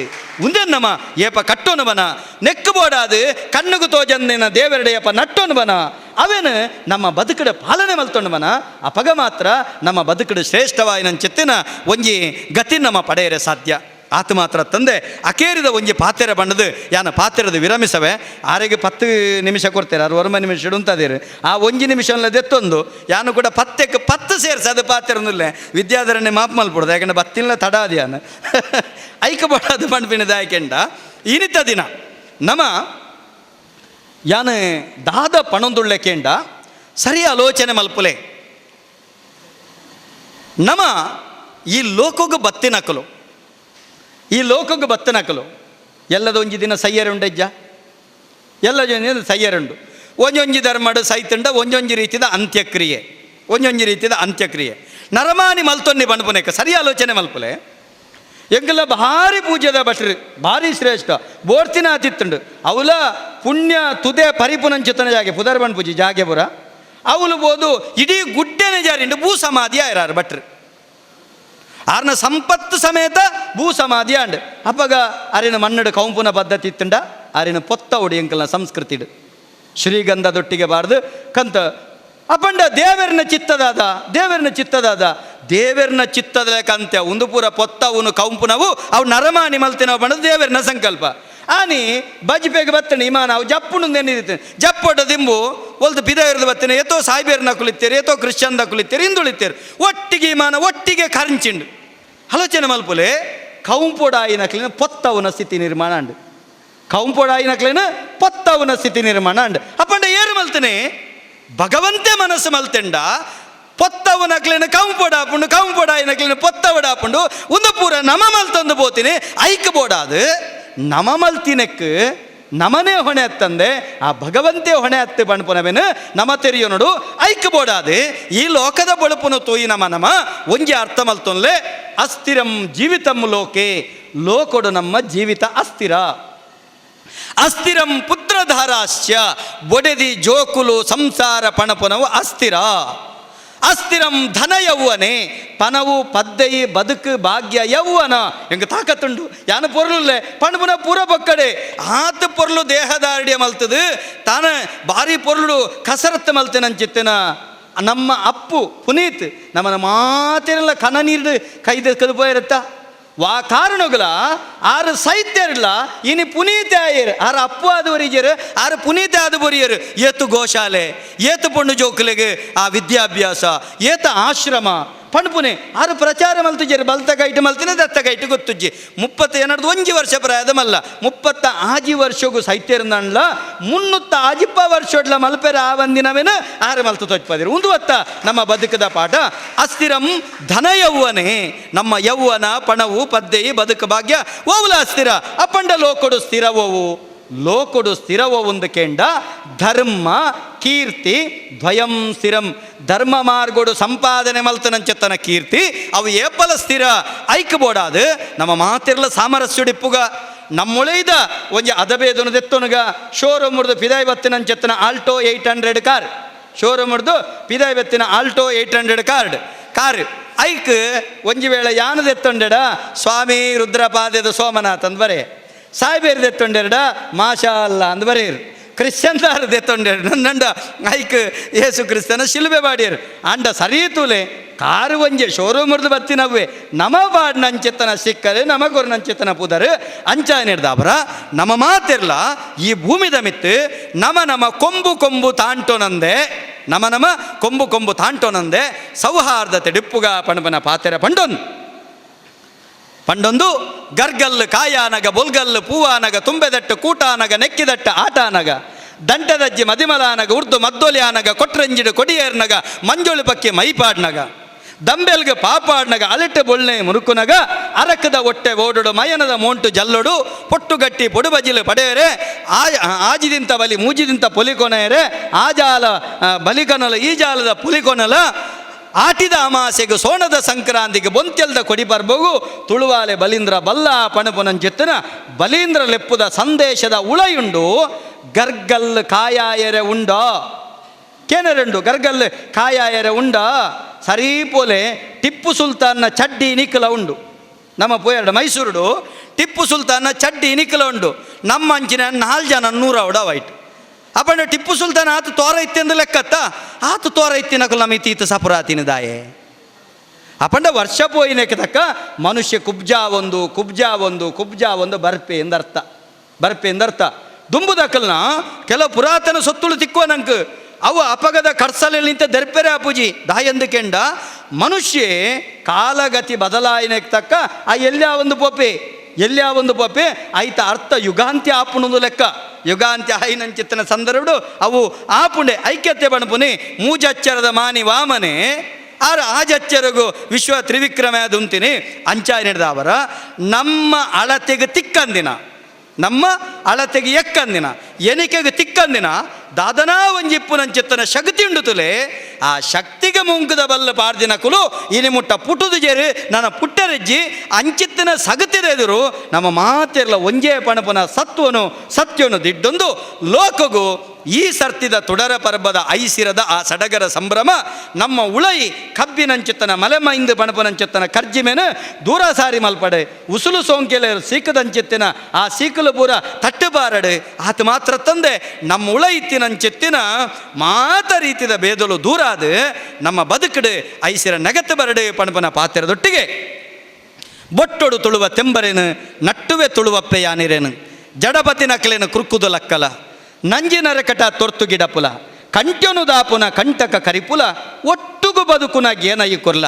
Speaker 8: ಉಂದೆ ನಮ್ಮ ಏಪ ಕಟ್ಟೋನವನ ನೆಕ್ಕು ಬೋಡಾದು ಕಣ್ಣುಗು ತೋಜನ್ನಿನ ದೇವರಡೆಯಪ್ಪ ನಟ್ಟೋನವನ ಅವೇನು ನಮ್ಮ ಬದುಕಡ ಪಾಲನೆ ಮಲ್ತೊಂಡವನ ಅಪಗ ಮಾತ್ರ ನಮ್ಮ ಬದುಕಡು ಶ್ರೇಷ್ಠವಾಯಿನ ಚಿತ್ತಿನ ಒಂಜಿ ಗತಿ ನಮ್ಮ ಪಡೆಯರೆ ಸಾಧ್ಯ ಆತ ಮಾತ್ರ ತಂದೆ ಅಕೇರಿದ ಒಂಜಿ ಪಾತೆರ ಬಣ್ಣದು ಯಾನ ಪಾತೆರದ ವಿರಮಿಸವೆ ಆರೆಗೆ 10 ನಿಮಿಷ ಕೊಡ್ತೇನೆ 60 ನಿಮಿಷ ಇಡುಂತದೇರು ಆ ಒಂಜಿ ನಿಮಿಷ ದೆತ್ತೊಂದು ಯಾನು ಕೂಡ 10 ಸೇರಿಸಿ ಅದು ಪಾತೆರನ್ನುಲ್ಲೇ ವಿದ್ಯಾಧರಣ್ಯ ಮಾಪ್ ಮಲ್ಪಡ್ದು ಯಾಕಂದ್ರೆ ಬತ್ತಿಲ್ಲ ತಡಾದಿ ಯಾನ ಐಕ ಬಡದು ಪಂಡ್ಪಿನದ ಯಾಕೆಂಡ ಇನಿತ ದಿನ ನಮ ಯಾನ ದಾದ ಪಣೊಂದುಳ್ಳೆಕೇಂಡ ಸರಿ ಆಲೋಚನೆ ಮಲ್ಪುಲೆ ನಮ ಈ ಲೋಕಗೆ ಬತ್ತಿನಕಲು ಎಲ್ಲದ ಒಂಜಿ ದಿನ ಸಯ್ಯರುಂಡೆಜ್ಜ ಎಲ್ಲ ದಿನ ಸಯ್ಯರುಂಡು ಒಂಜೊಂಜಿ ಧರ್ಮಡು ಸೈತುಂಡ ಒಂಜೊಂಜಿ ರೀತಿಯ ಅಂತ್ಯಕ್ರಿಯೆ ನರಮಾನಿ ಮಲ್ತೊನ್ನಿ ಬಣ್ಪುನೇಕ ಸರಿ ಆಲೋಚನೆ ಮಲ್ಪುಲೆ ಎಂಕಲ್ಲ ಭಾರಿ ಪೂಜೆದ ಭಟ್ರು ಭಾರಿ ಶ್ರೇಷ್ಠ ಬೋರ್ತಿನ ಆತಿತ್ತುಂಡು ಅವಲ ಪುಣ್ಯ ತುದೆ ಪರಿಪುನಂಚಿತನ ಜಾಗೆ ಪುದರ್ಬಣ್ ಪೂಜೆ ಜಾಗೆ ಪುರ ಅವಳು ಬೋದು ಇಡೀ ಗುಡ್ಡೆನೆ ಜಾರಿಂಡು ಭೂ ಸಮಾಧಿ ಆಯ್ರಾರು ಭಟ್ರು ಆರ್ನ ಸಂಪತ್ತು ಸಮೇತ ಭೂ ಸಮಾಧಿ ಆಂಡ್ ಅಪ್ಪಗ ಅರಿನ ಮಣ್ಣಡು ಕೌಂಪುನ ಪದ್ಧತಿ ಇತ್ತುಂಡ ಅರಿನ ಪೊತ್ತ ಉಡಿ ಎಂಕಲ್ನ ಸಂಸ್ಕೃತಿಡು ಶ್ರೀಗಂಧದೊಟ್ಟಿಗೆ ಬಾರ್ದು ಕಂತ ಅಪ್ಪಂಡ ದೇವರನ್ನ ಚಿತ್ತದ ಕಂತ್ಯ ಒಂದು ಪೂರ ಪೊತ್ತವನು ಕೌಂಪುನವು ಅವು ನರಮಾನಿ ಮಲ್ತಿನವು ಬಣ್ಣದ ದೇವರನ್ನ ಸಂಕಲ್ಪ ಆನಿ ಬಜ್ಪೆಗೆ ಬತ್ತನೆ ಇಮಾನ ಅವು ಜಪ್ಪುಂಡು ನೆನಿದಿತ್ತೇನೆ ಜಪ್ಪೊಡ ದಿಂಬು ಒಲ್ದು ಪಿದಾಯಿರ್ದು ಬತ್ತನೆ ಏತೋ ಸಾಯ್ಬೇರ್ನ ಕುಳಿತೇರು ಏತೋ ಕ್ರಿಶ್ಚನ್ದ ಕುಳಿತೇರು ಹಿಂದುಳಿತೇರು ಒಟ್ಟಿಗೆ ಇಮಾನ ಒಟ್ಟಿಗೆ ಕರಂಚಿಂಡು ಆಲೋಚನೆ ಮಲ್ಪುಲೆ ಕೌಂಪೊಡಾಯಿನಕ್ಲಿನ ಪೊತ್ತವನ ಸ್ಥಿತಿ ನಿರ್ಮಾಣ ಅಂಡು ಅಪ್ಪಂಡ ಏರು ಮಲ್ತನೆ ಭಗವಂತೆ ಮನಸ್ಸು ಮಲ್ತೆಂಡ ಪೊತ್ತವನಕ್ಲೇನ ಕೌಂಪೊಡಾಯಿನಕ್ಲೇನ ಪೊತ್ತವಡಾಪುಂಡು ಒಂದು ಪೂರ ನಮ ಮಲ್ತಂದು ಬೋತೀನಿ ಐಕ್ ಬೋಡಾದು ನಮ ಮಲ್ತಿನಕ್ಕೆ ನಮನೇ ಹೊಣೆ ಹತ್ತಂದೆ ಆ ಭಗವಂತೆ ಹೊಣೆ ಹತ್ತಿ ಬಣ್ಪುನವೇನು ನಮ ತೆರಿಯೋ ನೋಡು ಐಕ್ ಬೋಡಾದೆ ಈ ಲೋಕದ ಬಳುಪುನು ತೋಯಿ ನಮ ಒಂಜಿ ಅರ್ಥ ಮಲ್ತೊನ್ಲೆ ಅಸ್ಥಿರಂ ಜೀವಿತಂ ಲೋಕೊಡು ನಮ್ಮ ಜೀವಿತ ಅಸ್ಥಿರಂ ಪುತ್ರಧಾರಾಶ್ಚ ಬೊಡೆದಿ ಜೋಕುಲು ಸಂಸಾರ ಪಣಪುನವು ಅಸ್ಥಿರಂ ಧನ ಯೌವನೆ ಪನವು ಪದ್ದಯಿ ಬದುಕು ಭಾಗ್ಯ ಯೌವನ ಎಂಗ ತಾಕತ್ತುಂಡು ಯಾನ ಪೊರ್ಲುಲ್ಲೆ ಪಣಪುನ ಪೂರ ಬೊಕ್ಕಡೆ ಆತ ಪೊರ್ಲು ದೇಹದಾರ್ಡ್ಯ ಮಲ್ತದು ತಾನ ಭಾರಿ ಪೊರ್ಲು ಕಸರತ್ತು ಮಲ್ತೇನಂಚಿತ್ತಿನ ನಮ್ಮ ಅಪ್ಪು ಪುನೀತ್ ನಮ್ಮನ ಮಾತಿರಲ್ಲ ಕನ ನೀರು ಕೈದ ಕದುಪೋಯಿರುತ್ತಾ ವಾ ಕಾರಣಗಳ ಆರು ಸಾಹಿತ್ಯರಿಲ್ಲ ಇನಿ ಪುನೀತ ಆಯರು ಆರ ಅಪ್ಪು ಆದ ಬರೀಜರು ಆರು ಪುನೀತ ಆದ ಬರಿಯರು ಏತು ಗೋಶಾಲೆ ಏತು ಪೊಣ್ಣು ಜೋಕುಲೆಗೆ ಆ ವಿದ್ಯಾಭ್ಯಾಸ ಏತ ಆಶ್ರಮ ಪಣ್ಪುನೆ ಆರು ಪ್ರಚಾರ ಮಲ್ತಿಜರು ಬಲ್ತ ಗೈಟ್ ಮಲ್ತಿನ ದತ್ತ ಗೈಟ್ ಗೊತ್ತುಜ್ಜಿ 30 ಒಂಜಿ ವರ್ಷ ಪ್ರಾಯದ ಮಲ್ಲ 36 ವರ್ಷಗೂ ಸಾಹಿತ್ಯರಂದಲ್ಲ 300 ವರ್ಷಡ್ಲ ಮಲ್ಪೆರ ಆ ಒಂದಿನವೇನು ಆರು ಮಲ್ತು ತೊಚ್ಪದಿರು ಒಂದು ಹೊತ್ತ ನಮ್ಮ ಬದುಕದ ಪಾಠ ಅಸ್ಥಿರಂ ಧನ ಯೌವನೆ ನಮ್ಮ ಯೌವನ ಪಣವು ಪದ್ದೆಯಿ ಬದುಕು ಭಾಗ್ಯ ಓವುಲ ಅಸ್ಥಿರ ಅಪ್ಪಂಡ ಲೋಕೊಡು ಸ್ಥಿರವೋ ಒಂದು ಕೆಂಡ ಧರ್ಮ ಕೀರ್ತಿ ದ್ವಯಂ ಸ್ಥಿರಂ ಧರ್ಮ ಮಾರ್ಗೋಡು ಸಂಪಾದನೆ ಮಲ್ತನಂಚತ್ತನ ಕೀರ್ತಿ ಅವು ಏಪಲ ಸ್ಥಿರ ಐಕ್ ಬೋಡಾದು ನಮ್ಮ ಮಾತಿರ್ಲ ಸಾಮರಸ್ಯುಡಿಪ್ಪುಗ ನಮ್ಮೊಳೆಯ್ದ ಒಂಜಿ ಅದಬೇದನು ದೆತ್ತೊನುಗ ಶೋರೂಮ್ ಮುಡ್ದು ಪಿದಾಯಿ ಬತ್ತಿನಂಚತ್ತನ ಆಲ್ಟೋ 800 ಕಾರ್ ಶೋರೂಮ್ ಮುಡ್ದು ಪಿದಾಯಿ ಬತ್ತಿನ ಆಲ್ಟೋ 800 ಕಾರ್ ಐಕ್ ಒಂಜಿ ವೇಳೆ ಯಾನದ ಎತ್ತೊಂಡೆಡ ಸ್ವಾಮಿ ರುದ್ರಪಾದ್ಯದ ಸೋಮನಾಥ್ ಅಂದ್ ಬರೇ ಸಾಯ್ಬೇರು ದೆತ್ತೊಂಡೆರಡ ಮಾಷಾ ಅಲ್ಲ ಅಂದ್ ಬರೀರು ಕ್ರಿಶ್ಚಿಯನ್ದಾರು ದೆತ್ತೊಂಡೆರು ನನ್ನಂಡ ಐಕ್ ಯೇಸು ಕ್ರಿಸ್ತನ ಶಿಲ್ಬೆ ಬಾಡಿಯರು ಅಂಡ ಸರೀತೂಲೆ ಕಾರು ಒಂಜೆ ಶೋರೂಮ್ ಮುರಿದು ಬತ್ತಿನವ್ವೆ ನಮ ಬಾಡ್ ನಂಚೆತ್ತನ ಸಿಕ್ಕರೆ ನಮಗೊರು ನಂಚೆತ್ತನ ಪುದರು ಅಂಚಾನಿಡ್ದಾಬ್ರ ನಮ್ಮ ಮಾತಿರ್ಲ ಈ ಭೂಮಿದ ಮಿತ್ತು ನಮ ಕೊಂಬು ತಾಂಟೋನಂದೆ ನಮ ಕೊಂಬು ತಾಂಟೋನಂದೆ ಸೌಹಾರ್ದತೆ ಡಿಪ್ಪುಗ ಪಣಪನ ಪಾತೆರ ಪಂಡೊಂದು ಗರ್ಗಲ್ಲು ಕಾಯಾನಗ ಬೊಲ್ಗಲ್ಲು ಪೂವಾನಗ ತುಂಬೆದಟ್ಟು ಕೂಟಾನಗ ನೆಕ್ಕಿದಟ್ಟ ಆಟಾನಗ ದಂಟದಜ್ಜಿ ಮದಿಮಲಾನಗ ಉರ್ದು ಮದ್ದೊಲಿಯಾನಗ ಕೊಟ್ರಂಜಿಡು ಕೊಡಿಯೇರ್ನಗ ಮಂಜುಳು ಪಕ್ಕಿ ಮೈಪಾಡ್ನಗ ದಂಬೆಲ್ಗೆ ಪಾಪಾಡ್ನಗ ಅಲಿಟ್ಟು ಬೊಳ್ಳೆ ಮುರುಕುನಗ ಅರಕದ ಹೊಟ್ಟೆ ಓಡುಡು ಮಯನದ ಮೋಂಟು ಜಲ್ಲೊಡು ಪೊಟ್ಟುಗಟ್ಟಿ ಪೊಡುಬಜಿಲು ಪಡೆಯರೆ ಆಜಿದಿಂತ ಬಲಿ ಮೂಜಿದಿಂತ ಪೊಲಿಕೊನೆಯರೆ ಆ ಜಾಲ ಬಲಿಕೊನಲ ಈ ಜಾಲದ ಪುಲಿಕೊನಲ ಆಟಿದ ಅಮಾಸೆಗೆ ಸೋಣದ ಸಂಕ್ರಾಂತಿಗೆ ಬೊಂತೆಲ್ದ ಕೊಡಿ ಬರ್ಬೋಗು ತುಳುವಾಲೆ ಬಲೀಂದ್ರ ಬಲ್ಲ ಪಣಪುನಂಚಿತ್ತನ ಬಲೀಂದ್ರ ಲೆಪ್ಪುದ ಸಂದೇಶದ ಉಳೆಯುಂಡು ಗರ್ಗಲ್ ಕಾಯಾಯರೆ ಉಂಡ ಕೇನರೆಂಡು ಗರ್ಗಲ್ ಕಾಯಾಯರೆ ಉಂಡ ಸರೀಪೋಲೆ ಟಿಪ್ಪು ಸುಲ್ತಾನ್ನ ಚಡ್ಡಿ ನಿಕ್ಕಲ ಉಂಡು ನಮ್ಮ ಪೋಯರ್ಡ ಮೈಸೂರುಡು ಟಿಪ್ಪು ಸುಲ್ತಾನ್ನ ಚಡ್ಡಿ ನಿಕ್ಕಲ ಉಂಡು ನಮ್ಮ ಅಂಚಿನ 4 ಜನ 100 ವೈಟ್ ಅಪ್ಪಂಡ ಟಿಪ್ಪು ಸುಲ್ತಾನ್ ಆತು ತೋರ ಇತ್ತೆಂದು ಲೆಕ್ಕತ್ತ ಆತು ತೋರ ಇತ್ತಿನಕಲು ನಮ್ಮ ಇತ್ತೀತ ಸಪುರಾತಿನದಾಯೆ ಅಪ್ಪಂಡ ವರ್ಷ ಪೋಯಿನಕ್ಕೆ ತಕ್ಕ ಮನುಷ್ಯ ಕುಬ್ಜಾ ಒಂದು ಬರ್ಪೆ ಎಂದರ್ಥ ದುಂಬುದಕ್ಕಲ್ನ ಕೆಲವು ಪುರಾತನ ಸೊತ್ತುಳು ತಿಕ್ಕುವ ನಂಕ ಅವು ಅಪಗದ ಕರ್ಸಲಲ್ಲಿ ನಿಂತ ದರ್ಪೆರೆ ಅಪುಜಿ ದಾಯಂದು ಕೆಂಡ ಮನುಷ್ಯ ಕಾಲಗತಿ ಬದಲಾಯಿನಕ್ಕೆ ತಕ್ಕ ಆ ಎಲ್ಲ ಒಂದು ಪೊಪೆ ಎಲ್ಲಿ ಒಂದು ಪೊಪ್ಪೆ ಐತ ಅರ್ಥ ಯುಗಾಂತ್ಯ ಆಪುಣದು ಲೆಕ್ಕ ಯುಗಾಂತ್ಯ ಹೈನಂಚಿತ್ತನ ಸಂದರ್ಭಡು ಅವು ಆಪುಂಡೆ ಐಕ್ಯತೆ ಬಣಪುನಿ ಮೂಜಚ್ಚರದ ಮಾನಿ ವಾಮನೆ ಆರ ಆಜಚ್ಚರಗು ವಿಶ್ವ ತ್ರಿವಿಕ್ರಮ ದುಂತಿನಿ ಅಂಚಾಯ ನಡೆದವರ ನಮ್ಮ ಅಳತೆಗೆ ತಿಕ್ಕಂದಿನ ನಮ್ಮ ಅಳತೆಗೆ ಎಕ್ಕಂದಿನ ಎನಿಕೆಗೆ ತಿಕ್ಕಂದಿನ ದಾದನಾ ಒಂಜಿಪ್ಪು ನಂಚಿತ್ತನ ಶಕ್ತಿ ಉಂಡುತ್ತಲೇ ಆ ಶಕ್ತಿಗೆ ಮುಂಕದ ಬಲ್ಲ ಪಾಡ್ದಿನ ಕುಲು ಇನಿ ಮುಟ್ಟ ಪುಟುದು ಜೇರಿ ನನ್ನ ಪುಟ್ಟರೆಜ್ಜಿ ಅಂಚಿತ್ತಿನ ಸಗತಿರೆದುರು ನಮ್ಮ ಮಾತೆಲ್ಲ ಒಂಜೇ ಪಣಪನ ಸತ್ವನು ದಿಡ್ಡೊಂದು ಲೋಕಗೂ ಈ ಸರ್ತಿದ ತುಡರ ಪರ್ಬದ ಐಸಿರದ ಆ ಸಡಗರ ಸಂಭ್ರಮ ನಮ್ಮ ಉಳೈ ಕಬ್ಬಿನಂಚಿತ್ತನ ಮಲೆಮೈಂದು ಪಣಪನಂಚಿತ್ತನ ಕರ್ಜಿಮೇನು ದೂರ ಸಾರಿ ಮಲ್ಪಡೆ ಉಸುಲು ಸೋಂಕೆಲೆ ಸೀಕದಂಚಿತ್ತಿನ ಆ ಸೀಕಲು ಪೂರ ತಟ್ಟುಬಾರಡು ಆತ ಮಾತ್ರ ತಂದೆ ನಮ್ಮ ಉಳ ಇತ್ತಿನಂಚಿತ್ತಿನ ಮಾತ ರೀತಿದ ಬೇದಲು ದೂರ ಅದು ನಮ್ಮ ಬದುಕಡು ಐಸಿರ ನೆಗತ್ತು ಬರಡು ಪಣಪನ ಪಾತ್ರೆದೊಟ್ಟಿಗೆ ಬೊಟ್ಟೊಡು ತುಳುವ ತೆಂಬರೇನು ನಟ್ಟುವೆ ತುಳುವಪ್ಪೆ ಯಾನಿರೇನು ಜಡಪತಿ ನಕಲೇನು ಕುರ್ಕುದು ಲಕ್ಕಲ ನಂಜಿನ ಕಟ ತೊರ್ತು ಗಿಡಪುಲ ಕಂಟ್ಯನು ದಾಪುನ ಕಂಟಕ ಕರಿಪುಲ ಒಟ್ಟುಗು ಬದುಕುನ ಗೇನಯಿ ಕೊರ್ಲ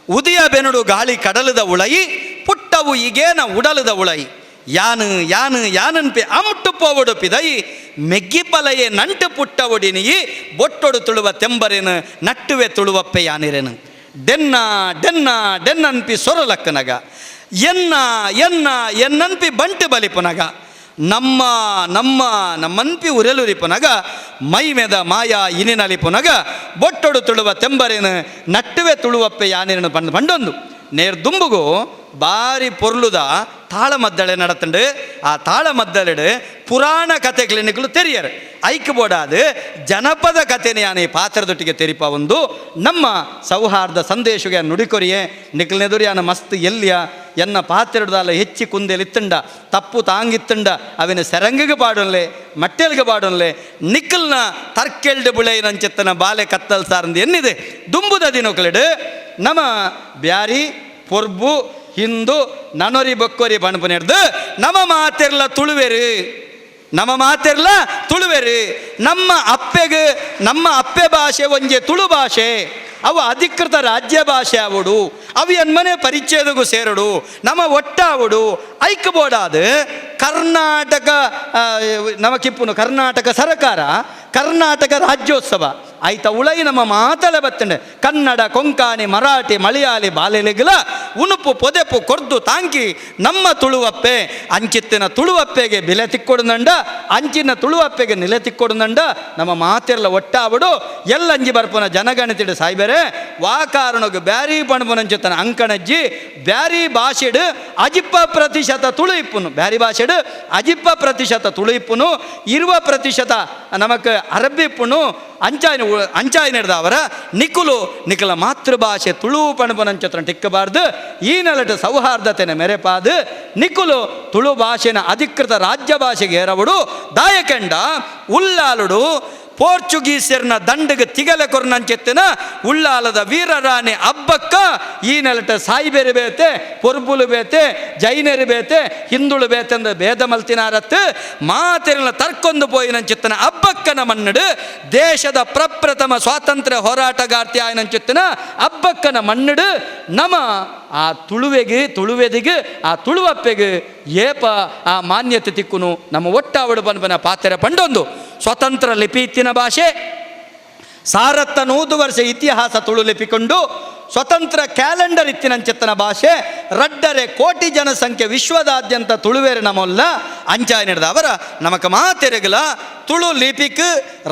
Speaker 8: ಉದಿಯ ಬೆನುಡು ಗಾಳಿ ಕಡಲದ ಉಳೈ ಪುಟ್ಟವು ಈಗೇನ ಉಡಲದ ಉಳೈ ಯಾನನ್ಪೆ ಅಮುಟ್ಟು ಪೋವಡು ಪಿದೈ ಮೆಗ್ಗಿಪಲಯೇ ನಂಟು ಪುಟ್ಟ ಒಡಿನಿಯಿ ಬೊಟ್ಟೊಡು ತುಳುವ ತೆಂಬರೇನು ನಟ್ಟುವೆ ತುಳುವಪ್ಪೆ ಯಾನಿರೇನು ಡೆನ್ನನ್ಪಿ ಸೊರಲಕ್ಕನಗ ಎನ್ನನ್ಪಿ ಬಂಟು ಬಲಿಪುನಗ ನಮ್ಮನ್ಪಿ ಉರೆಲುರಿಪುನಗ ಮೈ ಮೆದ ಮಾಯಾ ಇನಿನಲಿಪುನಗ ಬೊಟ್ಟೊಡು ತುಳುವ ತೆಂಬರೇನು ನಟ್ಟುವೆ ತುಳುವಪ್ಪೆ ಯಾನಿರನು ಪಂಡೊಂದು ನೇರ್ದುಂಬುಗು ಬಾರಿ ಪೊರ್ಲುದ ತಾಳಮದ್ದಳೆ நடத்துண்டு ಆ ತಾಳಮದ್ದಳೆಡು ಪುರಾಣ ಕಥೆಗಳಿನಿಗಳು ತೆರಿಯರು ಐಕ್ಬೋಡಾದು ಜನಪದ ಕಥೆನ ಯಾನೆ ಪಾತ್ರದೊಟ್ಟಿಗೆ ತೆರಿಪ ಒಂದು ನಮ್ಮ ಸೌಹಾರ್ದ ಸಂದೇಶಗೆ ನುಡಿಕೊರಿಯೇ ನಿಖಲ್ನೆದುರು ಯಾನ ಮಸ್ತ್ ಎಲ್ಲಿಯ ಎನ್ನ ಪಾತ್ರೆಡ್ದಾಲ ಹೆಚ್ಚಿ ಕುಂದೆಲಿತ್ತಂಡ ತಪ್ಪು ತಾಂಗಿತ್ತಂಡ ಅವಿನ ಸೆರಂಗಿಗೆ ಪಾಡೊನ್ಲೆ ಮಟ್ಟೆಲ್ಗೆ ಪಾಡೊನ್ಲೆ ನಿಖಲ್ನ ತರ್ಕೆಲ್ಡು ಬುಳೆಯನಂಚೆತ್ತನ ಬಾಲೆ ಕತ್ತಲ್ ಸಾರಂದು ಎನ್ನಿದೆ ದುಂಬುದ ದಿನಕಲೆಡು ನಮ್ಮ ಬ್ಯಾರಿ ಪೊರ್ಬು ಹಿಂದು ನನೊರಿ ಬೊಕ್ಕೊರಿ ಬಣ್ಪನೆಡ್ದು ನಮ್ಮ ಮಾತೆರ್ಲ ತುಳುವೆರು ನಮ್ಮ ಅಪ್ಪೆ ಭಾಷೆ ಒಂಜೆ ತುಳು ಭಾಷೆ ಅವು ಅಧಿಕೃತ ರಾಜ್ಯ ಭಾಷೆ ಆವಡು ಅವು ಎನ್ಮನೆ ಪರಿಚಯದಗೂ ಸೇರಡು ನಮ್ಮ ಒಟ್ಟಾವಡು ಐಕ್ಬೋಡಾದು ಕರ್ನಾಟಕ ನಮಕಿಪ್ಪುನು ಕರ್ನಾಟಕ ಸರ್ಕಾರ ಕರ್ನಾಟಕ ರಾಜ್ಯೋತ್ಸವ ಆಯ್ತ ಉಳೈ ನಮ್ಮ ಮಾತಳೆ ಬತ್ತಂಡೆ ಕನ್ನಡ ಕೊಂಕಾಣಿ ಮರಾಠಿ ಮಲಯಾಳಿ ಬಾಲೆಲೆಗಳ ಉಣುಪು ಪೊದೆಪು ಕೊರ್ದು ತಾಂಕಿ ನಮ್ಮ ತುಳುವಪ್ಪೆ ಅಂಚಿತ್ತಿನ ತುಳುವಪ್ಪೆಗೆ ಬೆಲೆ ತಿಕ್ಕೊಡುನಂಡ ಅಂಚಿನ ತುಳುವಪ್ಪೆಗೆ ನೆಲೆ ತಿಕ್ಕೊಡುನಂಡ ನಮ್ಮ ಮಾತೆಲ್ಲ ಒಟ್ಟಾವಡು ಎಲ್ಲಂಜಿ ಬರ್ಪುನ ಜನಗಣತಿಡು ಸಾಯ್ಬೇರೆ ವಾಕಾರಣಗೆ ಬ್ಯಾರಿ ಪಣಪುನಂಚಿತ್ತನ ಅಂಕಣಜ್ಜಿ ಬ್ಯಾರಿ ಭಾಷೆಡು ಅಜಿಪ್ಪ ಪ್ರತಿಶತ ತುಳು ಇಪ್ಪುನು ಬ್ಯಾರಿ ಭಾಷೆಡು ಅಜಿಪ್ಪ ಪ್ರತಿಶತ ತುಳು ಇಪ್ಪುನು 20% ನಮಕ್ ಅರಬ್ಬಿ ಇಪ್ಪುನು ಅಂಚಾಯಿ ನಡೆದವರ ನಿಖಲ ಮಾತೃಭಾಷೆ ತುಳು ಪಣಪನಂಚತ್ರ ಟಿಕ್ಕಬಾರ್ದು ಈ ನೆಲಟ ಸೌಹಾರ್ದತೆನ ಮೆರೆಪಾದು ನಿಖಲು ತುಳು ಭಾಷೆನ ಅಧಿಕೃತ ರಾಜ್ಯ ಭಾಷೆಗೆ ಎರವಡು ದಾಯಕೆಂಡ ಉಲ್ಲಾಲುಡು ಪೋರ್ಚುಗೀಸರ್ನ ದಂಡಗೆ ತಿಗಲೆ ಕೊರ್ನಂಚೆತ್ತಿನ ಉಳ್ಳಾಲದ ವೀರರಾಣಿ ಹಬ್ಬಕ್ಕ ಈ ನೆಲಟ ಸಾಯಿ ಬೇರೆ ಬೇತೆ ಪೊರ್ಬುಲು ಬೇತೆ ಜೈನರು ಬೇತೆ ಹಿಂದುಳು ಬೇತೆ ಅಂದ ಭೇದ ಮಲ್ತಿನಾರತ್ತು ಮಾತೆರನ್ನ ತರ್ಕೊಂದು ಪೋಯಿನಂಚಿತ್ತಿನ ಹಬ್ಬಕ್ಕನ ಮನ್ನಡು ದೇಶದ ಪ್ರಪ್ರಥಮ ಸ್ವಾತಂತ್ರ್ಯ ಹೋರಾಟಗಾರ್ತಿ ಆಯ್ನಂಚಿತ್ತಿನ ಹಬ್ಬಕ್ಕನ ಮನ್ನಡು ನಮ್ಮ ಆ ತುಳುವೆದಿಗೆ ಆ ತುಳುವಪ್ಪೆಗೆ ಏಪ ಆ ಮಾನ್ಯತೆ ತಿಕ್ಕುನು ನಮ್ಮ ಒಟ್ಟಾವಡು ಬನ್ಬನ ಪಾತ್ರೆ ಪಂಡೊಂದು ಸ್ವತಂತ್ರ ಲಿಪಿ ಇತ್ತಿನ ಭಾಷೆ ಸಾರತ್ತ 100 ವರ್ಷ ಇತಿಹಾಸ ತುಳು ಲಿಪಿಕೊಂಡು ಸ್ವತಂತ್ರ ಕ್ಯಾಲೆಂಡರ್ ಇತ್ತಿನಂಚೆತ್ತನ ಭಾಷೆ ರಡ್ಡರೆ ಕೋಟಿ ಜನಸಂಖ್ಯೆ ವಿಶ್ವದಾದ್ಯಂತ ತುಳುವೇರು ನಮ್ಮಲ್ಲ ಅಂಚಾಯ ನಡೆದವರ ನಮಕ ಮಾತೆರೆಗಲ ತುಳು ಲಿಪಿಕ್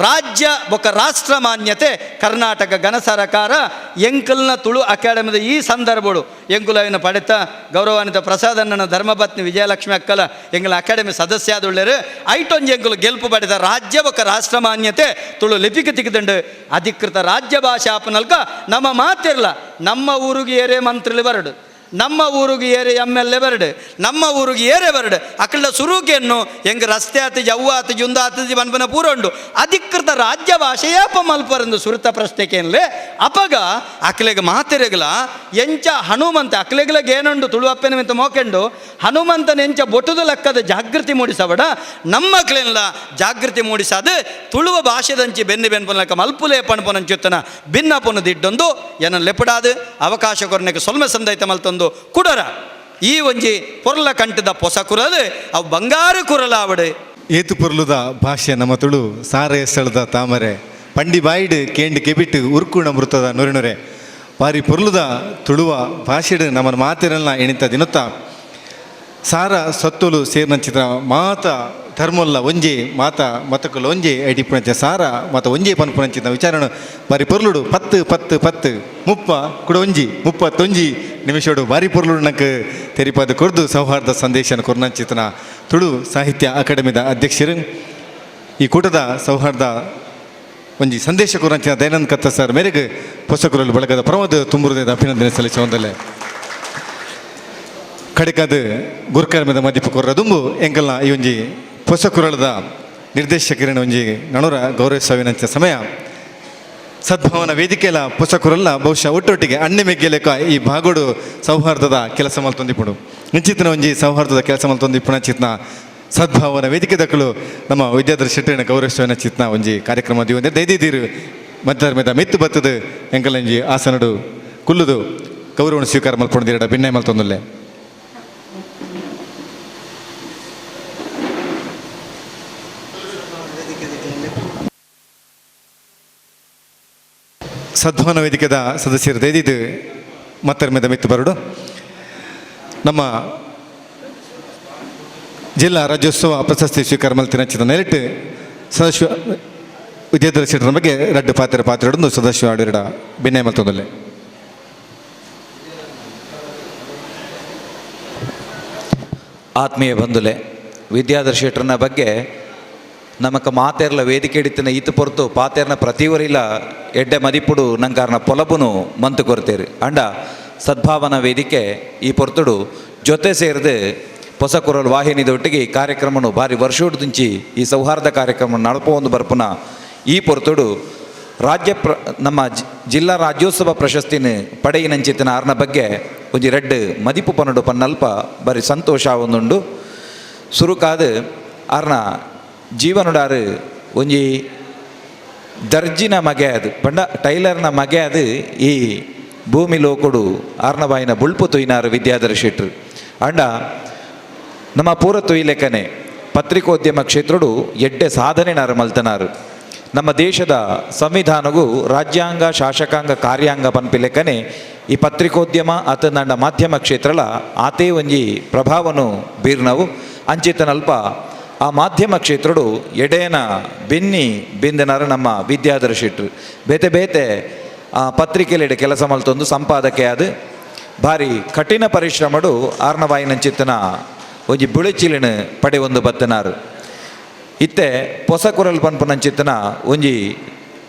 Speaker 8: ರಾಜ್ಯ ಬೊಕ್ಕ ರಾಷ್ಟ್ರ ಮಾನ್ಯತೆ ಕರ್ನಾಟಕ ಗಣ ಸರ್ಕಾರ ಎಂಕಲ್ನ ತುಳು ಅಕಾಡೆಮಿದ ಈ ಸಂದರ್ಭಗಳು ಎಂಕುಲವಿನ ಪಡೆತ ಗೌರವಾನ್ವಿತ ಪ್ರಸಾದಣ್ಣನ ಧರ್ಮಪತ್ನಿ ವಿಜಯಲಕ್ಷ್ಮಿ ಅಕ್ಕಲ ಎಂಕಲ ಅಕಾಡೆಮಿ ಸದಸ್ಯಾದುಳ್ಳರು ಐಟೊಂಜಿ ಎಂಕುಲು ಗೆಲ್ಪು ಪಡೆದ ರಾಜ್ಯ ಬೊಕ್ಕ ರಾಷ್ಟ್ರ ಮಾನ್ಯತೆ ತುಳು ಲಿಪಿಕ್ ತಿಕ್ಕಿದಂಡು ಅಧಿಕೃತ ರಾಜ್ಯ ಭಾಷೆ ಆಪನಲ್ಕ ನಮ್ಮ ಮಾತಿರ್ಲ ನಮ್ಮ ಊರಿಗೆ ಏರೇ ಮಂತ್ರಿಲಿ ಬರಡು ನಮ್ಮ ಊರಿಗೆ ಏರೆ MLA ಬರಡು ನಮ್ಮ ಊರಿಗೆ ಏರೆ ಬರಡು ಅಕ್ಕಳ ಸುರುಗೆನ್ನು ಹೆಂಗೆ ರಸ್ತೆ ಆತಜಿ ಅವ್ವ ಆತಜಿ ಉಂದ ಆತಜಿ ಬನ್ಪನ ಪೂರೊಂಡು ಅಧಿಕೃತ ರಾಜ್ಯ ಭಾಷೆಯಾಪ ಮಲ್ಪರಂದು ಸುರತ ಪ್ರಶ್ನೆಕೆನ್ಲೆ ಅಪಗ ಅಕ್ಲೆಗೆ ಮಾತೆರೆಗಲ ಎಂಚ ಹನುಮಂತ ಅಕ್ಲೆಗ್ಲಗೆ ಏನೊಂಡು ತುಳುವಪ್ಪೆನ ಮಿಂತ ಮೋಕೆಂಡು ಹನುಮಂತನ ಎಂಚ ಬೊಟುದು ಲೆಕ್ಕದ ಜಾಗೃತಿ ಮೂಡಿಸಬಡ ನಮ್ಮ ಅಕ್ಲೆಲ್ಲ ಜಾಗೃತಿ ಮೂಡಿಸಾದು ತುಳುವ ಭಾಷೆದಂಚಿ ಬೆನ್ಪನ ಲೆಕ್ಕ ಮಲ್ಪುಲೆ ಪಣಪನಂಚುತ್ತನ ಭಿನ್ನಪುನ ದಿಡ್ಡೊಂದು ಏನ ಲೆಪಡಾದು ಅವಕಾಶ ಕೊರನೆಗೆ ಸೊಲ್ಮೆ ಸಂದೈತ ಮಲ್ತೊಂದು ಕುಡರ ಈ ಒಂಜಿ ಪೊರ್ಲ ಕಂಟದ ಪೊಸ ಕುರಲು ಅವು ಬಂಗಾರು ಕುರಲಾವಡು.
Speaker 1: ಏತು ಪೊರ್ಲುದ ಭಾಷೆ ನಮ್ಮ ತುಳು ಸಾರೆ ಸ್ಥಳದ ತಾಮರೆ ಪಂಡಿ ಬಾಯಿಡ್ ಕೇಂಡ್ ಕೆಬಿಟ್ಟು ಉರ್ಕುಣ ಮೃತದ ನೊರೆ ಬಾರಿ ಪೊರ್ಲುದ ತುಳುವ ಭಾಷೆಡ್ ನಮ್ಮನ್ನು ಮಾತಿರಲ್ಲ ಎಣಿತ ದಿನತ್ತ ಸಾರ ಸತ್ತುಲು ಸೇರ್ನಂಚಿತ ಮಾತ ಧರ್ಮಲ್ಲ ಒಂಜೆ ಮಾತ ಮತಕುಲ ಒಂಜೆ ಐಡಿಪುಣಂಚ ಸಾರ ಮತ ಒಂಜೆ ಪನ್ಪುಣಂಚಿತ ವಿಚಾರಣ ಬಾರಿ ಪೊರ್ಲುಡು 10 ಮುಪ್ಪ ಕುಡ ಒಂಜಿ 31 ನಿಮಿಷಡು ಬಾರಿ ಪೊರ್ಲುಡು ನಂಗೆ ತೆರಿಪಾದ ಕೊರ್ದು ಸೌಹಾರ್ದ ಸಂದೇಶನ ಕೊರ್ನಂಚಿತನ ತುಳು ಸಾಹಿತ್ಯ ಅಕಾಡೆಮಿದ ಅಧ್ಯಕ್ಷರು ಈ ಕೂಟದ ಸೌಹಾರ್ದ ಒಂಜಿ ಸಂದೇಶ ಕೊರಂಚಿನ ದಯಾನಂದ ಕತ್ತ ಸರ್ ಮೇರೆಗೆ ಪೊಸಕುರಲು ಬಳಗದ ಪ್ರಮೋದ ತುಂಬುರುದೇದ ಅಭಿನಂದನೆ ಸಲ್ಲಿಸ ಒಂದಲ್ಲೇ ಕಡೆಕದು ಗುರುಕರ್ಮದ ಮದಿಪು ಕೊರ್ರದುಂಬು ಎಂಕಲ್ನ ಈ ಒಂಜಿ ಪೊಸಕುರಳದ ನಿರ್ದೇಶಕರಿನ ಒಂಜಿ ನಣುರ ಗೌರವಿಸುವಿನಂಚ ಸಮಯ ಸದ್ಭಾವನ ವೇದಿಕೆಯ ಪೊಸಕುರಲ್ಲ ಬಹುಶಃ ಒಟ್ಟೊಟ್ಟಿಗೆ ಅಣ್ಣೆ ಮೆಗ್ಗೆಲೆಕ ಈ ಭಾಗೋಡು ಸೌಹಾರ್ದದ ಕೆಲಸ ಮಲ್ತೊಂದಿಪ್ಪುಡು ನಿಂಚಿತ್ತಿನ ಒಂಜಿ ಸೌಹಾರ್ದದ ಕೆಲಸ ಮಲ್ತೊಂದಿಪ್ಪುಣ ಚಿತ್ನ ಸದ್ಭಾವನ ವೇದಿಕೆ ದಕ್ಕಲು ನಮ್ಮ ವಿದ್ಯಾಧರ ಶೆಟ್ಟಿನ ಗೌರವಿಸುವಿನ ಚಿತ್ನ ಒಂಜಿ ಕಾರ್ಯಕ್ರಮ ದಿವಂದೆ ದೈದಿದ್ದೀರು ಮಧ್ಯರ್ಮೇದ ಮೆತ್ತು ಬತ್ತದು ಎಂಕಲಂಜಿ ಆಸನಡು ಕುಲ್ಲುದು ಗೌರವವನ್ನು ಸ್ವೀಕಾರ ಮಲ್ಪೊಂದಿರಡ ಭಿನ್ನಯ ಮಲ್ತೊಂದುಲ್ಲೆ ಸದ್ಭಾವನ ವೇದಿಕೆದ ಸದಸ್ಯರು ದೈದಿದ್ದು ಮತ್ತರ್ಮೇದ ಮೆತ್ತು ಬರಡು ನಮ್ಮ ಜಿಲ್ಲಾ ರಾಜ್ಯೋತ್ಸವ ಪ್ರಶಸ್ತಿ ಸ್ವೀಕಾರ ಮಲ್ತಿನ ನೆಲೆಟ್ಟು ಸದಸ್ಯ ವಿದ್ಯಾಧರ ಶೆಟ್ಟರ ಬಗ್ಗೆ ರಡ್ಡು ಪಾತ್ರ ಸದಸ್ಯ ಆಡಿರಡ ಭಿನ್ನಯ ಮಲ್ತೊಂದಲ್ಲೇ
Speaker 4: ಆತ್ಮೀಯ ಬಂಧುಲೆ ವಿದ್ಯಾಧರ ಶೆಟ್ಟರನ ಬಗ್ಗೆ ನಮಕ ಮಾತೆರ್ಲ ವೇದಿಕೆ ಹಿಡಿತಿನ ಈತ ಪೊರ್ತು ಪಾತೆರ್ನ ಪ್ರತಿವರಿಲ ಎಡ್ಡೆ ಮದಿಪುಡು ನಂಗಾರನ ಪೊಲಬುನು ಮಂತು ಕೊರ್ತೇರು ಅಂಡ ಸದ್ಭಾವನಾ ವೇದಿಕೆ ಈ ಪೊರ್ತುಡು ಜೊತೆ ಸೇರಿದು ಹೊಸ ಕುರಲ್ ವಾಹಿನಿದೊಟ್ಟಿಗೆ ಈ ಕಾರ್ಯಕ್ರಮನು ಭಾರಿ ವರ್ಷೋಡ್ದುಂಚಿ ಈ ಸೌಹಾರ್ದ ಕಾರ್ಯಕ್ರಮ ನಡಪೊಂದು ಬರ್ಪುನ ಈ ಪೊರ್ತುಡು ನಮ್ಮ ಜಿಲ್ಲಾ ರಾಜ್ಯೋತ್ಸವ ಪ್ರಶಸ್ತಿನ ಪಡೆಯಿನಂಚಿತ್ತಿನ ಆರ್ನ ಬಗ್ಗೆ ಒಂಜಿ ರೆಡ್ ಮದಿಪು ಪನ್ನಡು ಪನ್ನಲ್ಪ ಬಾರಿ ಸಂತೋಷ ಒಂದುಂಡು ಸುರುಕಾದ ಆರ್ನ ಜೀವನುಡಾರು ಒಂಜಿ ದರ್ಜಿನ ಮಗೆ ಅದು ಪಂಡ ಟೈಲರ್ನ ಮಗೆ ಅದು ಈ ಭೂಮಿ ಲೋಕೊಡು ಆರ್ನಬಾಯಿನ ಬುಳ್ಪು ತೊಯ್ನಾರು ವಿದ್ಯಾಧರ ಶೆಟ್ರು ಅಂಡ ನಮ್ಮ ಪೂರ ತೊಯ್ಲೆಕ್ಕನೆ ಪತ್ರಿಕೋದ್ಯಮ ಕ್ಷೇತ್ರಡು ಎಡ್ಡೆ ಸಾಧನೆನಾರು ಮಲ್ತನಾರು ನಮ್ಮ ದೇಶದ ಸಂವಿಧಾನಗೂ ರಾಜ್ಯಾಂಗ ಶಾಸಕಾಂಗ ಕಾರ್ಯಾಂಗ ಪನ್ಪಿಲೆಕ್ಕನೆ ಈ ಪತ್ರಿಕೋದ್ಯಮ ಅತಂದಂಡ ಮಾಧ್ಯಮ ಕ್ಷೇತ್ರಲ ಆತೇ ಒಂಜಿ ಪ್ರಭಾವನು ಬೀರ್ನವು ಅಂಚಿತನಲ್ಪ ಆ ಮಾಧ್ಯಮ ಕ್ಷೇತ್ರಡು ಎಡೇನ ಬಿಂದನಾರು ನಮ್ಮ ವಿದ್ಯಾಧರ ಶೆಟ್ರು ಬೇತೆ ಬೇತೆ ಪತ್ರಿಕೆಲೆಡೆ ಕೆಲಸ ಮಲ್ತೊಂದು ಸಂಪಾದಕೆ ಅದು ಭಾರಿ ಕಠಿಣ ಪರಿಶ್ರಮಡು ಆರ್ನವಾಯಿನಂಚಿತ್ತನ ಒಂಜಿ ಬುಳಿಚಿಲಿನ ಪಡೆ ಒಂದು ಬತ್ತನಾರು ಇತ್ತೆ ಹೊಸ ಕುರಲ್ ಪನ್ಪುನಂಚಿತ್ತನ ಒಂಜಿ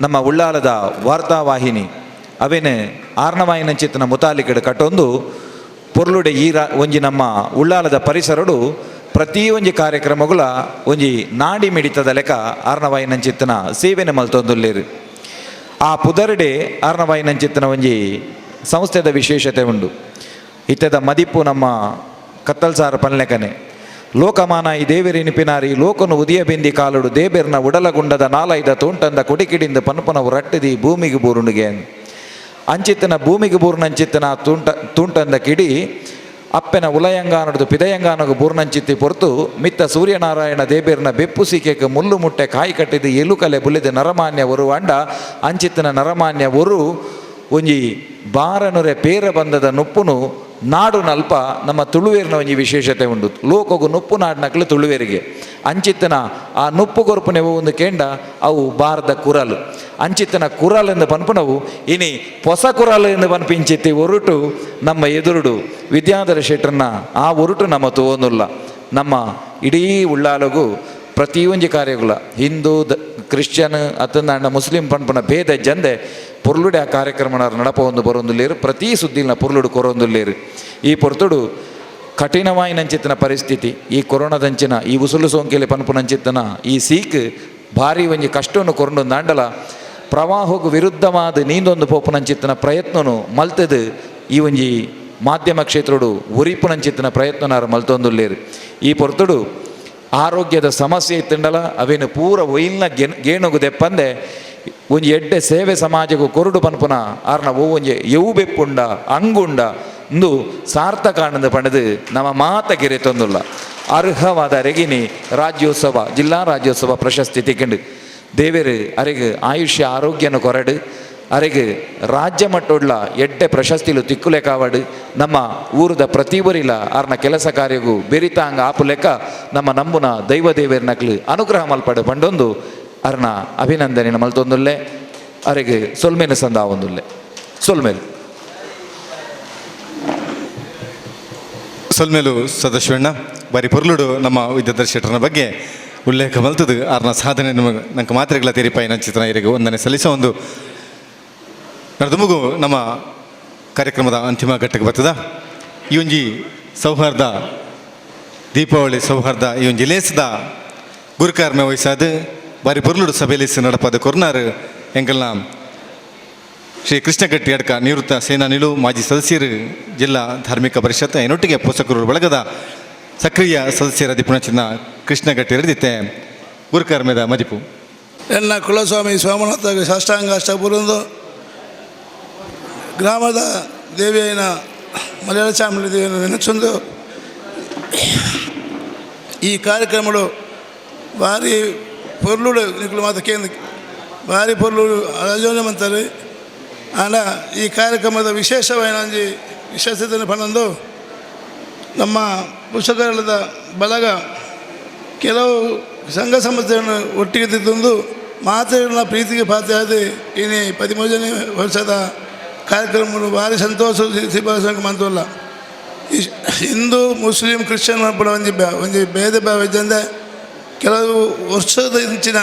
Speaker 4: ನಮ್ಮ ಉಳ್ಳಾಲದ ವಾರ್ತಾವಾಹಿನಿ ಅವೇನು ಆರ್ನವಾಯಿನಂಚಿತ್ತನ ಮುತಾಲಿಕಡೆ ಕಟ್ಟೊಂದು ಪೊರ್ಲುಡೆ ಒಂಜಿ ನಮ್ಮ ಉಳ್ಳಾಲದ ಪರಿಸರಡು ಪ್ರತಿ ಒಂಜಿ ಕಾರ್ಯಕ್ರಮಗಳ ಒಂಜಿ ನಾಡಿ ಮಿಡಿತದ ಲೆಕ್ಕ ಆರ್ನವಾಯಿನಂಚಿತ್ತನ ಸೇವೆನೆ ಮಲ್ತೊಂದುಲ್ಲೇರು ಆ ಪುದರ್ಡೆ ಆರ್ನವಾಯಿನಂಚಿತ್ತನ ಒಂಜಿ ಸಂಸ್ಥೆದ ವಿಶೇಷತೆ ಉಂಡು ಇತ್ತದ ಮದಿಪ್ಪು ನಮ್ಮ ಕತ್ತಲ್ಸಾರ ಪನ್ಲೆಕನೆ ಲೋಕಮಾನ ಈ ದೇವೆರಿನಿಪಿನಾರಿ ಲೋಕನು ಉದಿಯ ಬಿಂದಿ ಕಾಲುಡು ದೇಬೇರ್ನ ಉಡಲಗುಂಡದ ನಾಲೈದ ತೋಂಟಂದ ಕೊಡಿಕಿಡಿಂದ ಪನ್ಪುನವು ರಟ್ಟಿದಿ ಭೂಮಿಗೆ ಬೂರುಣಿಗೆ ಅಂಚಿತ್ತನ ಭೂಮಿಗೆ ಬೂರ್ನಂಚಿತ್ತನ ತೂಂಟಂದ ಕಿಡಿ ಅಪ್ಪೆನ ಉಲಯಂಗಾನದು ಪಿದಯಂಗಾನಗು ಬೂರ್ನಂಚಿತ್ತಿ ಪೊರ್ತು ಮಿತ್ತ ಸೂರ್ಯನಾರಾಯಣ ದೇಬೇರ್ನ ಬೆಪ್ಪು ಸೀಕೆಗೆ ಮುಳ್ಳು ಮುಟ್ಟೆ ಕಾಯಿ ಕಟ್ಟಿದ ಎಲುಕಲೆ ಬುಲಿದ ನರಮಾನ್ಯ ಒರು ಅಂಡ ಅಂಚಿತ್ತನ ನರಮಾನ್ಯ ಒರು ಒಂಜಿ ಬಾರನುರೆ ಪೇರ ಬಂದದ ನುಪ್ಪುನು ನಾಡು ನಲ್ಪ ನಮ್ಮ ತುಳುವೇರಿನ ಒಂಜಿ ವಿಶೇಷತೆ ಉಂಡು ಲೋಕಗು ನುಪ್ಪು ನಾಡಿನಕ್ಲು ತುಳುವೇರಿಗೆ ಅಂಚಿತ್ತನ ಆ ನುಪ್ಪು ಗೊರ್ಪುನೆವು ಒಂದು ಕೇಂಡ ಅವು ಬಾರದ ಕುರಲು ಅಂಚಿತ್ತನ ಕುರಲ್ ಎಂದು ಪನ್ಪುನವು ಇನಿ ಹೊಸ ಕುರಲ್ ಎಂದು ಪನ್ಪಿಂಚಿತ್ತಿ ಒರುಟು ನಮ್ಮ ಎದುರುಡು ವಿದ್ಯಾಧರ ಶೆಟ್ಟರ್ನ ಆ ಒರುಟು ನಮ್ಮ ತೋನುಲ್ಲ ನಮ್ಮ ಇಡೀ ಉಳ್ಳಾಲಗು ಪ್ರತಿಯೊಂದು ಕಾರ್ಯಗಳ ಹಿಂದೂ ಕ್ರಿಶ್ಚಿಯನ್ ಅತ್ತಂದ ಮುಸ್ಲಿಂ ಪನ್ಪುನ ಭೇದ ಜಂದೆ ಪೊರ್ಲುಡೆ ಆ ಕಾರ್ಯಕ್ರಮ ನಡಪೊಂದು ಬರೊಂದುಲ್ಲೇರು ಪ್ರತಿ ಸುದ್ದಿನ ಪೊರ್ಲುಡು ಕೊರೊಂದುಲ್ಲೇರು ಈ ಪೊರ್ತುಡು ಕಠಿಣವಾಯಿನಂಚಿತ್ತಿನ ಪರಿಸ್ಥಿತಿ ಈ ಕೊರೋನಾದಂಚಿನ ಈ ಉಸುಲು ಸೋಂಕಿಲೆ ಪನ್ಪುನಂಚಿತ್ತನ ಈ ಸೀಕ್ ಭಾರಿ ಒಂಜಿ ಕಷ್ಟವನ್ನು ಕೊರೊಂಡು ದಾಂಡಲ ಪ್ರವಾಹಗೂ ವಿರುದ್ಧವಾದ ನೀಂದೊಂದು ಪೋಪುನಂಚಿತ್ತಿನ ಪ್ರಯತ್ನನು ಮಲ್ತದು ಈ ಒಂಜಿ ಮಾಧ್ಯಮ ಕ್ಷೇತ್ರಡು ಉರಿಪುನಂಚಿತ್ತಿನ ಪ್ರಯತ್ನನಾರು ಮಲ್ತೊಂದುಲ್ಲೇರು ಈ ಪೊರ್ತುಡು ಆರೋಗ್ಯದ ಸಮಸ್ಯೆ ಇತ್ತಂಡಲ ಅವೇನು ಪೂರ ಒಯ್ಲ್ನ ಗೇಣುಗು ದೆಪ್ಪಂದೆ ಒಂಜಿ ಎಡ್ಡೆ ಸೇವೆ ಸಮಾಜಗೂ ಕೊರುಡು ಪನ್ಪುನ ಆರ್ನ ಒಂಜಿ ಎವು ಬೆಪ್ಪುಂಡ ಅಂಗುಂಡ ಇಂದು ಸಾರ್ಥಕ ಆನಂದ ಪಡೆದು ನಮ್ಮ ಮಾತಗಿರೆ ತಂದುಲ್ಲ ಅರ್ಹವಾದ ರೆಗಿನಿ ರಾಜ್ಯೋತ್ಸವ ಜಿಲ್ಲಾ ರಾಜ್ಯೋತ್ಸವ ಪ್ರಶಸ್ತಿ ತಿಕ್ಕೊಂಡು ದೇವೇರು ಅರೆಗೆ ಆಯುಷ್ಯ ಆರೋಗ್ಯನ ಕೊರಡು ಅರೆಗೆ ರಾಜ್ಯ ಮಟ್ಟುಳ್ಳ ಎಡ್ಡೆ ಪ್ರಶಸ್ತಿಲು ತಿಕ್ಕುಲೆ ಕಾವಡು ನಮ್ಮ ಊರದ ಪ್ರತಿಯೊಬ್ಬರಿಲ್ಲ ಅರ್ನ ಕೆಲಸ ಕಾರ್ಯಗೂ ಬೆರಿತಾಂಗ ಆಪು ಲೆಕ್ಕ ನಮ್ಮ ನಂಬುನ ದೈವ ದೇವೇರ್ನಕ್ಲು ಅನುಗ್ರಹ ಮಲ್ಪಡು ಪಂಡೊಂದು ಅರ್ನ ಅಭಿನಂದನೆ ಮಲ್ತೊಂದುಲ್ಲೆ ಅರೆಗೆ ಸೊಲ್ಮೇನು ಸಂದ ಒಂದುಲ್ಲೆ ಸೊಲ್ಮೇಲು
Speaker 1: ಸೊಲ್ಮೇಲು ಸದಾಶಿವಣ್ಣ ಬಾರಿ ಪೊರ್ಲುಡು ನಮ್ಮ ವಿದ್ಯಾಧರ್ ಶೆಟ್ಟರ್ನ ಬಗ್ಗೆ ಉಲ್ಲೇಖ ಮಲ್ತದು ಆರ್ನ ಸಾಧನೆ ನಮಗೆ ನಂಗೆ ಮಾತ್ರೆಗಳ ತೆರಿಪಾಯಿ ನಂಚಿತನ ಇವರಿಗೆ ವಂದನೆ ಸಲ್ಲಿಸೋ ಒಂದು ನಡೆದು ಮುಗು ನಮ್ಮ ಕಾರ್ಯಕ್ರಮದ ಅಂತಿಮ ಘಟ್ಟಕ್ಕೆ ಬರ್ತದ ಈ ಒಂಜಿ ಸೌಹಾರ್ದ ದೀಪಾವಳಿ ಸೌಹಾರ್ದ ಈ ಒಂಜಿ ಲೇಸದ ಗುರುಕಾರ್ಮೆ ವಹಿಸಾದ ಬಾರಿ ಪೊರ್ಲುಡು ಸಭೆಲೇಸಿ ನಡಪಾದ ಕೊರ್ನಾರು ಎಂಕಲ್ನ ಶ್ರೀ ಕೃಷ್ಣಗಟ್ಟಿ ಅಡ್ಕ ನಿವೃತ್ತ ಸೇನಾನಿಲು ಮಾಜಿ ಸದಸ್ಯರು ಜಿಲ್ಲಾ ಧಾರ್ಮಿಕ ಪರಿಷತ್ ಏನೊಟ್ಟಿಗೆ ಪೋಷಕರು ಬಳಗದ ಸಕ್ರಿಯ ಸದಸ್ಯರ ದಿಪುಣಚಿನ ಕೃಷ್ಣಗಟ್ಟಿ ಹಿಡಿದಿತ್ತೆ ಗುರುಕರ್ಮೆದ ಮದಿಪು
Speaker 9: ಎನ್ನ ಕುಲಸ್ವಾಮಿ ಸೋಮನಾಥ ಸಾಷ್ಟಾಂಗ ಅಷ್ಟಪುರಂದು ಗ್ರಾಮದ ದೇವಿಯನ ಮಲಯಾಳ ಚಾಮುಂಡಿ ದೇವಿಯನ್ನು ನೆನೆಸೊಂದು ಈ ಕಾರ್ಯಕ್ರಮಗಳು ಭಾರಿ ಪೊರ್ಲುಡು ನಿಖಲು ಮಾತ ಕೇಂದ್ರ ಭಾರಿ ಪೊರ್ಲುಡು ಆಯೋಜನೆ ಮಾಡ್ತಾರೆ ಆಂಡ ಈ ಕಾರ್ಯಕ್ರಮದ ವಿಶೇಷವಾದ ವಿಶೇಷತೆಯನ್ನು ಪಡೆದು ನಮ್ಮ ಪೋಷಕರದ ಬಳಗ ಕೆಲವು ಸಂಘ ಸಂಸ್ಥೆಯನ್ನು ಒಟ್ಟಿಗೆ ತಿಂದು ಮಾತೆಗಳ ಪ್ರೀತಿಗೆ ಪಾತ್ರೆಯಾದ ಇನ್ನು 13ನೇ ವರ್ಷದ ಕಾರ್ಯಕ್ರಮಗಳು ಭಾರಿ ಸಂತೋಷ ಸಿಬ್ಬ ಮಂತಲ್ಲ ಹಿಂದೂ ಮುಸ್ಲಿಂ ಕ್ರಿಶ್ಚಿಯನ್ ಕೂಡ ಒಂದು ಭೇದ ಭಾವ ಇದ್ದಂತೆ ಕೆಲವು ವರ್ಷದ ಇಂಚಿನ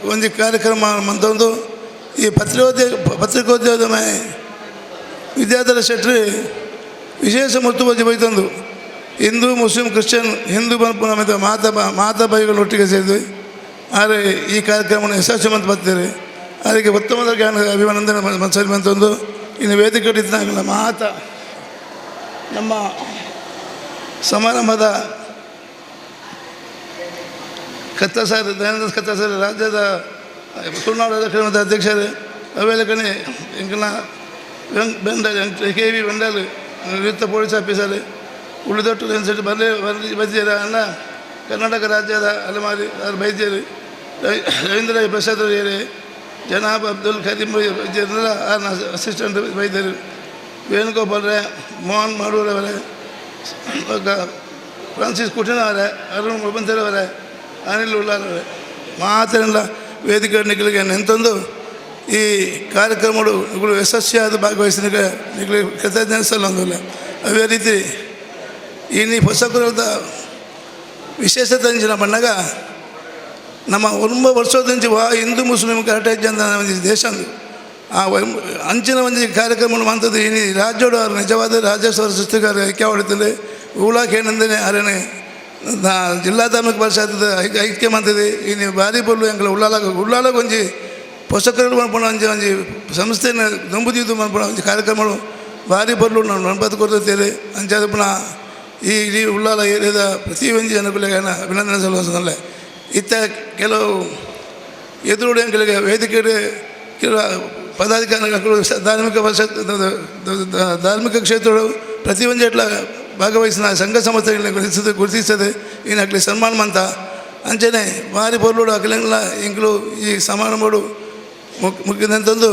Speaker 9: ಒಂದು ಕಾರ್ಯಕ್ರಮ ಮಂತೊಂದು ಈ ಪತ್ರಿಕೋದ್ಯೋಗದ ವಿದ್ಯಾಧರ ಶೆಟ್ಟಿ ವಿಶೇಷ ಮುತುವರ್ಜಿ ಬೈತಂದು ಹಿಂದೂ ಮುಸ್ಲಿಂ ಕ್ರಿಶ್ಚಿಯನ್ ಹಿಂದೂ ಬಂದು ಮಾತಾ ಬಾಯಿಗಳು ಒಟ್ಟಿಗೆ ಸೇರಿದ್ವಿ ಆದರೆ ಈ ಕಾರ್ಯಕ್ರಮವನ್ನು ಯಶಸ್ವಿ ಅಂತ ಬರ್ತೀರಿ ಅದಕ್ಕೆ ಉತ್ತಮದ ಜ್ಞಾನ ಅಭಿನಂದನೆ ಮನಸ್ಸಲ್ಲಿ ಬಂತಂದು ಇನ್ನು ವೇದಿಕೆ ಇದ್ದಾಗಲ್ಲ ನಮ್ಮ ಸಮಾರಂಭದ ಕತ್ತಸಾರಿ ದಯಾನಂದ ಕತ್ತಸಾರಿ ರಾಜ್ಯದ ತುಳುನಾಡು ಕ್ರಮದ ಅಧ್ಯಕ್ಷರು ಅವೆಲ್ಲ ಕಣೆ ಎಂಕಲ್ನ ಬೆಂಡಲ್ KV ಬೆಂಡಲ್ ನಿವೃತ್ತ ಪೊಲೀಸ್ ಆಫೀಸರ್ ಉಳಿದೊಟ್ಟು ಅನ್ಸಟ್ಟು ಬೈದ್ಯರ ಅಣ್ಣ ಕರ್ನಾಟಕ ರಾಜ್ಯದ ಅಲೆಮಾರಿ ವೈದ್ಯರು ರವೀಂದ್ರ ಪ್ರಸಾದ್ ಅವರೇ ಜನಾಬ್ ಅಬ್ದುಲ್ ಖದೀಮ್ ವೈದ್ಯರೆಲ್ಲ ಅಸಿಸ್ಟೆಂಟ್ ವೈದ್ಯರು ವೇಣುಗೋಪಾಲ್ ರೇ ಮೋಹನ್ ಮಾಡೂರವರೇ ಫ್ರಾನ್ಸಿಸ್ ಕುಟಿನವರೇ ಅರುಣ್ ಮೊಬಂತರವರೇ ಅನಿಲ್ ಉಲ್ಲಾರವರೇ ಮಾತನೆಲ್ಲ ವೇದಿಕೆ ನಿಖಲಿಗೆ ನೆಂತಂದು ಈ ಕಾರ್ಯಕ್ರಮಗಳು ನಿಗಳು ಯಶಸ್ವಿಯಾದ ಭಾಗವಹಿಸಿದ ನಿಖಲಿ ಕೃತಜ್ಞತೆ ಸಲ್ಲೊಂದಿಲ್ಲ ಅವೇ ರೀತಿ ಇನ್ನು ಪೋಷಕರದ ವಿಶೇಷತೆ ಅಂಚಿನ ಬಂದಾಗ ನಮ್ಮ 9 ವರ್ಷದಿಂದ ಹಿಂದೂ ಮುಸ್ಲಿಂ ಕರೆಕ್ಟ್ ಅಂತ ದೇಶ ಆ ಅಂಚಿನ ಒಂದು ಕಾರ್ಯಕ್ರಮ ಮಾಡ್ತದೆ ಇನ್ನು ರಾಜ್ಯೋಡು ಅವರು ನಿಜವಾದ ರಾಜ್ಯೋತ್ಸವ ಸೃಷ್ಟಿಗಾರ ಐಕ್ಯ ಹೊಡಿತದೆ ಊಳಕ್ಕೆ ಏನಂದರೆ ಅರೇನೆ ಜಿಲ್ಲಾ ಧಾರ್ಮಿಕ ಪರಿಷತ್ ಐಕ್ಯ ಮಾಡ್ತದೆ ಇನ್ನು ಭಾರಿ ಬಲ್ಲು ಎಂಕಲ ಉಳ್ಳಾಲಾಗ ಒಂಜಿ ಪೋಷಕರು ಮಾಡ್ಕೊಂಡು ಒಂಜಿ ಸಂಸ್ಥೆನ ನಂಬುದಿದ್ದು ಮಾಡ್ಕೊಂಡು ಒಂಜಿ ಕಾರ್ಯಕ್ರಮಗಳು ಭಾರಿ ಬಲ್ಲು ನಾವು ನಡ್ಬದು ಕೊಡ್ತೇವೆ ಅಂಚಾದ ಪುನಃ ಈ ಇಡೀ ಉಳ್ಳಾಲ ಏರಿಯಾದ ಪ್ರತಿ ಒಂಜಿ ಜನಗಳಿಗೆ ಅಭಿನಂದನೆ ಸಲ್ಲಿಸಲ್ಲ ಇತ್ತ ಕೆಲವು ಎದುರುಡು ಎಂಕಲಿಗೆ ವೇದಿಕೆ ಕೆಲವು ಪದಾಧಿಕಾರಿಗಳು ಧಾರ್ಮಿಕ ಪರಿಷತ್ ಧಾರ್ಮಿಕ ಕ್ಷೇತ್ರಗಳು ಪ್ರತಿಯೊಂದು ಎಟ್ಲ ಭಾಗವಹಿಸಿನ ಸಂಘ ಸಂಸ್ಥೆಗಳನ್ನ ಗುರುತಿಸ್ತದೆ ಇನ್ನು ಅಕ್ಲಿ ಸನ್ಮಾನ ಮಂತ ಅಂಚನೆ ಭಾರಿ ಪೊರ್ಲುಡು ಅಕ್ಲೆಲ್ಲ ಇಂಕ್ಲು ಈ ಸಮಾರಂಭಗಳು ಮುಗಿದಂತಂದು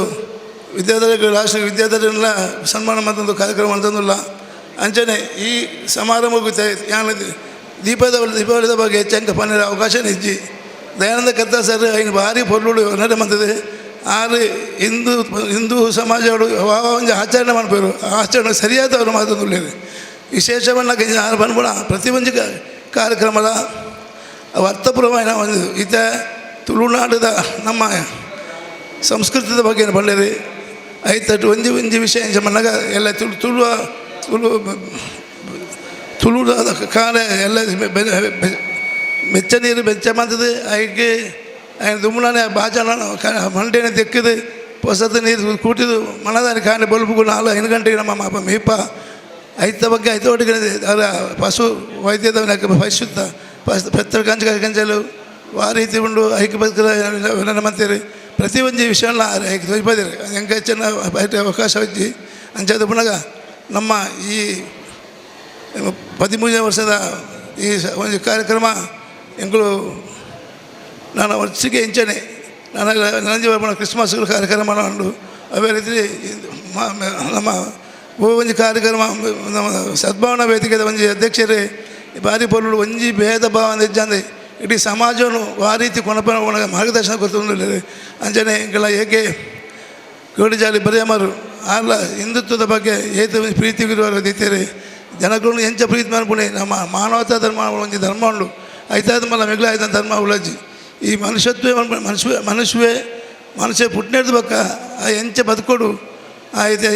Speaker 9: ವಿದ್ಯಾರ್ಥಿಗಳು ರಾಷ್ಟ್ರೀಯ ವಿದ್ಯಾರ್ಥಿಗಳನ್ನ ಸನ್ಮಾನ ಮಂತಂದು ಕಾರ್ಯಕ್ರಮ ಅಂತಂದಿಲ್ಲ ಅಂಚನೆ ಈ ಸಮಾರಂಭಕ್ಕೆ ದೀಪಾವಳಿದ ಬಗ್ಗೆ ಹೆಚ್ಚಂಕ ಪನ್ನೀರ ಅವಕಾಶ ನಿಜ್ಜಿ ದಯಾನಂದ ಕರ್ತ ಸರ್ ಇನ್ನು ಭಾರಿ ಪೊರ್ಲುಡು ನಡೆ ಮಂತದೆ ಆರು ಹಿಂದೂ ಸಮಾಜಗಳು ಒಂದು ಆಚರಣೆ ಮಾಡ್ಬೋದು ಆ ಆಚರಣೆ ಸರಿಯಾದವರು ಮಾತೊಂದು ವಿಶೇಷವನ್ನಾಗಿ ಯಾರು ಬಂದ್ಬಿಡ ಪ್ರತಿಯೊಂದು ಕಾರ್ಯಕ್ರಮದ ಅರ್ಥಪೂರ್ವమైన ಒಂದು ಈತ ತುಳುನಾಡದ ನಮ್ಮ ಸಂಸ್ಕೃತದ ಬಗ್ಗೆ ಬಳ್ಳೇರಿ ಐತಟ್ಟು ಒಂಜಿ ವಿಷಯ ಬಂದಾಗ ಎಲ್ಲ ತುಳುದ ಕಾಲ ಎಲ್ಲ ಮೆಚ್ಚ ನೀರು ಬೆಚ್ಚ ಮಾಡ್ತದೆ ಐಕೆ ఆయన దుమ్ములానే బాజాల మంటేనే తెక్కిది పొసత నీరు కూటిదు మనదాని కానీ బొలుపుకు 4-5 గంటకి ನಮ್ಮ ಅಪ್ಪ ಮೇಪ ಐತ ಬಗ್ಗೆ ಐತೋಟಿಗೆ ಪಶು ವೈದ್ಯದ ಪರಿಶುದ್ಧ ಪ್ರತಿ ಕಂಚಲು ಆ ರೀತಿ ಉಂಡು ಐಕ್ಯ ಬದುಕದ ಮಂತೀರಿ ಪ್ರತಿಯೊಂದು ವಿಷಯನ ಐಕ್ಯ ತೋರಿಪದಿರಿ ಹೆಂಗೆ ಹೆಚ್ಚಿನ ಬಯಟ ಅವಕಾಶ ಇದ್ದು ಅಂಚದ ಪುನಗ ನಮ್ಮ ಈ 13ನೇ ವರ್ಷದ ಈ ಒಂದು ಕಾರ್ಯಕ್ರಮ ಎಂಗಳು ನಾನು ವರ್ಷಕ್ಕೆ ಹೆಂಚನೆ ನಾನು ನನಂಜಿ ಬರ್ಪಣ ಕ್ರಿಸ್ಮಸ್ ಕಾರ್ಯಕ್ರಮ ಉಂಡು ಅವೇ ರೀತಿ ನಮ್ಮ ಒಂಜಿ ಕಾರ್ಯಕ್ರಮ ನಮ್ಮ ಸದ್ಭಾವನಾ ವೇದಿಕೆದ ಒಂಜಿ ಅಧ್ಯಕ್ಷರೇ ಬಾರಿ ಪೊರ್ಲು ಒಂಜಿ ಭೇದ ಭಾವ ಹೆಜ್ಜಂದೆ ಇಡೀ ಸಮಾಜವನ್ನು ಆ ರೀತಿ ಕೊನಪನ ಮಾರ್ಗದರ್ಶನ ಕೊಡ್ತು ಅಂಜನೆ ಎಂಗಳ ಏಕೆ ಕೋಡಿಜಾಲಿ ಬರೆಯಮರು ಆಲ ಹಿಂದುತ್ವದ ಬಗ್ಗೆ ಏತು ಪ್ರೀತಿಗಿರುವ ರೀತಿಯಲ್ಲಿ ಜನಗಳನ್ನು ಎಂಚ ಪ್ರೀತಿ ಮಾಡ್ಬಿಡಿ ನಮ್ಮ ಮಾನವತಾ ಧರ್ಮ ಒಂದು ಧರ್ಮ ಉಂಡು ಐತಾದ ಮಲ್ಲ ಮೆಗ್ಲ ಆಯ್ತ ಧರ್ಮ ಉಳ್ಳಜ್ಜಿ ಈ ಮನುಷ್ಯತ್ವೇ ಮನುಷ್ಯ ಪುಟ್ನೇಡ್ದು ಬಕ್ಕ ಆ ಎಂಚ ಬದುಕೋಡು ಆಯ್ತು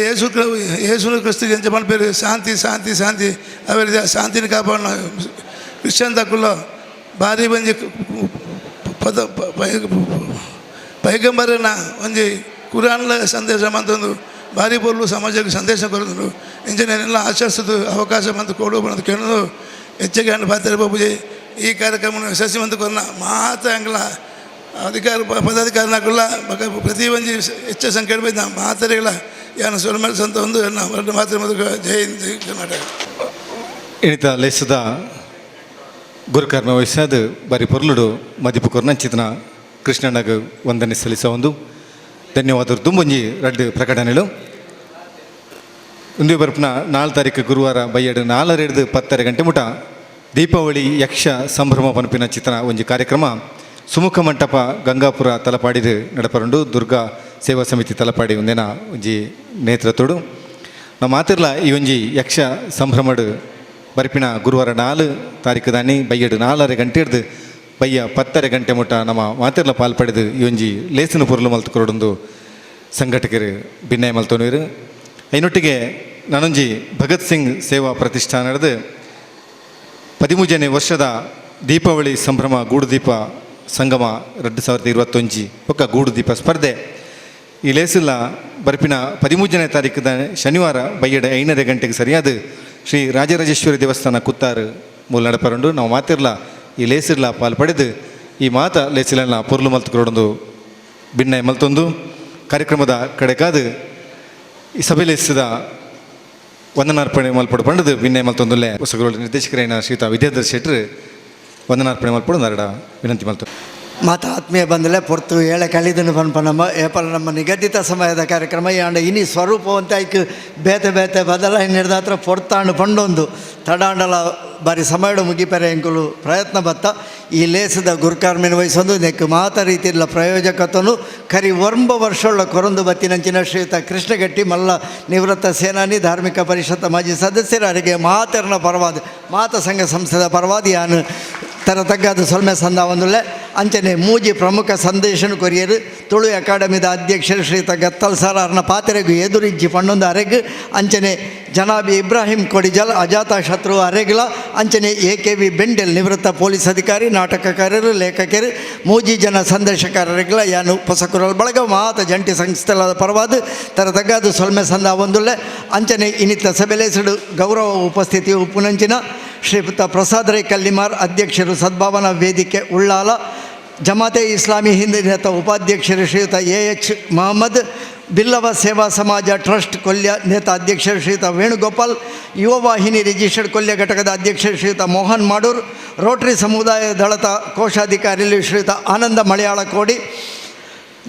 Speaker 9: ಯೇಸುನ ಕ್ರಿಸ್ತಿಗೆ ಎಂಚ ಮನ್ಪೇರು ಶಾಂತಿ ಶಾಂತಿ ಶಾಂತಿ ಅವೇ ರೀತಿ ಶಾಂತಿನ ಕಾಪಾಡ ಕ್ರಿಶ್ಚಿಯನ್ ತಕ್ಕಲ್ಲ ಭಾರಿ ಬಂಜಿ ಪದ ಪೈಗಂಬರನ ಒಂಜಿ ಕುರಾನ್ಲ ಸಂದೇಶ ಮಂತಂದು ಭಾರಿ ಬೋಲು ಸಮಾಜಕ್ಕೆ ಸಂದೇಶ ಕೊರದು ಇಂಜಿನಿಯರ್ನೆಲ್ಲ ಆಚರಿಸೋದು ಅವಕಾಶ ಬಂದು ಕೊಡು ಬಂದು ಕೇಳೋದು ಹೆಚ್ಚಿಗೆ ಹಣ್ಣು ಪಾತ್ರ ಬಾಬುಜಿ ಈ ಕಾರ್ಯಕ್ರಮವನ್ನು ಯಶಸ್ವಿ ಕೊರನ ಮಾತ ಅಂಗಲ ಅಧಿಕಾರ ಪದಾಧಿಕಾರನಾಗಲ್ಲ ಪ್ರತಿ ಒಂದು ಹೆಚ್ಚು ಸಂಖ್ಯೆ ಬೈದ ಮಾತರಿಗಳ ಯಾನ ಸ್ವರ್ಮೇಲೆ ಸಂತ ಒಂದು ಎರಡು ಮಾತ್ರ ಮೊದಲು ಜೈ ಹಿಂದ್ ಜೈ ಕರ್ನಾಟಕ
Speaker 1: ಇಣಿತ ಲೇಸದ ಗುರುಕರ್ಮ ವಹಿಸಾದ ಬಾರಿ ಪೊರ್ಲುಡು ಮದಿಪು ಕೊರ್ನಂಚಿತನ ಕೃಷ್ಣಣ್ಣಗೆ ವಂದನೆ ಸಲ್ಲಿಸ ಒಂದು ಧನ್ಯವಾದಗಳು ತುಂಬೊಂಜಿ ರಡ್ಡು ಪ್ರಕಟಣೆಗಳು ಇಂದು ಬರ್ಪನ 4 ತಾರೀಕು ಗುರುವಾರ ಬಯ್ಯಡು 4:10 ಗಂಟೆ ಮುಟ ದೀಪಾವಳಿ ಯಕ್ಷ ಸಂಭ್ರಮ ಪನಪಿನ ಚಿತ್ರ ಒಂಜಿ ಕಾರ್ಯಕ್ರಮ ಸುಮುಖ ಮಂಟಪ ಗಂಗಾಪುರ ತಲಪಾಡಿದು ನಡಪರುಂಡು ದುರ್ಗಾ ಸೇವಾ ಸಮಿತಿ ತಲಪಾಡಿ ಒಂದೇನ ಒಂಜಿ ನೇತೃತ್ವಡು ನಾವು ಮಾತಿರ್ಲ ಈ ಒಂಜಿ ಯಕ್ಷ ಸಂಭ್ರಮಡು ಬರ್ಪಿನ ಗುರುವಾರ 4 ತಾರೀಕು ದಾನಿ ಬಯ್ಯಡು 4:30 ಗಂಟೆ ಹಿಡ್ದು ಬಯ್ಯ 10:30 ಗಂಟೆ ಮುಟ್ಟ ನಮ್ಮ ಮಾತಿರ್ಲ ಪಾಲ್ಪಡೆದು ಈ ಒಂಜಿ ಲೇಸಿನ ಪುರ್ಲು ಮಲ್ತುಕೊರೊಂದು ಸಂಘಟಕರು ಭಿನ್ನಯ ಮಲ್ತೋನೀರು ಐನೊಟ್ಟಿಗೆ ನಾನೊಂಜಿ ಭಗತ್ ಸಿಂಗ್ ಸೇವಾ ಪ್ರತಿಷ್ಠಾನ ನಡೆದು 13ನೇ ವರ್ಷದ ದೀಪಾವಳಿ ಸಂಭ್ರಮ ಗೂಡುದೀಪ ಸಂಗಮ 2021 ಒಕ್ಕ ಗೂಡುದೀಪ ಸ್ಪರ್ಧೆ ಈ ಲೇಸಿಲ್ಲ ಬರ್ಪಿನ 13ನೇ ತಾರೀಕು ಶನಿವಾರ ಬಯ್ಯಡ 5:30 ಗಂಟೆಗೆ ಸರಿಯಾದ ಶ್ರೀ ರಾಜರಾಜೇಶ್ವರಿ ದೇವಸ್ಥಾನ ಕುತ್ತಾರು ಮೂಲ ನಡಪರುಂಡು ನಾವು ಮಾತಿರ್ಲ ಈ ಲೇಸಿರ್ಲ ಪಾಲ್ಪಡೆದು ಈ ಮಾತ ಲೇಸಿಲನ್ನ ಪೊರ್ಲು ಮಲ್ತುಕೊರೊಂದು ಭಿನ್ನಯ ಮಲ್ತೊಂದು ಕಾರ್ಯಕ್ರಮದ ಕಡೆಕಾದು ಈ ಸಭೆ ಲೇಸಿದ ವಂದನಾರ್ಪಣೆ ಮಲ್ಪಡು ಪಂಡದು ಭಿನ್ನಯ ಮಲ್ತೊಂದುಲ್ಲೆ ಹೊಸಗುರು ನಿರ್ದೇಶಕರೇನ ಶ್ರೀಯುತ ವಿದ್ಯಾಧರ್ ಶೆಟ್ರು ವಂದನಾರ್ಪಣೆ ಮಲ್ಪಡು ನರಡ ವಿನಂತಿ ಮಲ್ತು
Speaker 3: ಮಾತ ಆತ್ಮೀಯ ಬಂದಲೆ ಪೊರ್ತು ಏಳೆ ಕಲಿದನು ಪನ್ಪ ನಮ್ಮ ಏಪಲ ನಮ್ಮ ನಿಗದಿತ ಸಮಯದ ಕಾರ್ಯಕ್ರಮ ಆಂಡ ಇನಿ ಸ್ವರೂಪವಂತ ಐಕ್ ಬೇತೆ ಬೇತೆ ಬದಲಾವಣೆ ನಡೆದ ಹತ್ರ ಪೊರ್ತಾಂಡು ಪಂಡೊಂದು ತಡಾಂಡಲ ಬಾರಿ ಸಮಯಡು ಮುಗಿಪೆರೆ ಎಂಕುಲು ಪ್ರಯತ್ನ ಬತ್ತ ಈ ಲೇಸದ ಗುರುಕಾರ್ಮಿನ ವಹಿಸೊಂದು ನೆಕ್ ಮಾತ ರೀತಿಯ ಪ್ರಯೋಜಕತನು ಕರಿ ಒಂಬ ವರ್ಷಗಳ ಕೊರೊಂದು ಬತ್ತಿನಂಚಿನ ಶ್ರೀಯುತ ಕೃಷ್ಣಗಟ್ಟಿ ಮಲ್ಲ ನಿವೃತ್ತ ಸೇನಾನಿ ಧಾರ್ಮಿಕ ಪರಿಷತ್ ಮಾಜಿ ಸದಸ್ಯರಿಗೆ ಮಾತೆರ್ನ ಪರವಾದ ಮಾತ ಸಂಘ ಸಂಸ್ಥೆದ ಪರವಾದ ಯಾನು ತರ ತಗ್ಗಾದ ಸೊಲ್ಮೆ ಸಂದ ಒಂದುಳ್ಳೆ ಅಂಚನೆ ಮೂಜಿ ಪ್ರಮುಖ ಸಂದೇಶನ ಕೊರಿಯರು ತುಳು ಅಕಾಡೆಮಿದ ಅಧ್ಯಕ್ಷರು ಶ್ರೀಯುತ ಗತ್ತಲ್ ಸರ್ ಅವ್ರನ್ನ ಪಾತ್ರೆಗೂ ಎದುರಿಜ್ಜಿ ಪಣ್ಣೊಂದು ಅರೆಗ್ ಅಂಚನೆ ಜನಾಬಿ ಇಬ್ರಾಹಿಂ ಕೊಡಿಜಲ್ ಅಜಾತ ಶತ್ರು ಅರೆಗ್ಲ ಅಂಚನೆ AKV ಬೆಂಡೆಲ್ ನಿವೃತ್ತ ಪೊಲೀಸ್ ಅಧಿಕಾರಿ ನಾಟಕಕಾರರು ಲೇಖಕರು ಮೂಜಿ ಜನ ಸಂದೇಶಕಾರರಿಗಳ ಯಾನು ಹೊಸಕುರಲ್ ಬಳಗ ಮಾತ ಜಂಟಿ ಸಂಸ್ಥೆಲ ಪರವಾದ ತರ ತಗ್ಗಾದ ಸೊಲ್ಮೆ ಸಂದ ಒಂದುಳ್ಳೆ ಅಂಚನೆ ಇನ್ನಿತ ಸಭೆಲೆಸಡು ಗೌರವ ಉಪಸ್ಥಿತಿ ಉಪ್ಪುನಂಚಿನ ಶ್ರೀಯುತ ಪ್ರಸಾದ್ ರೈ ಕಲ್ಲಿಮಾರ್ ಅಧ್ಯಕ್ಷರು ಸದ್ಭಾವನಾ ವೇದಿಕೆ ಉಳ್ಳಾಲ ಜಮಾತೆ ಇಸ್ಲಾಮಿ ಹಿಂದ್ ನೇತ ಉಪಾಧ್ಯಕ್ಷರು ಶ್ರೀಯುತ AH ಮೊಹಮ್ಮದ್ ಬಿಲ್ಲವ ಸೇವಾ ಸಮಾಜ ಟ್ರಸ್ಟ್ ಕೊಲ್ಯ ನೇತ ಅಧ್ಯಕ್ಷರು ಶ್ರೀಯುತ ವೇಣುಗೋಪಾಲ್ ಯುವ ವಾಹಿನಿ ರಿಜಿಸ್ಟರ್ಡ್ ಕೊಲ್ಯ ಘಟಕದ ಅಧ್ಯಕ್ಷರು ಶ್ರೀಯುತ ಮೋಹನ್ ಮಾಡೂರ್ ರೋಟರಿ ಸಮುದಾಯ ದಳದ ಕೋಶಾಧಿಕಾರಿ ಶ್ರೀಯುತ ಆನಂದ ಮಲಯಾಳ ಕೋಡಿ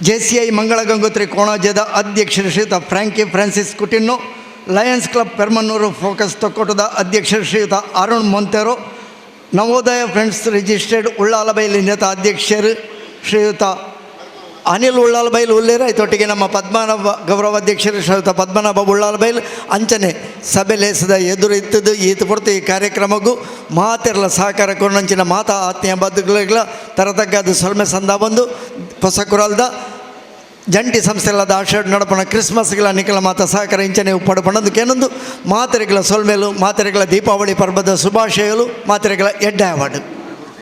Speaker 3: JCI ಮಂಗಳ ಗಂಗೋತ್ರಿ ಕೋಣಾಜ್ಯದ ಅಧ್ಯಕ್ಷರು ಶ್ರೀಯುತ Francis ಕುಟಿನ್ನು Lions club Permannur focus ತೊಕ್ಕೋಟದ ಅಧ್ಯಕ್ಷರು ಶ್ರೀಯುತ ಅರುಣ್ ಮೊಂತೆರೋ ನವೋದಯ ಫ್ರೆಂಡ್ಸ್ ರಿಜಿಸ್ಟರ್ಡ್ ಉಳ್ಳಾಲಬೈಲ್ ನೇತ ಅಧ್ಯಕ್ಷರು ಶ್ರೀಯುತ ಅನಿಲ್ ಉಳ್ಳಾಲಬೈಲ್ ಉಲ್ಲೇರ ಇದೊಟ್ಟಿಗೆ ನಮ್ಮ ಪದ್ಮನಾಭ ಗೌರವಾಧ್ಯಕ್ಷರು ಶ್ರೀಯುತ ಪದ್ಮನಾಭ ಉಳ್ಳಾಲಬೈಲ್ ಅಂಚನೆ ಸಭೆ ಲೇಸದ ಎದುರು ಇತ್ತದು ಈತ ಪೊರ್ತು ಈ ಕಾರ್ಯಕ್ರಮಕ್ಕೂ ಮಾತೆರ್ಲ ಸಹಕಾರ ಕೊರ್ನಂಚಿನ ಮಾತಾ ಆತ್ಮೀಯ ಬದುಕುಗಳ ತರತಗ್ಗಾದ ಸೊಲ್ಮೆ ಸಂದ ಬಂದು ಹೊಸಕುರಲ್ದ ಜಂಟಿ ಸಂಸ್ಥೆಗಳಾದ ಆಷಾಢ ನಡಪಣ ಕ್ರಿಸ್ಮಸ್ಗಳ ನಿಖಲ ಮಾತ ಸಹಕಾರ ಇಂಚನೆ ಪಡಪಣದಕ್ಕೇನೊಂದು ಮಾತೆರೆಗಳ ಸೊಲ್ಮೇಲು ಮಾತೆರೆಗಳ ದೀಪಾವಳಿ ಪರ್ವದ ಶುಭಾಶಯಗಳು ಮಾತೆರೆಗಳ ಎಡ್ಡೆ ಅವಾರ್ಡ್